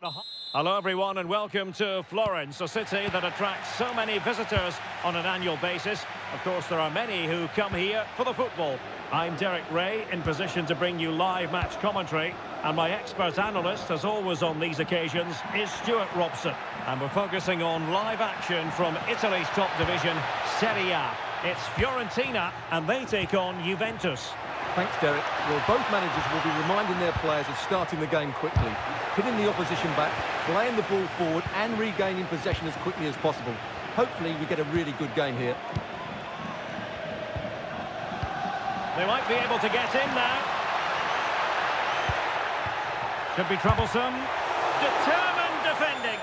Hello everyone and welcome to Florence, a city that attracts so many visitors on an annual basis. Of course, there are many who come here for the football. I'm Derek Ray, in position to bring you live match commentary, and my expert analyst, as always on these occasions, is Stuart Robson. And we're focusing on live action from Italy's top division, Seria. It's Fiorentina, and they take on Juventus. Thanks, Derek. Well, both managers will be reminding their players of starting the game quickly, hitting the opposition back, playing the ball forward and regaining possession as quickly as possible. Hopefully we get a really good game here. They might be able to get in now. Could be troublesome. Determined defending.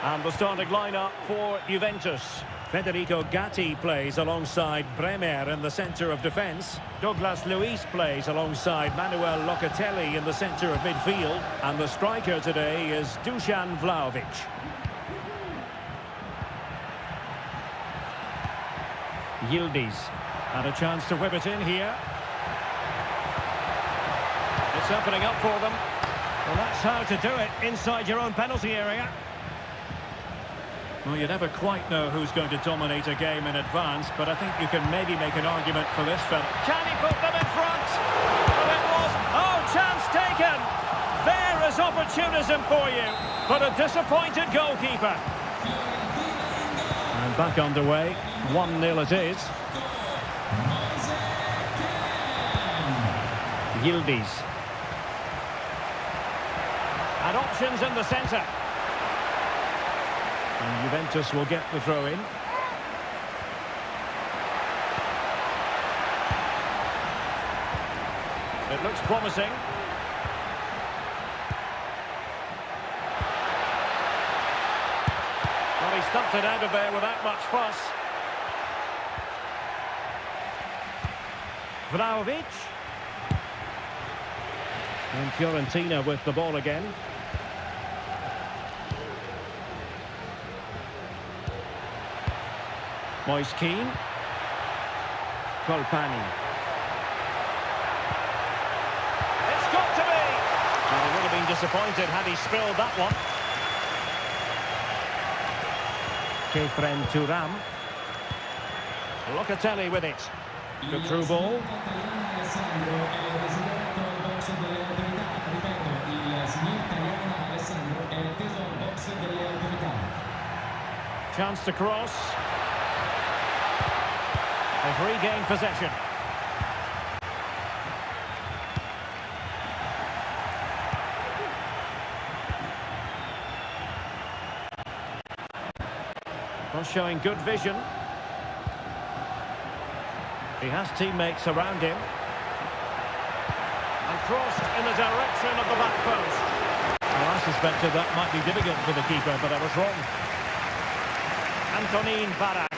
And the starting lineup for Juventus. Federico Gatti plays alongside Bremer in the centre of defence. Douglas Luiz plays alongside Manuel Locatelli in the centre of midfield. And the striker today is Dusan Vlahovic. Yildiz had a chance to whip it in here. It's opening up for them. Well, that's how to do it inside your own penalty area. Well, you never quite know who's going to dominate a game in advance, but I think you can maybe make an argument for this fella. Can he put them in front? Well, it was... Oh, chance taken! There is opportunism for you, but a disappointed goalkeeper. And back underway, 1-0 it is. Yildiz. And options in the centre. And Juventus will get the throw in. It looks promising. Well, he stumped it out of there without much fuss. Vlahovic. And Fiorentina with the ball again. Moise Keane. Colpani. It's got to be! Well, he would have been disappointed had he spilled that one. Kefren Turam. Locatelli with it. Good through ball. Chance to cross. They've regained possession. Well, showing good vision. He has teammates around him. And crossed in the direction of the back post. Well, I suspected that might be difficult for the keeper, but I was wrong. Antonin Barak.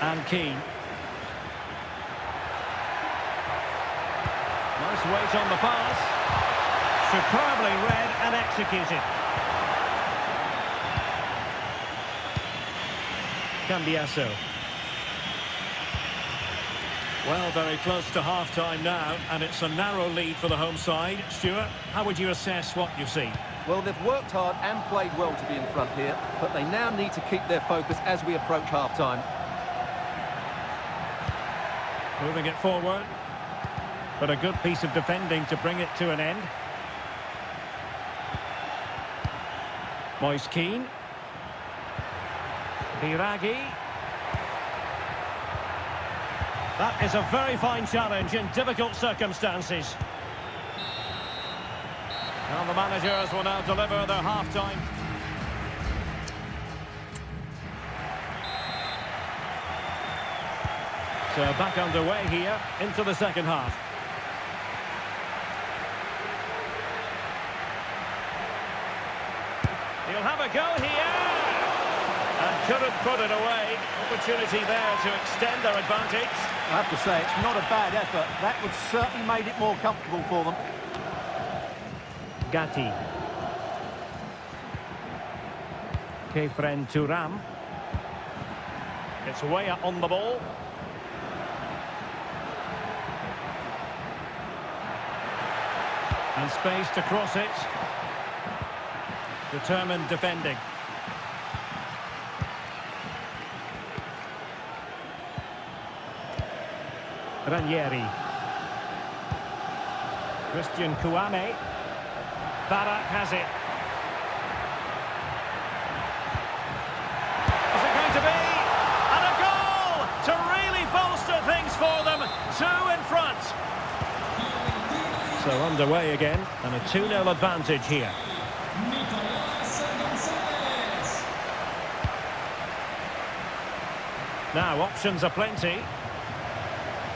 And Keane. Nice weight on the pass. Superbly read and executed. Cambiasso. Well, very close to half-time now, and it's a narrow lead for the home side. Stuart, how would you assess what you've seen? Well, they've worked hard and played well to be in front here, but they now need to keep their focus as we approach half-time. Moving it forward, but a good piece of defending to bring it to an end. Moise Keane. Biraghi. That is a very fine challenge in difficult circumstances. And the managers will now deliver their half-time. So back underway here into the second half. He'll have a go here. And couldn't put it away. Opportunity there to extend their advantage. I have to say, it's not a bad effort. That would certainly made it more comfortable for them. Gatti. Kefren Turam. It's way up on the ball. And space to cross it. Determined defending. Ranieri. Christian Kouame. Barak has it. Is it going to be? And a goal to really bolster things for them. 2 in front. So underway again, and a 2-0 advantage here. Now options are plenty.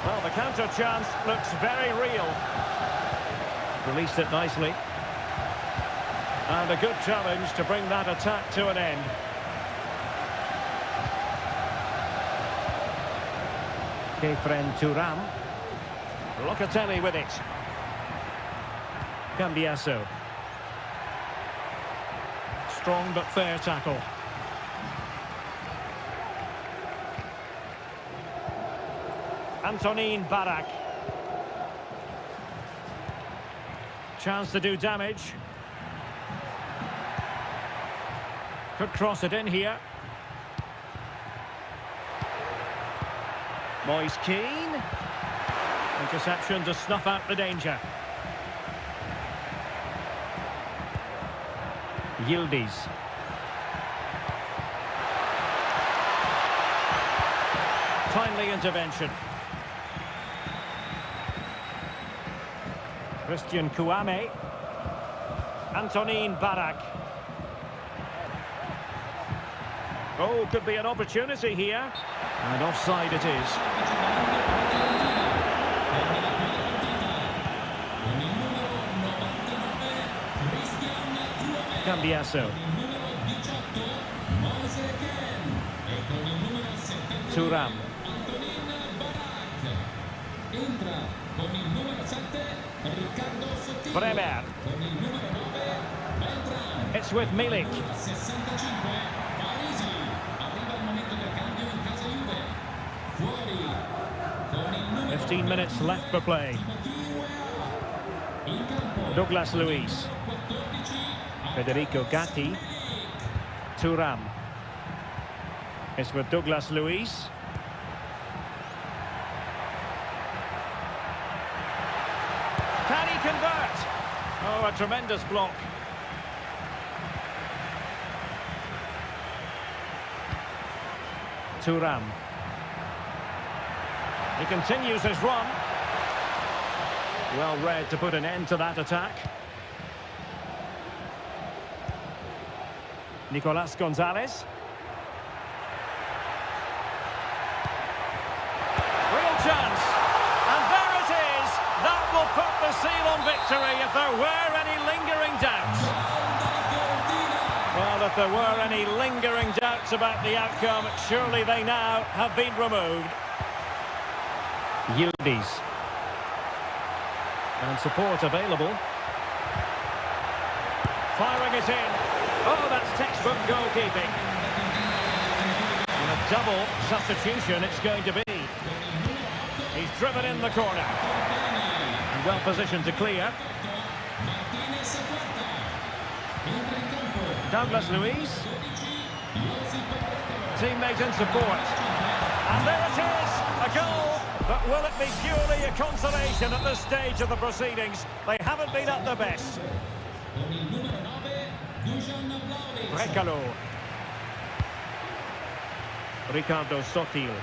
Well, the counter chance looks very real. Released it nicely. And a good challenge to bring that attack to an end. Kefren Turam. Locatelli with it. Cambiasso. Strong but fair tackle. Antonin Barak. Chance to do damage. Could cross it in here. Moise Keane. Interception to snuff out the danger. Yildiz. Timely intervention. Christian Kouame. Antonin Barak. Oh, could be an opportunity here. And offside it is. Cambiasso. Turam. Bremer. It's with Milik. 15 minutes left for play. Douglas Luiz. Federico Gatti. Turam. It's with Douglas Luiz. Can he convert? Oh, a tremendous block. Turam. He continues his run. Well read to put an end to that attack. Nicolas Gonzalez. Real chance. And there it is. That will put the seal on victory if there were any lingering doubts. Well, if there were any lingering doubts about the outcome, surely they now have been removed. Yildiz. And support available. Firing it in. Oh, that's textbook goalkeeping. And a double substitution it's going to be. He's driven in the corner. And well positioned to clear. Douglas Luiz. Teammate in support. And there it is, a goal. But will it be purely a consolation at this stage of the proceedings? They haven't been at their best. Brecalo. Ricardo Sotil.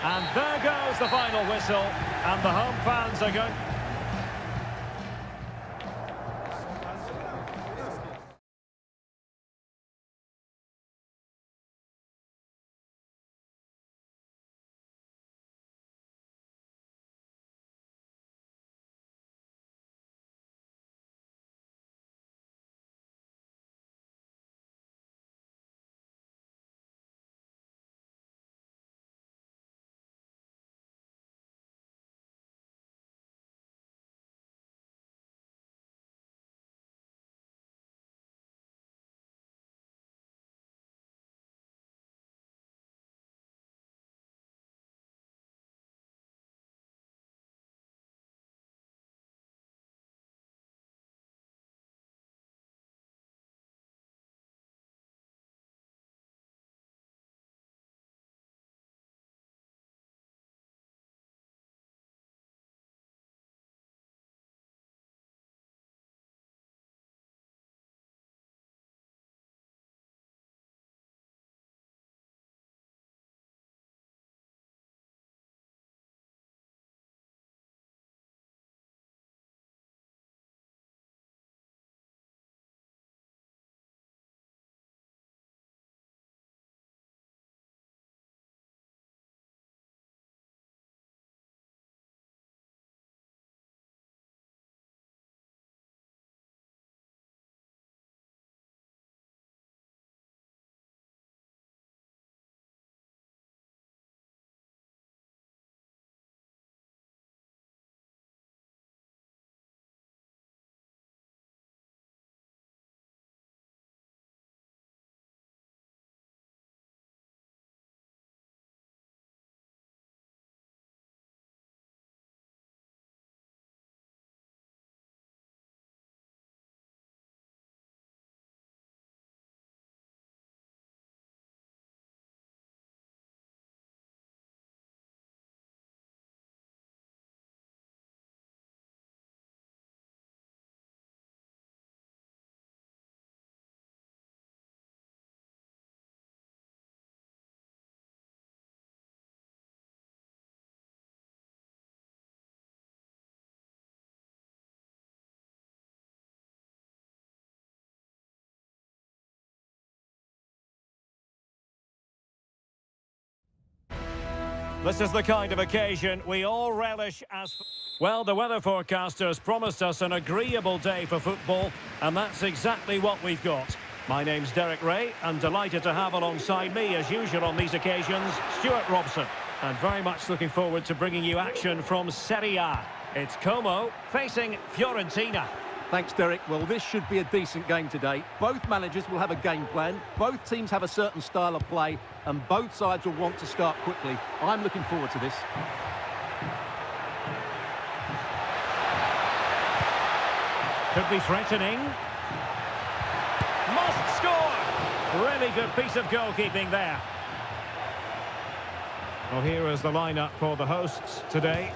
And there goes the final whistle. And the home fans are going... This is the kind of occasion we all relish as... Well, the weather forecasters promised us an agreeable day for football, and that's exactly what we've got. My name's Derek Ray, and delighted to have alongside me, as usual on these occasions, Stuart Robson. And very much looking forward to bringing you action from Seria. It's Como facing Fiorentina. Thanks, Derek. Well, this should be a decent game today. Both managers will have a game plan. Both teams have a certain style of play, and both sides will want to start quickly. I'm looking forward to this. Could be threatening. Must score! Really good piece of goalkeeping there. Well, here is the lineup for the hosts today.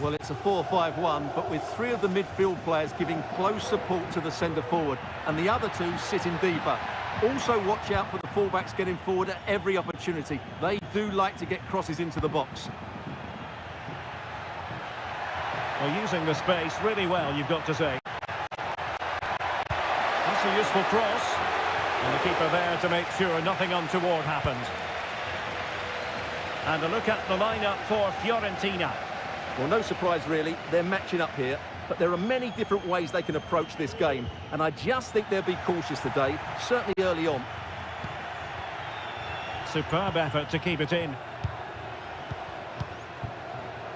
Well, it's a 4-5-1, but with three of the midfield players giving close support to the centre-forward, and the other two sitting deeper. Also watch out for the fullbacks getting forward at every opportunity. They do like to get crosses into the box. Well, using the space really well, you've got to say. That's a useful cross. And the keeper there to make sure nothing untoward happened. And a look at the lineup for Fiorentina. Well, no surprise really, they're matching up here, but there are many different ways they can approach this game, and I just think they'll be cautious today, certainly early on. Superb effort to keep it in.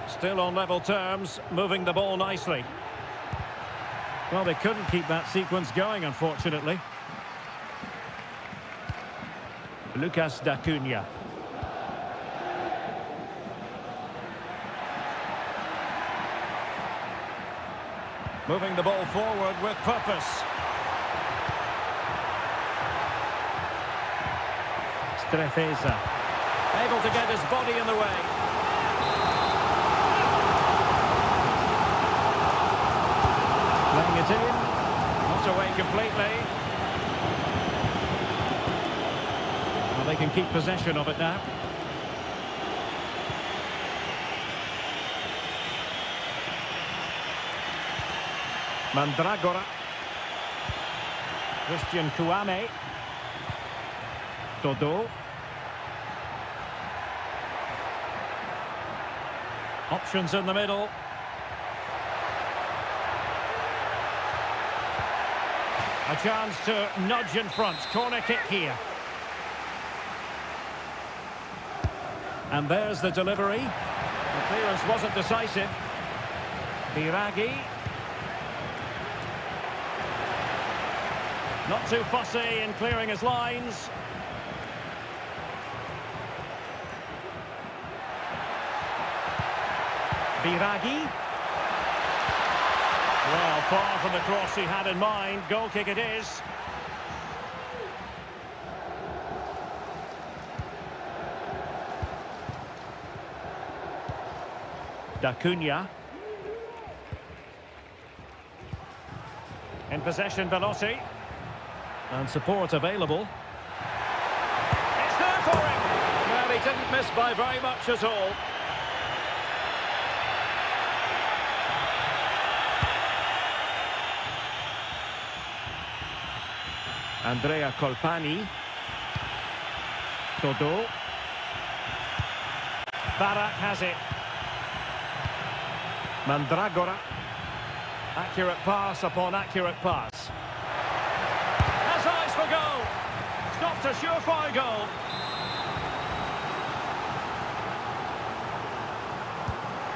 Still on level terms, moving the ball nicely. Well, they couldn't keep that sequence going, unfortunately. Lucas D'Acunha. Moving the ball forward with purpose. Strefeza. Able to get his body in the way. Playing it in. Not away completely. Well, they can keep possession of it now. Mandragora. Christian Kouame. Dodo. Options in the middle. A chance to nudge in front. Corner kick here. And there's the delivery. The clearance wasn't decisive. Biraghi. Not too fussy in clearing his lines. Biraghi. Well, far from the cross he had in mind. Goal kick it is. D'Acunha. In possession, Velotti. And support available. It's there for him! Well, he didn't miss by very much at all. Andrea Colpani. Dodo. Barak has it. Mandragora. Accurate pass upon accurate pass. Has eyes for goal. Stopped a surefire goal.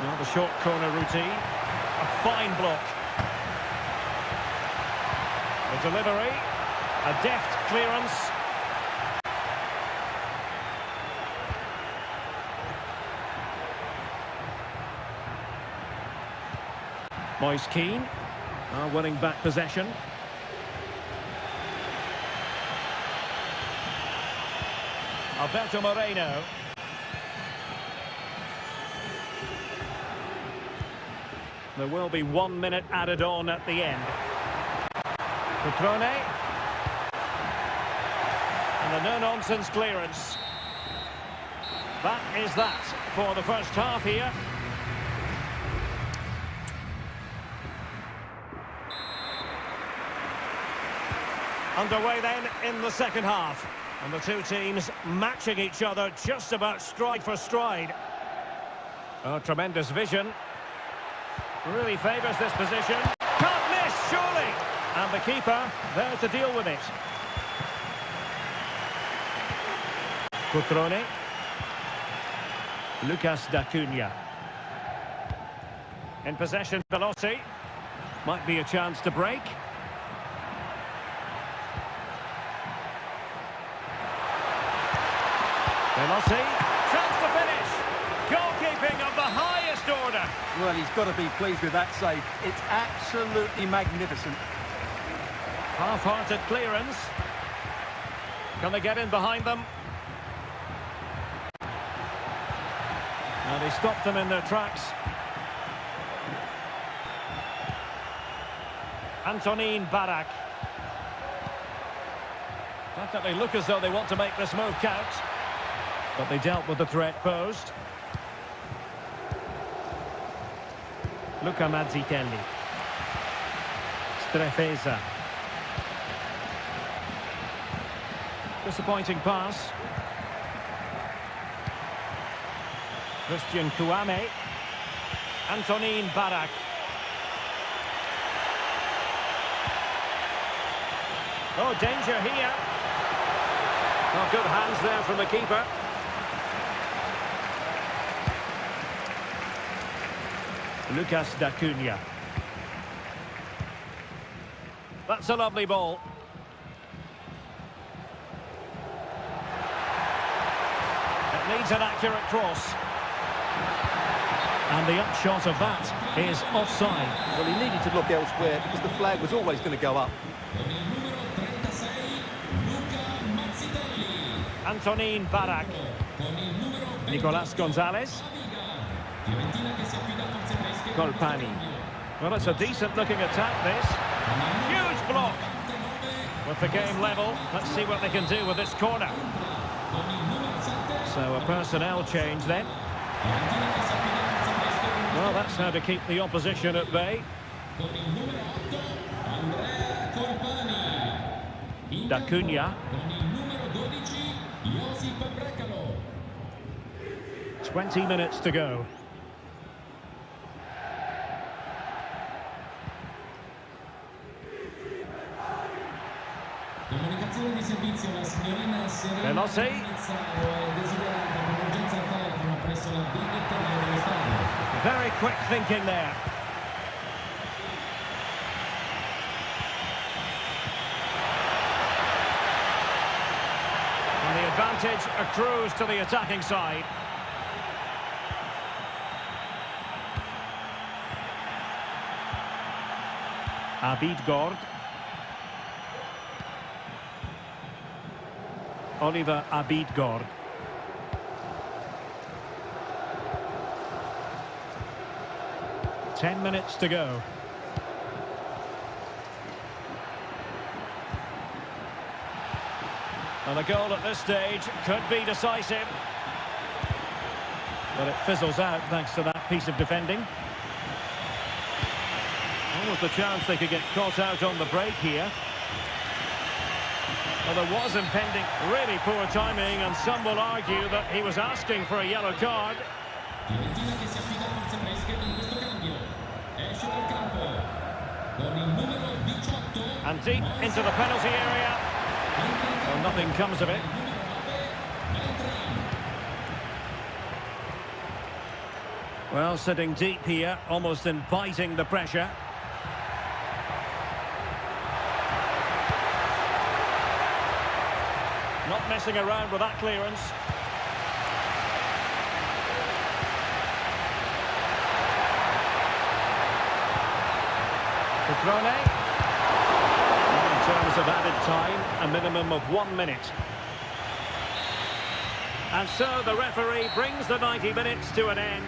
Now the short corner routine. A fine block. The delivery. A deft clearance. Moise Keane are winning back possession. Alberto Moreno. There will be 1 minute added on at the end. Petrone. And a no-nonsense clearance. That is that for the first half here. Underway then in the second half. And the two teams matching each other just about stride for stride. Oh, tremendous vision. Really favours this position. Can't miss, surely! And the keeper there to deal with it. Cutrone. Lucas D'Acunha. In possession, Veloci. Might be a chance to break. Veloci. Chance to finish. Goalkeeping of the highest order. Well, he's got to be pleased with that save. It's absolutely magnificent. Half-hearted clearance. Can they get in behind them? And they stopped them in their tracks. Antonin Barak. Definitely look as though they want to make this move count. But they dealt with the threat posed. Luca Mazzitelli. Strefeza. Disappointing pass. Christian Kouame. Antonin Barak. Oh, danger here. Oh, good hands there from the keeper. Lucas D'Acunha. That's a lovely ball. It needs an accurate cross. And the upshot of that is offside. Well, he needed to look elsewhere because the flag was always going to go up. Antonin Barak. Nicolas Gonzalez. Colpani. Well, it's a decent-looking attack, this. Huge block. With the game level, let's see what they can do with this corner. So a personnel change then. Well, that's how to keep the opposition at bay. D'Acunha. 20 minutes to go. Comunicazione di servizio, la signorina Seria Veloci. è desiderata con urgenza al telefono presso la biglietteria dello stadio. Very quick thinking there. And the advantage accrues to the attacking side. Abidgord. Oliver Abidgord. Ten minutes to go. And a goal at this stage could be decisive. But it fizzles out thanks to that piece of defending. Almost a chance they could get caught out on the break here. Well, there was impending really poor timing, and some will argue that he was asking for a yellow card. And deep into the penalty area. Well, nothing comes of it. Well, sitting deep here, almost inviting the pressure. Not messing around with that clearance. Cutrone. In terms of added time, a minimum of 1 minute. And so the referee brings the 90 minutes to an end.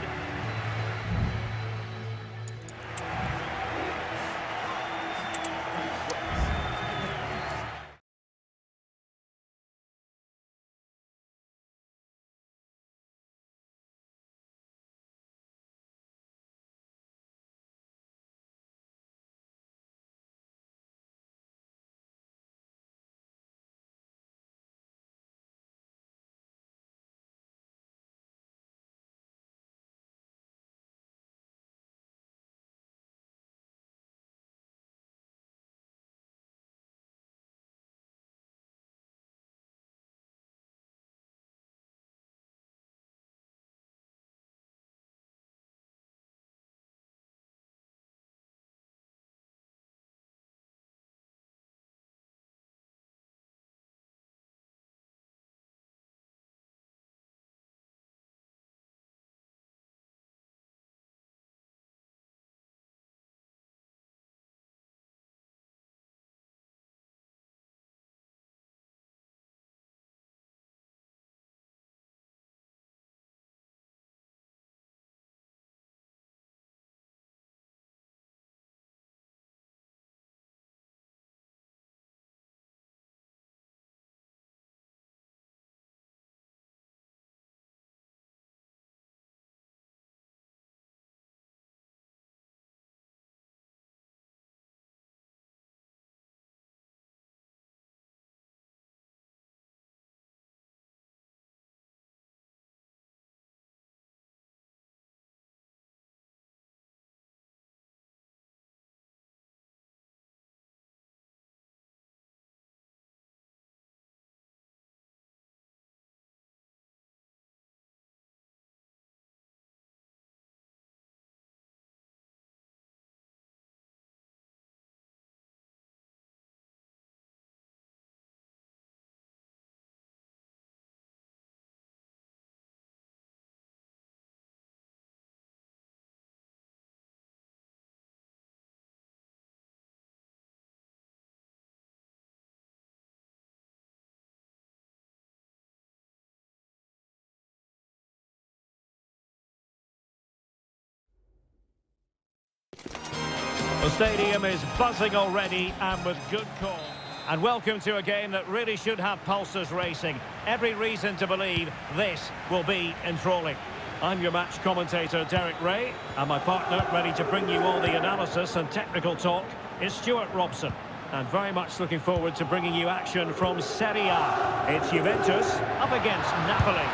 The stadium is buzzing already and with good call. And welcome to a game that really should have pulses racing. Every reason to believe this will be enthralling. I'm your match commentator, Derek Ray, and my partner, ready to bring you all the analysis and technical talk, is Stuart Robson. And very much looking forward to bringing you action from Seria. It's Juventus up against Napoli.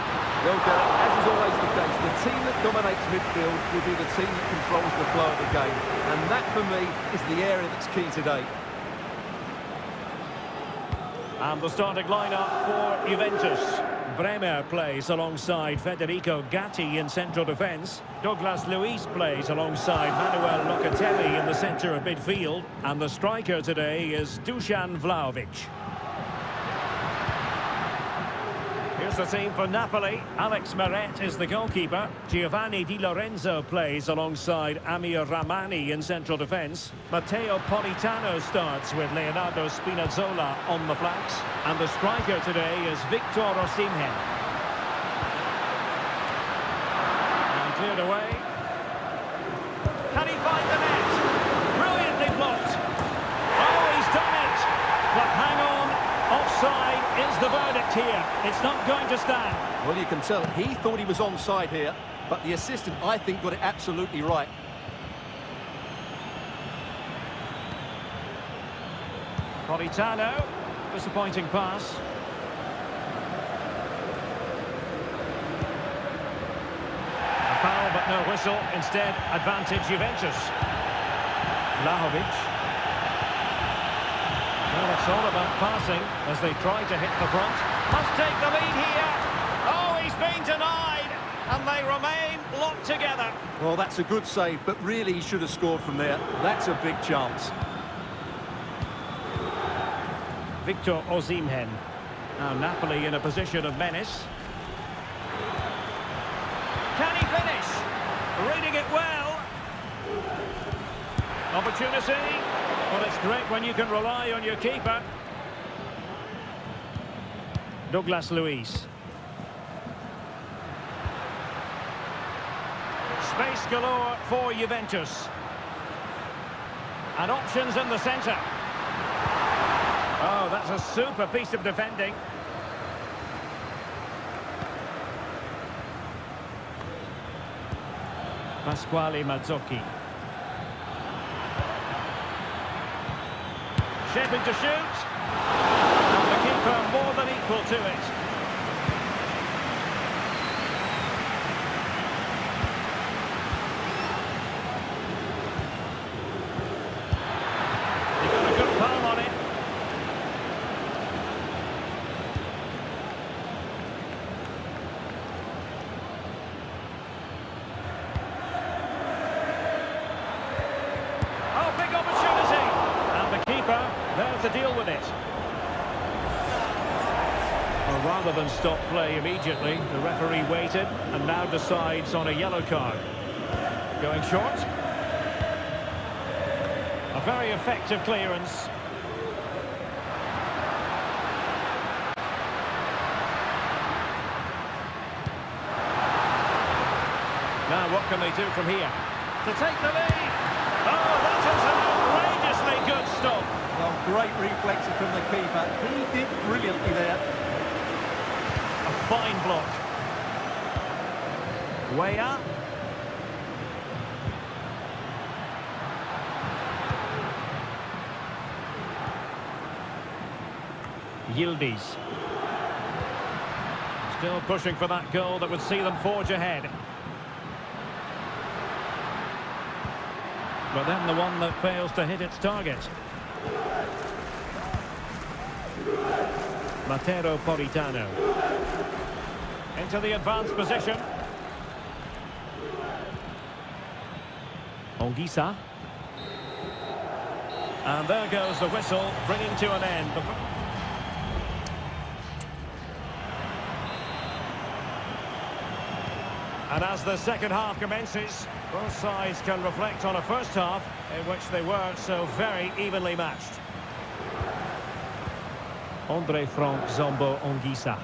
Well, Derek, as is always the case, the team that dominates midfield will be the team that controls the flow of the game. And that, for me, is the area that's key today. And the starting lineup for Juventus. Bremer plays alongside Federico Gatti in central defence. Douglas Luiz plays alongside Manuel Locatelli in the centre of midfield. And the striker today is Dusan Vlahovic. Here's the team for Napoli. Alex Meret is the goalkeeper. Giovanni Di Lorenzo plays alongside Amir Rahmani in central defence. Matteo Politano starts with Leonardo Spinazzola on the flanks. And the striker today is Victor Osimhen. And cleared away. Can he find the net? Brilliantly blocked. Oh, he's done it! But hang on. Offside is the verdict here. It's not going to stand. Well, you can tell he thought he was onside here, but the assistant, I think, got it absolutely right. Politano, disappointing pass. A foul but no whistle. Instead, advantage Juventus. Vlahovic. Well, it's all about passing as they try to hit the front. Must take the lead here. Oh, he's been denied. And they remain locked together. Well, that's a good save, but really he should have scored from there. That's a big chance. Victor Osimhen. Now Napoli in a position of menace. Can he finish? Reading it well. Opportunity. Well, it's great when you can rely on your keeper. Douglas Luiz. Space galore for Juventus. And options in the centre. Oh, that's a super piece of defending. Pasquale Mazzocchi. Shaping to shoot. And the keeper more than equal to it. He got a good palm on it. Oh, big opportunity. And the keeper there to deal with it. Well, rather than stop play immediately, the referee waited and now decides on a yellow card. Going short. A very effective clearance. Now what can they do from here? To take the lead. Oh, that is an outrageously good stop. Well, great reflection from the keeper. He did brilliantly there. A fine block. Way up. Yildiz. Still pushing for that goal that would see them forge ahead. But then the one that fails to hit its target. Matteo Politano. Into the advanced position. Onguisa. And there goes the whistle, bringing to an end. And as the second half commences, both sides can reflect on a first half in which they were so very evenly matched. André Frank Zombo Onguisa.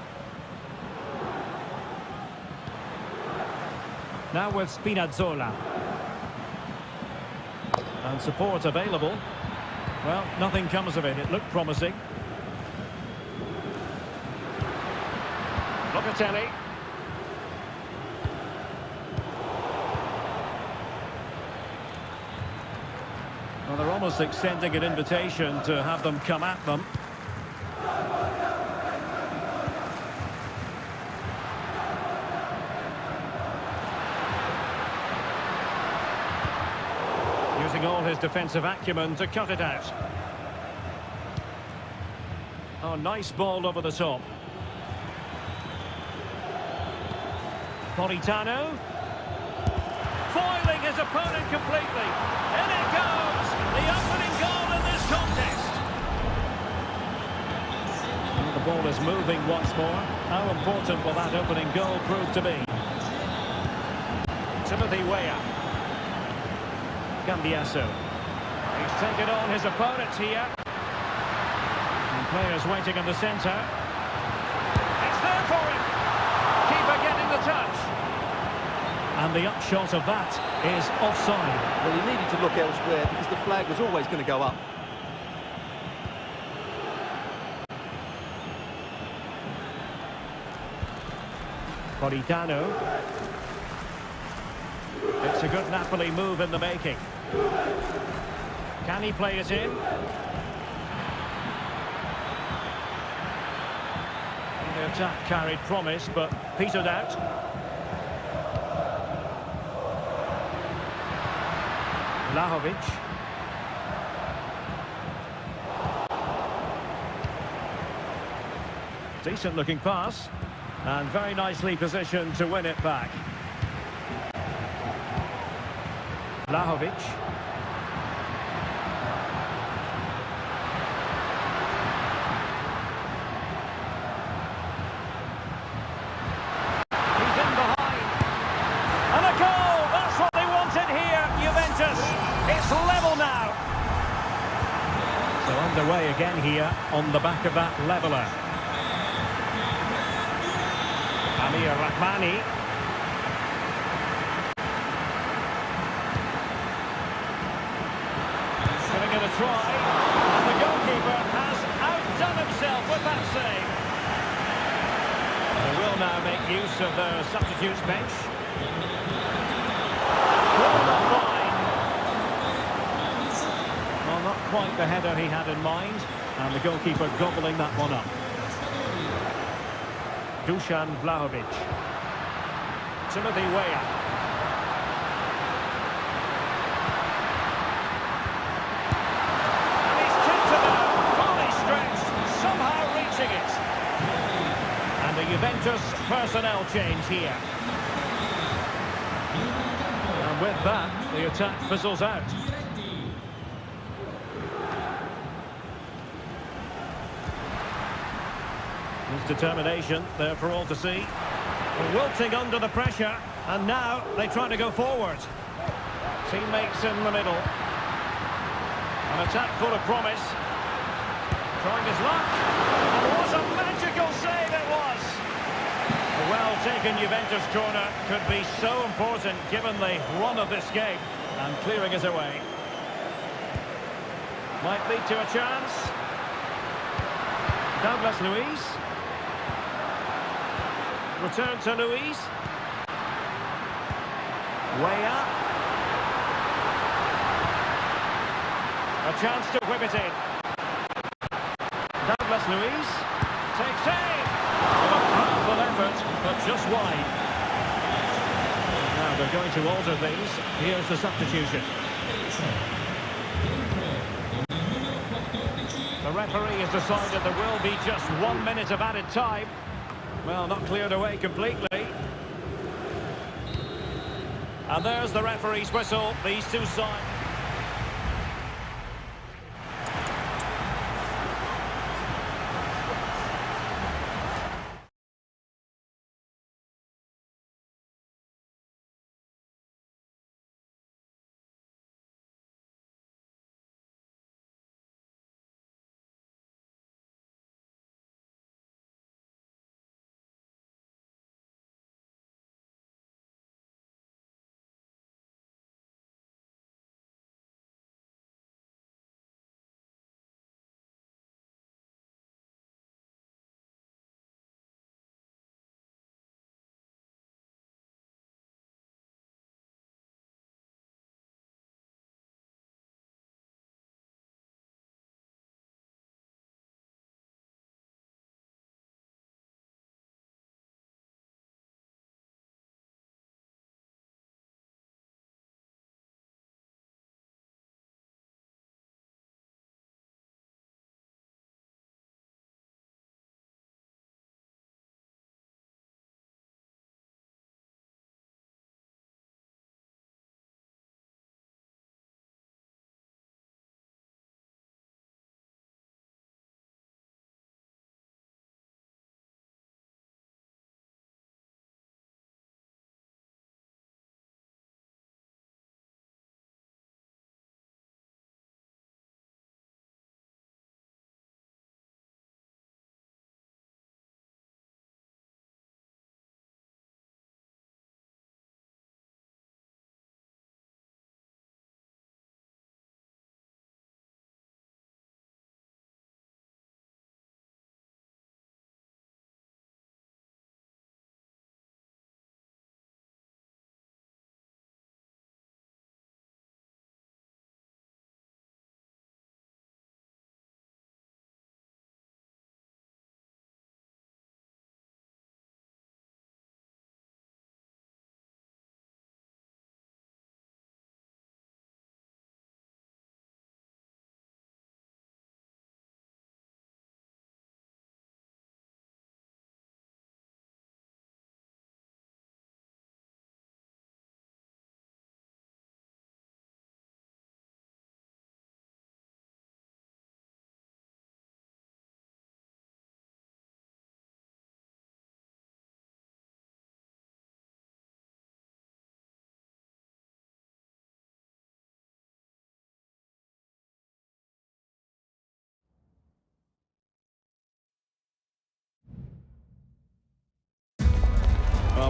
Now with Spinazzola. And support available. Well, nothing comes of it. It looked promising. Locatelli. Well, they're almost extending an invitation to have them come at them. Using all his defensive acumen to cut it out. Oh, nice ball over the top. Politano. Foiling his opponent completely. In it goes! The opening goal in this contest. And the ball is moving once more. How important will that opening goal prove to be? Timothy Weah. Cambiasso. He's taken on his opponents here. And players waiting in the centre. It's there for him. Keeper getting the touch. And the upshot of that is offside. Well, he needed to look elsewhere because the flag was always going to go up. Politano. It's a good Napoli move in the making. Can he play it in? The attack carried promise, but petered out. Vlahovic. Decent looking pass. And very nicely positioned to win it back. Vlahovic. He's in behind. And a goal! That's what they wanted here, Juventus. It's level now. So underway again here on the back of that leveller. Amir Rahmani. Gonna get a try. And the goalkeeper has outdone himself with that save. They will now make use of the substitutes bench. Cleared up line. Well, not quite the header he had in mind. And the goalkeeper gobbling that one up. Dusan Vlahovic. Timothy Weah. And he's tipped it out, fully stretched, somehow reaching it. And a Juventus personnel change here. And with that, the attack fizzles out. His determination there for all to see. Wilting under the pressure, and now they try to go forward. Teammates in the middle. An attack full of promise. Trying his luck. And what a magical save it was! A well-taken Juventus corner could be so important given the run of this game. And clearing it away. Might lead to a chance. Douglas Luiz. Return to Luiz. Weah. A chance to whip it in. Douglas Luiz takes aim. A powerful effort, but just wide. Now they're going to alter things. Here's the substitution. The referee has decided there will be just 1 minute of added time. Well, not cleared away completely. And there's the referee's whistle. These two sides.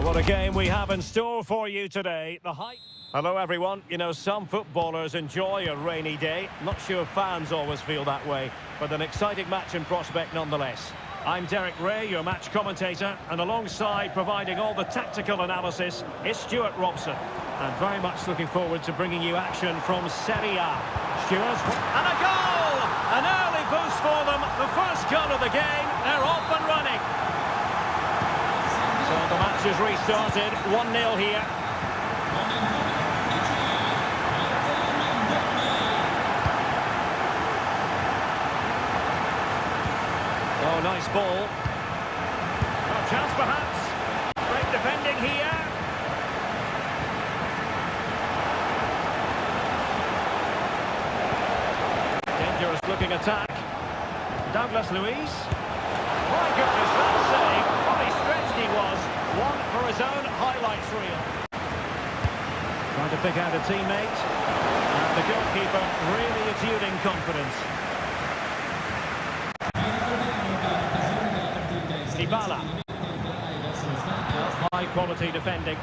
What a game we have in store for you today. The height. Hello everyone. You know, some footballers enjoy a rainy day. Not sure fans always feel that way, but an exciting match in prospect nonetheless. I'm Derek Ray, your match commentator, and alongside providing all the tactical analysis is Stuart Robson. And very much looking forward to bringing you action from Seria. Stuart, and a goal! An early boost for them. The first goal of the game. They're off and running. So the match is restarted. 1-0 here. Oh, nice ball. Oh, chance perhaps. Great defending here. Dangerous looking attack. Douglas Luiz. My goodness, that save. What a stretched he was. One for his own highlights reel. Trying to pick out a teammate. And the goalkeeper really exuding confidence. Dybala. High quality defending.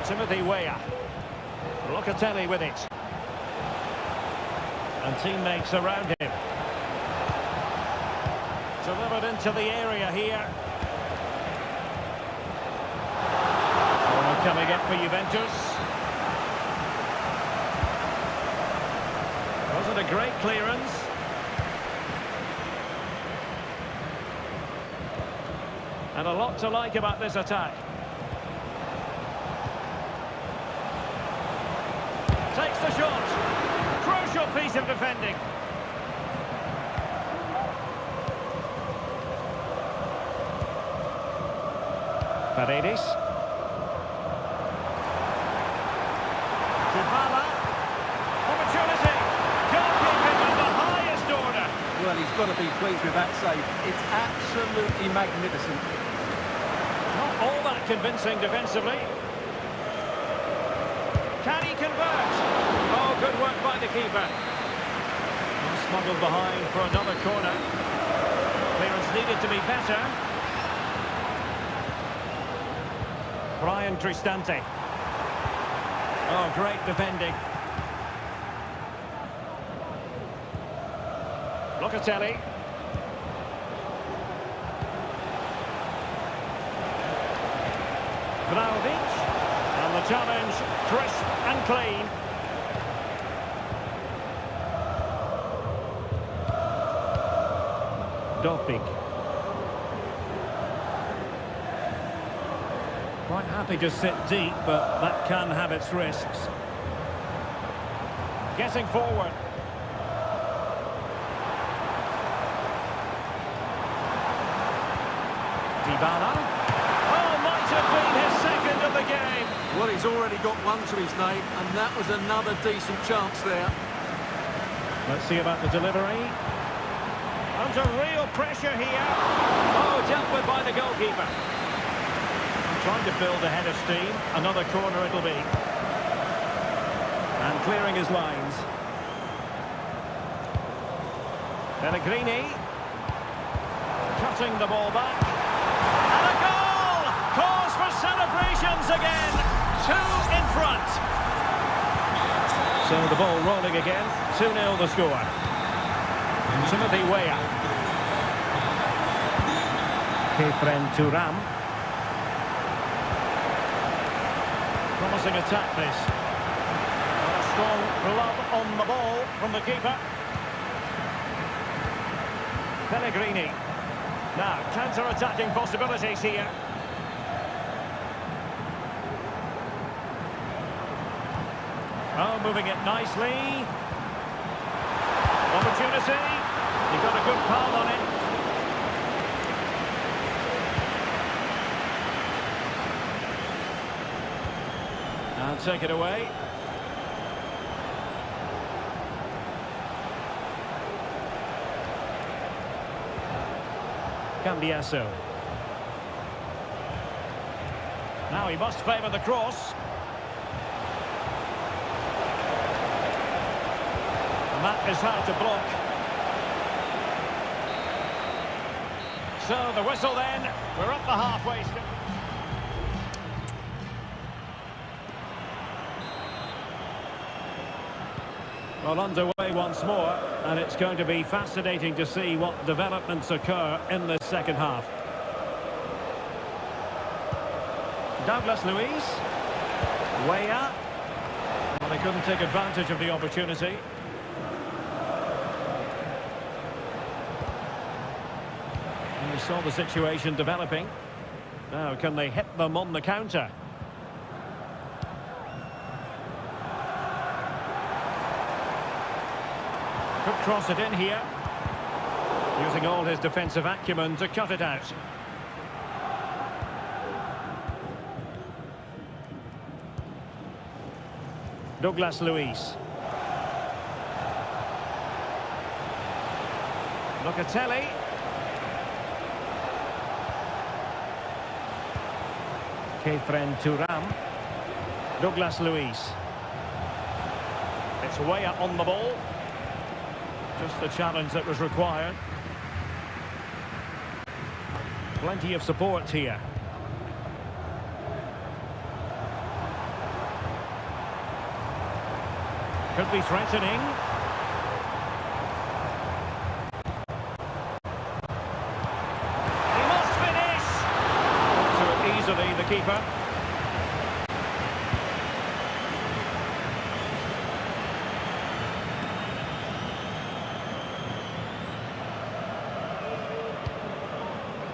Timothy Weah. Locatelli with it. And teammates around him. Delivered into the area here. Oh, coming up for Juventus. Wasn't a great clearance. And a lot to like about this attack. Takes the shot. Crucial piece of defending. Paredes. Dybala. Opportunity. Goalkeeping of the highest order. Well, he's got to be pleased with that save. It's absolutely magnificent. Not all that convincing defensively. Can he convert? Oh, good work by the keeper. Smuggled behind for another corner. Clearance needed to be better. Brian Cristante. Oh, great defending. Locatelli. Vlahovic. And the challenge, crisp and clean. Dopik. Quite happy to sit deep, but that can have its risks. Getting forward. Dybala. Oh, might have been his second of the game. Well, he's already got one to his name, and that was another decent chance there. Let's see about the delivery. Under real pressure here. Oh, dealt with by the goalkeeper. Trying to build ahead of steam. Another corner it'll be. And clearing his lines. Pellegrini. Cutting the ball back. And a goal! Cause for celebrations again. 2 in front. So the ball rolling again. 2-0 the score. Timothy Weah. Kefren Turam. Promising attack this. A strong glove on the ball from the keeper. Pellegrini. Now, counter-attacking possibilities here. Oh, moving it nicely. Opportunity. He got a good palm on it. And take it away. Cambiasso. Now he must favour the cross. And that is how to block. So the whistle then, we're up the halfway stage. Well, underway once more, and it's going to be fascinating to see what developments occur in the second half. Douglas Luiz, way up. Well, they couldn't take advantage of the opportunity. And we saw the situation developing. Now, can they hit them on the counter? Could cross it in here. Using all his defensive acumen to cut it out. Douglas Luiz. Locatelli. Kefren Turam. Douglas Luiz. It's way up on the ball. Just the challenge that was required. Plenty of support here. Could be threatening. He must finish! To it easily, the keeper.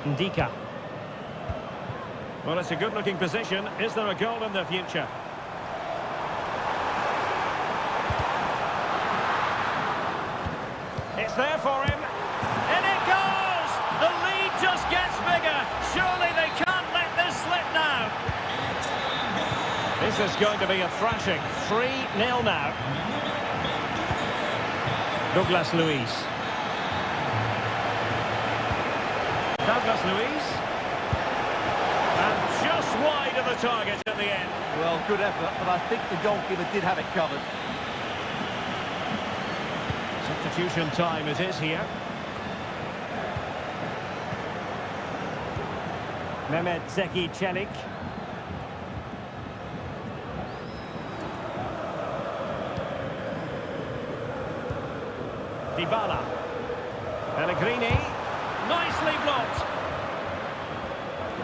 Ndika. Well, it's a good-looking position. Is there a goal in the future? It's there for him. And it goes! The lead just gets bigger. Surely they can't let this slip now. This is going to be a thrashing. 3-0 now. Douglas Luiz. Douglas Luiz. And just wide of the target at the end. Well, good effort, but I think the goalkeeper did have it covered. Substitution time it is here. Mehmet Zeki Çelik. Dybala. Pellegrini. Nicely blocked.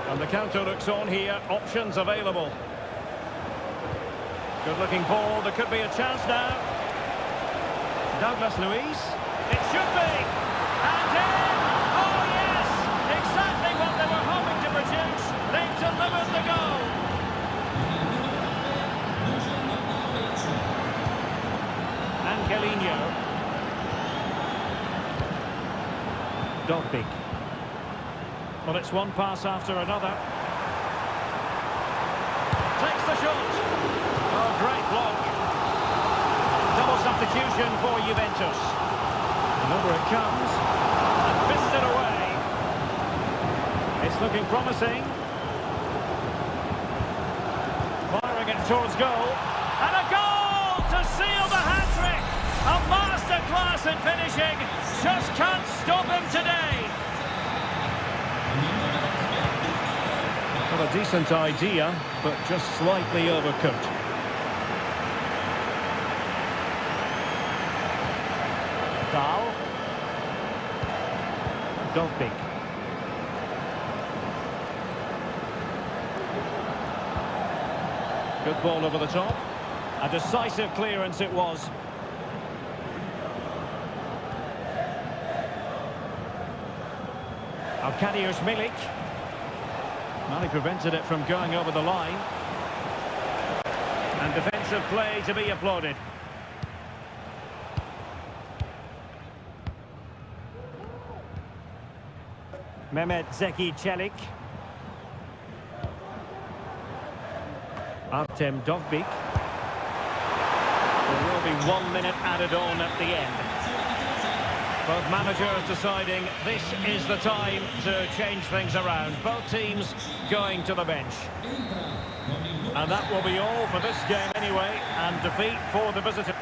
And the counter looks on here. Options available. Good-looking ball. There could be a chance now. Douglas Luiz. It should be. And in! Oh, yes! Exactly what they were hoping to produce. They've delivered the goal. Angelino. Dogbik. Well, it's one pass after another. Takes the shot. Oh, great block. Double substitution for Juventus. And over it comes. And fisted away. It's looking promising. Firing it towards goal. And a goal to seal the hat-trick. A masterclass in finishing. Just can't stop him today. Well, a decent idea, but just slightly overcooked. Dahl. Dogbik. Good ball over the top. A decisive clearance it was. Arkadiusz Milik. Well, he prevented it from going over the line. And defensive play to be applauded. Mehmet Zeki Çelik. Artem Dogbik. There will be 1 minute added on at the end. Both managers deciding this is the time to change things around. Both teams going to the bench. And that will be all for this game anyway. And defeat for the visitors.